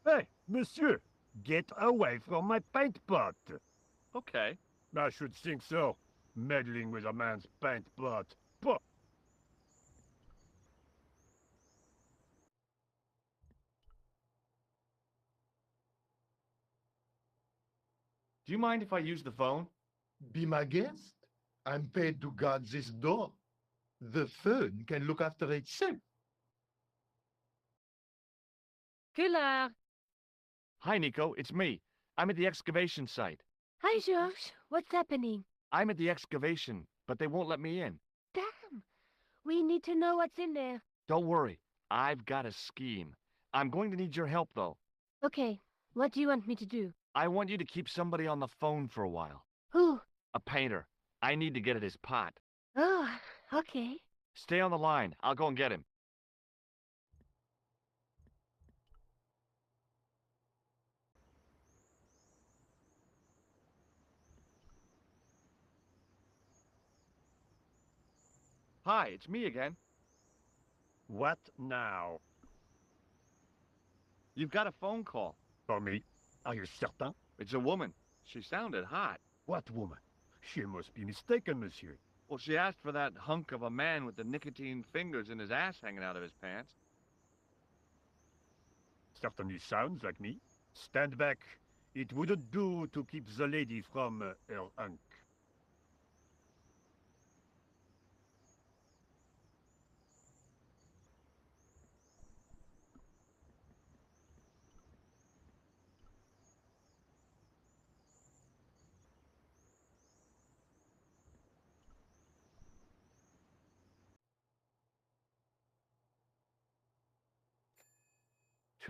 Hey, monsieur, get away from my paint pot. Okay. I should think so. Meddling with a man's paint pot. Pah! Do you mind if I use the phone? Be my guest. I'm paid to guard this door. The phone can look after itself. Collard. Hi, Nico. It's me. I'm at the excavation site. Hi, George. What's happening? I'm at the excavation, but they won't let me in. Damn. We need to know what's in there. Don't worry. I've got a scheme. I'm going to need your help, though. Okay. What do you want me to do? I want you to keep somebody on the phone for a while. Who? A painter. I need to get at his pot. Oh, okay. Stay on the line. I'll go and get him. Hi, it's me again. What now? You've got a phone call. For me? Are you certain? It's a woman. She sounded hot. What woman? She must be mistaken, monsieur. Well, she asked for that hunk of a man with the nicotine fingers in his ass hanging out of his pants. Certainly sounds like me. Stand back. It wouldn't do to keep the lady from her hunk.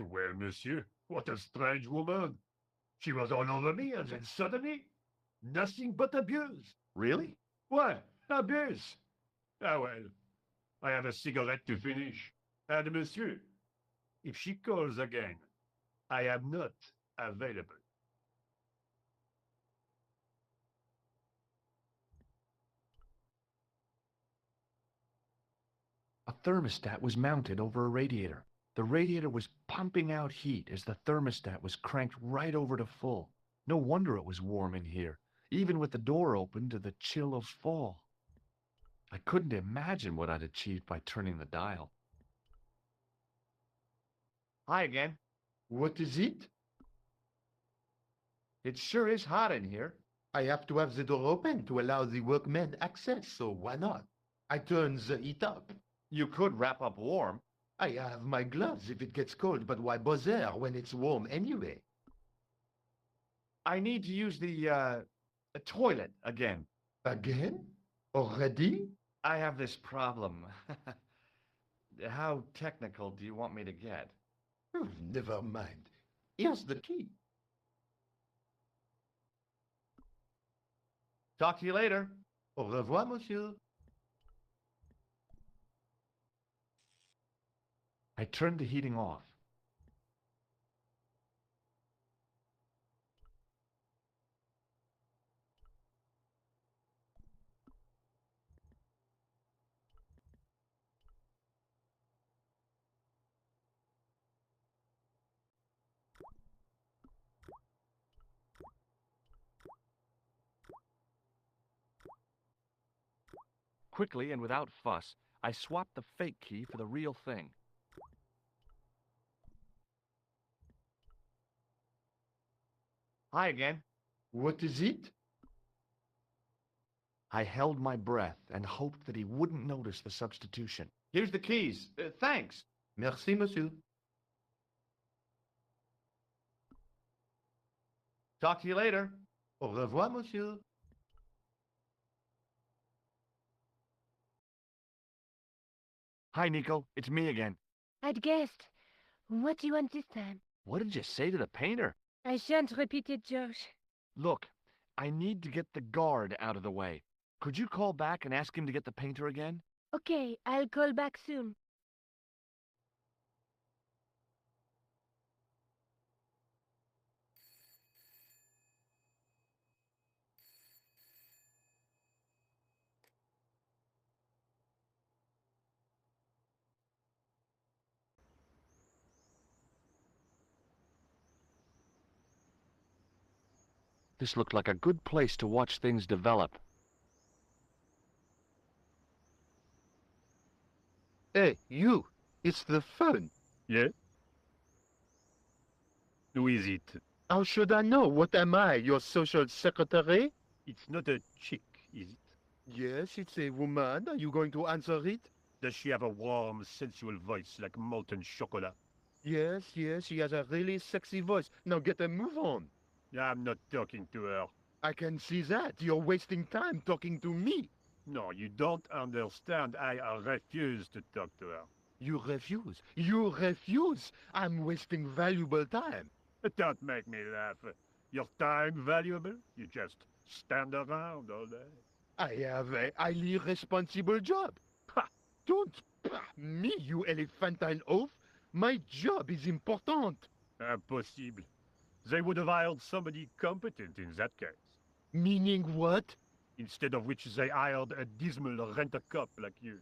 Well, monsieur, what a strange woman. She was all over me, and then suddenly, nothing but abuse. Really? What? Abuse? Ah, well, I have a cigarette to finish. And, monsieur, if she calls again, I am not available. A thermostat was mounted over a radiator. The radiator was pumping out heat as the thermostat was cranked right over to full. No wonder it was warm in here, even with the door open to the chill of fall. I couldn't imagine what I'd achieved by turning the dial. Hi again. What is it? It sure is hot in here. I have to have the door open to allow the workmen access, so why not? I turn the heat up. You could wrap up warm. I have my gloves if it gets cold, but why bother when it's warm anyway? I need to use the toilet again. Again? Already? I have this problem. How technical do you want me to get? Never mind. Here's the key. Talk to you later. Au revoir, monsieur. I turned the heating off. Quickly and without fuss, I swapped the fake key for the real thing. Hi again. What is it? I held my breath and hoped that he wouldn't notice the substitution. Here's the keys. Thanks. Merci, monsieur. Talk to you later. Au revoir, monsieur. Hi, Nico. It's me again. I'd guessed. What do you want this time? What did you say to the painter? I shan't repeat it, George. Look, I need to get the guard out of the way. Could you call back and ask him to get the painter again? Okay, I'll call back soon. This looked like a good place to watch things develop. Hey, you! It's the phone. Yeah? Who is it? How should I know? What am I, your social secretary? It's not a chick, is it? Yes, it's a woman. Are you going to answer it? Does she have a warm, sensual voice like molten chocolate? Yes, she has a really sexy voice. Now get a move on. I'm not talking to her. I can see that. You're wasting time talking to me. No, you don't understand. I refuse to talk to her. You refuse? You refuse? I'm wasting valuable time. Don't make me laugh. Your time valuable? You just stand around all day. I have a highly responsible job. Ha! Don't me, you elephantine oaf. My job is important. Impossible. They would have hired somebody competent in that case. Meaning what? Instead of which they hired a dismal rent-a-cop like you.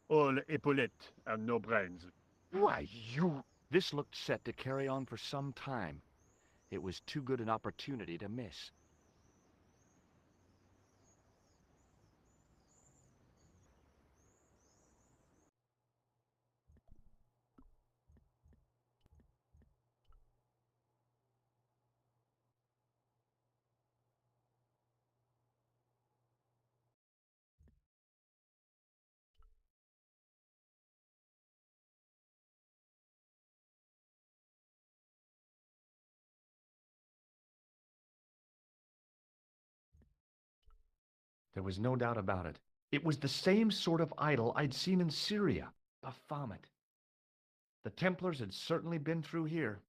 All epaulettes and no brains. Why, you... This looked set to carry on for some time. It was too good an opportunity to miss. There was no doubt about it. It was the same sort of idol I'd seen in Syria, Baphomet. The Templars had certainly been through here.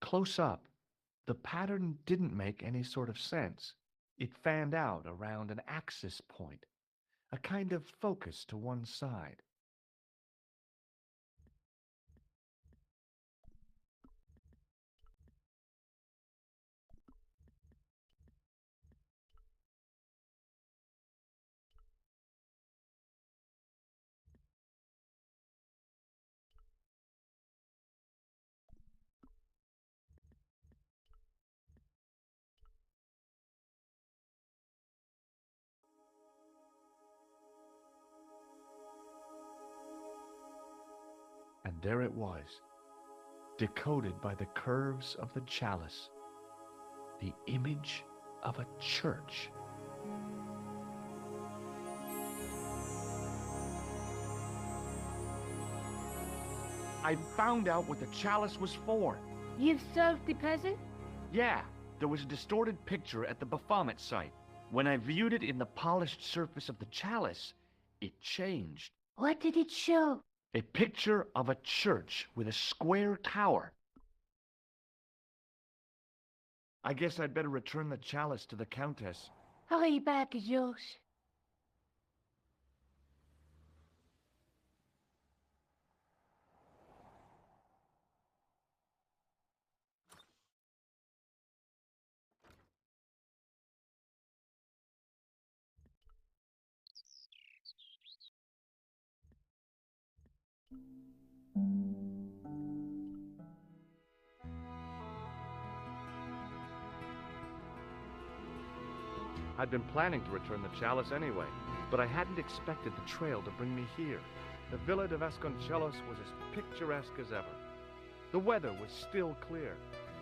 Close up, the pattern didn't make any sort of sense. It fanned out around an axis point. a kind of focus to one side. And there it was, decoded by the curves of the chalice, the image of a church. I found out what the chalice was for. You've solved the puzzle? Yeah, there was a distorted picture at the Baphomet site. When I viewed it in the polished surface of the chalice, it changed. What did it show? A picture of a church with a square tower. I guess I'd better return the chalice to the Countess. Hurry back, George. I'd been planning to return the chalice anyway, but I hadn't expected the trail to bring me here. The Villa de Vasconcelos was as picturesque as ever. The weather was still clear,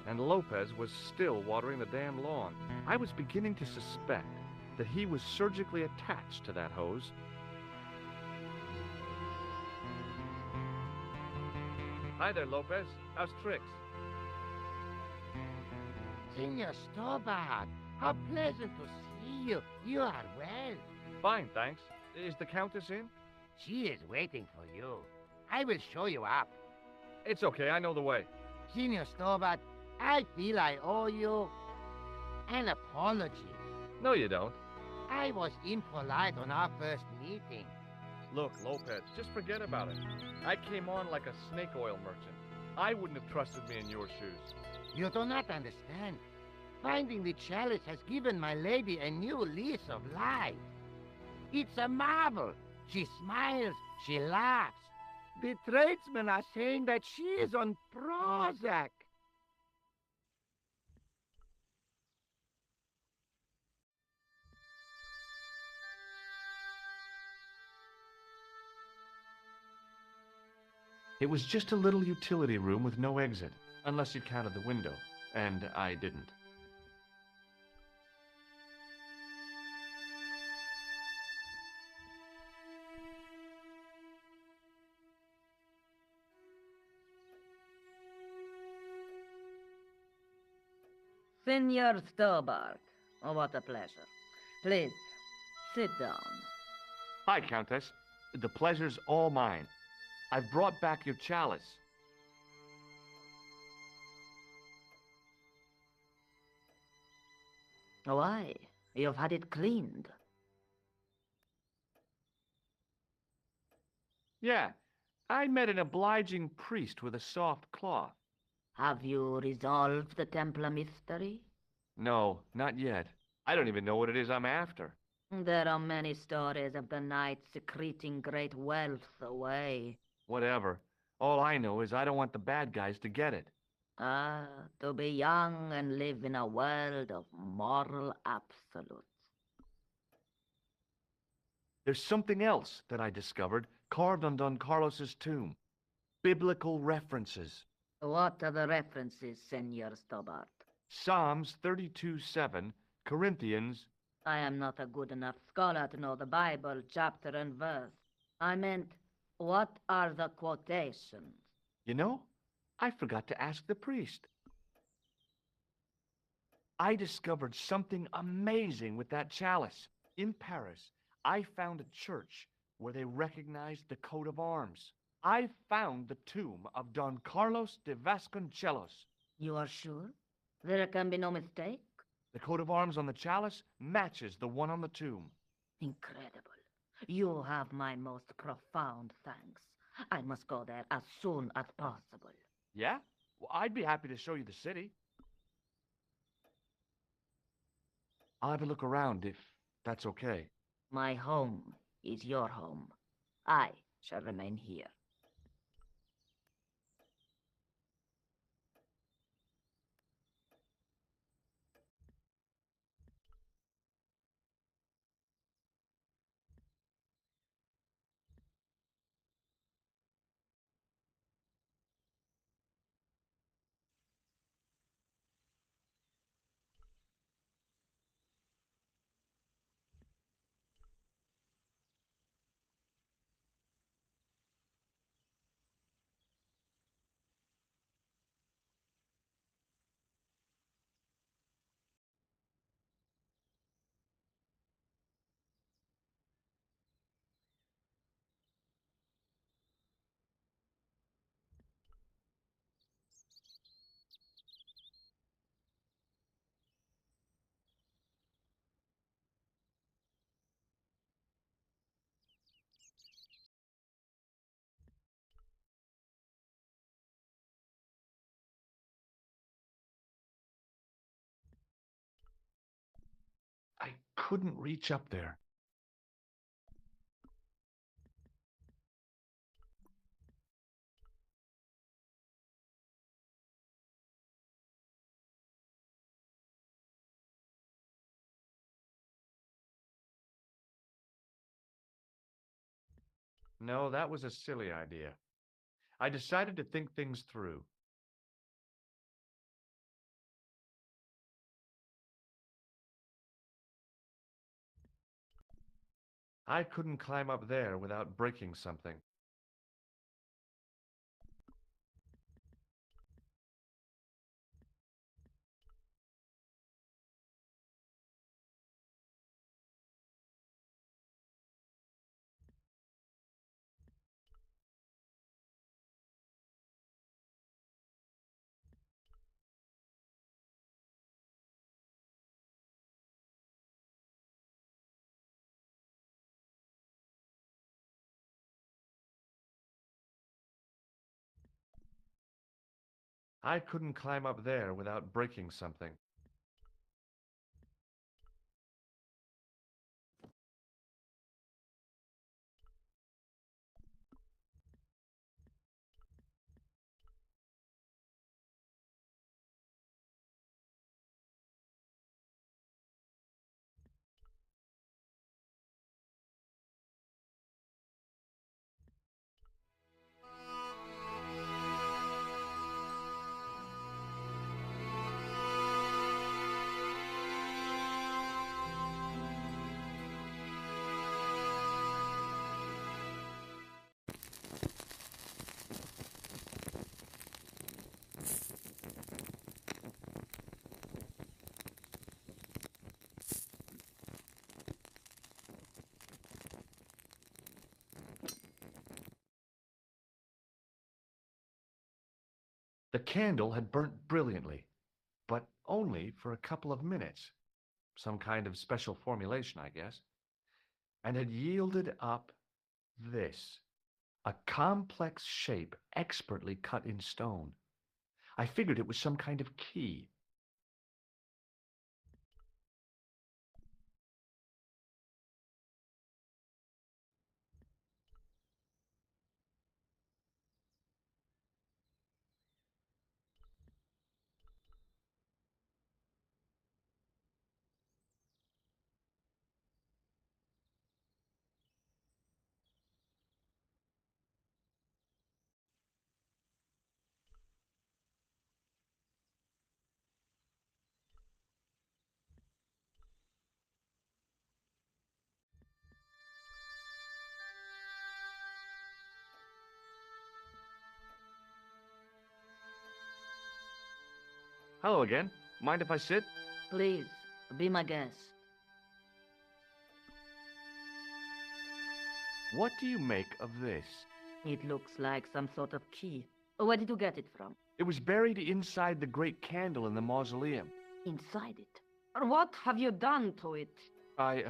and Lopez was still watering the damn lawn. I was beginning to suspect that he was surgically attached to that hose. Hi there, Lopez. How's tricks? Senor Stobbart, how pleasant to see you. You are well. Fine, thanks. Is the Countess in? She is waiting for you. I will show you up. It's okay, I know the way. Senor Stobbart, I feel I owe you an apology. No, you don't. I was impolite on our first meeting. Look, Lopez, just forget about it. I came on like a snake oil merchant. I wouldn't have trusted me in your shoes. You do not understand. Finding the chalice has given my lady a new lease of life. It's a marvel. She smiles, she laughs. The tradesmen are saying that she is on Prozac. It was just a little utility room with no exit, unless you counted the window, and I didn't. Senor Stobbart, oh, what a pleasure. Please, sit down. Hi, Countess. The pleasure's all mine. I've brought back your chalice. Why? You've had it cleaned. Yeah, I met an obliging priest with a soft cloth. Have you resolved the Templar mystery? No, not yet. I don't even know what it is I'm after. There are many stories of the knight secreting great wealth away. Whatever. All I know is I don't want the bad guys to get it. Ah, to be young and live in a world of moral absolutes. There's something else that I discovered carved on Don Carlos's tomb. Biblical references. What are the references, Senor Stobbart? Psalms 32:7, Corinthians. I am not a good enough scholar to know the Bible, chapter and verse. I meant, what are the quotations? You know, I forgot to ask the priest. I discovered something amazing with that chalice. In Paris, I found a church where they recognized the coat of arms. I found the tomb of Don Carlos de Vasconcelos. You are sure? There can be no mistake? The coat of arms on the chalice matches the one on the tomb. Incredible. You have my most profound thanks. I must go there as soon as possible. Yeah? Well, I'd be happy to show you the city. I'll have a look around if that's okay. My home is your home. I shall remain here. I couldn't reach up there. No, that was a silly idea. I decided to think things through. I couldn't climb up there without breaking something. I couldn't climb up there without breaking something. The candle had burnt brilliantly, but only for a couple of minutes. Some kind of special formulation, I guess. And had yielded up this, a complex shape expertly cut in stone. I figured it was some kind of key. Hello again. Mind if I sit? Please, be my guest. What do you make of this? It looks like some sort of key. Where did you get it from? It was buried inside the great candle in the mausoleum. Inside it? What have you done to it? I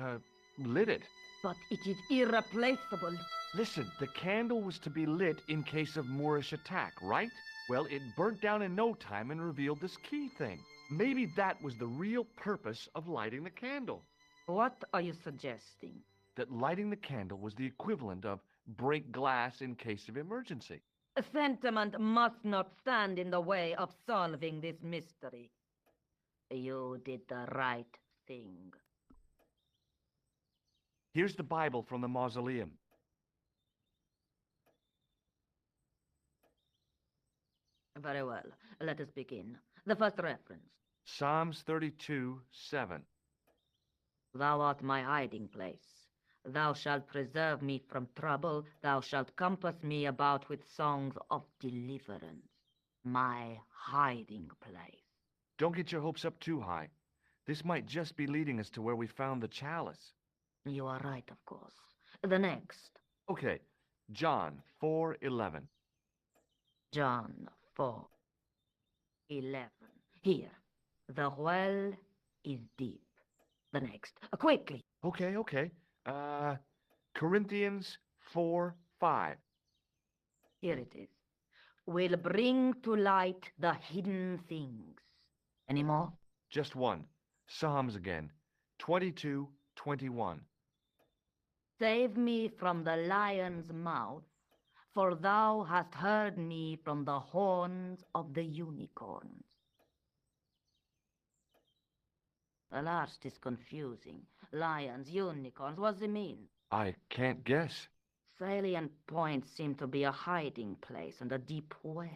lit it. But it is irreplaceable. Listen, the candle was to be lit in case of Moorish attack, right? Well, it burnt down in no time and revealed this key thing. Maybe that was the real purpose of lighting the candle. What are you suggesting? That lighting the candle was the equivalent of break glass in case of emergency. Sentiment must not stand in the way of solving this mystery. You did the right thing. Here's the Bible from the mausoleum. Very well. Let us begin. The first reference. Psalms 32:7. Thou art my hiding place. Thou shalt preserve me from trouble. Thou shalt compass me about with songs of deliverance. My hiding place. Don't get your hopes up too high. This might just be leading us to where we found the chalice. You are right, of course. The next. Okay, John 4:11. John 4:11. Here. The well is deep. The next. Quickly. Okay. Corinthians 4:5. Here it is. Will bring to light the hidden things. Any more? Just one. Psalms again. 22:21. Save me from the lion's mouth, for thou hast heard me from the horns of the unicorns. The last is confusing. Lions, unicorns, what does it mean? I can't guess. Salient points seem to be a hiding place and a deep well.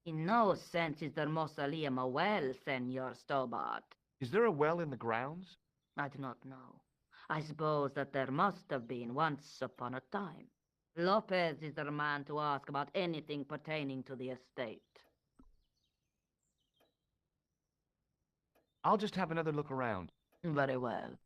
In no sense is their mausoleum a well, Senor Stobbart. Is there a well in the grounds? I do not know. I suppose that there must have been once upon a time. Lopez is the man to ask about anything pertaining to the estate. I'll just have another look around. Very well.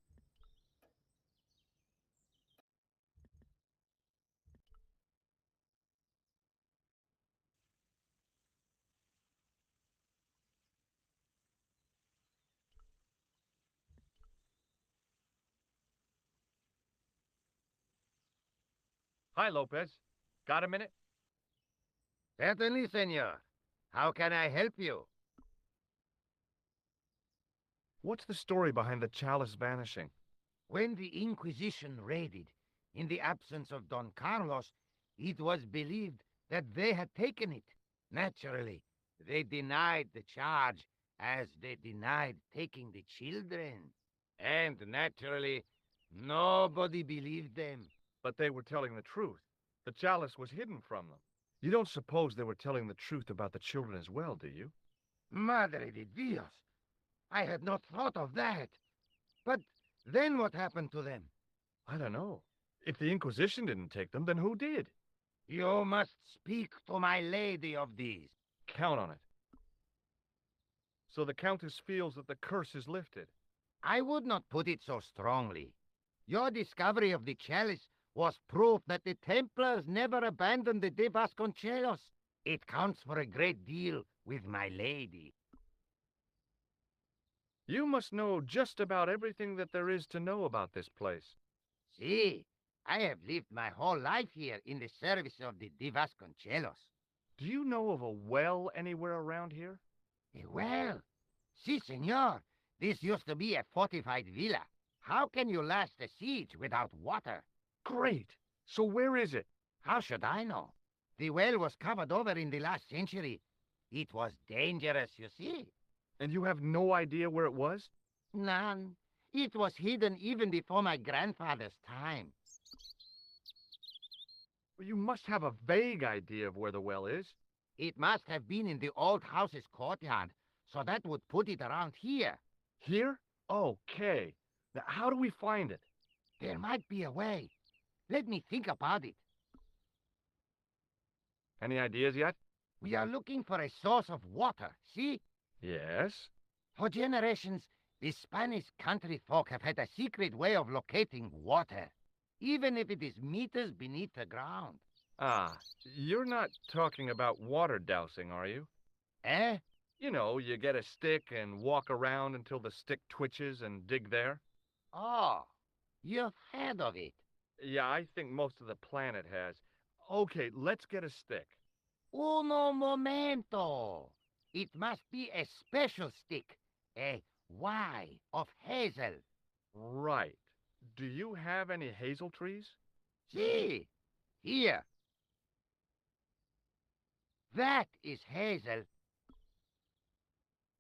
Hi, Lopez. Got a minute? Certainly, senor. How can I help you? What's the story behind the chalice vanishing? When the Inquisition raided, in the absence of Don Carlos, it was believed that they had taken it. Naturally, they denied the charge, as they denied taking the children. And naturally, nobody believed them. But they were telling the truth. The chalice was hidden from them. You don't suppose they were telling the truth about the children as well, do you? Madre de Dios! I had not thought of that. But then what happened to them? I don't know. If the Inquisition didn't take them, then who did? You must speak to my lady of these. Count on it. So the Countess feels that the curse is lifted. I would not put it so strongly. Your discovery of the chalice was proof that the Templars never abandoned the de Vasconcelos. It counts for a great deal with my lady. You must know just about everything that there is to know about this place. See, I have lived my whole life here in the service of the de Vasconcelos. Do you know of a well anywhere around here? A well? Si, senor. This used to be a fortified villa. How can you last a siege without water? Great. So where is it? How should I know? The well was covered over in the last century. It was dangerous, you see. And you have no idea where it was? None. It was hidden even before my grandfather's time. Well, you must have a vague idea of where the well is. It must have been in the old house's courtyard, so that would put it around here. Here? Okay. Now, how do we find it? There might be a way. Let me think about it. Any ideas yet? We are looking for a source of water, see? Yes. For generations, the Spanish country folk have had a secret way of locating water, even if it is meters beneath the ground. Ah, you're not talking about water dousing, are you? Eh? You know, you get a stick and walk around until the stick twitches and dig there. Oh, You've heard of it. Yeah, I think most of the planet has. Okay, let's get a stick. Uno momento. It must be a special stick. A Y of hazel. Right. Do you have any hazel trees? See, here. That is hazel.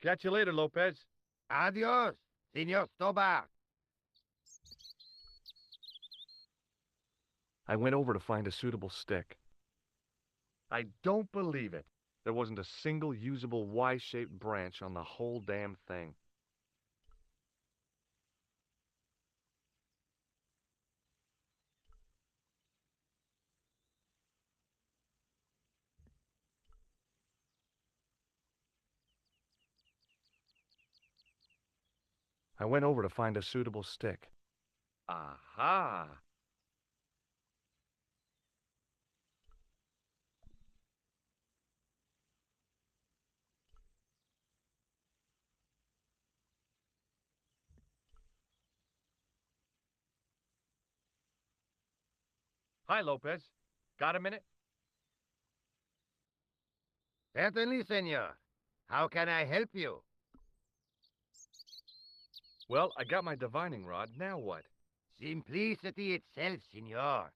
Catch you later, Lopez. Adios, Senor Stobbart. I went over to find a suitable stick. I don't believe it. There wasn't a single usable Y-shaped branch on the whole damn thing. I went over to find a suitable stick. Aha! Hi, Lopez. Got a minute? Certainly, senor. How can I help you? Well, I got my divining rod. Now what? Simplicity itself, senor.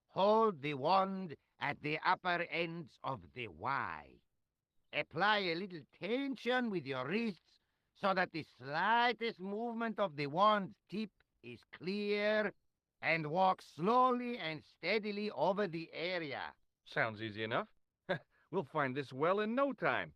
Hold the wand at the upper ends of the Y. Apply a little tension with your wrists so that the slightest movement of the wand's tip is clear, and walk slowly and steadily over the area. Sounds easy enough. We'll find this well in no time.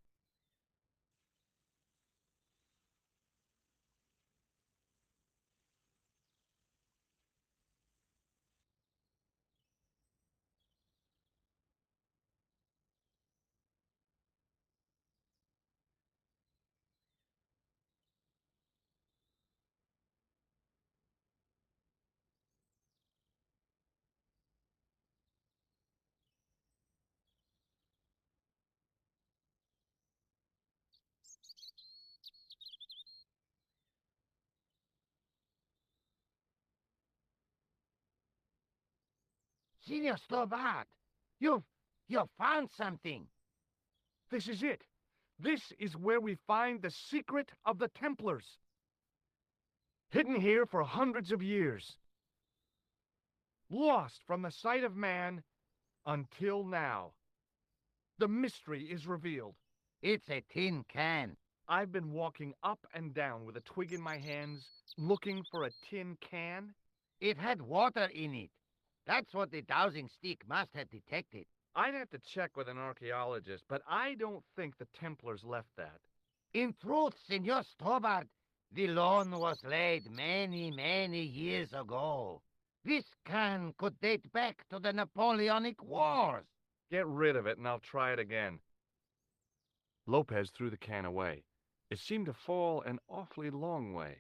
Senor Stobbart, you've found something. This is it. This is where we find the secret of the Templars. Hidden here for hundreds of years. Lost from the sight of man until now. The mystery is revealed. It's a tin can. I've been walking up and down with a twig in my hands, looking for a tin can. It had water in it. That's what the dowsing stick must have detected. I'd have to check with an archaeologist, but I don't think the Templars left that. In truth, Senor Stobbart, the loan was laid many, many years ago. This can could date back to the Napoleonic Wars. Get rid of it and I'll try it again. Lopez threw the can away. It seemed to fall an awfully long way.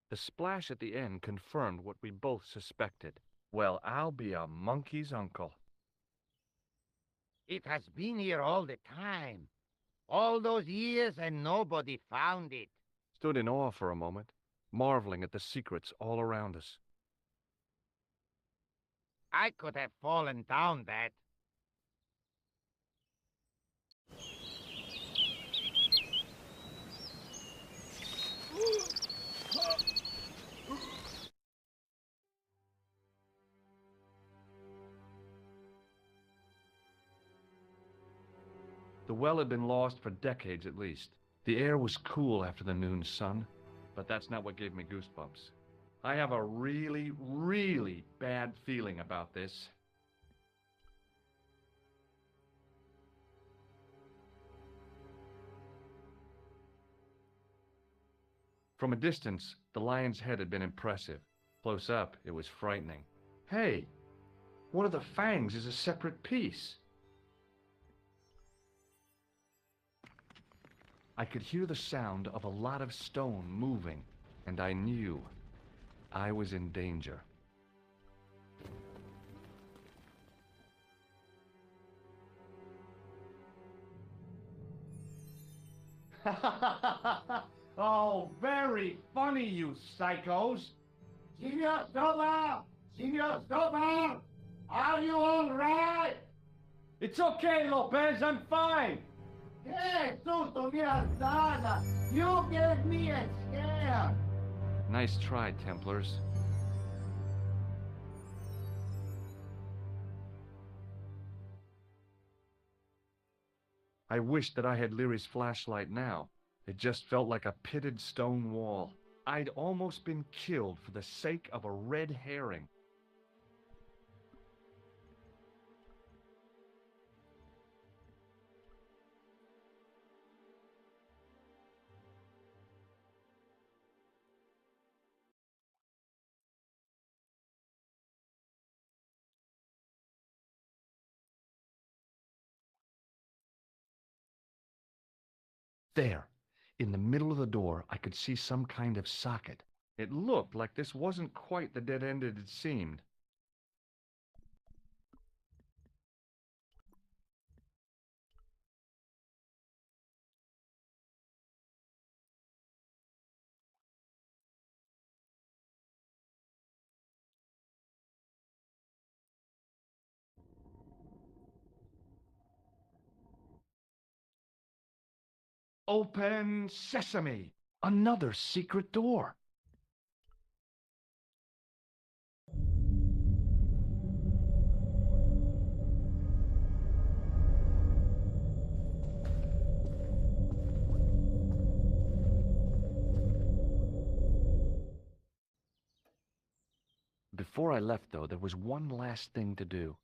The splash at the end confirmed what we both suspected. Well, I'll be a monkey's uncle. It has been here all the time. All those years and nobody found it. Stood in awe for a moment, marveling at the secrets all around us. I could have fallen down that. The well had been lost for decades at least. The air was cool after the noon sun, but that's not what gave me goosebumps. I have a really, really bad feeling about this. From a distance, the lion's head had been impressive. Close up, it was frightening. Hey, one of the fangs is a separate piece. I could hear the sound of a lot of stone moving, and I knew I was in danger. Oh, very funny, you psychos. Signor Stobbart! Signor Stobbart! Are you all right? It's okay, Lopez, I'm fine. Hey, tutto mia strada! You gave me a scare! Nice try, Templars. I wish that I had Leary's flashlight now. It just felt like a pitted stone wall. I'd almost been killed for the sake of a red herring. There, in the middle of the door, I could see some kind of socket. It looked like this wasn't quite the dead end it had seemed. Open sesame! Another secret door! Before I left, though, there was one last thing to do.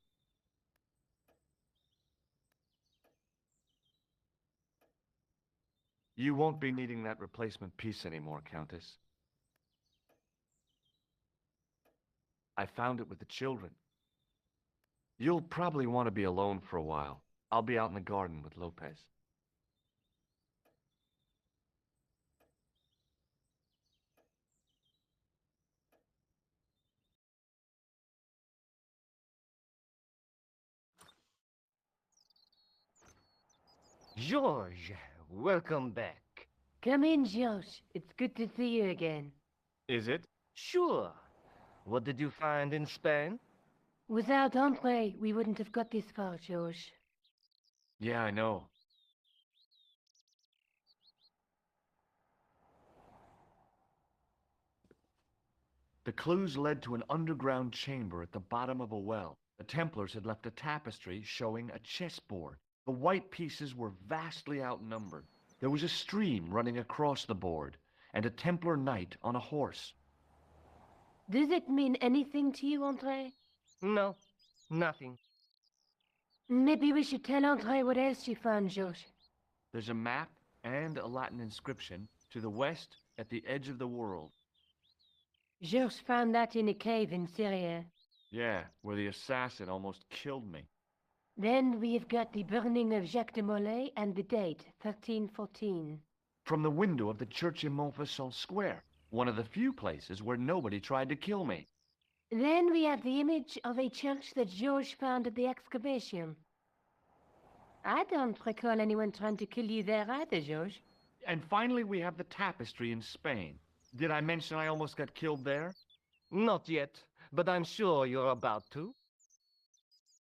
You won't be needing that replacement piece anymore, Countess. I found it with the children. You'll probably want to be alone for a while. I'll be out in the garden with Lopez. George, welcome back. Come in, George. It's good to see you again. Is it? Sure. What did you find in Spain? Without Andre, we wouldn't have got this far, George. Yeah, I know. The clues led to an underground chamber at the bottom of a well. The Templars had left a tapestry showing a chessboard. The white pieces were vastly outnumbered. There was a stream running across the board, and a Templar knight on a horse. Does it mean anything to you, Andre? No, nothing. Maybe we should tell Andre what else you found, George. There's a map and a Latin inscription to the west at the edge of the world. George found that in a cave in Syria. Yeah, where the assassin almost killed me. Then we've got the burning of Jacques de Molay and the date, 1314. From the window of the church in Montfaucon Square, one of the few places where nobody tried to kill me. Then we have the image of a church that George found at the excavation. I don't recall anyone trying to kill you there either, George. And finally we have the tapestry in Spain. Did I mention I almost got killed there? Not yet, but I'm sure you're about to.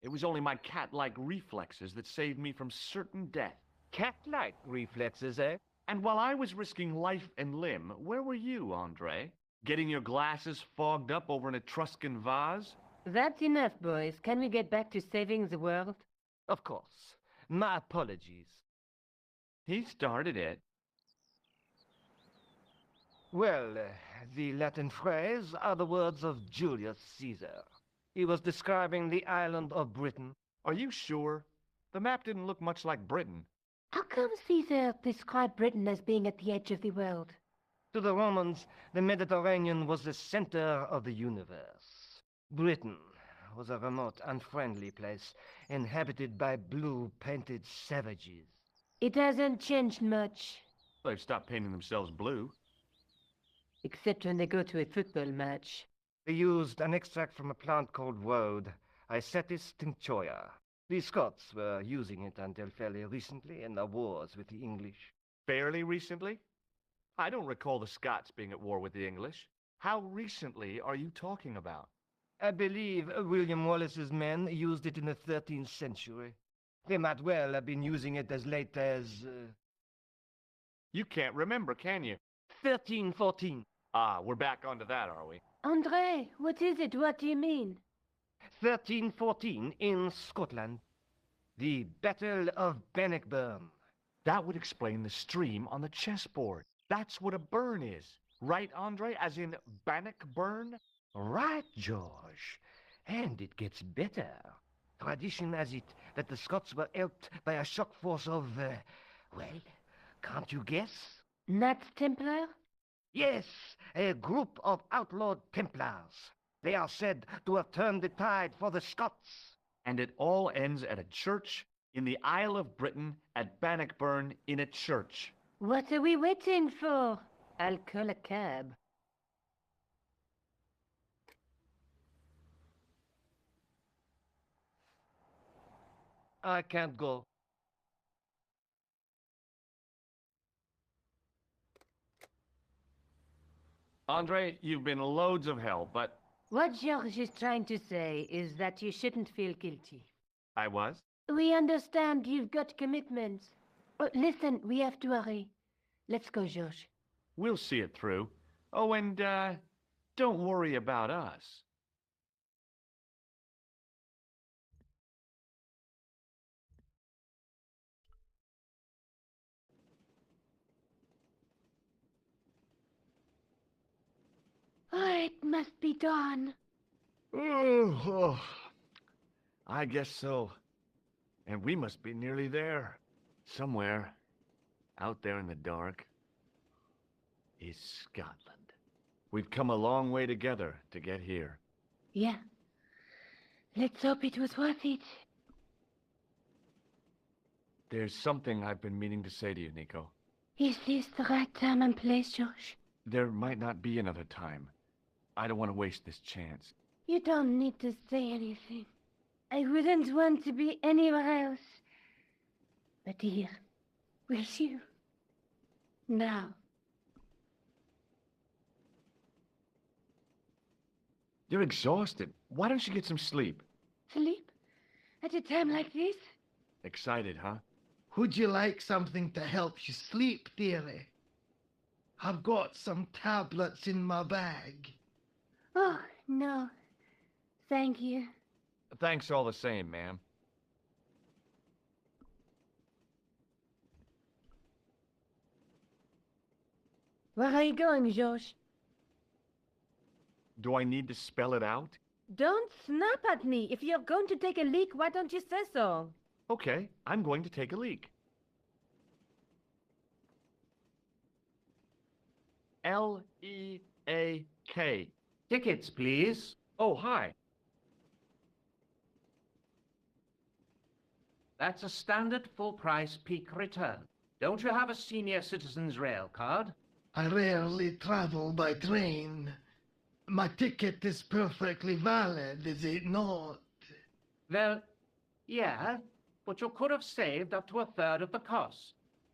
It was only my cat-like reflexes that saved me from certain death. Cat-like reflexes, eh? And while I was risking life and limb, where were you, Andre? Getting your glasses fogged up over an Etruscan vase? That's enough, boys. Can we get back to saving the world? Of course. My apologies. He started it. Well, the Latin phrase are the words of Julius Caesar. He was describing the island of Britain. Are you sure? The map didn't look much like Britain. How come Caesar described Britain as being at the edge of the world? To the Romans, the Mediterranean was the center of the universe. Britain was a remote, unfriendly place, inhabited by blue-painted savages. It hasn't changed much. They've stopped painting themselves blue. Except when they go to a football match. They used an extract from a plant called woad, Icetis tinctoria. The Scots were using it until fairly recently in the wars with the English. fairly recently? I don't recall the Scots being at war with the English. How recently are you talking about? I believe William Wallace's men used it in the 13th century. They might well have been using it as late as... You can't remember, can you? 1314. Ah, we're back onto that, are we? André, what is it? What do you mean? 1314 in Scotland. The Battle of Bannockburn. That would explain the stream on the chessboard. That's what a burn is. Right, Andre? As in Bannockburn? Right, George. And it gets better. Tradition has it that the Scots were helped by a shock force of, well, can't you guess? Knights Templar? Yes, a group of outlawed Templars. They are said to have turned the tide for the Scots. And it all ends at a church in the Isle of Britain at Bannockburn in a church. What are we waiting for? I'll call a cab. I can't go. Andre, you've been loads of help, but... What George is trying to say is that you shouldn't feel guilty. I was? We understand you've got commitments. Oh, listen, we have to hurry. Let's go, George. We'll see it through. Oh, and, don't worry about us. Oh, it must be dawn. Oh, I guess so. And we must be nearly there. Somewhere, out there in the dark, is Scotland. We've come a long way together to get here. Yeah. Let's hope it was worth it. There's something I've been meaning to say to you, Nico. Is this the right time and place, George? There might not be another time. I don't want to waste this chance. You don't need to say anything. I wouldn't want to be anywhere else. But here, with you. Now. You're exhausted. Why don't you get some sleep? Sleep? At a time like this? Excited, huh? Would you like something to help you sleep, dearie? I've got some tablets in my bag. Oh, no. Thank you. Thanks all the same, ma'am. Where are you going, George? Do I need to spell it out? Don't snap at me. If you're going to take a leak, why don't you say so? Okay, I'm going to take a leak. L-E-A-K. Tickets, please. Oh, hi. That's a standard full-price peak return. Don't you have a senior citizen's rail card? I rarely travel by train. My ticket is perfectly valid, is it not? Well, yeah, but you could have saved up to a third of the cost.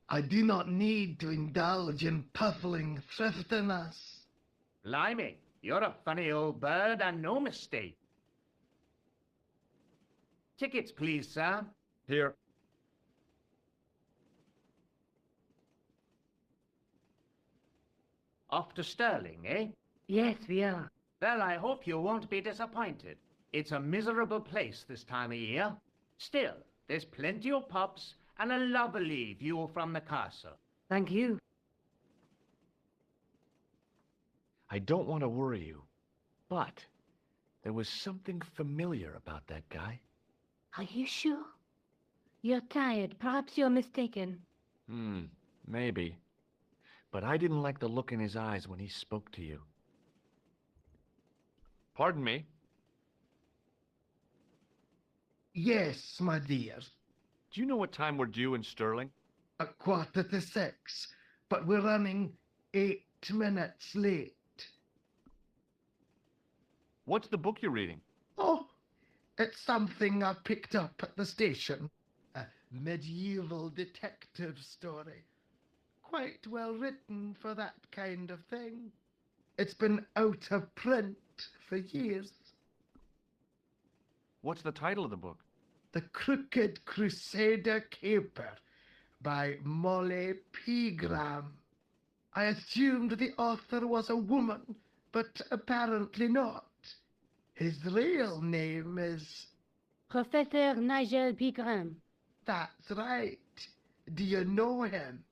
I do not need to indulge in puffling thriftiness. Blimey, you're a funny old bird and no mistake. Tickets, please, sir. Here. Off to Stirling, eh? Yes, we are. Well, I hope you won't be disappointed. It's a miserable place this time of year. Still, there's plenty of pubs and a lovely view from the castle. Thank you. I don't want to worry you, but there was something familiar about that guy. Are you sure? You're tired. Perhaps you're mistaken. Maybe. But I didn't like the look in his eyes when he spoke to you. Pardon me? Yes, my dear. Do you know what time we're due in Stirling? 6:15, but we're running 8 minutes late. What's the book you're reading? Oh, it's something I picked up at the station. A medieval detective story. quite well written for that kind of thing. It's been out of print for years. What's the title of the book? The Crooked Crusader Caper by Molly Pegram. I assumed the author was a woman, but apparently not. His real name is... Professor Nigel Pegram. That's right. Do you know him?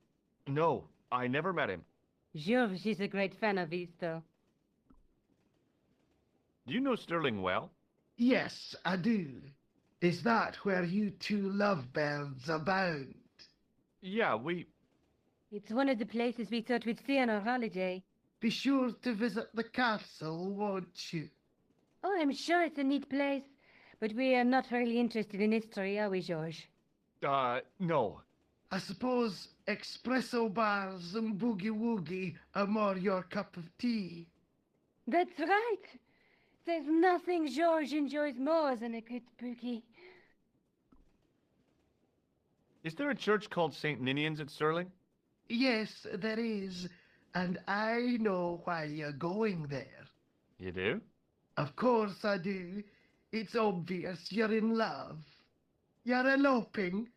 No, I never met him. George is a great fan of his, though. Do you know Sterling well? Yes, I do. Is that where you two lovebirds abound? Yeah, It's one of the places we thought we'd see on our holiday. Be sure to visit the castle, won't you? Oh, I'm sure it's a neat place. But we are not really interested in history, are we, George? No. I suppose espresso bars and boogie-woogie are more your cup of tea. That's right. There's nothing George enjoys more than a good boogie. Is there a church called St. Ninian's at Sterling? Yes, there is. And I know why you're going there. You do? Of course I do. It's obvious you're in love. You're eloping,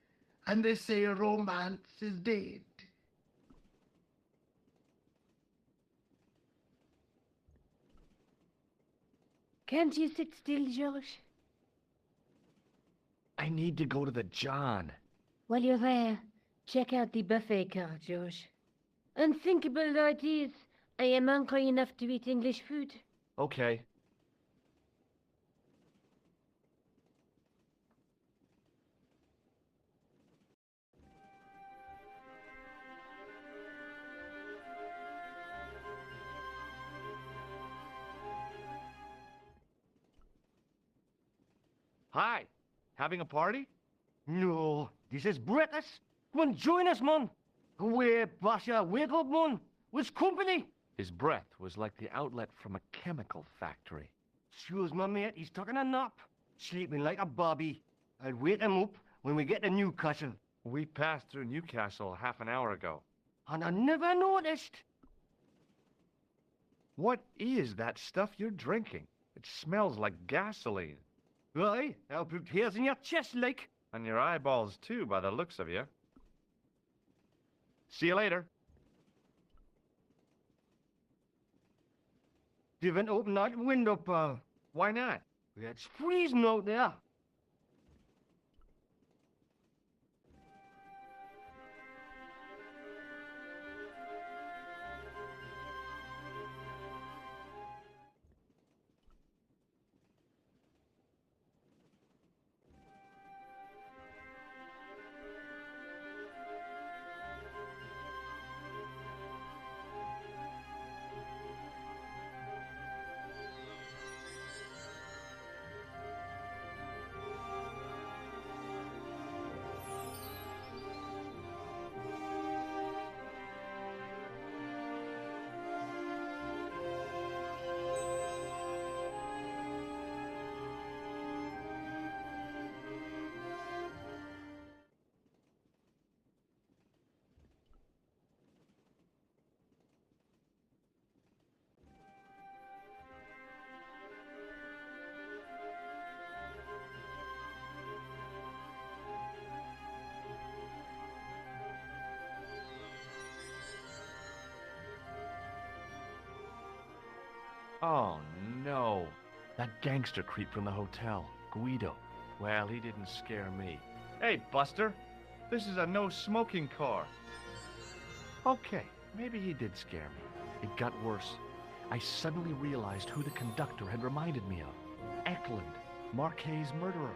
and they say romance is dead. Can't you sit still, George? I need to go to the John. While you're there, check out the buffet car, George. Unthinkable though it is, I am hungry enough to eat English food. Okay. Hi. Having a party? No, this is British. Come on, join us, man. Away, Basha, wake up, man. What's company? His breath was like the outlet from a chemical factory. Excuse my mate, he's taking a nap. Sleeping like a bobby. I'll wake him up when we get to Newcastle. We passed through Newcastle half an hour ago. And I never noticed. What is that stuff you're drinking? It smells like gasoline. Right, I'll put hairs in your chest, like. And your eyeballs, too, by the looks of you. See you later. You haven't opened that window, pal. Why not? It's freezing out there. Oh, no. That gangster creep from the hotel, Guido. Well, he didn't scare me. Hey, Buster. This is a no-smoking car. Okay, maybe he did scare me. It got worse. I suddenly realized who the conductor had reminded me of. Eklund, Marquet's murderer.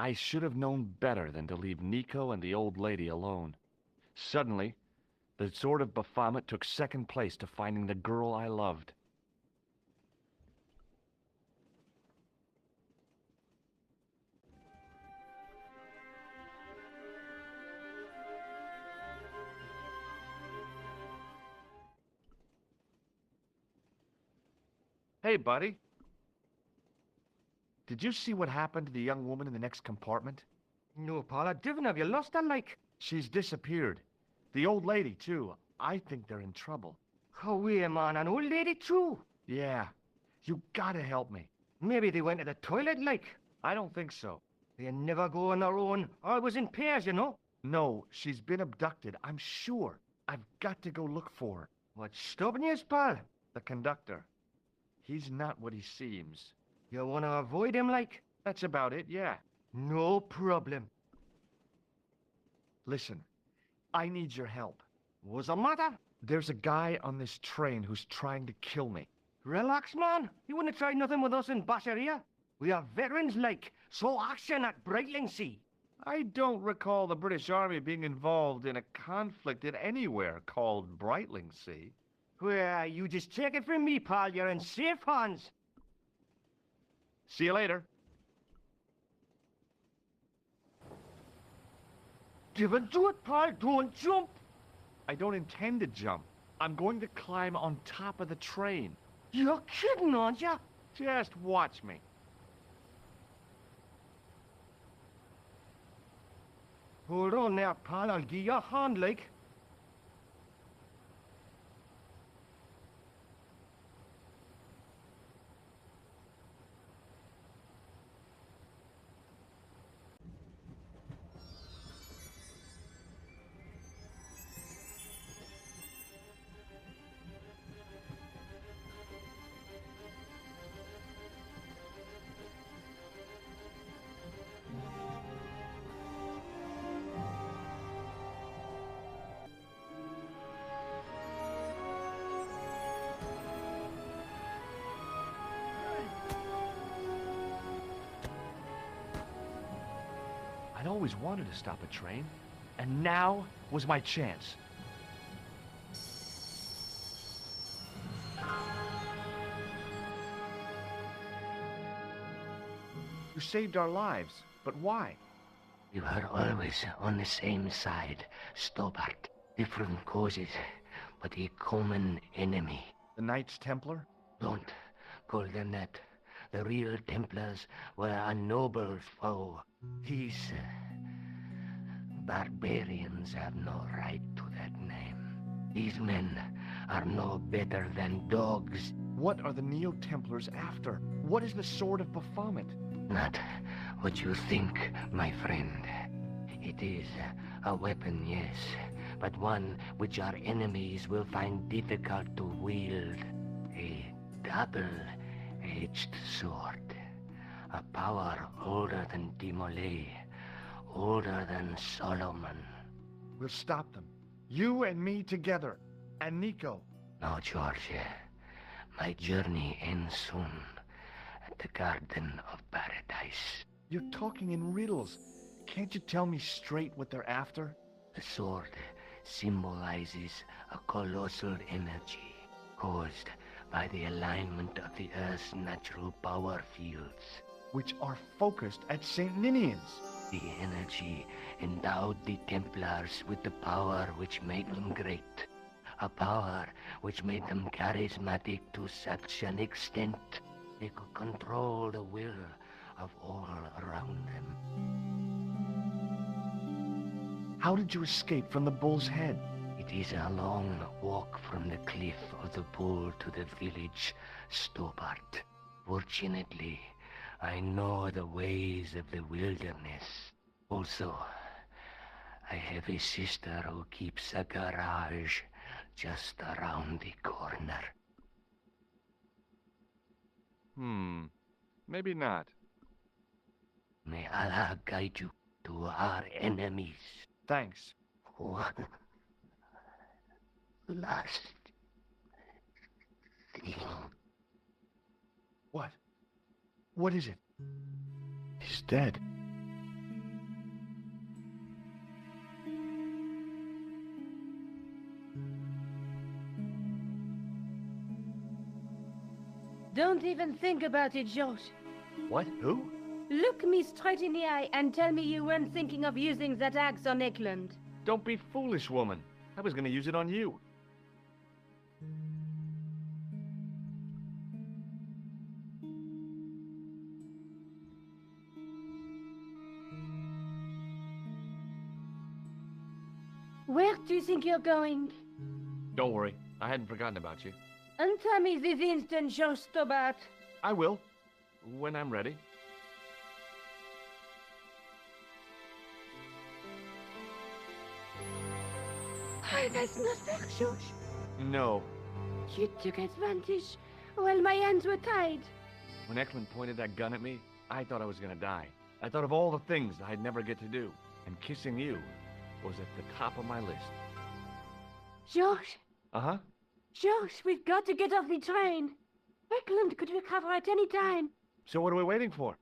I should have known better than to leave Nico and the old lady alone. Suddenly, the sword of Baphomet took second place to finding the girl I loved. Hey, buddy. Did you see what happened to the young woman in the next compartment? No, Paula, Divin, have you lost her, like? She's disappeared. The old lady, too. I think they're in trouble. Oh, wait, man, an old lady, too? Yeah. You gotta help me. Maybe they went to the toilet, like? I don't think so. They never go on their own. Always in pairs, you know? No, she's been abducted, I'm sure. I've got to go look for her. What's stopping you, pal? The conductor. He's not what he seems. You want to avoid him, like? That's about it, yeah. No problem. Listen, I need your help. What's the matter? There's a guy on this train who's trying to kill me. Relax, man. You wouldn't try nothing with us in Basharia. We are veterans, like, so action at Brightlingsea. I don't recall the British Army being involved in a conflict in anywhere called Brightlingsea. Well, you just take it from me, pal. You're in safe hands. See you later. Divin, do it, pal. Don't jump. I don't intend to jump. I'm going to climb on top of the train. You're kidding, aren't you? Just watch me. Hold on there, pal. I'll give you a hand, like. I'd always wanted to stop a train, and now was my chance. You saved our lives, but why? We were always on the same side, Stobbart. Different causes, but a common enemy. The Knights Templar? Don't call them that. The real Templars were a noble foe. These barbarians have no right to that name. These men are no better than dogs. What are the Neo-Templars after? What is the Sword of Baphomet? Not what you think, my friend. It is a weapon, yes, but one which our enemies will find difficult to wield. A double-edged sword. A power older than Timolay, older than Solomon. We'll stop them. You and me together. And Nico. No, George. My journey ends soon. At the Garden of Paradise. You're talking in riddles. Can't you tell me straight what they're after? The sword symbolizes a colossal energy caused by the alignment of the Earth's natural power fields. Which are focused at St. Ninian's. The energy endowed the Templars with the power which made them great. A power which made them charismatic to such an extent they could control the will of all around them. How did you escape from the Bull's Head? It is a long walk from the cliff of the Bull to the village, Stobbart. Fortunately, I know the ways of the wilderness. Also, I have a sister who keeps a garage just around the corner. Maybe not. May Allah guide you to our enemies. Thanks. One last thing. What? What is it? He's dead. Don't even think about it, George. What? Who? Look me straight in the eye and tell me you weren't thinking of using that axe on Eklund. Don't be foolish, woman. I was going to use it on you. Where do you think you're going? Don't worry, I hadn't forgotten about you. Untie me this instant, George Stobbart. I will, when I'm ready. That's not fair, George. No. You took advantage while my hands were tied. When Eklund pointed that gun at me, I thought I was gonna die. I thought of all the things I'd never get to do, and kissing you was at the top of my list. George, Uh-huh. George, we've got to get off the train. Eklund could recover at any time. So what are we waiting for?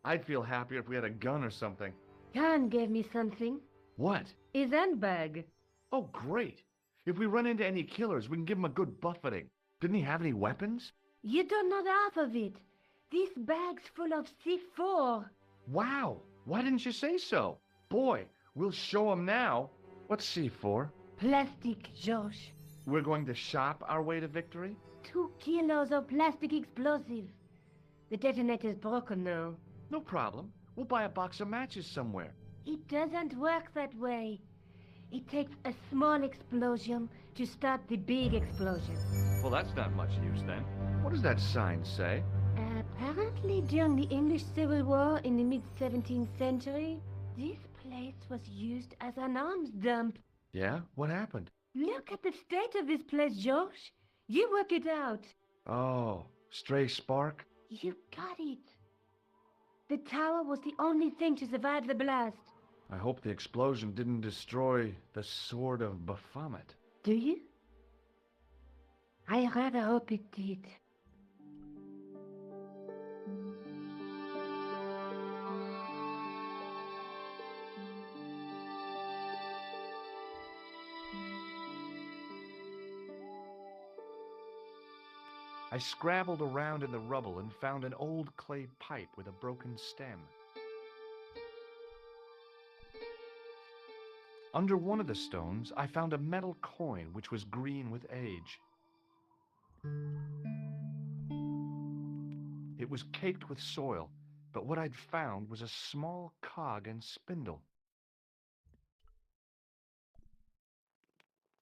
I'd feel happier if we had a gun or something. Khan gave me something. What? His handbag. Oh, great. If we run into any killers, we can give them a good buffeting. Didn't he have any weapons? You don't know half of it. This bag's full of C4. Wow. Why didn't you say so? Boy, we'll show him now. What's C4? Plastic, George. We're going to shop our way to victory? 2 kilos of plastic explosive. The detonator's broken now. No problem. We'll buy a box of matches somewhere. It doesn't work that way. It takes a small explosion to start the big explosion. Well, that's not much use then. What does that sign say? Apparently, during the English Civil War in the mid-17th century, this place was used as an arms dump. Yeah? What happened? Look at the state of this place, George. You work it out. Oh, stray spark? You got it. The tower was the only thing to survive the blast. I hope the explosion didn't destroy the Sword of Baphomet. Do you? I rather hope it did. I scrabbled around in the rubble and found an old clay pipe with a broken stem. Under one of the stones, I found a metal coin which was green with age. It was caked with soil, but what I'd found was a small cog and spindle.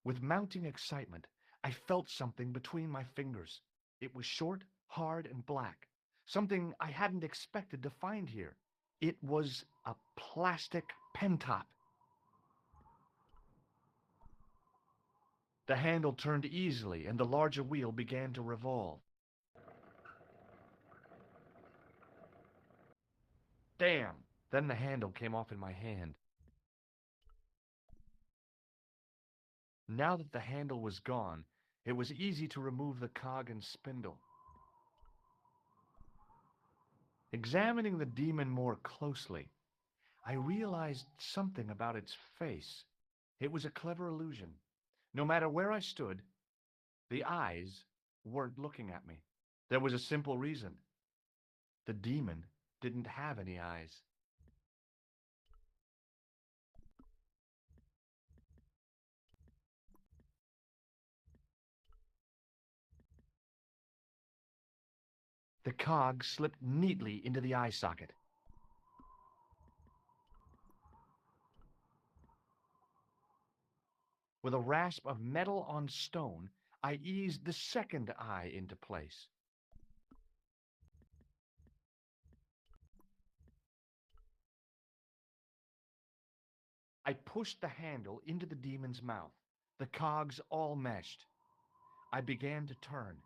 With mounting excitement, I felt something between my fingers. It was short, hard, and black, something I hadn't expected to find here. It was a plastic pentop. The handle turned easily, and the larger wheel began to revolve. Damn! Then the handle came off in my hand. Now that the handle was gone, it was easy to remove the cog and spindle. Examining the demon more closely, I realized something about its face. It was a clever illusion. No matter where I stood, the eyes weren't looking at me. There was a simple reason. The demon didn't have any eyes. The cog slipped neatly into the eye socket. With a rasp of metal on stone, I eased the second eye into place. I pushed the handle into the demon's mouth. The cogs all meshed. I began to turn.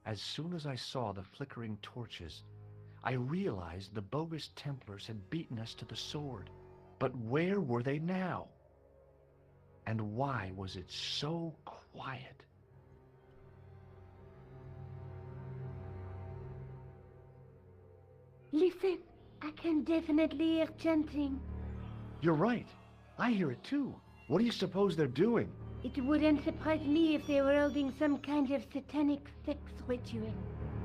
As soon as I saw the flickering torches, I realized the bogus Templars had beaten us to the sword. But where were they now? And why was it so quiet? Listen, I can definitely hear chanting. You're right. I hear it too. What do you suppose they're doing? It wouldn't surprise me if they were holding some kind of satanic sex ritual.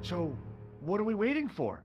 So, what are we waiting for?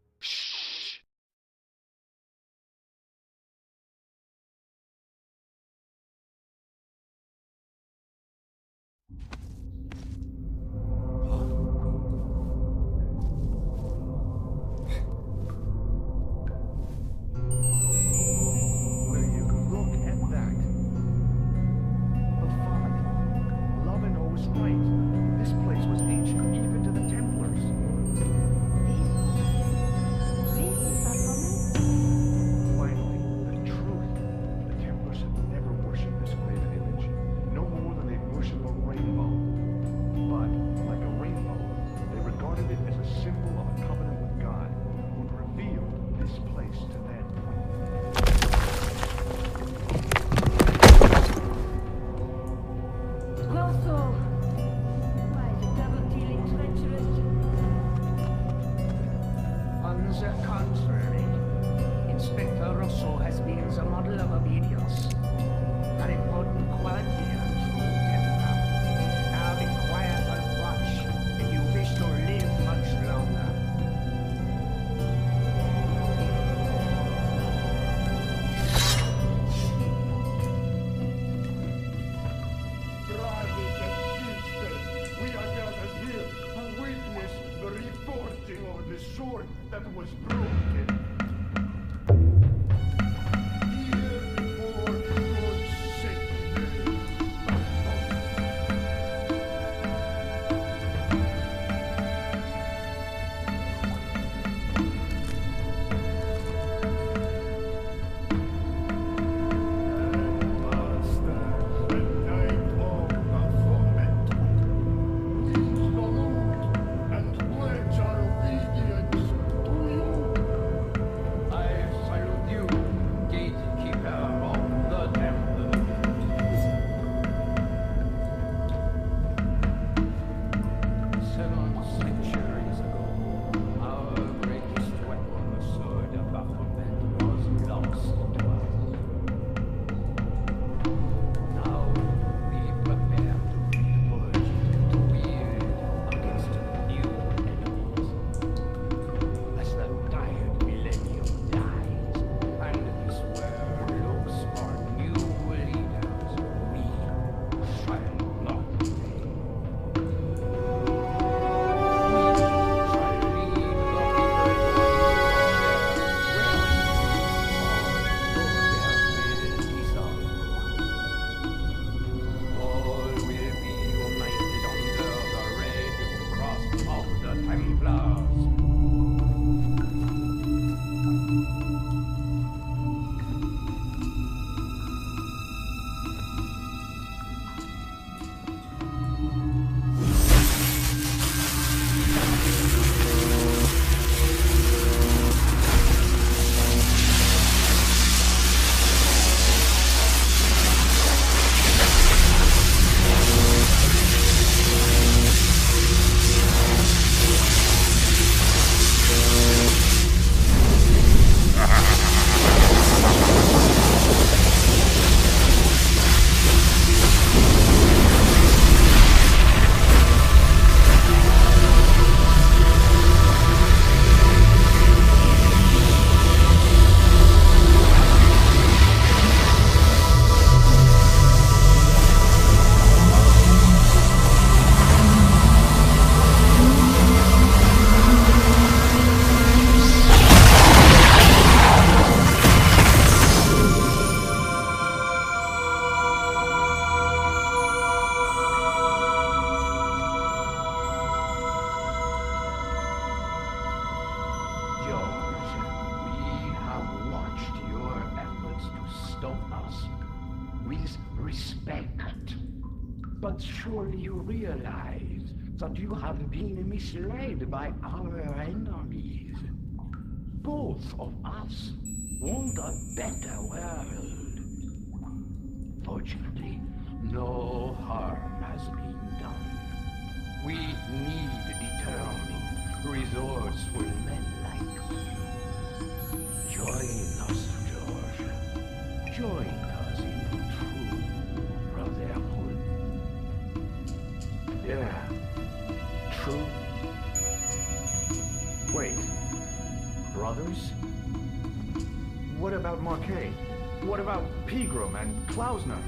But surely you realize that you have been misled by our enemies. both of us want a better world. Fortunately, no harm has been done. We need determined, resourceful men like you. Join us, George. Join us in true brotherhood. Yeah. True. Wait. Brothers? What about Marquet? What about Pegram and Klausner?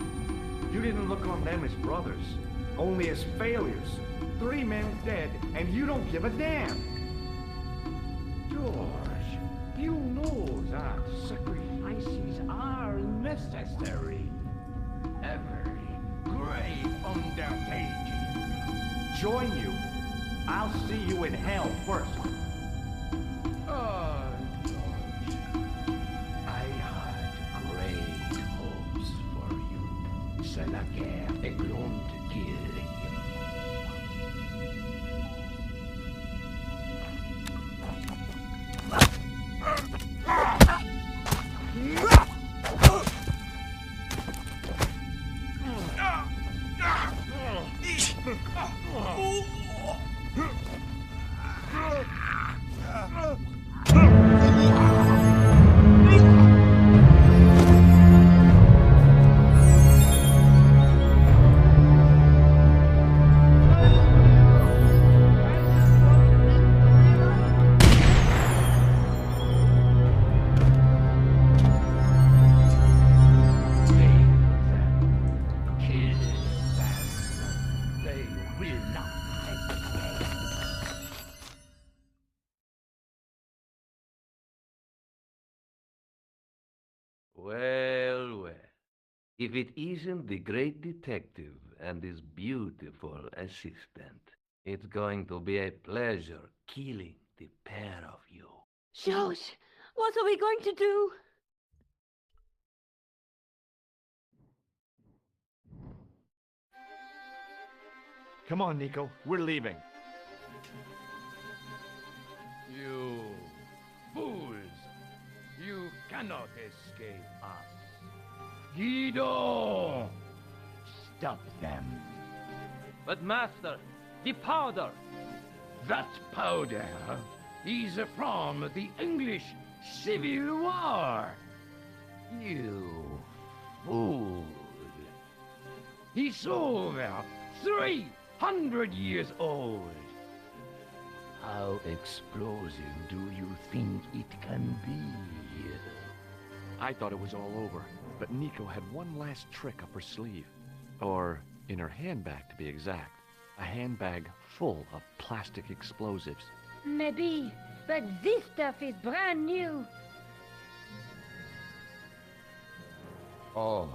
You didn't look on them as brothers, only as failures. 3 men dead, and you don't give a damn. George, you know that sacrifices are necessary. A very great undertaking. Join you? I'll see you in hell first. Oh, George, I had great hopes for you. C'est la guerre est grande kill him. Well, well. If it isn't the great detective and his beautiful assistant, it's going to be a pleasure killing the pair of you. George, what are we going to do? Come on, Nico. We're leaving. You fools! You cannot escape us. Guido! Stop them. But master, the powder! That powder is from the English Civil War. You fool. It's over 300 years old. How explosive do you think it can be? I thought it was all over, but Nico had one last trick up her sleeve. Or in her handbag, to be exact. A handbag full of plastic explosives. Maybe, but this stuff is brand new. Oh,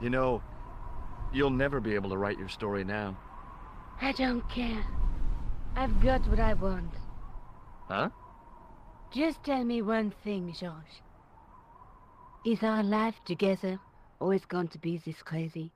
You know, you'll never be able to write your story now. I don't care. I've got what I want. Huh? Just tell me one thing, George. Is our life together always going to be this crazy?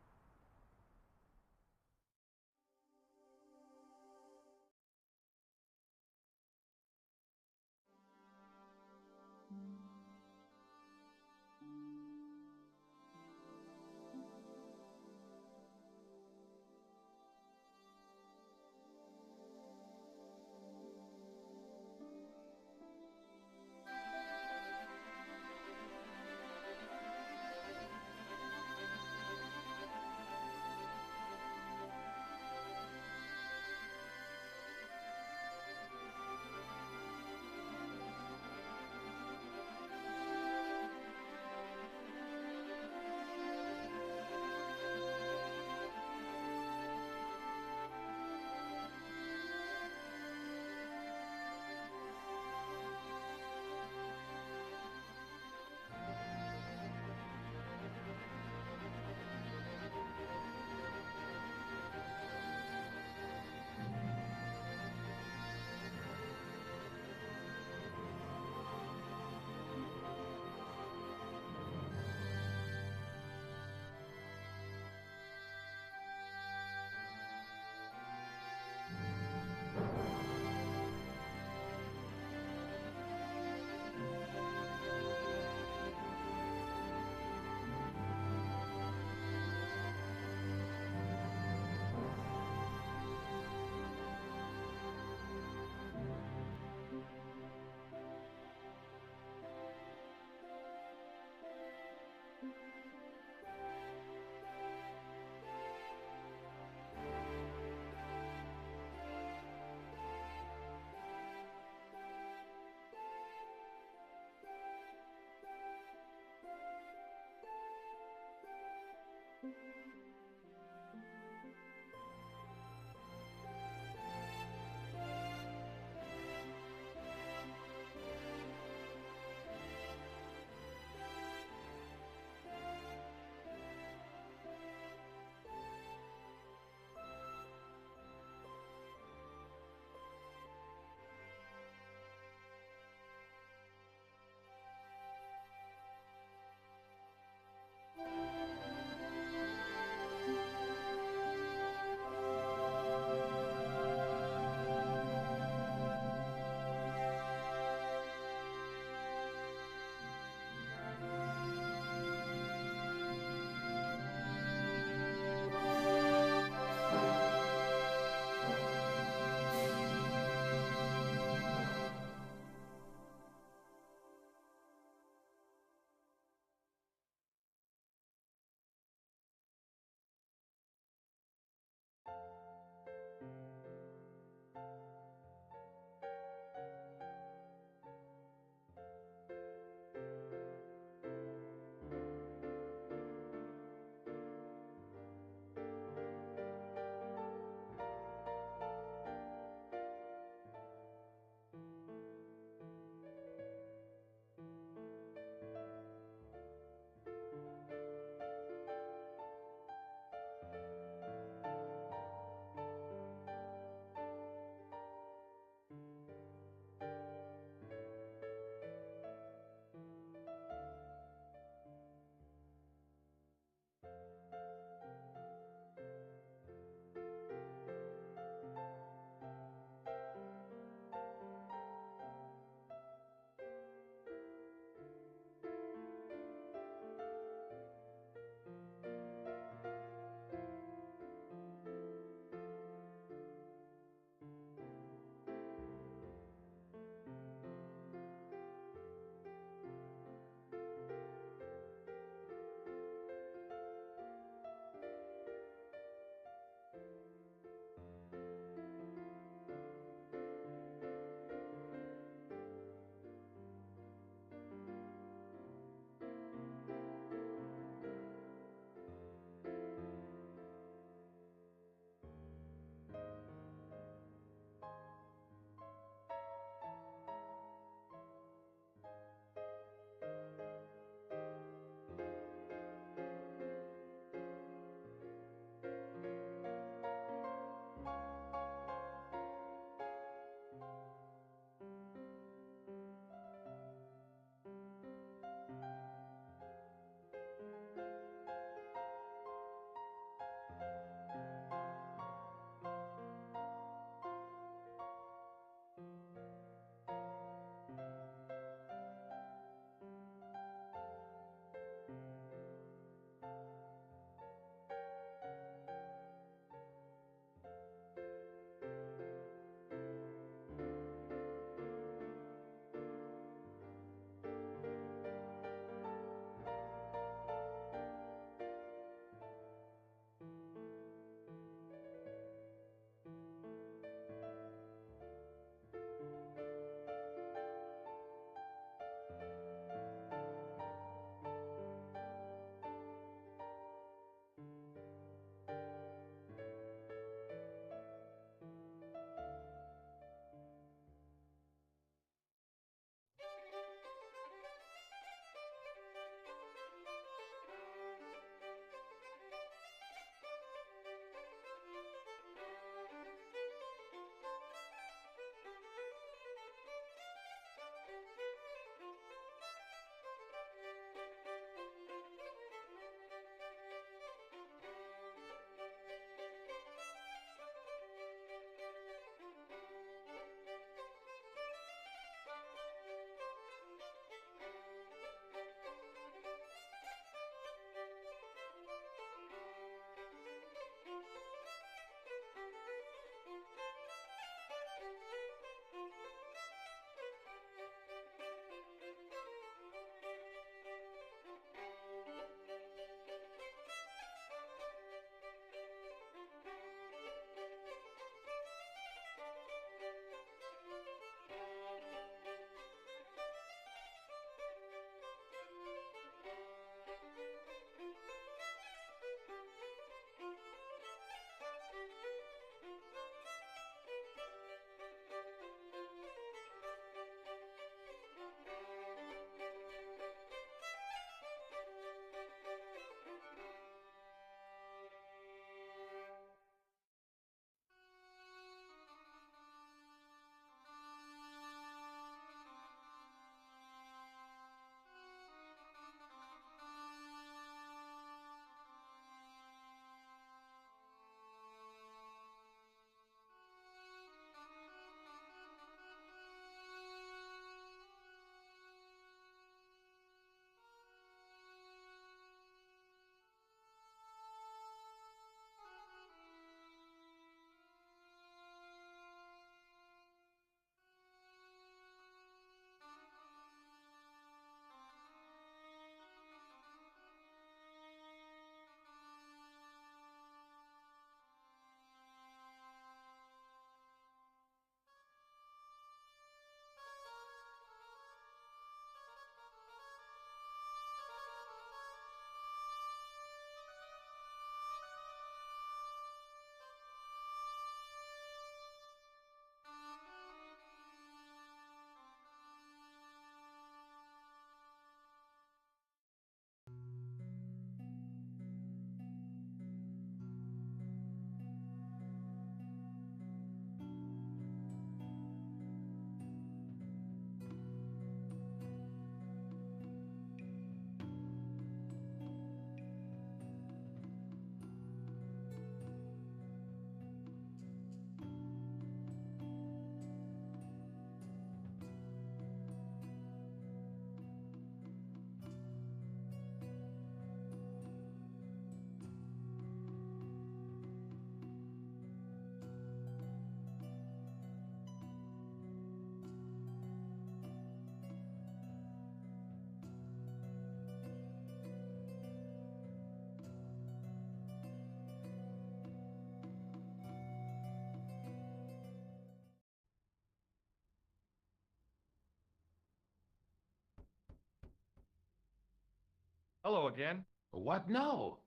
Hello again. What now?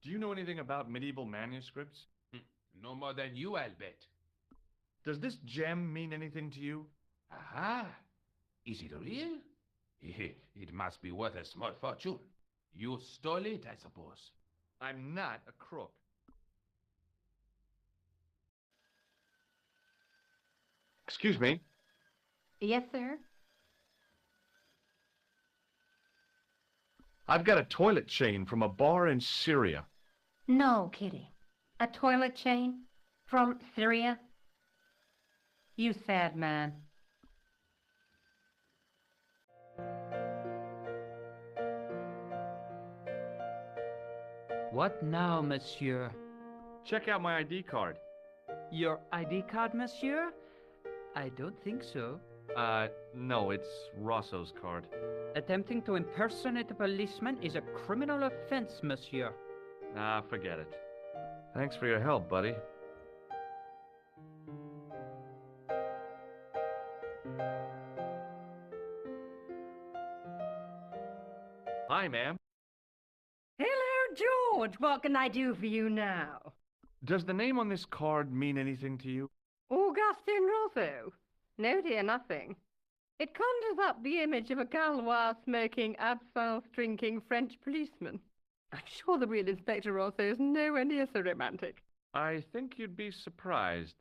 Do you know anything about medieval manuscripts? No more than you, I'll bet. Does this gem mean anything to you? Aha! Is it real? It must be worth a small fortune. You stole it, I suppose. I'm not a crook. Excuse me. Yes, sir? I've got a toilet chain from a bar in Syria. No, Kitty. A toilet chain? From Syria? You sad man. What now, monsieur? Check out my ID card. Your ID card, monsieur? I don't think so. No, it's Rosso's card. Attempting to impersonate a policeman is a criminal offense, monsieur. Ah, forget it. Thanks for your help, buddy. Hi, ma'am. Hello, George. What can I do for you now? Does the name on this card mean anything to you? Augustin Rosso? No, dear, nothing. It conjures up the image of a Gaulois-smoking, absinthe-drinking French policeman. I'm sure the real Inspector Rosso is nowhere near so romantic. I think you'd be surprised.